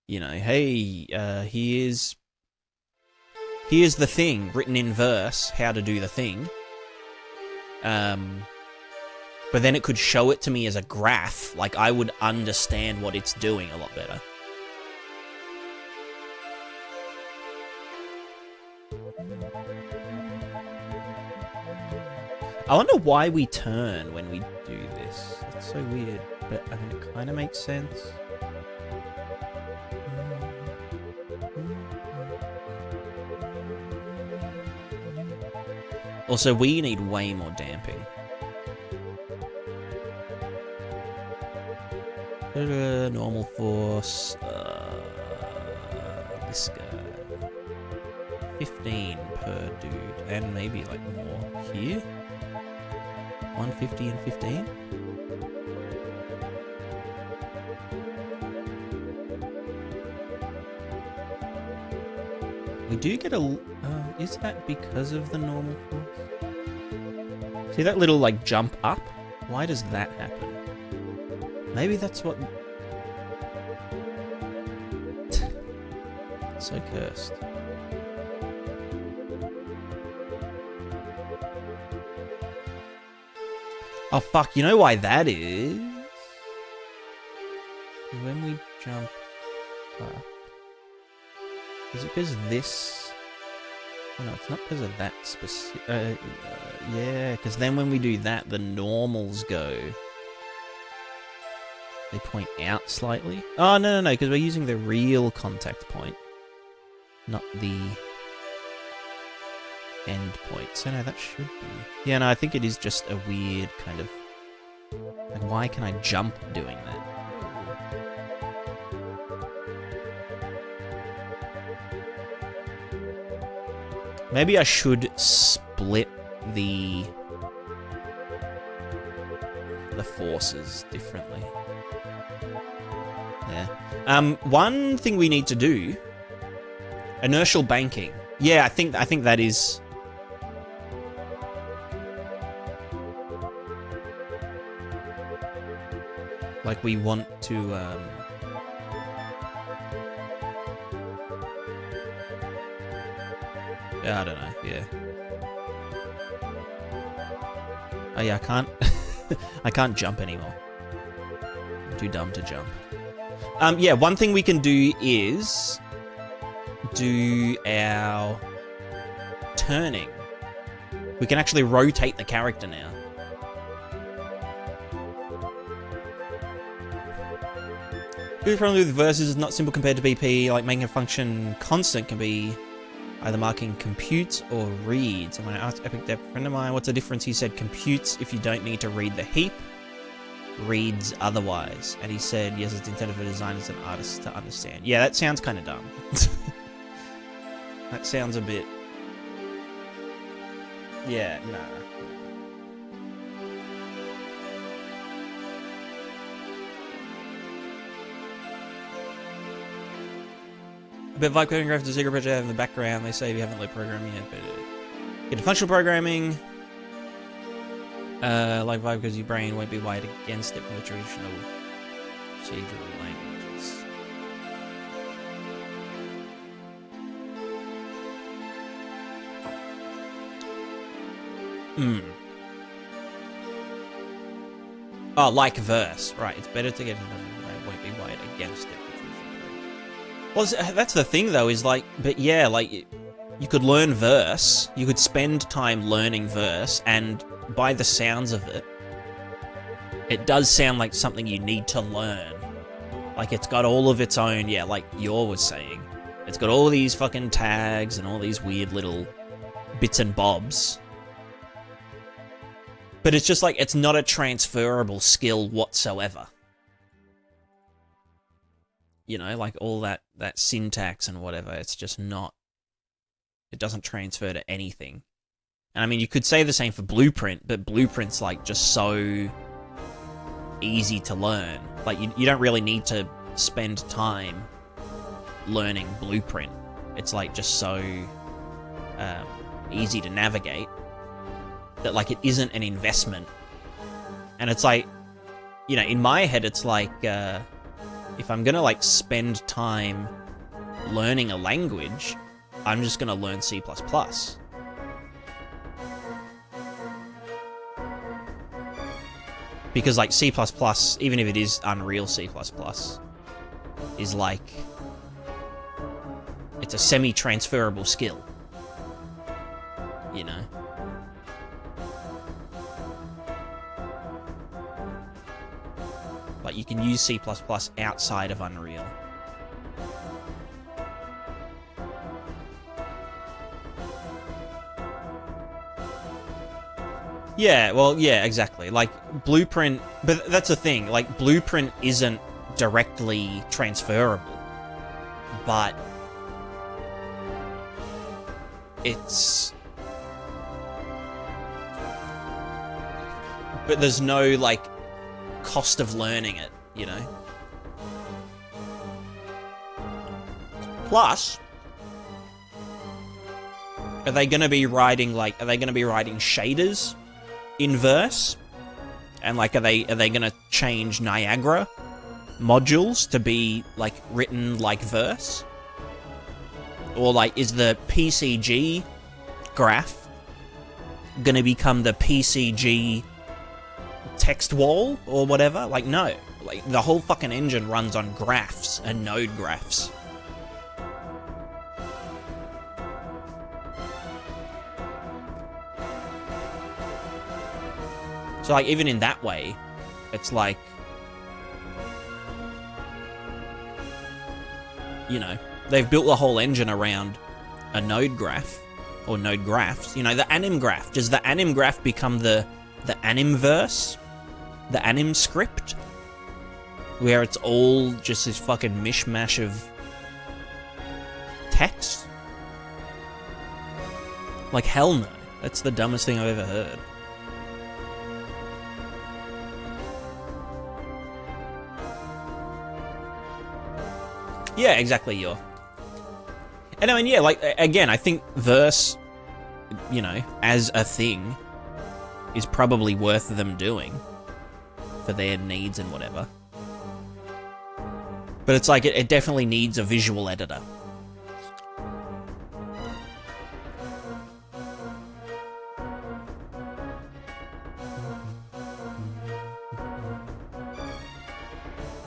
you know, hey, here's the thing written in verse, how to do the thing. But then it could show it to me as a graph, like, I would understand what it's doing a lot better. I wonder why we turn when we do this. It's so weird, but I mean, it kind of makes sense. Also, we need way more damping. Normal force. This guy. 15 per dude, and maybe like more here. 150 and 15. We do get a... is that because of the normal force? See that little, like, jump up? Why does that happen? Maybe that's what... So cursed. Oh, fuck, you know why that is? When we jump up... Is it because this... Oh, no, it's not because of that specific... yeah, because then when we do that, the normals go... They point out slightly. Oh, no, because we're using the real contact point. Not the end point. So no, that should be... Yeah, no, I think it is just a weird kind of... Like, why can I jump doing that? Maybe I should split the forces differently. Yeah. One thing we need to do, inertial banking. Yeah, I think that is. Like we want to. Yeah, I don't know. Yeah. Oh yeah, I can't. I can't jump anymore. I'm too dumb to jump. Yeah, one thing we can do is do our turning. We can actually rotate the character now. The problem with verses is not simple compared to BP. Like making a function constant can be either marking computes or reads. And when I asked Epic Dev, a friend of mine, what's the difference? He said computes if you don't need to read the heap, reads otherwise. And he said, yes, it's intended for designers and artists to understand. Yeah, that sounds kind of dumb. That sounds a bit... Yeah, nah. But vibe coding graph is a secret project in the background. They say if you haven't learned programming yet, but get to functional programming. Like vibe because your brain won't be wired against it from the traditional procedural languages. Oh, like verse. Right, it's better to get into the brain won't be wired against it. Well, that's the thing, though, is like, but yeah, like, you could learn verse, you could spend time learning verse, and by the sounds of it, it does sound like something you need to learn. Like, it's got all of its own, yeah, like Yor was saying, it's got all these fucking tags and all these weird little bits and bobs. But it's just like, it's not a transferable skill whatsoever. You know, like all that syntax and whatever, it's just not... It doesn't transfer to anything. And I mean, you could say the same for Blueprint, but Blueprint's like just so easy to learn. Like, you don't really need to spend time learning Blueprint. It's like just so easy to navigate that like it isn't an investment. And it's like, you know, in my head, it's like... if I'm gonna, like, spend time learning a language, I'm just gonna learn C++. Because, like, C++, even if it is Unreal C++, is, like... It's a semi-transferable skill. You know? Like, you can use C++ outside of Unreal. Yeah, well, yeah, exactly. Like, Blueprint... But that's the thing. Like, Blueprint isn't directly transferable. But... it's... But there's no, like... cost of learning it, you know? Plus, are they going to be writing, like, are they going to be writing shaders in verse? And, like, are they going to change Niagara modules to be, like, written like verse? Or, like, is the PCG graph going to become the PCG text wall or whatever? Like, no. Like, the whole fucking engine runs on graphs and node graphs. So, like, even in that way, it's like, you know, they've built the whole engine around a node graph, or node graphs. You know, the anim graph. Does the anim graph become the anim verse? The anim script? Where it's all just this fucking mishmash of text? Like, hell no. That's the dumbest thing I've ever heard. Yeah, exactly, And I mean, yeah, like, again, I think verse, you know, as a thing, is probably worth them doing for their needs and whatever. But it's like, it definitely needs a visual editor.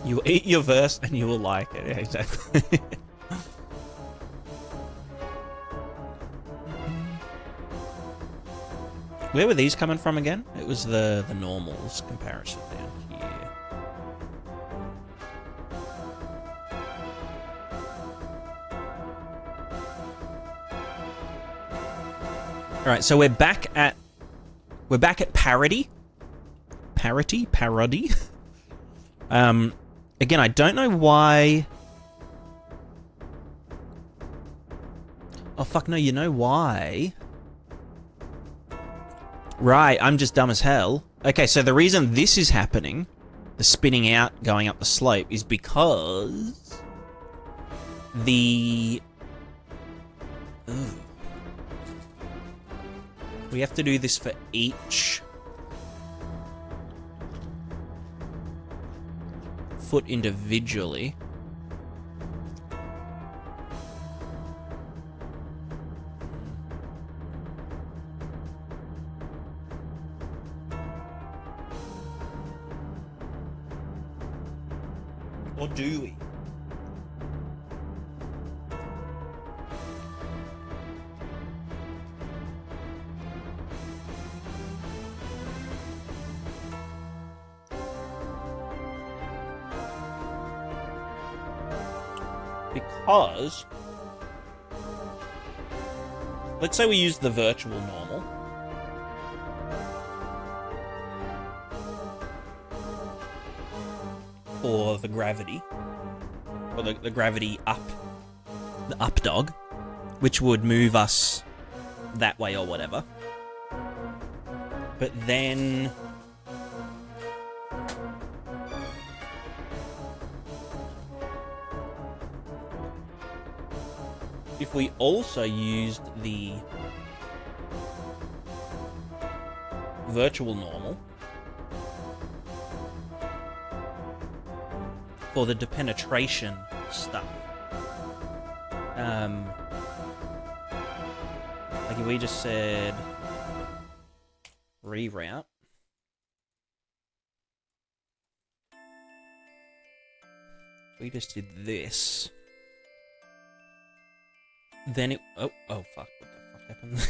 You will eat your verse and you will like it. Yeah, exactly. Where were these coming from again? It was the normals comparison down here. All right, so we're back at parody. Parody. Again, I don't know why. Oh fuck no! You know why? Right, I'm just dumb as hell. Okay, so the reason this is happening, the spinning out, going up the slope, is because the... Ooh. We have to do this for each foot individually. Or do we? Because, let's say we use the virtual normal. For the gravity. Or the gravity up. The up dog. Which would move us that way or whatever. But then... if we also used the virtual normal for the depenetration stuff. Like if we just said reroute. We just did this. Then it... Oh fuck. What the fuck happened?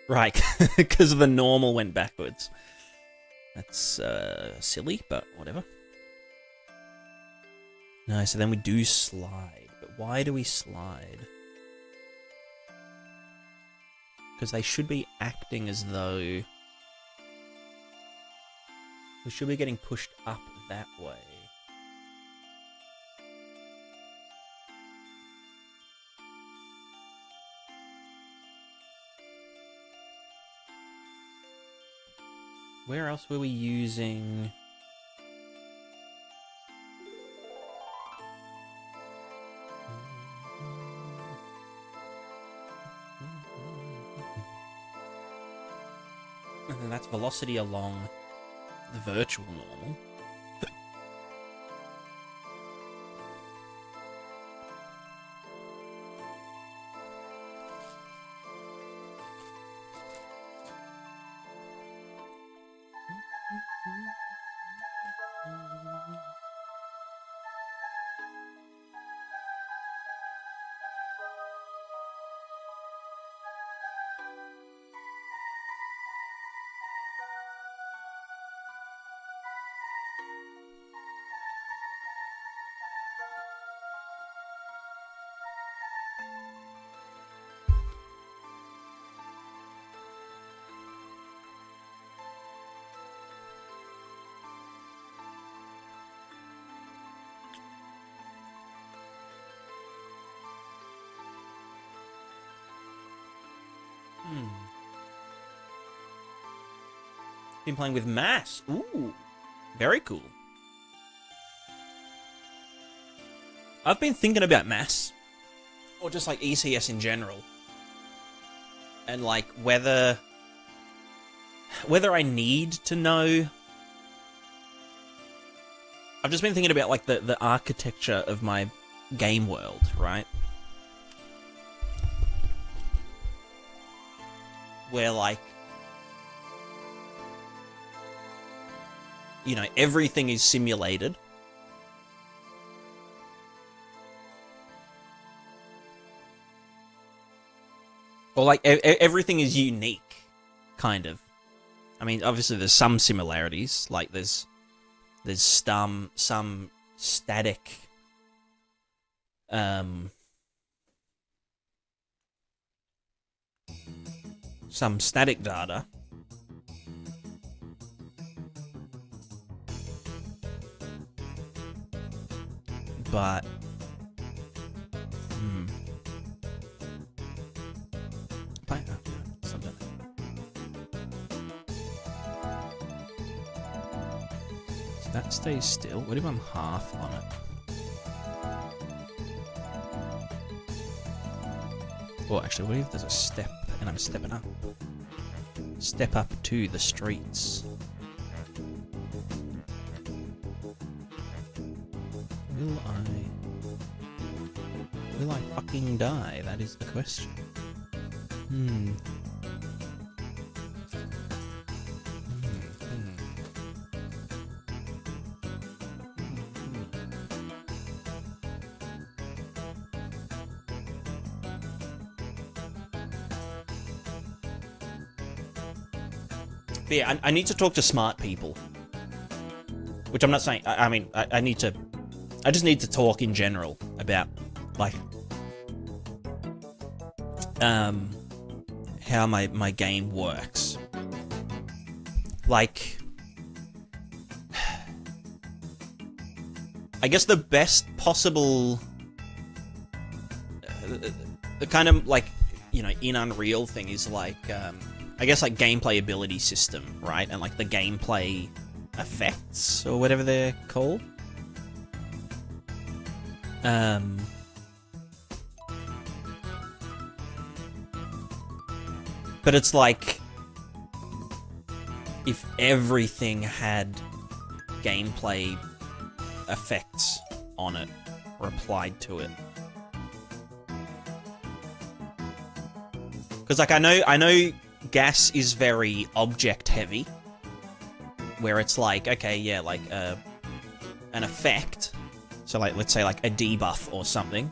Right, because the normal went backwards. That's silly, but whatever. No, so then we do slide. But why do we slide? Because they should be acting as though... we should be getting pushed up that way. Where else were we using... and then that's velocity along the virtual normal. Been playing with mass. Ooh, very cool. I've been thinking about maths, or just like ECS in general, and like whether I need to know. I've just been thinking about like the architecture of my game world, right? Where like, you know, everything is simulated. Or like everything is unique, kind of. I mean, obviously there's some similarities, like there's some static data. But something. So that stays still. What if I'm half on it? Well, actually, what if there's a step and I'm stepping up? Step up to the streets. Will I fucking die? That is the question. But yeah, I need to talk to smart people. Which I'm not saying, I mean, I just need to talk in general about, like, how my game works. Like, I guess the best possible, the kind of, like, you know, in Unreal thing is, like, I guess, like, gameplay ability system, right? And, like, the gameplay effects, or whatever they're called. But it's like, if everything had gameplay effects on it, or applied to it. Because, like, I know Gas is very object heavy, where it's like, okay, yeah, like, an effect, so, like, let's say, like, a debuff or something,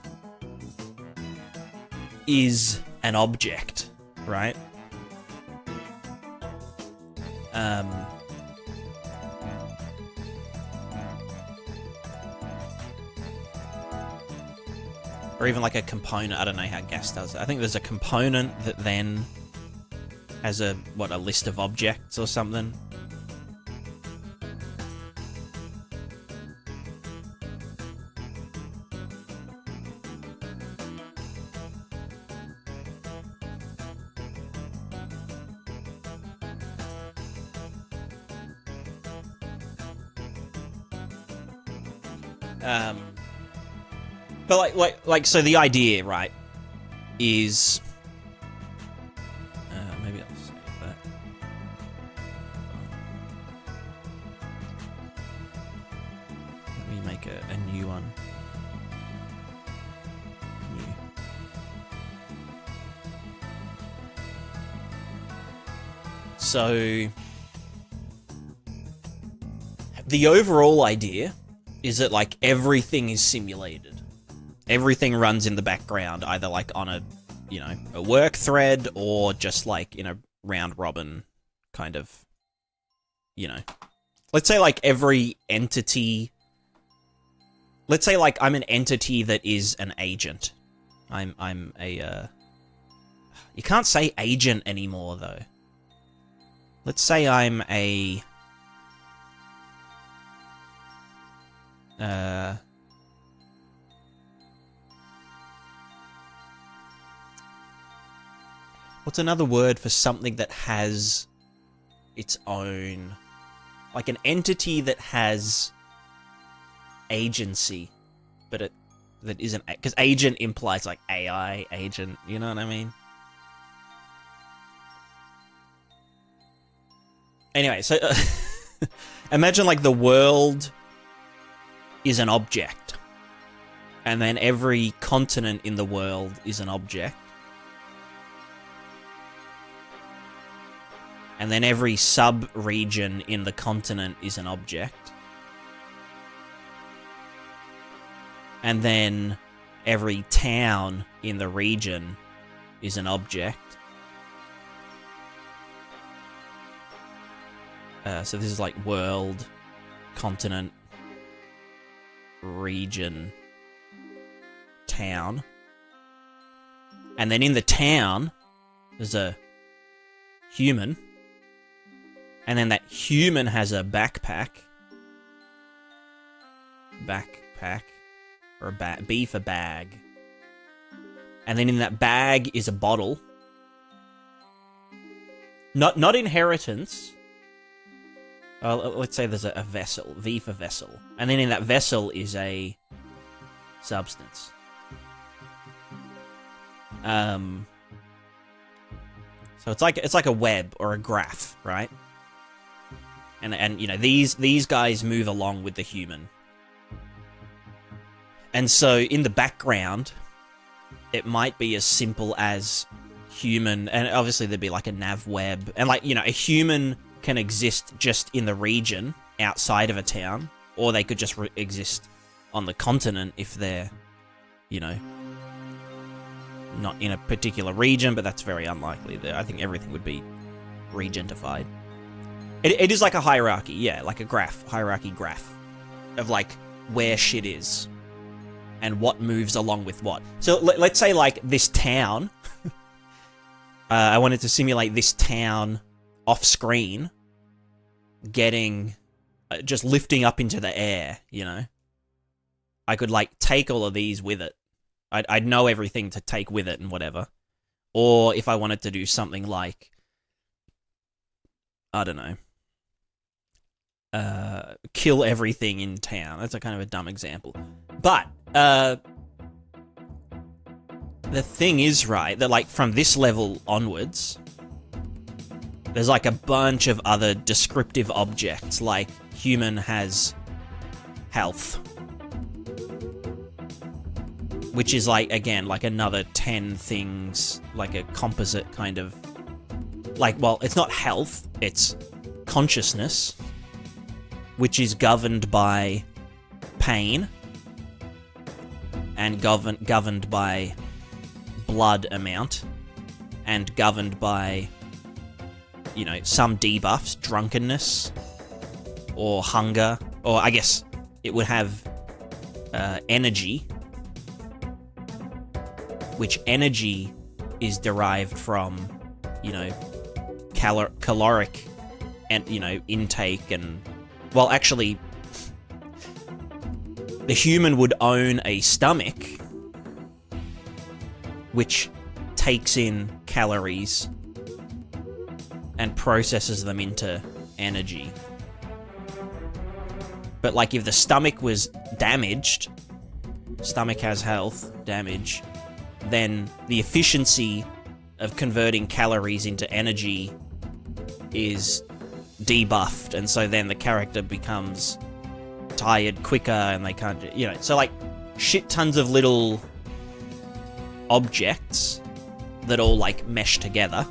is an object, right? Or even like a component. I don't know how Gas does it. I think there's a component that then has a list of objects or something. But like, so the idea, right, is, maybe I'll save that. Let me make a new one. New. So, the overall idea is that, like, everything is simulated. Everything runs in the background, either, like, on a, you know, a work thread, or just, like, in a round-robin kind of, you know. Let's say, like, every entity... Let's say, like, I'm an entity that is an agent. I'm a, You can't say agent anymore, though. Let's say I'm a... What's another word for something that has its own... Like an entity that has agency, but that isn't... Because agent implies, like, AI, agent, you know what I mean? Anyway, so... imagine, like, the world is an object. And then every continent in the world is an object. And then every sub-region in the continent is an object. And then every town in the region is an object. So this is like world, continent, region, town. And then in the town, there's a human. And then that human has a backpack. Backpack. Or a B for bag. And then in that bag is a bottle. Not inheritance. Let's say there's a vessel. V for vessel. And then in that vessel is a substance. So it's like a web or a graph, right? And you know, these guys move along with the human. And so in the background, it might be as simple as human, and obviously there'd be like a nav web, and like, you know, a human can exist just in the region outside of a town, or they could just exist on the continent if they're, you know, not in a particular region, but that's very unlikely. I think everything would be regentified. It is like a hierarchy, yeah, like a graph, hierarchy graph of like where shit is and what moves along with what. So let's say like this town, I wanted to simulate this town off screen getting, just lifting up into the air, you know? I could like take all of these with it. I'd know everything to take with it and whatever. Or if I wanted to do something like, I don't know, kill everything in town. That's a kind of a dumb example. But, the thing is, right, that like from this level onwards, there's like a bunch of other descriptive objects, like human has health. Which is like, again, like another 10 things, like a composite kind of, like, well, it's not health, it's consciousness, which is governed by pain, and governed by blood amount, and governed by, you know, some debuffs, drunkenness, or hunger, or I guess it would have energy, which energy is derived from, you know, caloric and, you know, intake and, well, actually, the human would own a stomach which takes in calories and processes them into energy. But like if the stomach was damaged, stomach has health, damage, then the efficiency of converting calories into energy is debuffed, and so then the character becomes tired quicker and they can't, you know, so like shit tons of little objects that all like mesh together.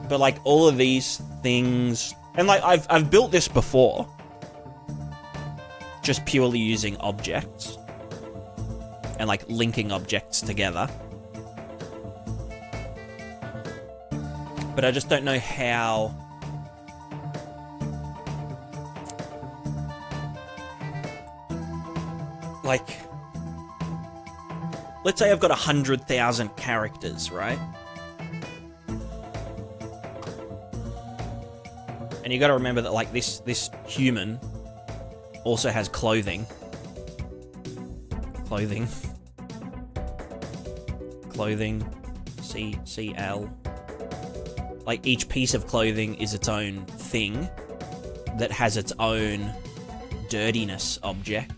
But like all of these things, and like I've built this before, just purely using objects and like linking objects together. But I just don't know how like, let's say I've got 100,000 characters, right? And you got to remember that like this human also has clothing. Clothing. CL. like each piece of clothing is its own thing that has its own dirtiness object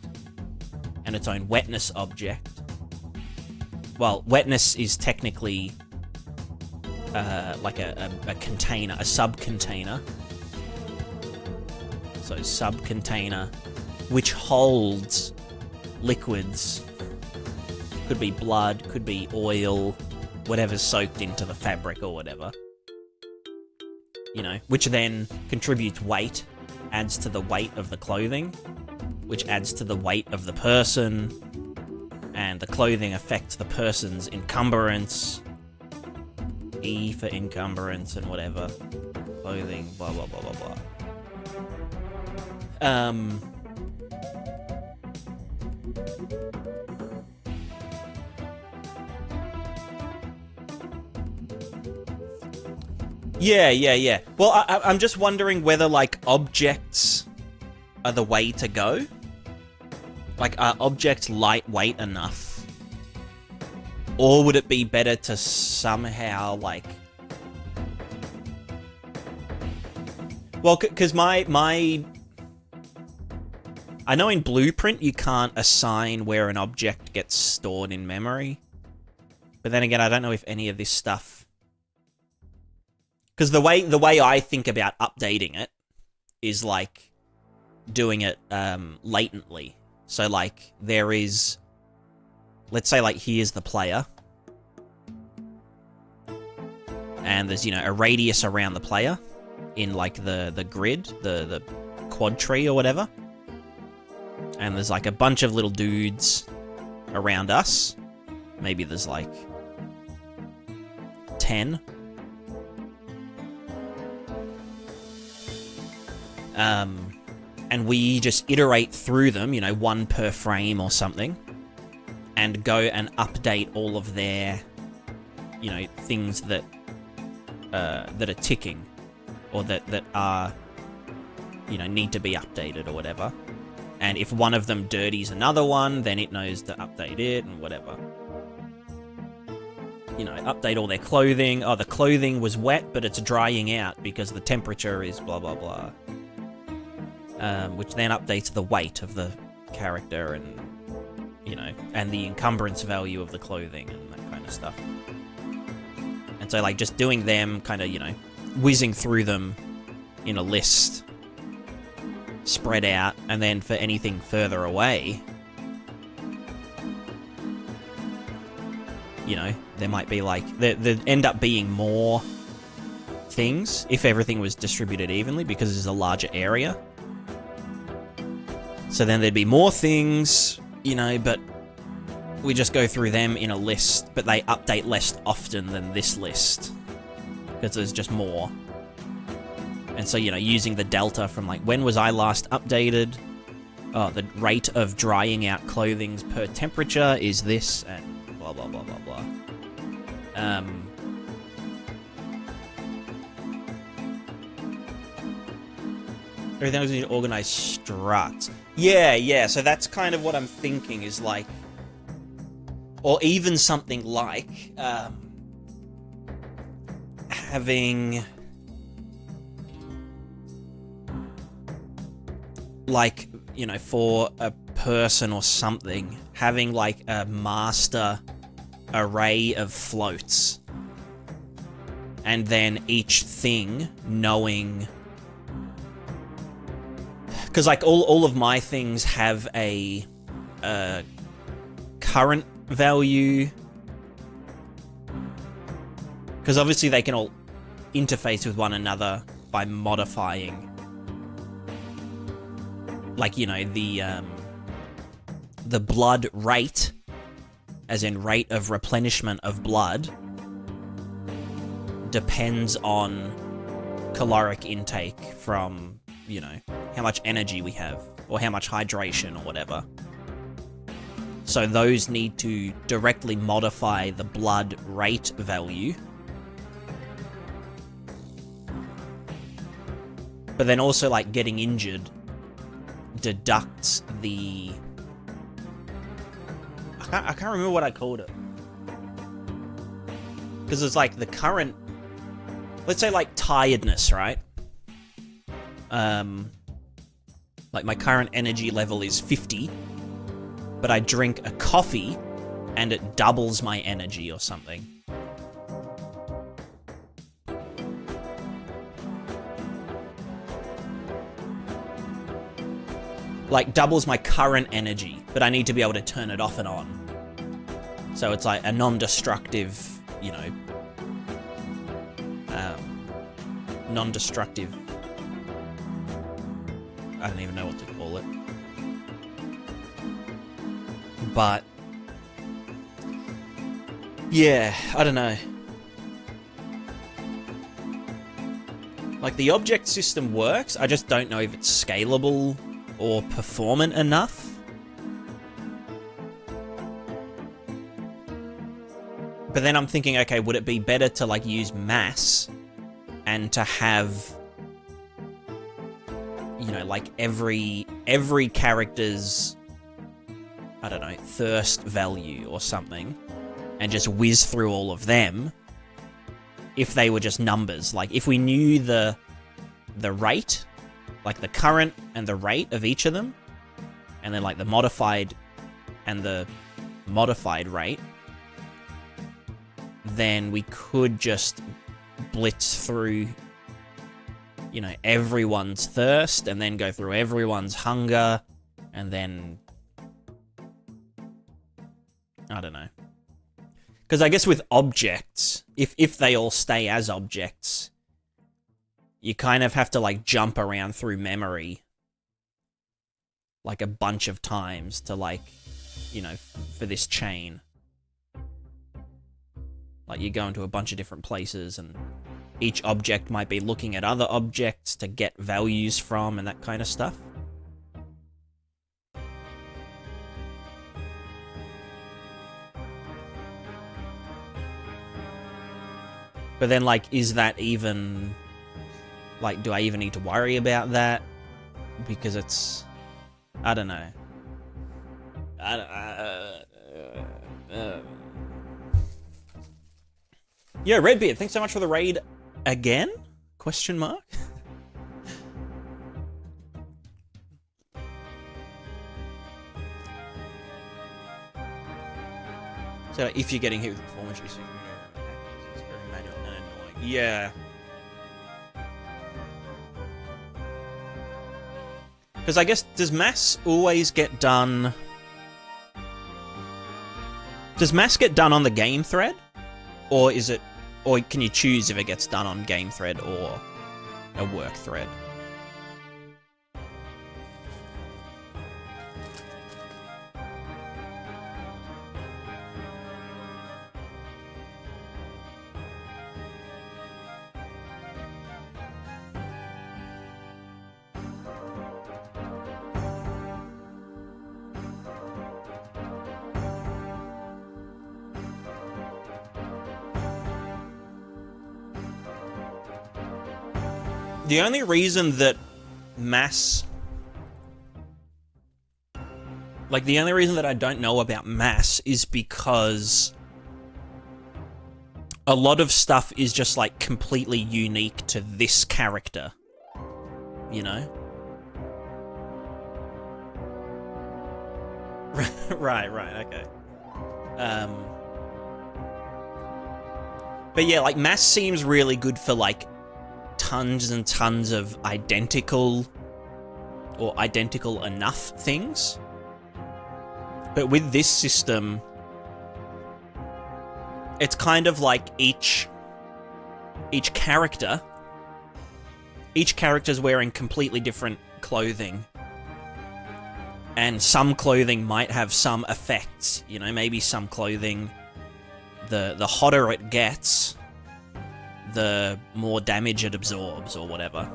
and its own wetness object. Well, wetness is technically like a container, a sub-container. So sub-container, which holds liquids. Could be blood, could be oil, whatever's soaked into the fabric or whatever. You know, which then contributes weight, adds to the weight of the clothing, which adds to the weight of the person, and the clothing affects the person's encumbrance. E for encumbrance and whatever. Clothing, blah, blah, blah, blah, blah. Yeah. Well, I'm just wondering whether, like, objects are the way to go. Like, are objects lightweight enough? Or would it be better to somehow, like... Well, because my... I know in Blueprint you can't assign where an object gets stored in memory. But then again, I don't know if any of this stuff... Because the way I think about updating it is, like, doing it latently. So, like, there is... Let's say, like, here's the player. And there's, you know, a radius around the player in, like, the grid, the quad tree or whatever. And there's, like, a bunch of little dudes around us. Maybe there's, like, 10. And we just iterate through them, you know, one per frame or something, and go and update all of their, you know, things that that are ticking, or that are, you know, need to be updated or whatever. And if one of them dirties another one, then it knows to update it and whatever. You know, update all their clothing. Oh, the clothing was wet, but it's drying out because the temperature is blah, blah, blah. Which then updates the weight of the character and, you know, and the encumbrance value of the clothing and that kind of stuff. And so, like, just doing them, kind of, you know, whizzing through them in a list, spread out, and then for anything further away, you know, there might be, like, there end up being more things if everything was distributed evenly, because there's a larger area. So then there'd be more things, you know, but we just go through them in a list, but they update less often than this list, because there's just more. And so, you know, using the delta from, like, when was I last updated? Oh, the rate of drying out clothings per temperature is this, and blah, blah, blah, blah, blah. Everything was need to organize structs. Yeah, so that's kind of what I'm thinking is, like, or even something like, having, like, you know, for a person or something, having, like, a master array of floats. And then each thing knowing... Because, like, all of my things have a current value. Because obviously they can all interface with one another by modifying, like, you know, the blood rate, as in rate of replenishment of blood, depends on caloric intake from, you know, how much energy we have, or how much hydration, or whatever. So those need to directly modify the blood rate value. But then also, like, getting injured deducts the... I can't remember what I called it. Because it's like the current let's say like tiredness, right? Like my current energy level is 50, but I drink a coffee and it doubles my energy or something. Like doubles my current energy, but I need to be able to turn it off and on. So it's like a non-destructive, you know, non-destructive, I don't even know what to call it. But yeah, I don't know. Like the object system works, I just don't know if it's scalable or performant enough. But then I'm thinking, okay, would it be better to like use mass and to have, you know, like every character's, I don't know, thirst value or something, and just whiz through all of them if they were just numbers. Like if we knew the rate, like the current and the rate of each of them, and then like the modified and the modified rate, then we could just blitz through, you know, everyone's thirst, and then go through everyone's hunger, and then I don't know. Because I guess with objects, if they all stay as objects, you kind of have to like jump around through memory like a bunch of times to like, you know, for this chain. Like you go into a bunch of different places and each object might be looking at other objects to get values from and that kind of stuff. But then, like, is that even... Like, do I even need to worry about that? Because it's... I don't know. Yeah, Redbeard, thanks so much for the raid again? Question mark? So, if you're getting hit with performance issues... Yeah. Because I guess, does mass always get done... Does mass get done on the game thread? Or is it... Or can you choose if it gets done on game thread or a work thread? The only reason that mass... Like, the only reason that I don't know about mass is because a lot of stuff is just, like, completely unique to this character. You know? Right, okay. But yeah, like, mass seems really good for, like, tons and tons of identical or identical enough things. But with this system, it's kind of like each character's wearing completely different clothing. And some clothing might have some effects, you know, maybe some clothing, the hotter it gets, the more damage it absorbs, or whatever.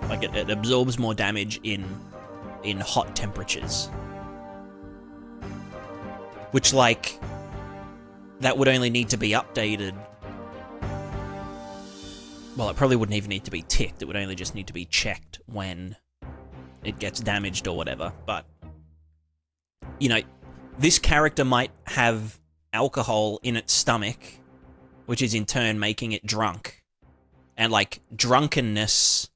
Like, it absorbs more damage in hot temperatures. Which, like, that would only need to be updated... Well, it probably wouldn't even need to be ticked, it would only just need to be checked when it gets damaged or whatever, but... You know, this character might have alcohol in its stomach, which is in turn making it drunk. And, like, drunkenness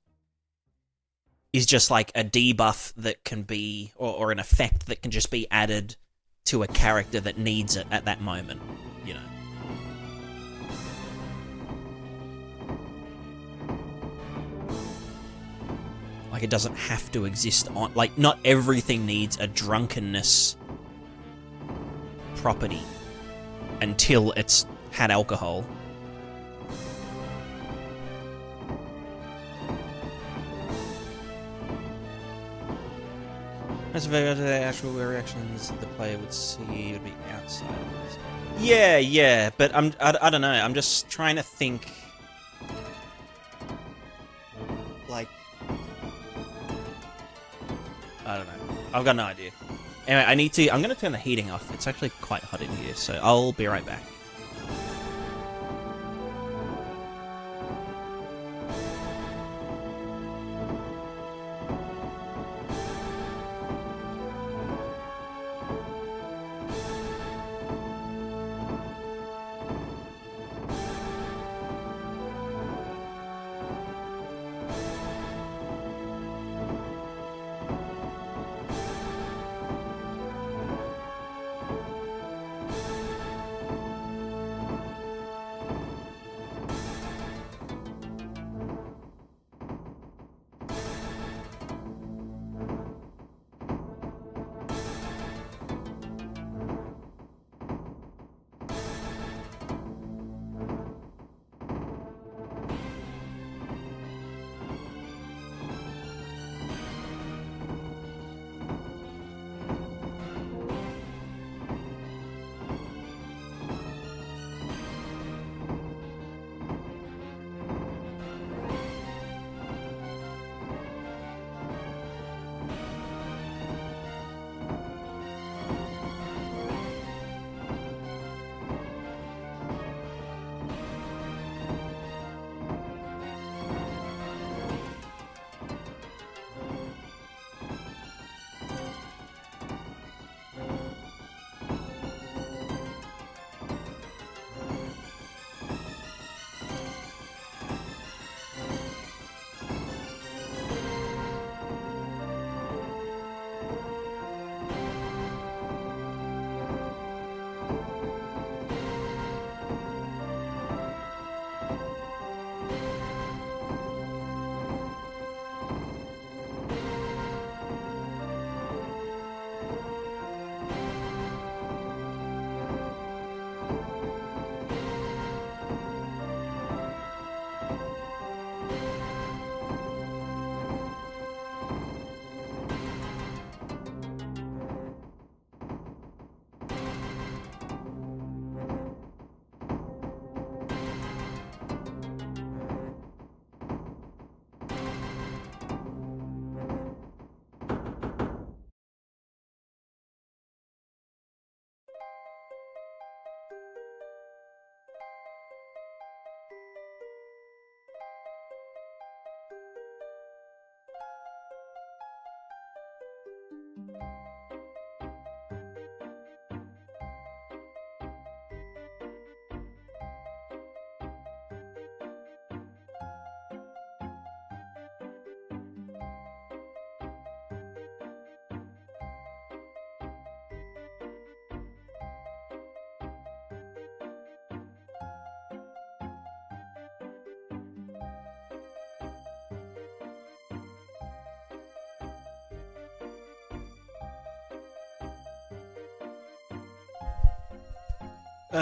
is just, like, a debuff that can be, or an effect that can just be added to a character that needs it at that moment, you know? Like, it doesn't have to exist on... Like, not everything needs a drunkenness property until it's had alcohol. As for the actual reactions the player would see would be outside of this. Yeah, but I don't know. I'm just trying to think. Like, I don't know. I've got no idea. Anyway, I'm gonna turn the heating off. It's actually quite hot in here, so I'll be right back.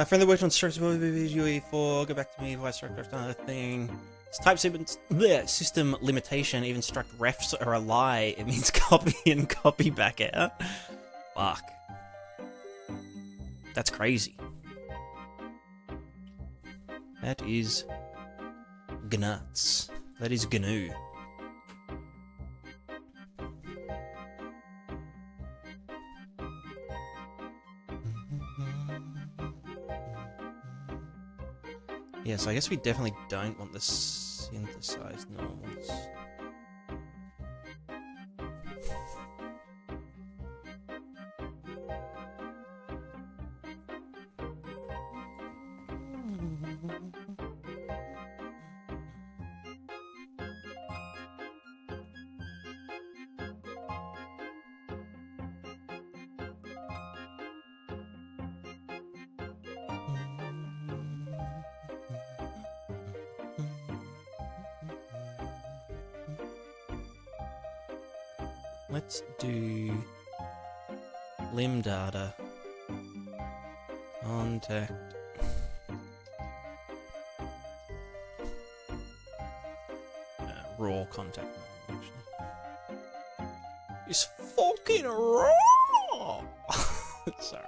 Friendly worked on structure UE4. Go back to me. Why structure another thing? It's type system limitation. Even struct refs are a lie. It means copy and copy back out. Fuck. That's crazy. That is gnuts. That is GNU. Yeah, so I guess we definitely don't want the synthesized normals. let's do limb data, contact, raw contact, actually. It's fucking raw! Sorry.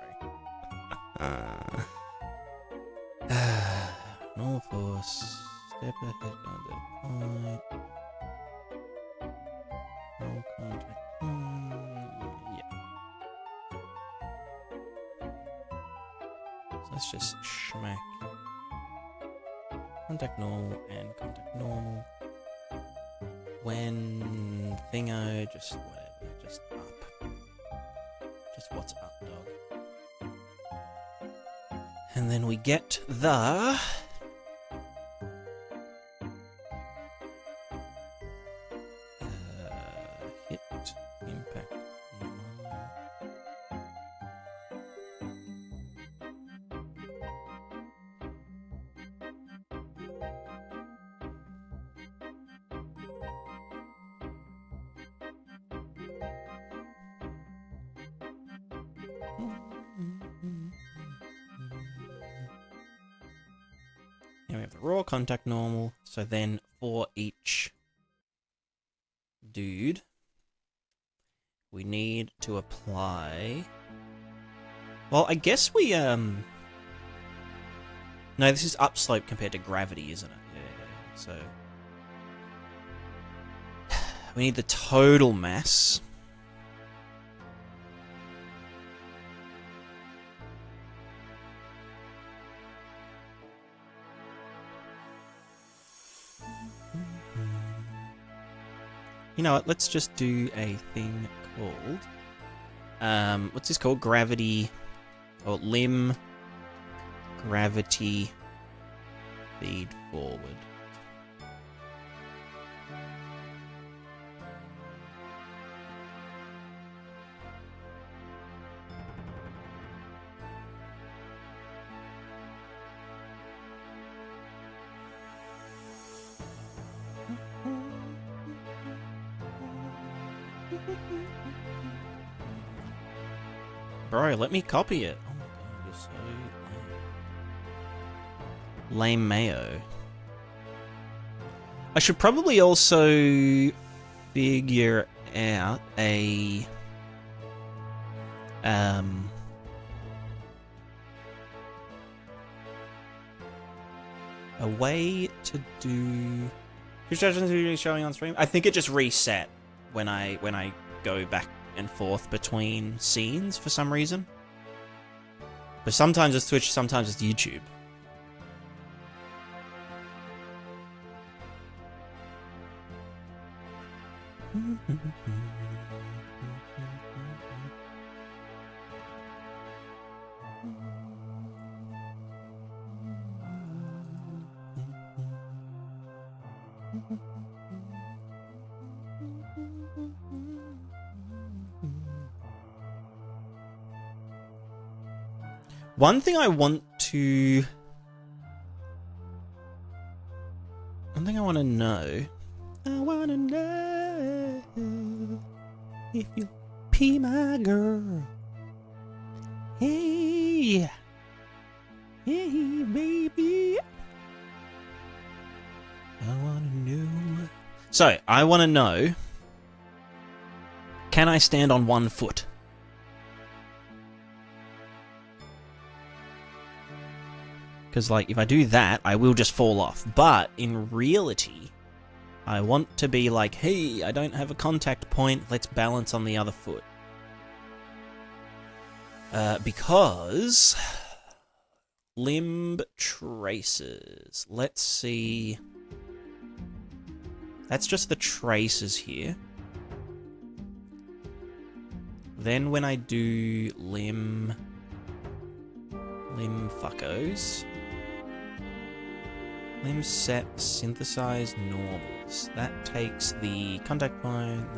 Normal force, step ahead on the point. Raw contact. Yeah. So let's just schmack. Contact normal and contact normal. When thingo, just whatever, just up. Just what's up, dog. And then we get the hit impact. And we have the raw contact normal. So then for each dude, we need to apply. Well, I guess we no, this is upslope compared to gravity, isn't it? Yeah. So we need the total mass. You know what, let's just do a thing called, what's this called? Gravity, or limb, gravity, feed forward. Bro, let me copy it. Oh my god, you're so lame. Lame mayo. I should probably also figure out a way to do. Which is showing on stream? I think it just reset when I go back and forth between scenes for some reason. But sometimes it's Twitch, sometimes it's YouTube. One thing I want to know. I want to know if you be my girl. Hey, hey, baby. I want to know. So, I want to know, can I stand on one foot? Because, like, if I do that, I will just fall off. But, in reality, I want to be like, hey, I don't have a contact point, let's balance on the other foot. Because... limb traces. Let's see... That's just the traces here. Then when I do limb fuckos... Limb set synthesize normals. That takes the contact point,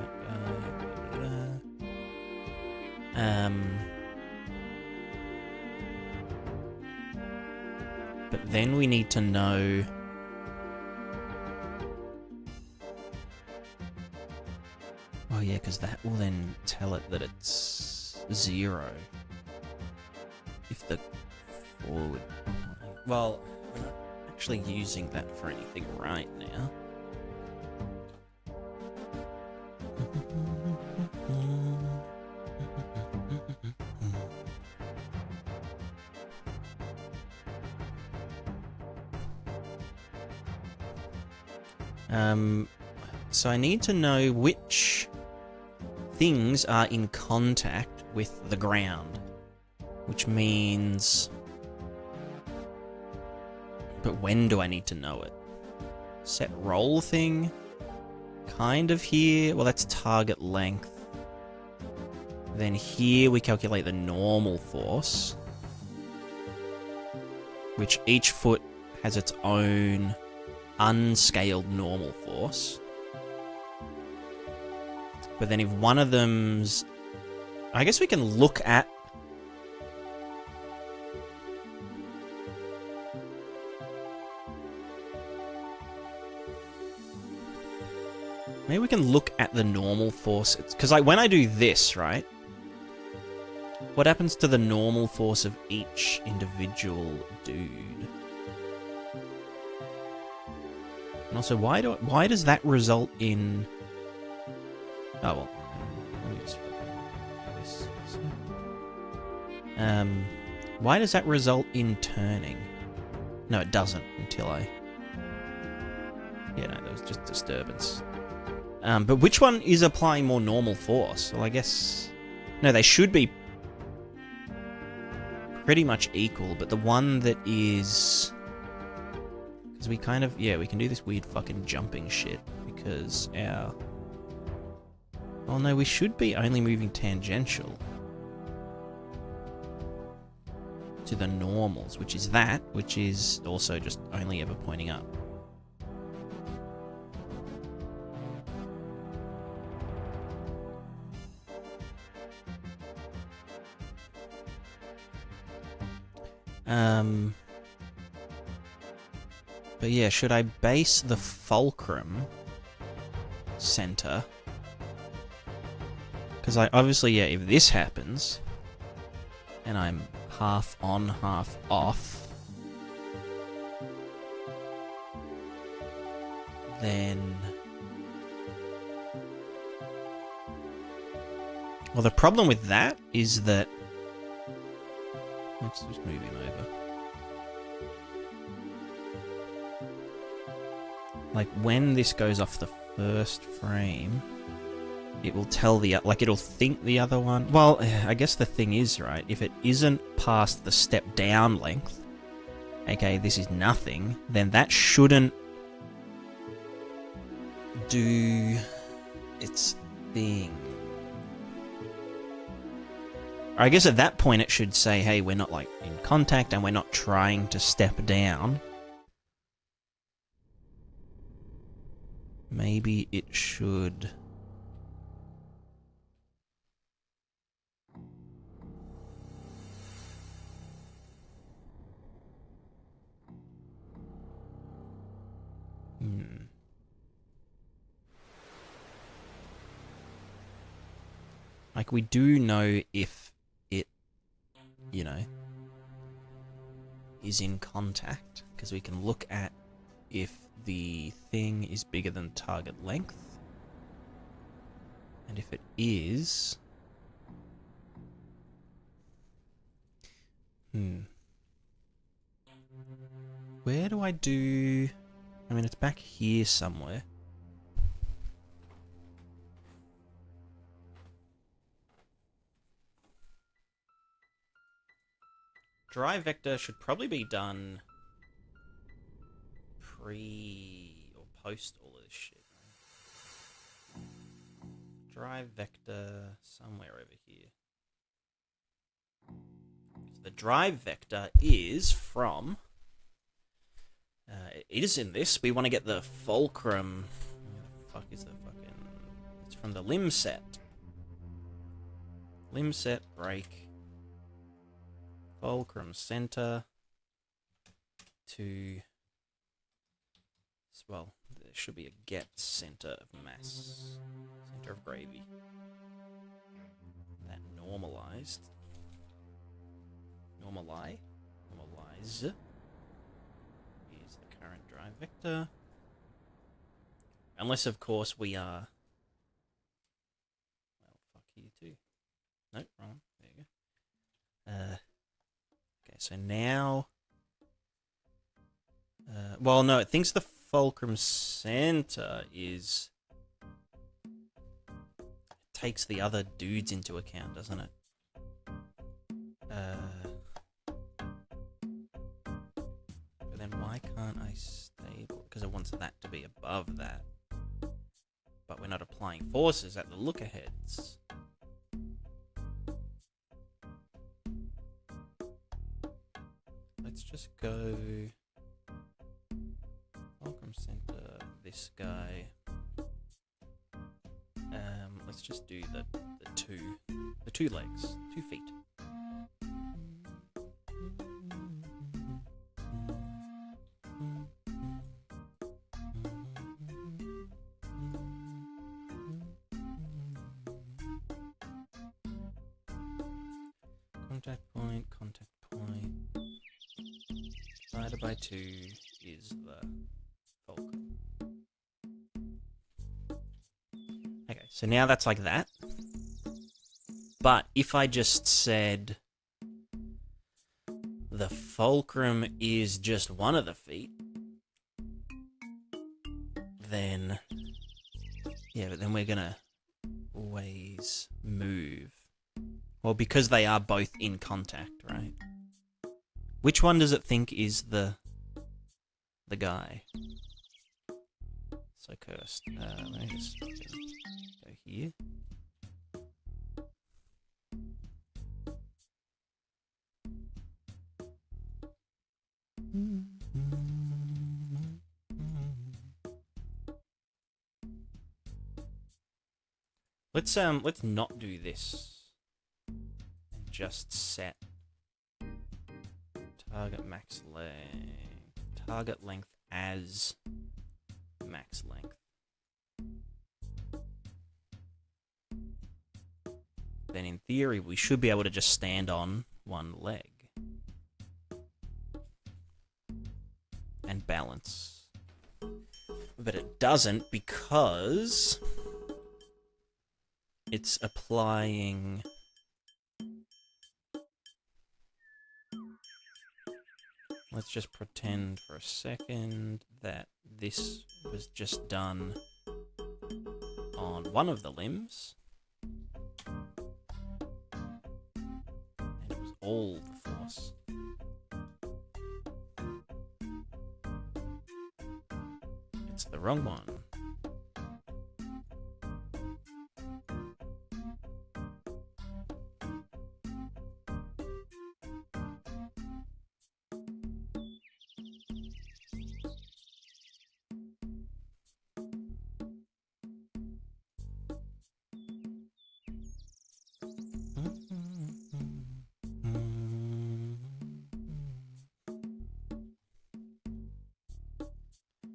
but then we need to know oh yeah, because because that will then tell it that it's 0. If the forward... Well, we're not actually using that for anything right now. So I need to know which things are in contact with the ground, which means... But when do I need to know it? Set roll thing? Kind of here. Well, that's target length. Then here we calculate the normal force, which each foot has its own unscaled normal force. But then if one of them's... I guess we can look at... Maybe we can look at the normal force. Because like when I do this, right? What happens to the normal force of each individual dude? And also, why does that result in... Oh, well. Let me just... Why does that result in turning? No, it doesn't until I... Yeah, no, that was just disturbance. But which one is applying more normal force? Well, I guess... No, they should be pretty much equal, but the one that is... Because we kind of... Yeah, we can do this weird fucking jumping shit, because our... Oh no, we should be only moving tangential to the normals, which is that, which is also just only ever pointing up. But yeah, should I base the fulcrum center? Because I obviously, yeah, if this happens, and I'm half on, half off, then... Well, the problem with that is that... Let's just move him over. Like, when this goes off the first frame, it will tell the... Like, it'll think the other one... Well, I guess the thing is, right, if it isn't past the step down length, aka this is nothing, then that shouldn't do its thing. I guess at that point it should say, hey, we're not, like, in contact and we're not trying to step down. Maybe it should... Like, we do know if it, you know, is in contact, because we can look at if the thing is bigger than target length. And if it is... Where do I do... I mean, it's back here somewhere. Drive vector should probably be done pre or post all of this shit. Drive vector somewhere over here. So the drive vector is from... it is in this. We want to get the fulcrum... Where the fuck is the fucking... It's from the limb set. Limb set, break. Fulcrum center to... Well, there should be a get center of mass. Center of gravy. normalize. Here's the current drive vector. Unless, of course, we are... Well, fuck you too. Nope, wrong. There you go. Okay, so now... well, no, it thinks the fulcrum center is... It takes the other dudes into account, doesn't it? But then why can't I stable? Because it wants that to be above that. But we're not applying forces at the lookaheads. Let's just go... Fulcrum center, this guy. Let's just do the two legs, 2 feet. Contact point. Divided by 2 is the fulcrum. Okay, so now that's like that. But if I just said the fulcrum is just one of the feet, then... Yeah, but then we're gonna always move. Well, because they are both in contact, right? Which one does it think is the guy? So cursed. Let me just go here. Let's not do this. And just set target max length. Target length as max length. Then in theory, we should be able to just stand on one leg. And balance. But it doesn't because it's applying... Let's just pretend for a second that this was just done on one of the limbs. And it was all the force. It's the wrong one.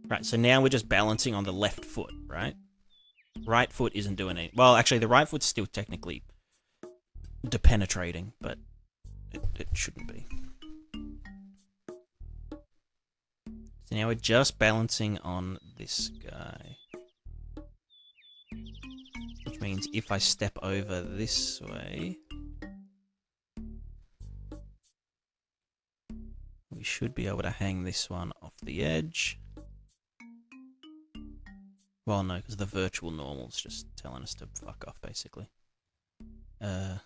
Right, so now we're just balancing on the left foot, right? Right foot isn't doing it. Well, actually, the right foot's still technically depenetrating, but it shouldn't be. So now we're just balancing on this guy. Which means if I step over this way, we should be able to hang this one off the edge. Well, no, because the virtual normal's just telling us to fuck off, basically. Well,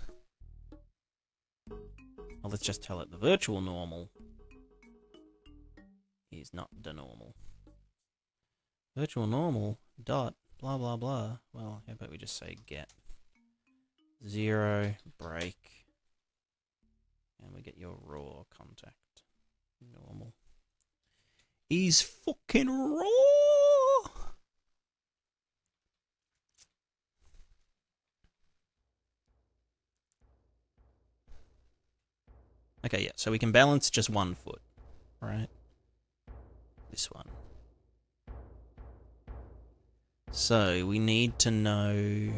let's just tell it the virtual normal is not the normal. Virtual normal dot blah blah blah. Well, how about we just say get 0 break, and we get your raw contact normal. Is fucking raw. Okay, yeah, so we can balance just one foot, right? This one. So we need to know...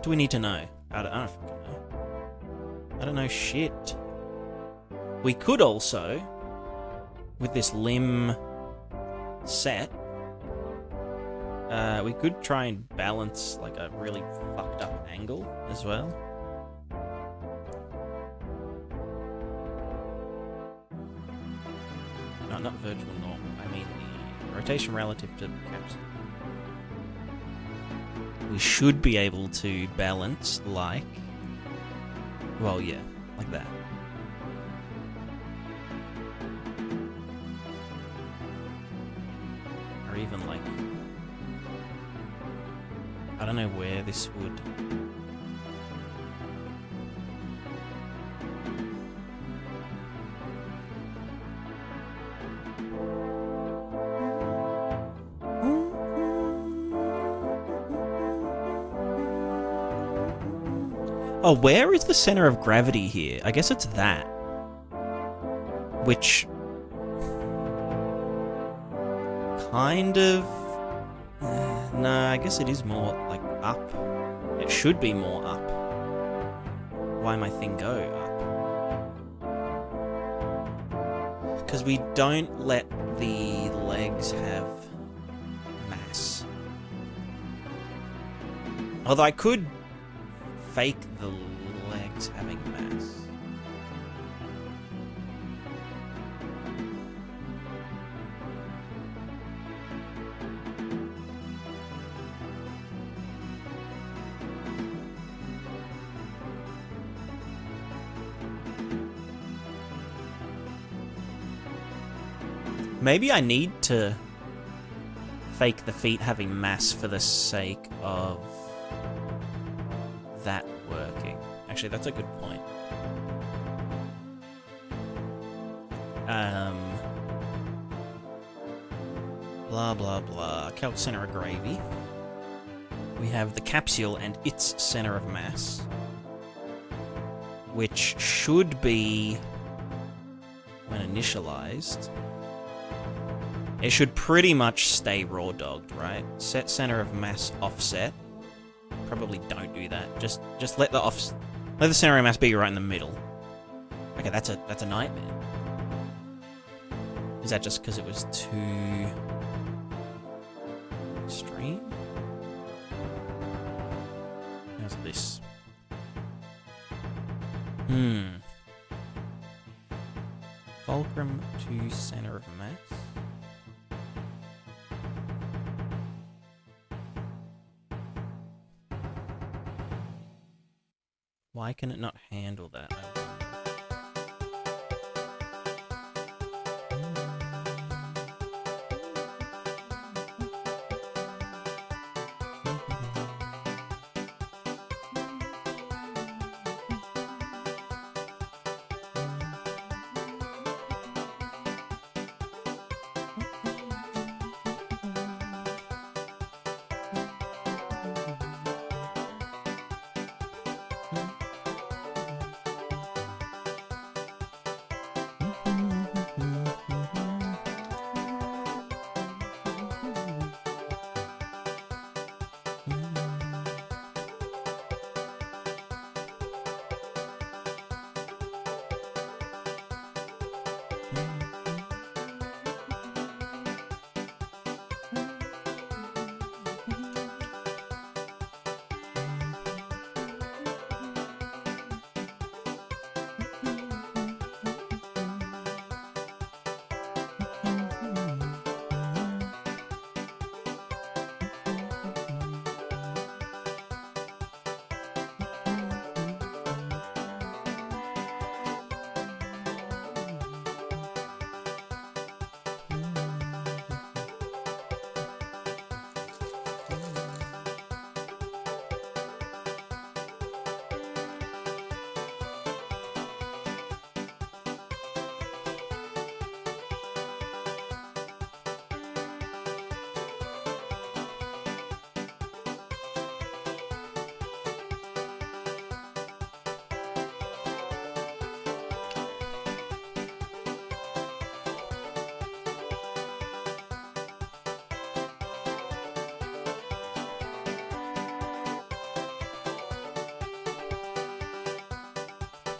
do we need to know? I don't fucking know. I don't know shit. We could also, with this limb set, we could try and balance like a really fucked up angle as well. No, not virtual normal. I mean the rotation relative to the capsule. We should be able to balance like, well, yeah, like that. Or even like, I don't know where this would. Oh, where is the center of gravity here? I guess it's that. Which kind of... no, I guess it is more, like, up. It should be more up. Why my thing go up? Because we don't let the legs have mass. Although I could fake the legs having mass. Maybe I need to fake the feet having mass for the sake of that working. Actually, that's a good point. Blah, blah, blah. Calc center of gravity. We have the capsule and its center of mass, which should be, when initialized, it should pretty much stay raw dogged, right? Set center of mass offset. Probably don't do that. Just let the center of mass be right in the middle. Okay, that's a nightmare. Is that just because it was too extreme? How's this? Fulcrum to center of mass. Why can it not handle that?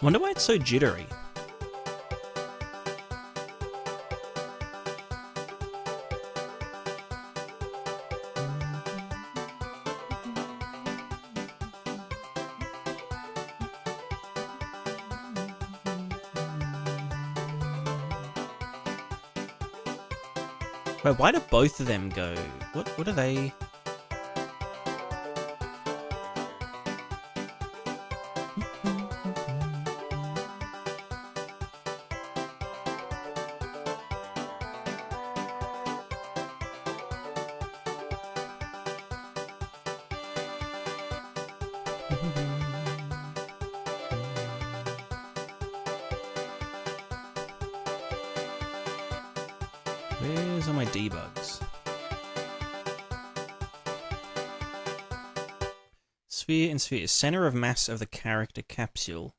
Wonder why it's so jittery. Wait, why do both of them go? What are they? Where's all my debugs? Sphere and sphere. Center of mass of the character capsule.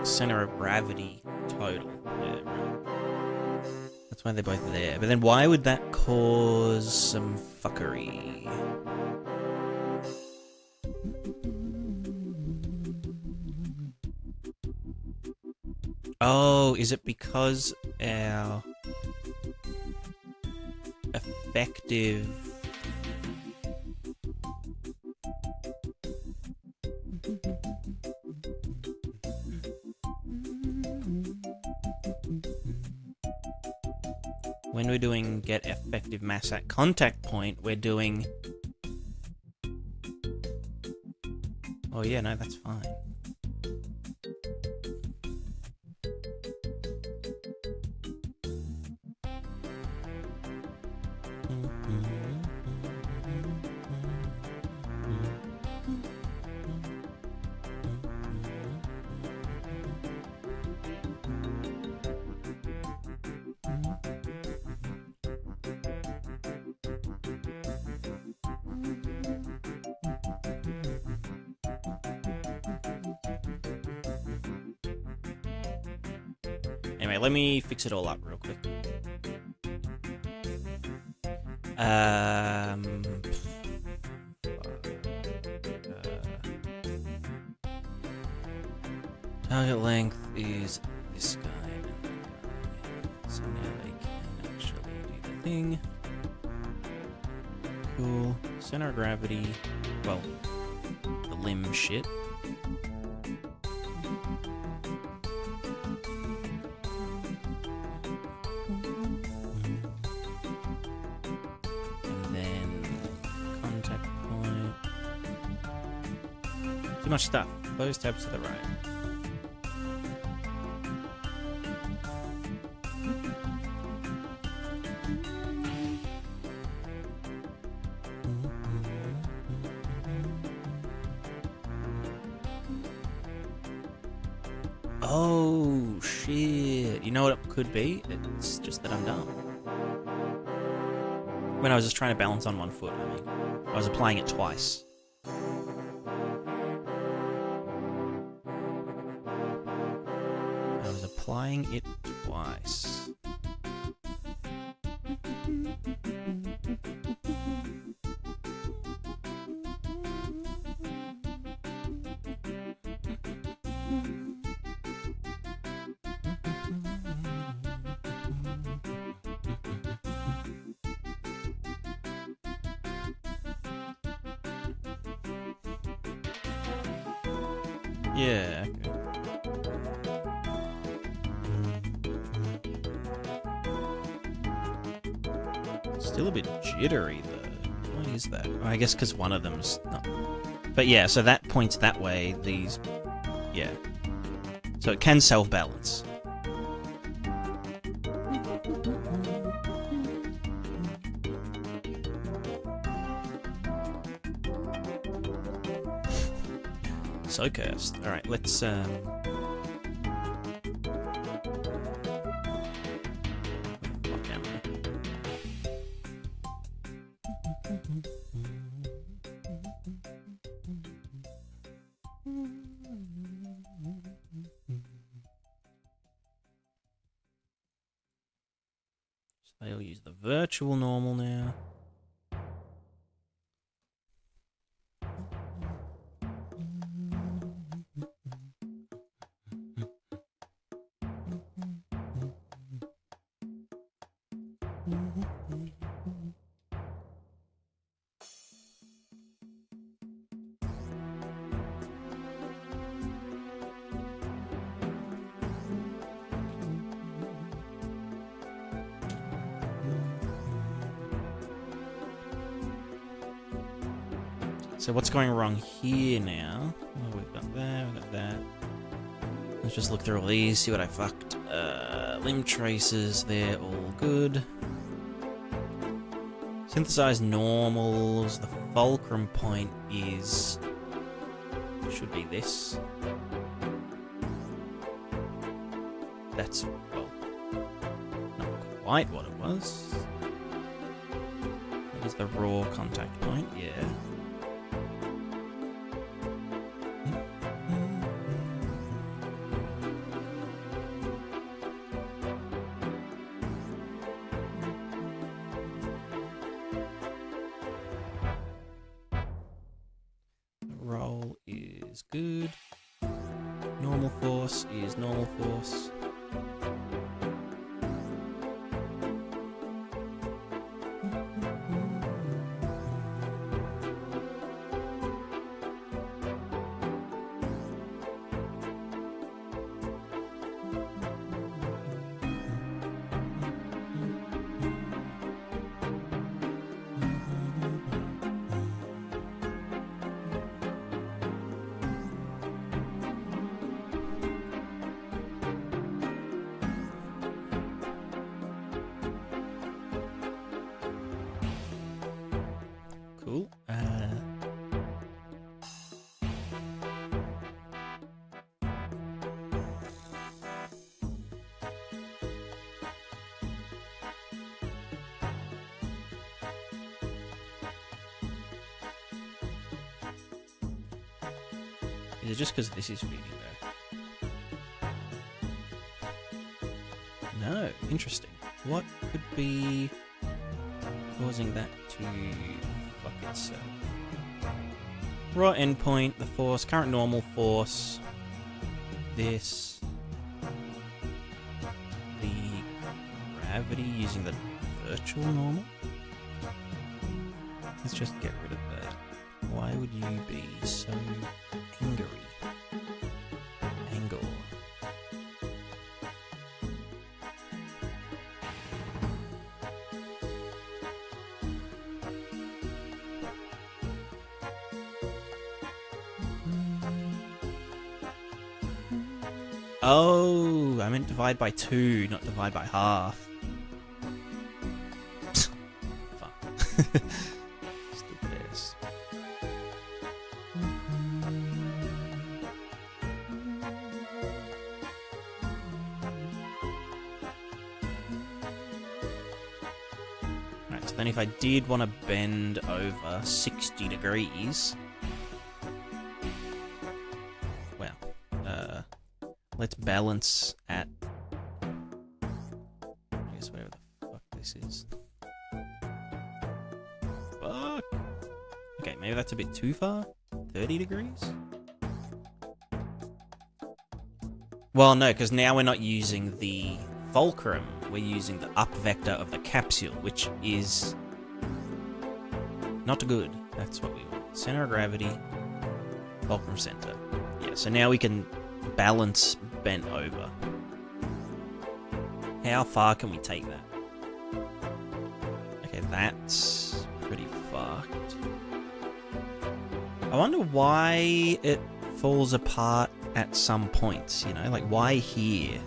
Center of gravity total. Yeah, right. That's why they're both there. But then why would that cause some fuckery? Oh, is it because our effective... When we're doing get effective mass at contact point, we're doing... Oh yeah, no, that's fine. Anyway, let me fix it all up real quick. Target length is this guy and that guy. So now they can actually do the thing. Cool. Center of gravity. Well, the limb shit. Too much stuff. Close tabs to the right. Oh, shit. You know what it could be? It's just that I'm dumb. When I was just trying to balance on one foot, I mean. I was applying it twice. Applying it twice. Yeah, okay. Still a bit jittery though. Why is that? Well, I guess because one of them's not. But yeah, so that points that way. These, yeah. So it can self-balance. So cursed. All right, let's they'll use the virtual normal now. So what's going wrong here now? Oh, we've got that, we've got that. Let's just look through all these, see what I fucked. Limb traces, they're all good. Synthesized normals, the fulcrum point is... should be this. That's, well, not quite what it was. That is the raw contact point, yeah. Roll is good. Normal force is normal force. Cool. Is it just because this is feeding though? No, interesting. What could be causing that to fuck itself? Raw endpoint, the force, current normal force, this, the gravity using the virtual normal. Let's just get rid of that. Why would you be so angry? Anger. Oh, I meant divide by 2, not divide by half. Fuck. Stupid ass. Right, so then if I did want to bend over 60 degrees... let's balance at, I guess whatever the fuck this is. Fuck. Okay, maybe that's a bit too far. 30 degrees? Well, no, because now we're not using the fulcrum. We're using the up vector of the capsule, which is not good. That's what we want. Center of gravity, fulcrum center. Yeah, so now we can balance bent over. How far can we take that? Okay, that's pretty fucked. I wonder why it falls apart at some points, you know? Like, why here?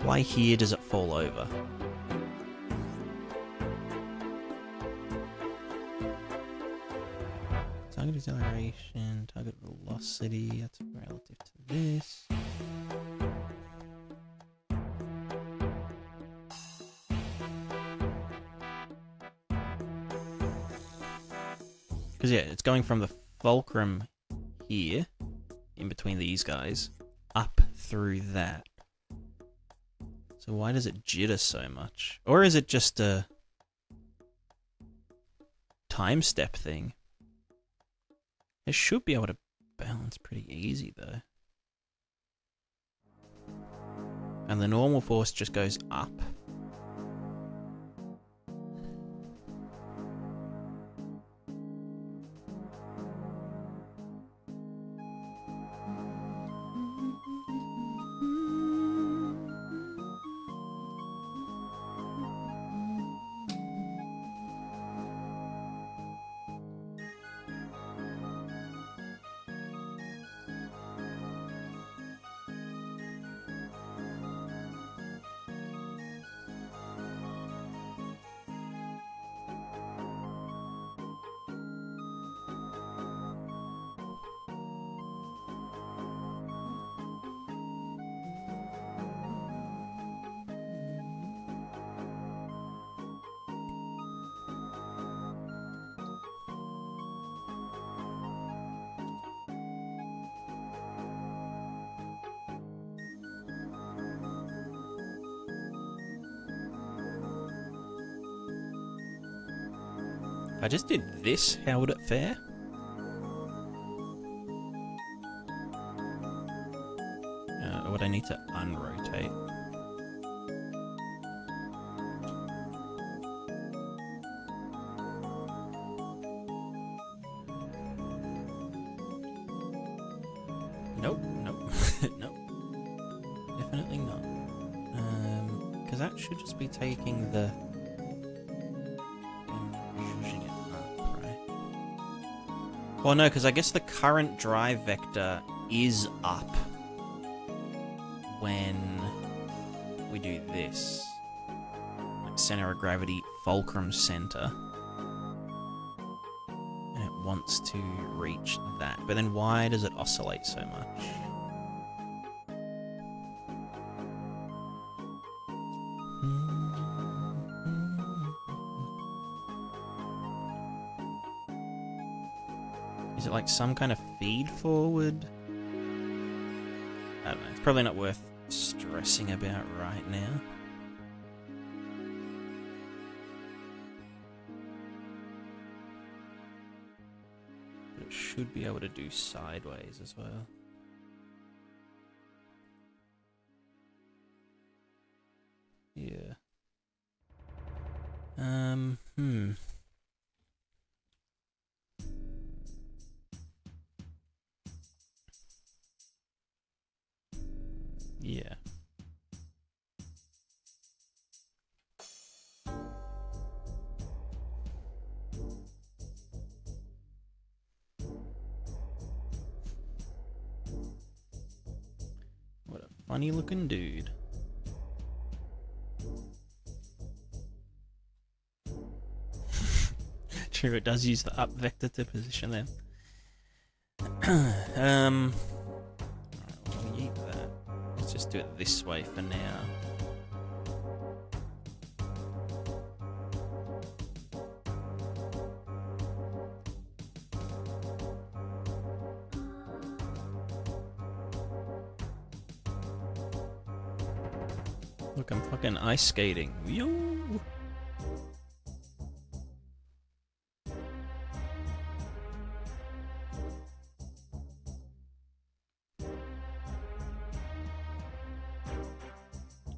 Why here does it fall over? Target acceleration, target velocity, that's relative to this. Because yeah, it's going from the fulcrum here, in between these guys, up through that. So why does it jitter so much? Or is it just a time step thing? It should be able to balance pretty easy though. And the normal force just goes up. If I just did this, how would it fare? Or would I need to unrotate? Nope, nope, nope. Definitely not. Because that should just be taking the... and pushing it up, right? Well, no, because I guess the current drive vector is up when we do this. Like center of gravity, fulcrum center. And it wants to reach that. But then why does it oscillate so much? Is it like some kind of feed forward? I don't know. It's probably not worth stressing about right now. But it should be able to do sideways as well. Yeah. Yeah. What a funny looking dude. True, it does use the up vector to position them. Alright, we'll eat that. Let's just do it this way for now. Look, I'm fucking ice skating. Yo!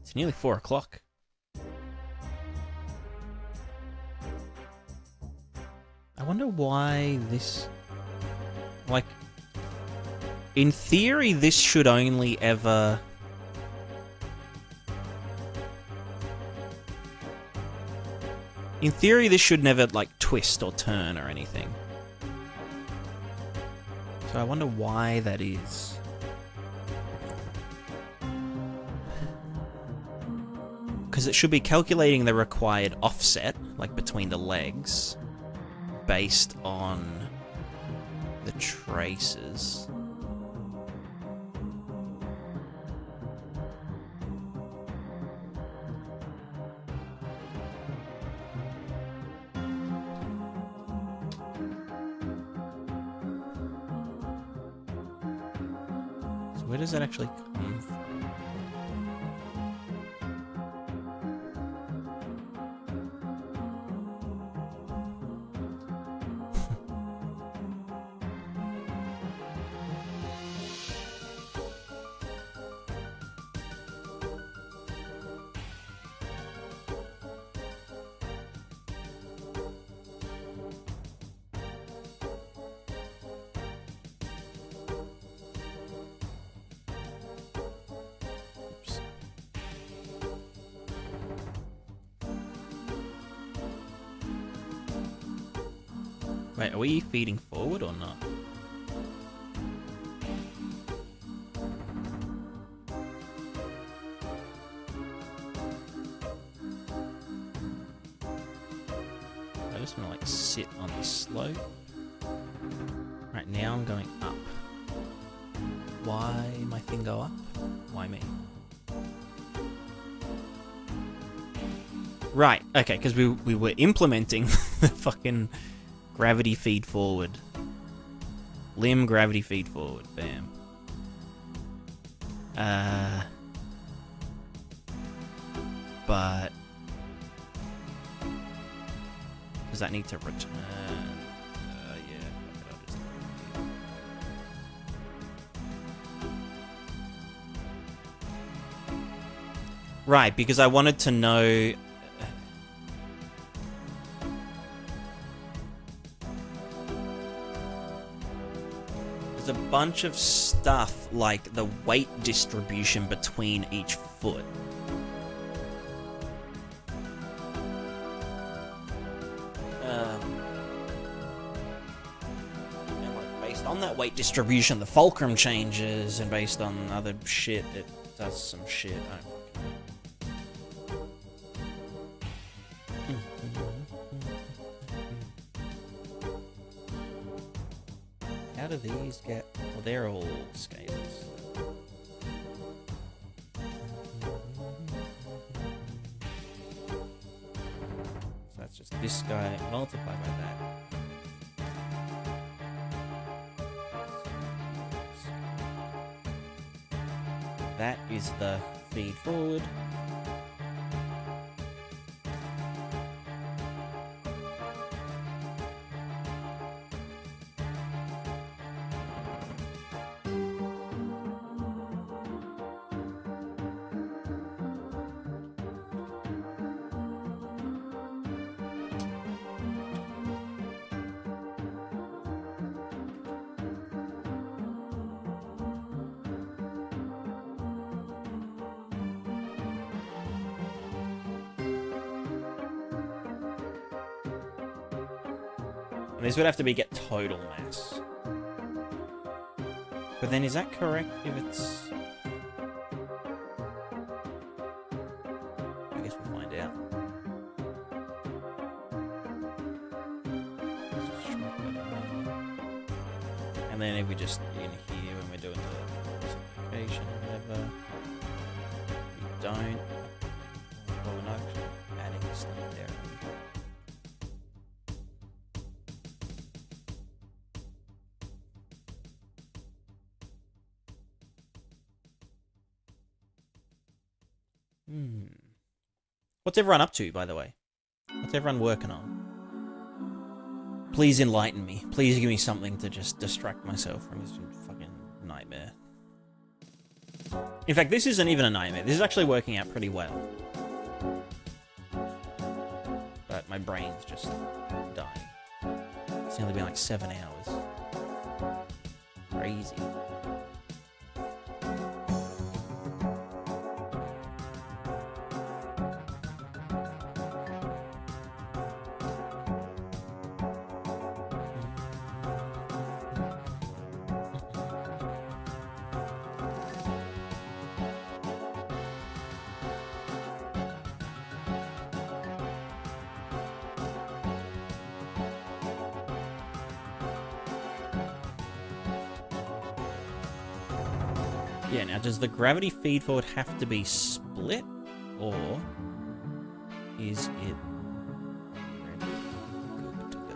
It's nearly 4 o'clock. I wonder why this... Like... In theory, this should only ever... In theory, this should never, like, twist or turn or anything. So I wonder why that is. Because it should be calculating the required offset, like between the legs, based on the traces. So where does that actually come from? Wait, are we feeding forward or not? I just want to like sit on this slope. Right now I'm going up. Why my thing go up? Why me? Right, okay, because we were implementing the fucking gravity feed forward. Limb gravity feed forward. Bam. But Does that need to return? Yeah. I'll just right, because I wanted to know. There's a bunch of stuff like the weight distribution between each foot. And like based on that weight distribution, the fulcrum changes, and based on other shit, it does some shit. I don't fucking know. How do these get? Well, they're all scales. So that's just this guy multiplied by that. That is the feed forward. This would have to be get total mass. But then is that correct if it's... I guess we'll find out. And then if we just in here when we're doing the simplification or whatever, we don't. Well, we're not actually adding stuff there. What's everyone up to, by the way? What's everyone working on? Please enlighten me. Please give me something to just distract myself from this fucking nightmare. In fact, this isn't even a nightmare. This is actually working out pretty well. But my brain's just dying. It's only been like 7 hours. Crazy. Yeah, now does the gravity feed forward have to be split, or is it already good to go?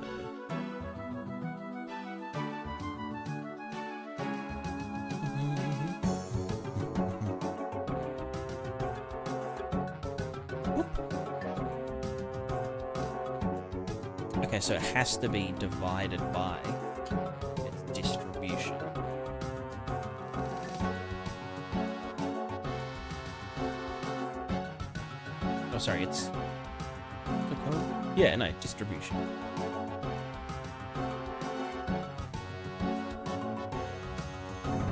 Okay, so it has to be divided by its distribution. Oh, sorry, it's... what's it called? Yeah, no, distribution.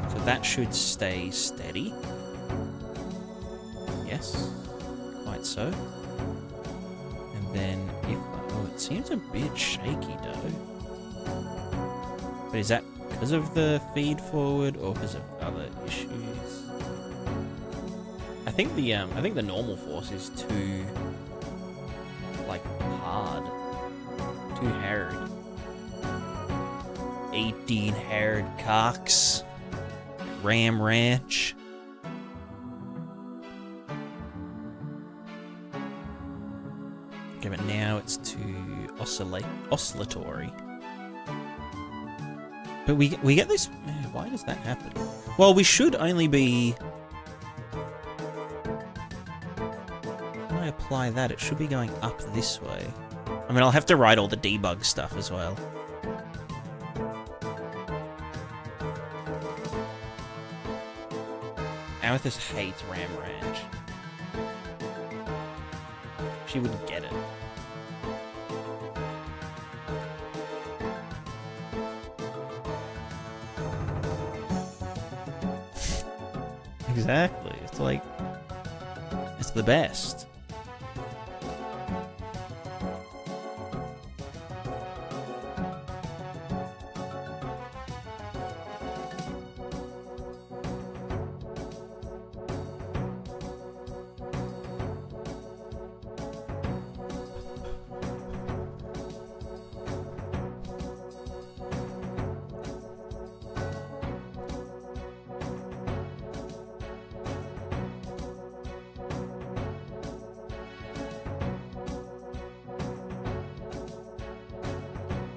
So that should stay steady. Yes, quite so. And then if... oh, it seems a bit shaky, though. But is that because of the feed forward or because of other issues? I think the normal force is too, like, hard. Too hard. 18 hard cocks. Ram Ranch. Okay, but now it's too oscillatory. But we get this... why does that happen? Well, we should only be... when I apply that, it should be going up this way. I mean, I'll have to write all the debug stuff as well. Amethyst hates Ram Ranch. She wouldn't get it. Exactly. It's like... it's the best.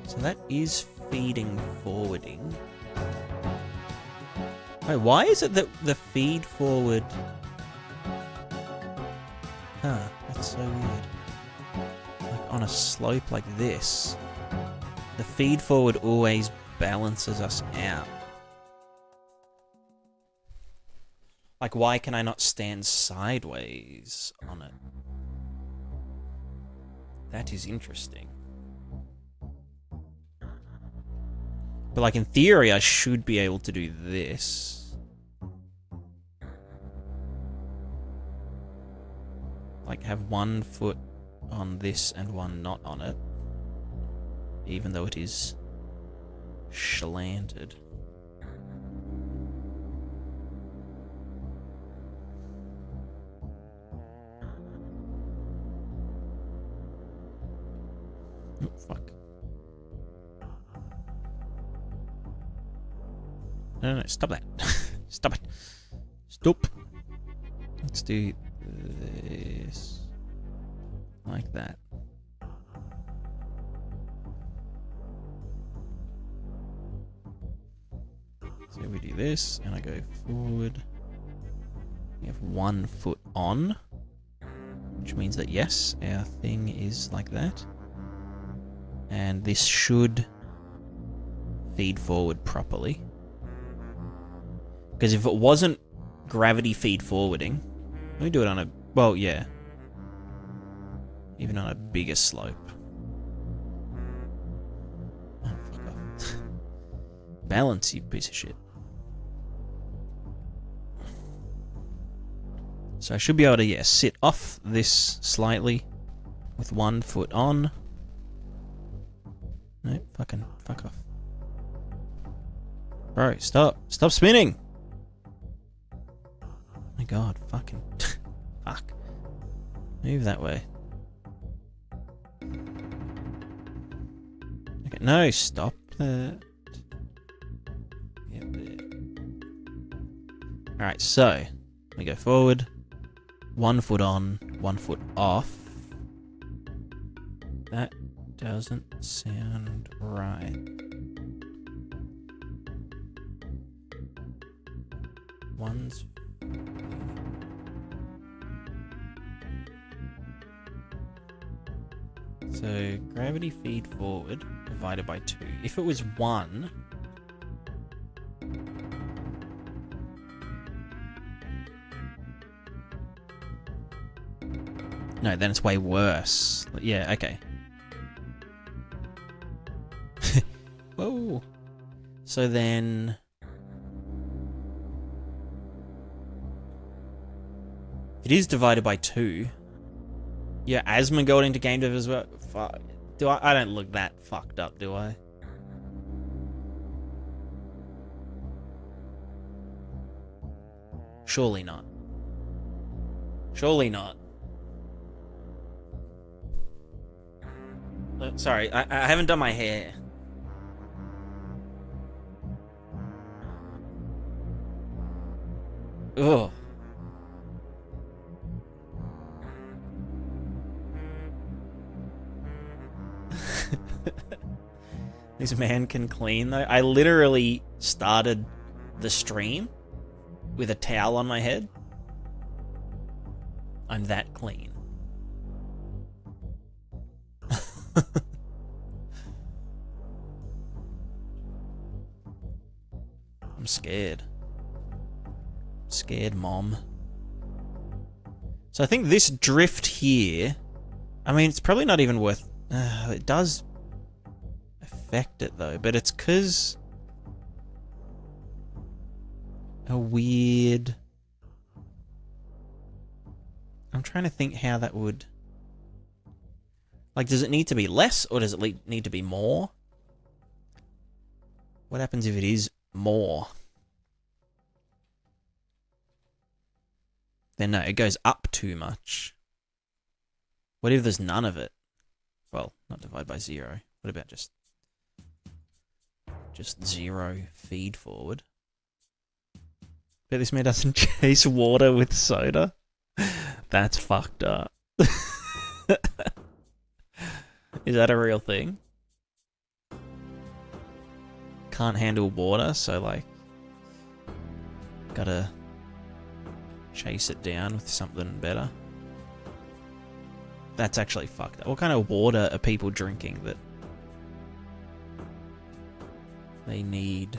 So that is feeding forwarding. Wait, why is it that the feed forward... Huh, that's so weird. Like on a slope like this, the feed forward always balances us out. Like, why can I not stand sideways on it? That is interesting. But, like, in theory, I should be able to do this. Like, have one foot on this and one not on it. Even though it is slanted. Oh, fuck. No, stop that. Stop it. Stop. Let's do this. Like that. So we do this, and I go forward. We have 1 foot on, which means that yes, our thing is like that. And this should feed forward properly. Because if it wasn't gravity feed forwarding, let me do it on a... well, yeah. Even on a bigger slope. Oh, fuck off. Balance, you piece of shit. So I should be able to, yeah, sit off this slightly with 1 foot on. No, fucking fuck off. Bro, stop. Stop spinning! My god, fucking... fuck. Move that way. Okay, no, stop that. Yep, there. Alright, so... we go forward. 1 foot on, 1 foot off. That doesn't sound right. One's... so, gravity feed forward divided by 2. If it was 1... no, then it's way worse. Yeah, okay. Whoa. So then... it is divided by 2. Yeah, Asma got into GameDev as well. Fuck. Do I don't look that fucked up, do I? Surely not. Surely not. Sorry, I haven't done my hair. Ugh. This man can clean, though. I literally started the stream with a towel on my head. I'm that clean. I'm scared. Scared, Mom. So I think this drift here... I mean, it's probably not even worth... it does affect it, though. But it's because... a weird... I'm trying to think how that would... Like, does it need to be less, or does it need to be more? What happens if it is more? Then no, it goes up too much. What if there's none of it? Well, not divide by 0. What about just 0 feed forward? Bet this man doesn't chase water with soda. That's fucked up. Is that a real thing? Can't handle water, so like... gotta... chase it down with something better. That's actually fucked up. What kind of water are people drinking that... they need...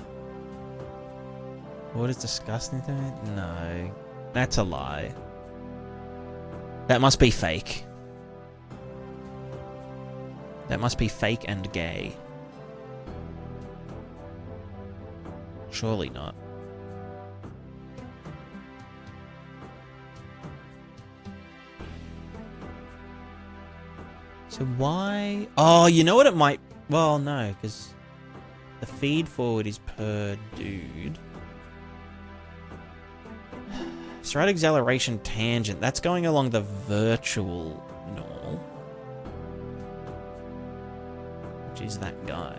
Water's disgusting to me? No. That's a lie. That must be fake. That must be fake and gay. Surely not. So why... Oh, you know what it might... Well, no, because the feed forward is per dude. Stride acceleration tangent. That's going along the virtual normal. Which is that guy.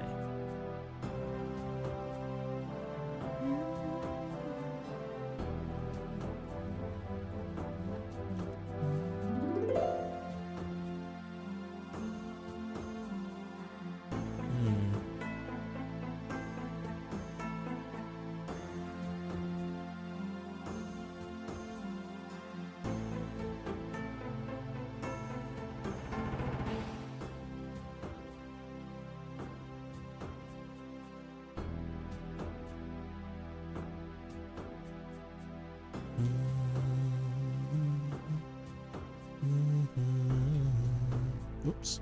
Oops.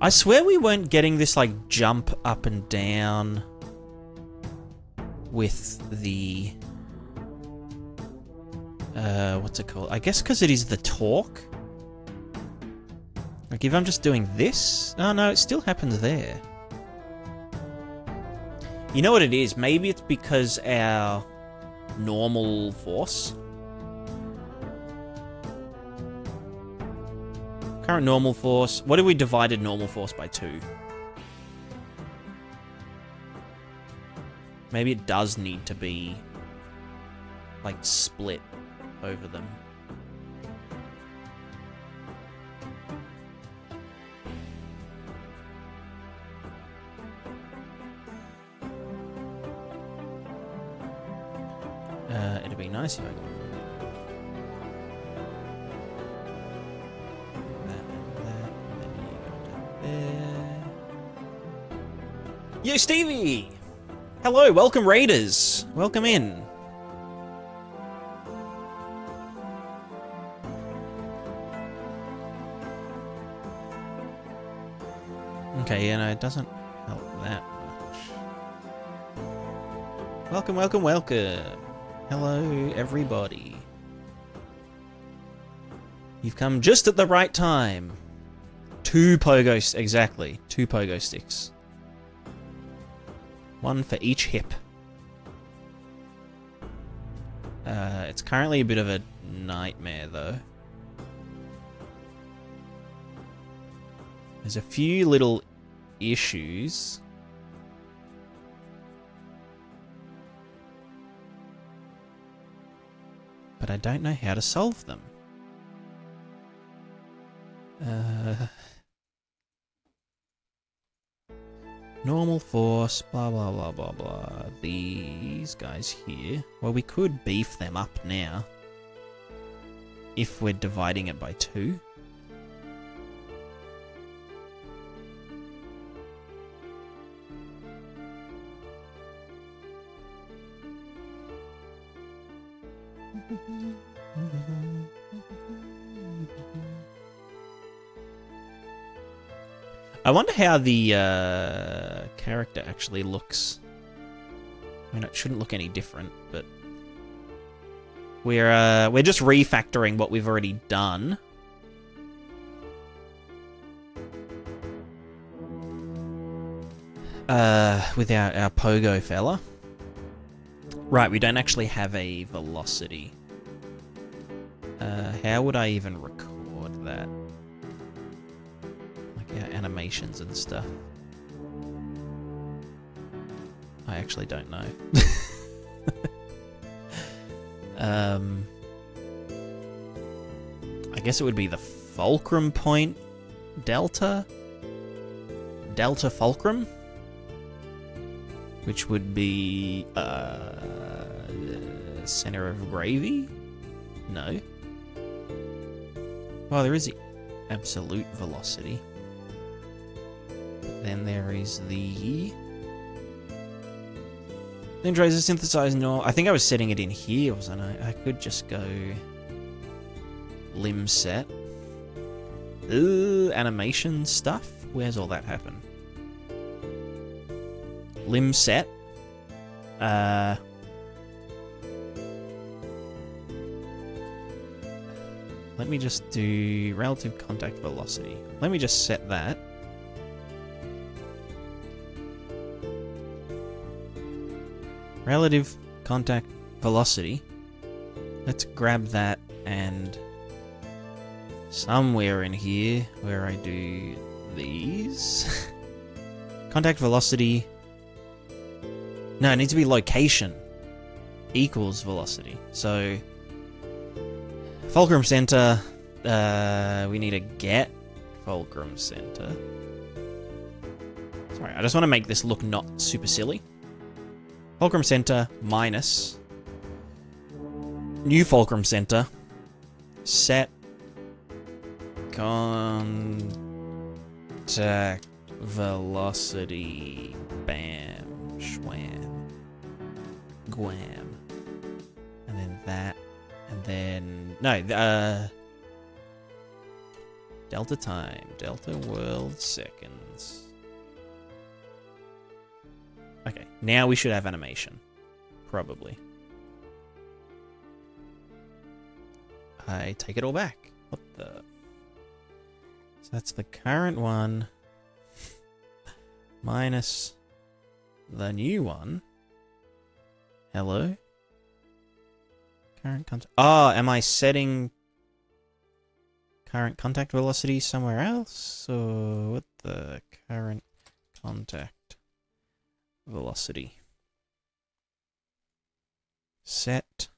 I swear we weren't getting this, like, jump up and down with the... what's it called? I guess because it is the torque. Like, if I'm just doing this... Oh, no, it still happens there. You know what it is? Maybe it's because our normal force... Current normal force. What if we divided normal force by 2? Maybe it does need to be, like, split over them. It'd be nice if I could. Yo, Stevie! Hello, welcome Raiders! Welcome in. Okay, yeah, no, it doesn't help that much. Welcome, welcome, welcome. Hello, everybody. You've come just at the right time. 2 pogo... Exactly, 2 pogo sticks. 1 for each hip. It's currently a bit of a nightmare, though. There's a few little issues. But I don't know how to solve them. Normal force, blah, blah, blah, blah, blah. These guys here. Well, we could beef them up now. if we're dividing it by 2. I wonder how the character actually looks. I mean, it shouldn't look any different, but we're just refactoring what we've already done. With our pogo fella. Right, we don't actually have a velocity. How would I even record that? Like our animations and stuff. I actually don't know. I guess it would be the fulcrum point delta? Delta fulcrum? Which would be center of gravity? No. Well, there is the absolute velocity. But then there is the... Then tries to synthesize null. I think I was setting it in here, wasn't I? I could just go limb set. Animation stuff. Where's all that happen? Limb set. Let me just do relative contact velocity. Let me just set that. Relative contact velocity. Let's grab that and somewhere in here where I do these. Contact velocity. No, it needs to be location equals velocity. So fulcrum center, we need to get fulcrum center. Sorry, I just want to make this look not super silly. Fulcrum center minus new fulcrum center set contact velocity. Bam, schwam, guam, and then that, and then no, delta time, delta world seconds. Okay, now we should have animation. Probably. I take it all back. What the... So that's the current one. Minus the new one. Hello? Current contact... Oh, am I setting current contact velocity somewhere else? Or what the current contact velocity? Set.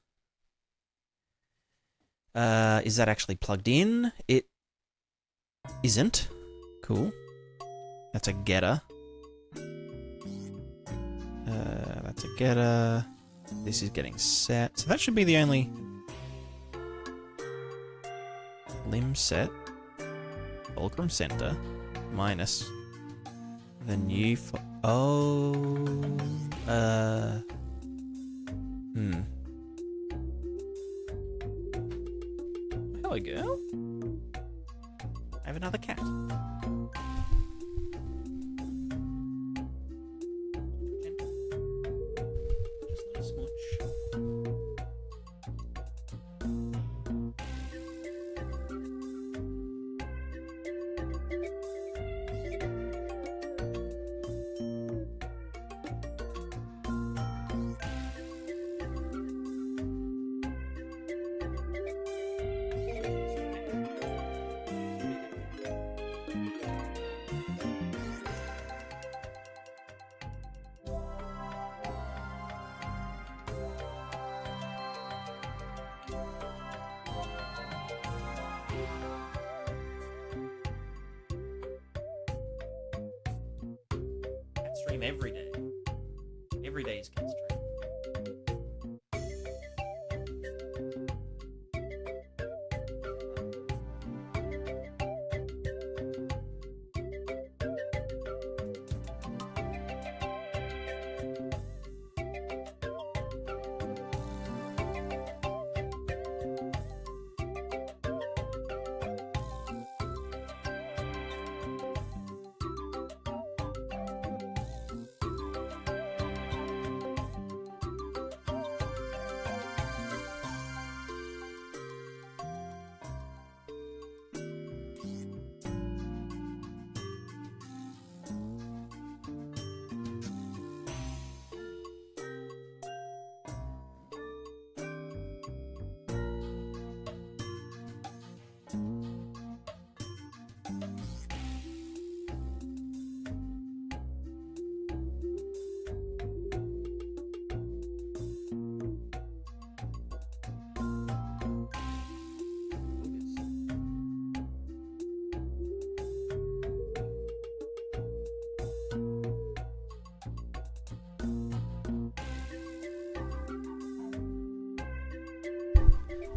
Is that actually plugged in? It isn't. Cool. That's a getter. That's a getter. This is getting set. So that should be the only limb set. Fulcrum center minus the new. Hello, girl. I have another cat. Just a little smooch. Stream every day. Every day is cat stream.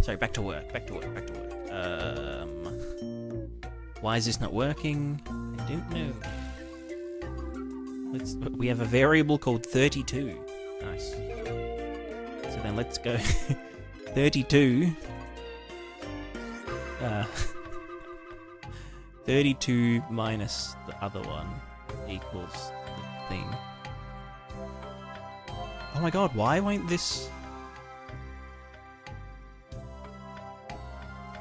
Sorry, back to work. Why is this not working? I don't know. We have a variable called 32. Nice. So then let's go 32. 32 minus the other one equals the thing. Oh my god, why won't this...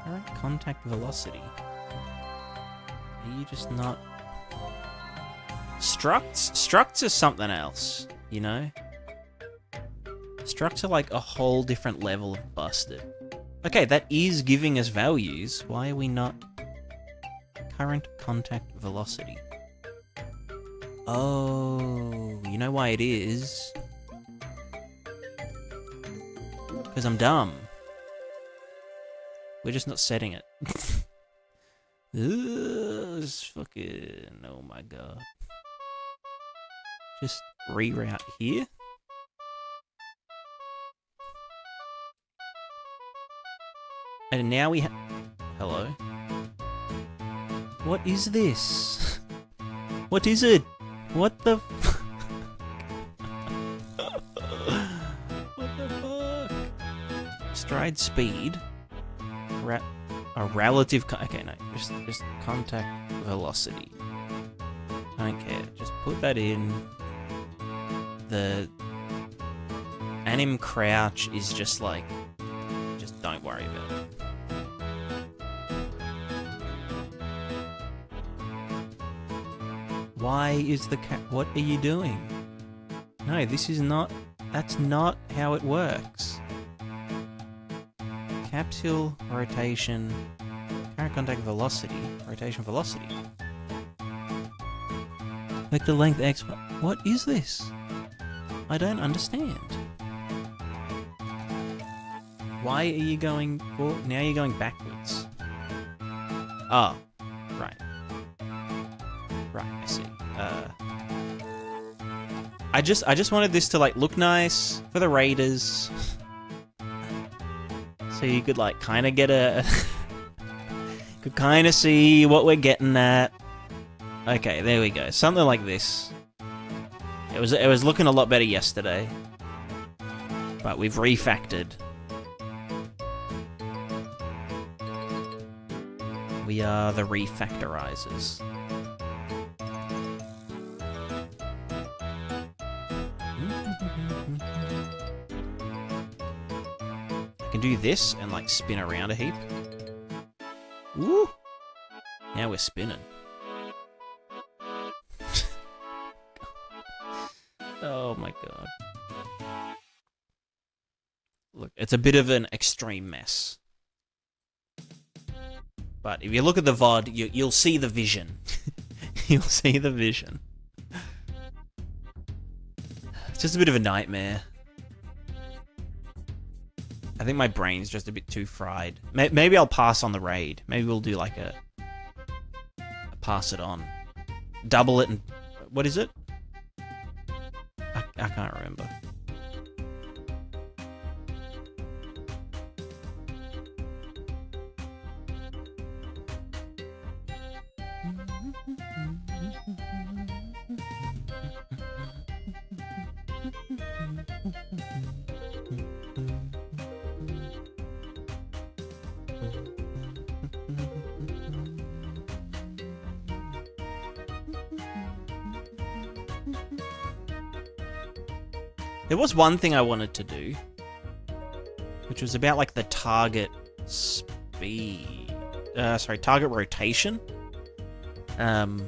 Current contact velocity. Are you just not... Structs are something else, you know? Structs are like a whole different level of busted. Okay, that is giving us values. Why are we not... Current contact velocity. Oh, you know why it is? Because I'm dumb. We're just not setting it. It's fucking... Oh my god. Just reroute here. And now we have... Hello? What is this? What is it? What the f... What the fuck? Stride speed. A relative... Okay, no. Just contact velocity. I don't care. Just put that in. The... anim crouch is just like... Just don't worry about it. Why is the what are you doing? No, this is not... That's not how it works. Capsule, rotation, current contact velocity, rotation velocity. Vector length x... What is this? I don't understand. Why are you going forward? Now you're going backwards. Oh, right. Right, I see. I just wanted this to like look nice for the raiders, so you could like kind of get a, could kind of see what we're getting at. Okay, there we go. Something like this. It was looking a lot better yesterday, but we've refactored. We are the refactorizers. I can do this and like spin around a heap. Woo! Now we're spinning. Oh my god. Look, it's a bit of an extreme mess. But if you look at the VOD, you'll see the vision. You'll see the vision. It's just a bit of a nightmare. I think my brain's just a bit too fried. Maybe I'll pass on the raid. Maybe we'll do like a pass it on. Double it and... What is it? I can't remember. There was one thing I wanted to do, which was about like the target speed, target rotation. But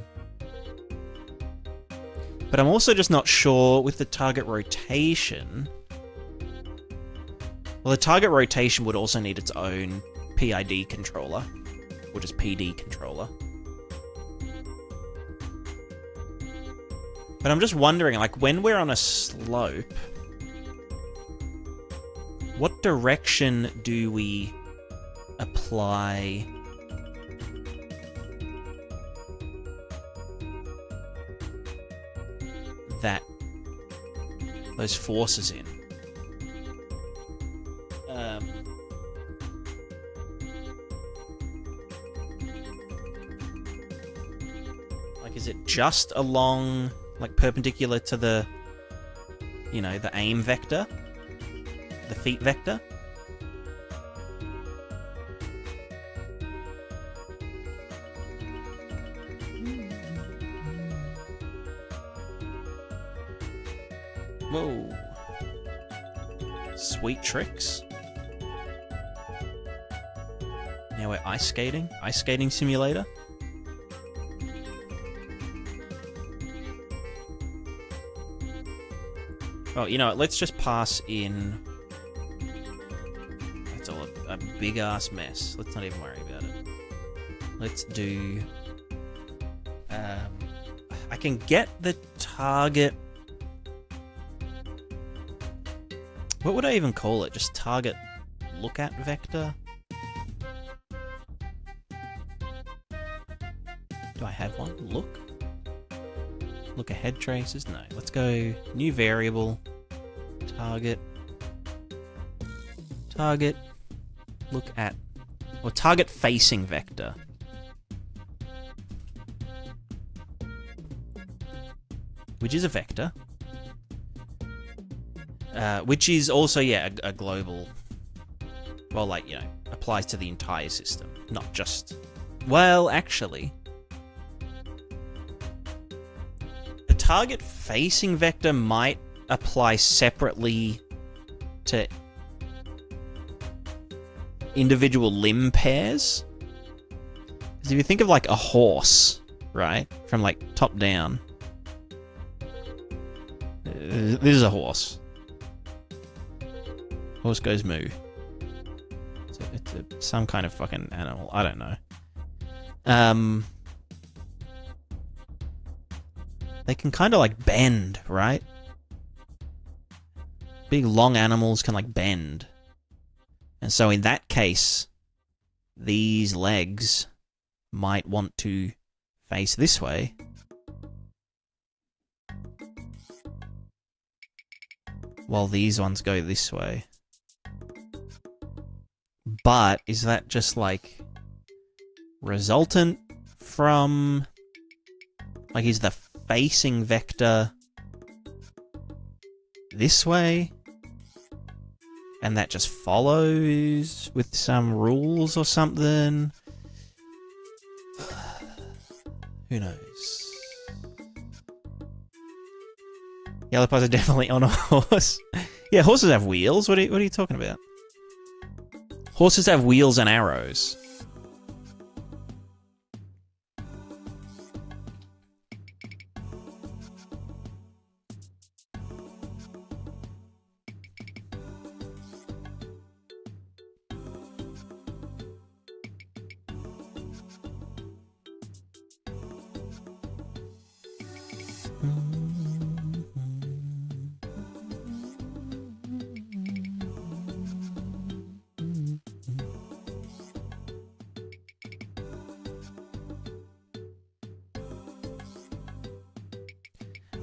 I'm also just not sure with the target rotation. Well, the target rotation would also need its own PID controller, or just PD controller. But I'm just wondering, like, when we're on a slope, what direction do we apply those forces in? Like, is it just along, like, perpendicular to the, you know, the aim vector? The feet vector? Whoa. Sweet tricks. Now we're ice skating. Ice skating simulator. Oh, you know what? Let's just pass in. It's all a big-ass mess. Let's not even worry about it. Let's do... I can get the target... What would I even call it? Just target look at vector? Do I have one? Look? Look ahead traces? No. Let's go new variable. Target. Target. Look at. Or target facing vector. Which is a vector. Which is also, yeah, a global... Well, like, you know, applies to the entire system. Not just... Well, actually... The target facing vector might apply separately to individual limb pairs. Because if you think of, like, a horse, right? From, like, top down. This is a horse. Horse goes moo. It's some kind of fucking animal. I don't know. They can kind of like bend, right? Big long animals can like bend. And so in that case, these legs might want to face this way. While these ones go this way. But is that just like resultant from, like, is the facing vector this way? And that just follows with some rules or something? Who knows? Yellow pies are definitely on a horse. Yeah, horses have wheels. What are you talking about? Horses have wheels and arrows.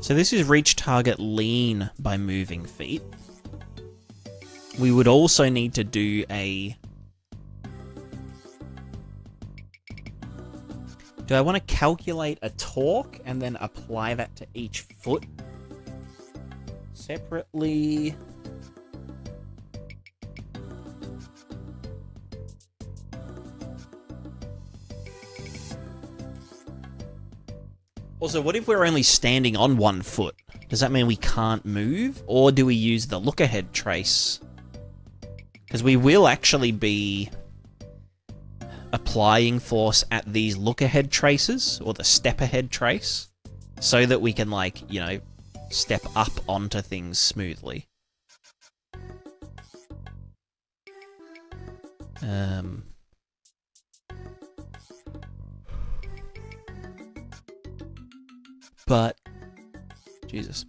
So this is reach target lean by moving feet. We would also need to do a... Do I want to calculate a torque and then apply that to each foot separately? Also, what if we're only standing on one foot? Does that mean we can't move? Or do we use the look-ahead trace? Because we will actually be applying force at these look-ahead traces, or the step-ahead trace, so that we can, like, you know, step up onto things smoothly. But, Jesus.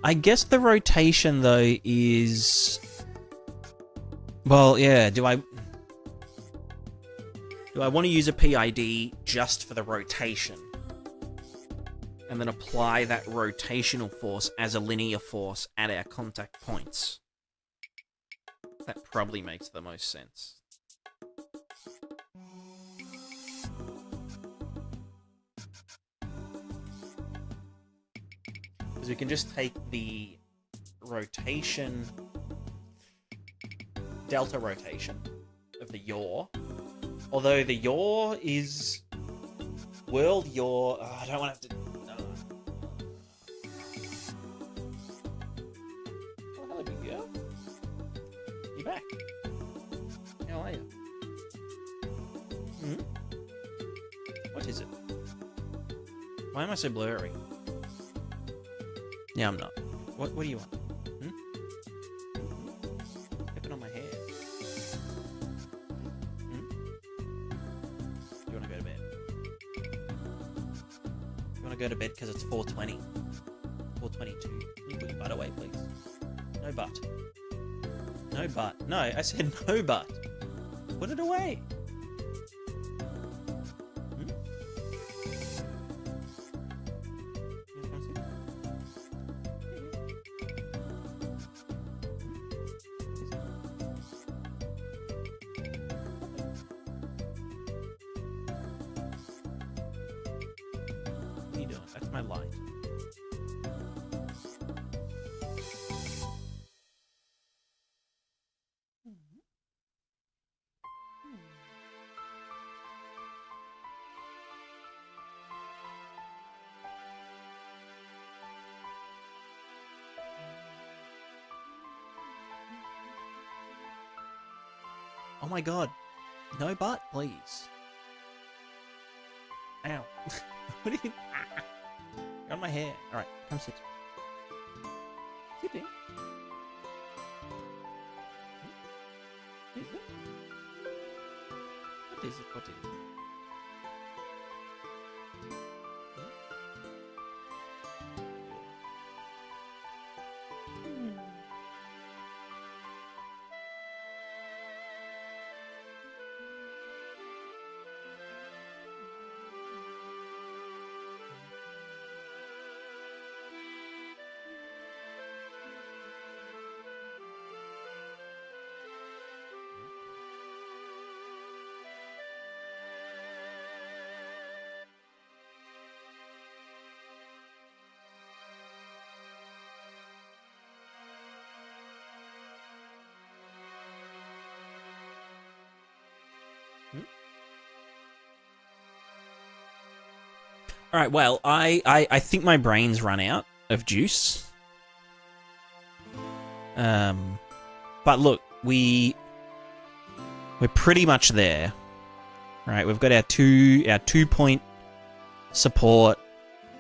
I guess the rotation, though, is... Well, yeah, do I want to use a PID just for the rotation? and then apply that rotational force as a linear force at our contact points. That probably makes the most sense. Because we can just take the rotation, delta rotation of the yaw. Although the yaw is world yaw. Oh, I don't want to have to. Oh, hello, big girl. You back? How are you? Hmm? What is it? Why am I so blurry? Yeah, I'm not. What do you want? Hmm? Stepping on my hair. Hmm? You want to go to bed? You want to go to bed because it's 4:20? 4:22. Can you put your butt away, please? No butt. No butt. No, I said no butt. Put it away. Hmm? You want to come sit? What are you doing? That's my light. Oh my god. No butt, please. Ow. What are you... Got my hair. Alright, come sit. Sitting. Is it? What is it? What is it? Alright, well, I think my brain's run out of juice. But look, we're pretty much there. Right, we've got our 2-point support.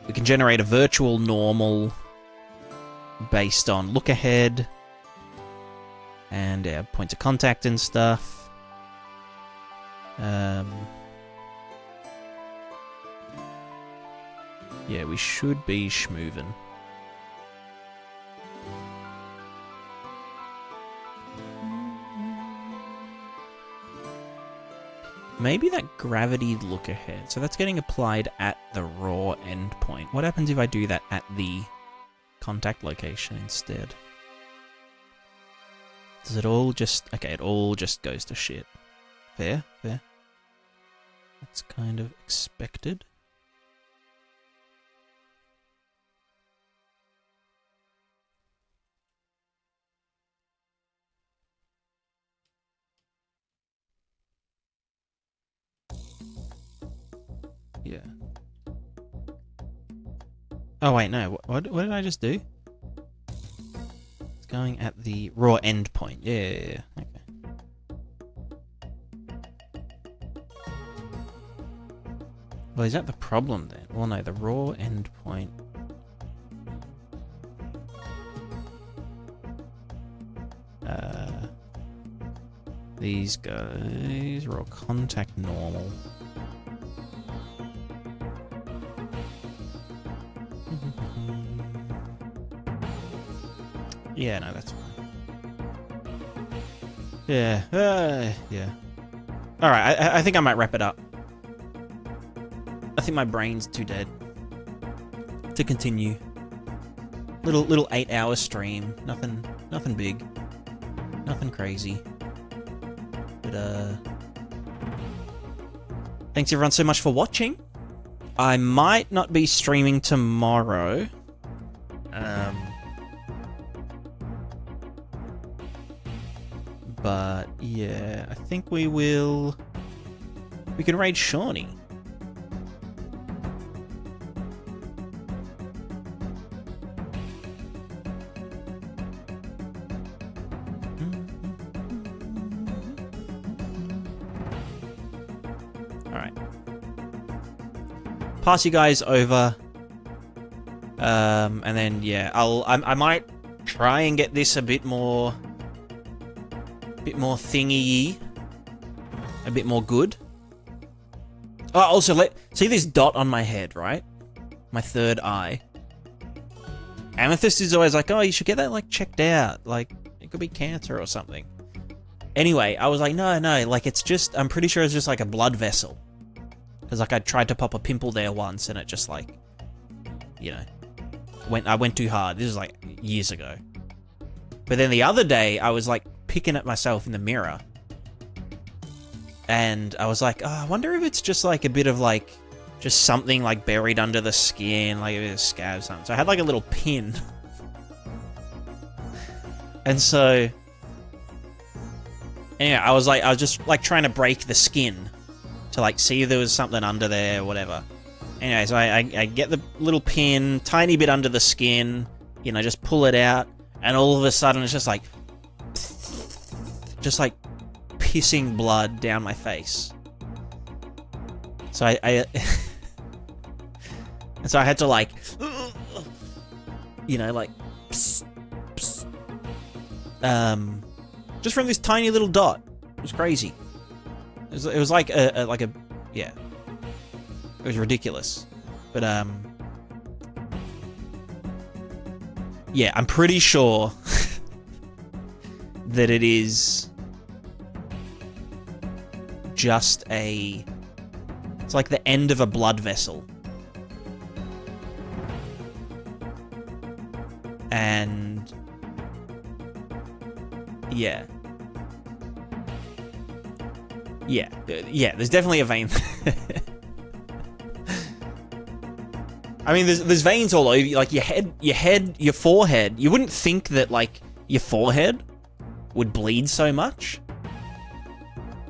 We can generate a virtual normal based on look ahead and our points of contact and stuff. Yeah, we should be schmoovin'. Maybe that gravity look ahead. So that's getting applied at the raw endpoint. What happens if I do that at the contact location instead? Does it all just... Okay, it all just goes to shit. Fair, fair. That's kind of expected. Yeah. Oh wait, no. What did I just do? It's going at the raw endpoint. Yeah. Okay. Well, is that the problem then? Well, no. The raw endpoint. These guys raw contact normal. Yeah, no, that's fine. Yeah, yeah. Alright, I think I might wrap it up. I think my brain's too dead. to continue. Little 8-hour stream. Nothing big. Nothing crazy. But thanks everyone so much for watching. I might not be streaming tomorrow. But yeah, I think we can raid Shawnee. Alright. Pass you guys over. And then yeah, I might try and get this a bit more thingy-y. A bit more good. Oh, also, see this dot on my head, right? My third eye. Amethyst is always like, oh, you should get that, like, checked out. Like, it could be cancer or something. Anyway, I was like, no, like, it's just, I'm pretty sure it's just, like, a blood vessel. Because, like, I tried to pop a pimple there once, and it just, like, you know, I went too hard. This was, like, years ago. But then the other day, I was, like, picking at myself in the mirror. And I was like, oh, I wonder if it's just like a bit of like, just something like buried under the skin, like a bit of scab or something. So I had like a little pin. And so, anyway, I was just like trying to break the skin to like see if there was something under there or whatever. Anyway, so I get the little pin, tiny bit under the skin, you know, just pull it out. And all of a sudden it's just like pissing blood down my face. So and so I had to like, you know, like, just from this tiny little dot. It was crazy. It was like yeah. It was ridiculous. But yeah, I'm pretty sure that it is just it's like the end of a blood vessel. And yeah, there's definitely a vein. I mean, there's veins all over you, like your head, your forehead. You wouldn't think that like your forehead would bleed so much.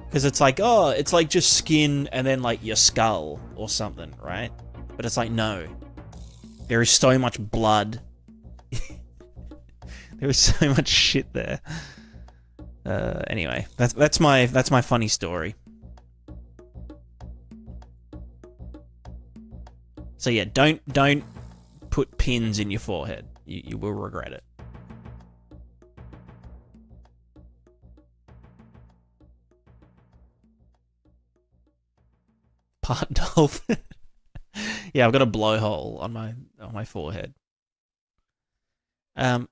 Because it's like, oh, it's like just skin and then like your skull or something, right? But it's like, no. There is so much blood. There is so much shit there. Anyway, that's my funny story. So yeah, don't put pins in your forehead. You will regret it. Part dolphin. Yeah, I've got a blowhole on my forehead. What's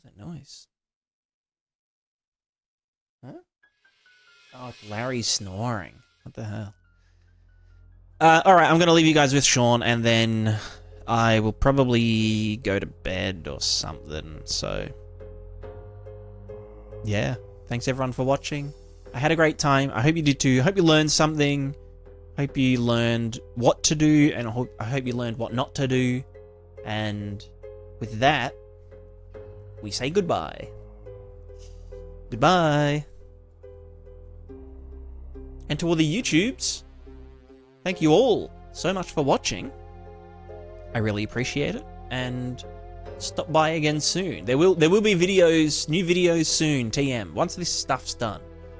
that noise? Huh? Oh, it's Larry snoring. What the hell? Alright, I'm gonna leave you guys with Sean, and then I will probably go to bed or something, so yeah. Thanks everyone for watching. I had a great time. I hope you did too. I hope you learned something. I hope you learned what to do, and I hope you learned what not to do. And with that, we say goodbye. Goodbye. And to all the YouTubes, thank you all so much for watching. I really appreciate it, and stop by again soon. There will be videos, new videos soon, TM, once this stuff's done.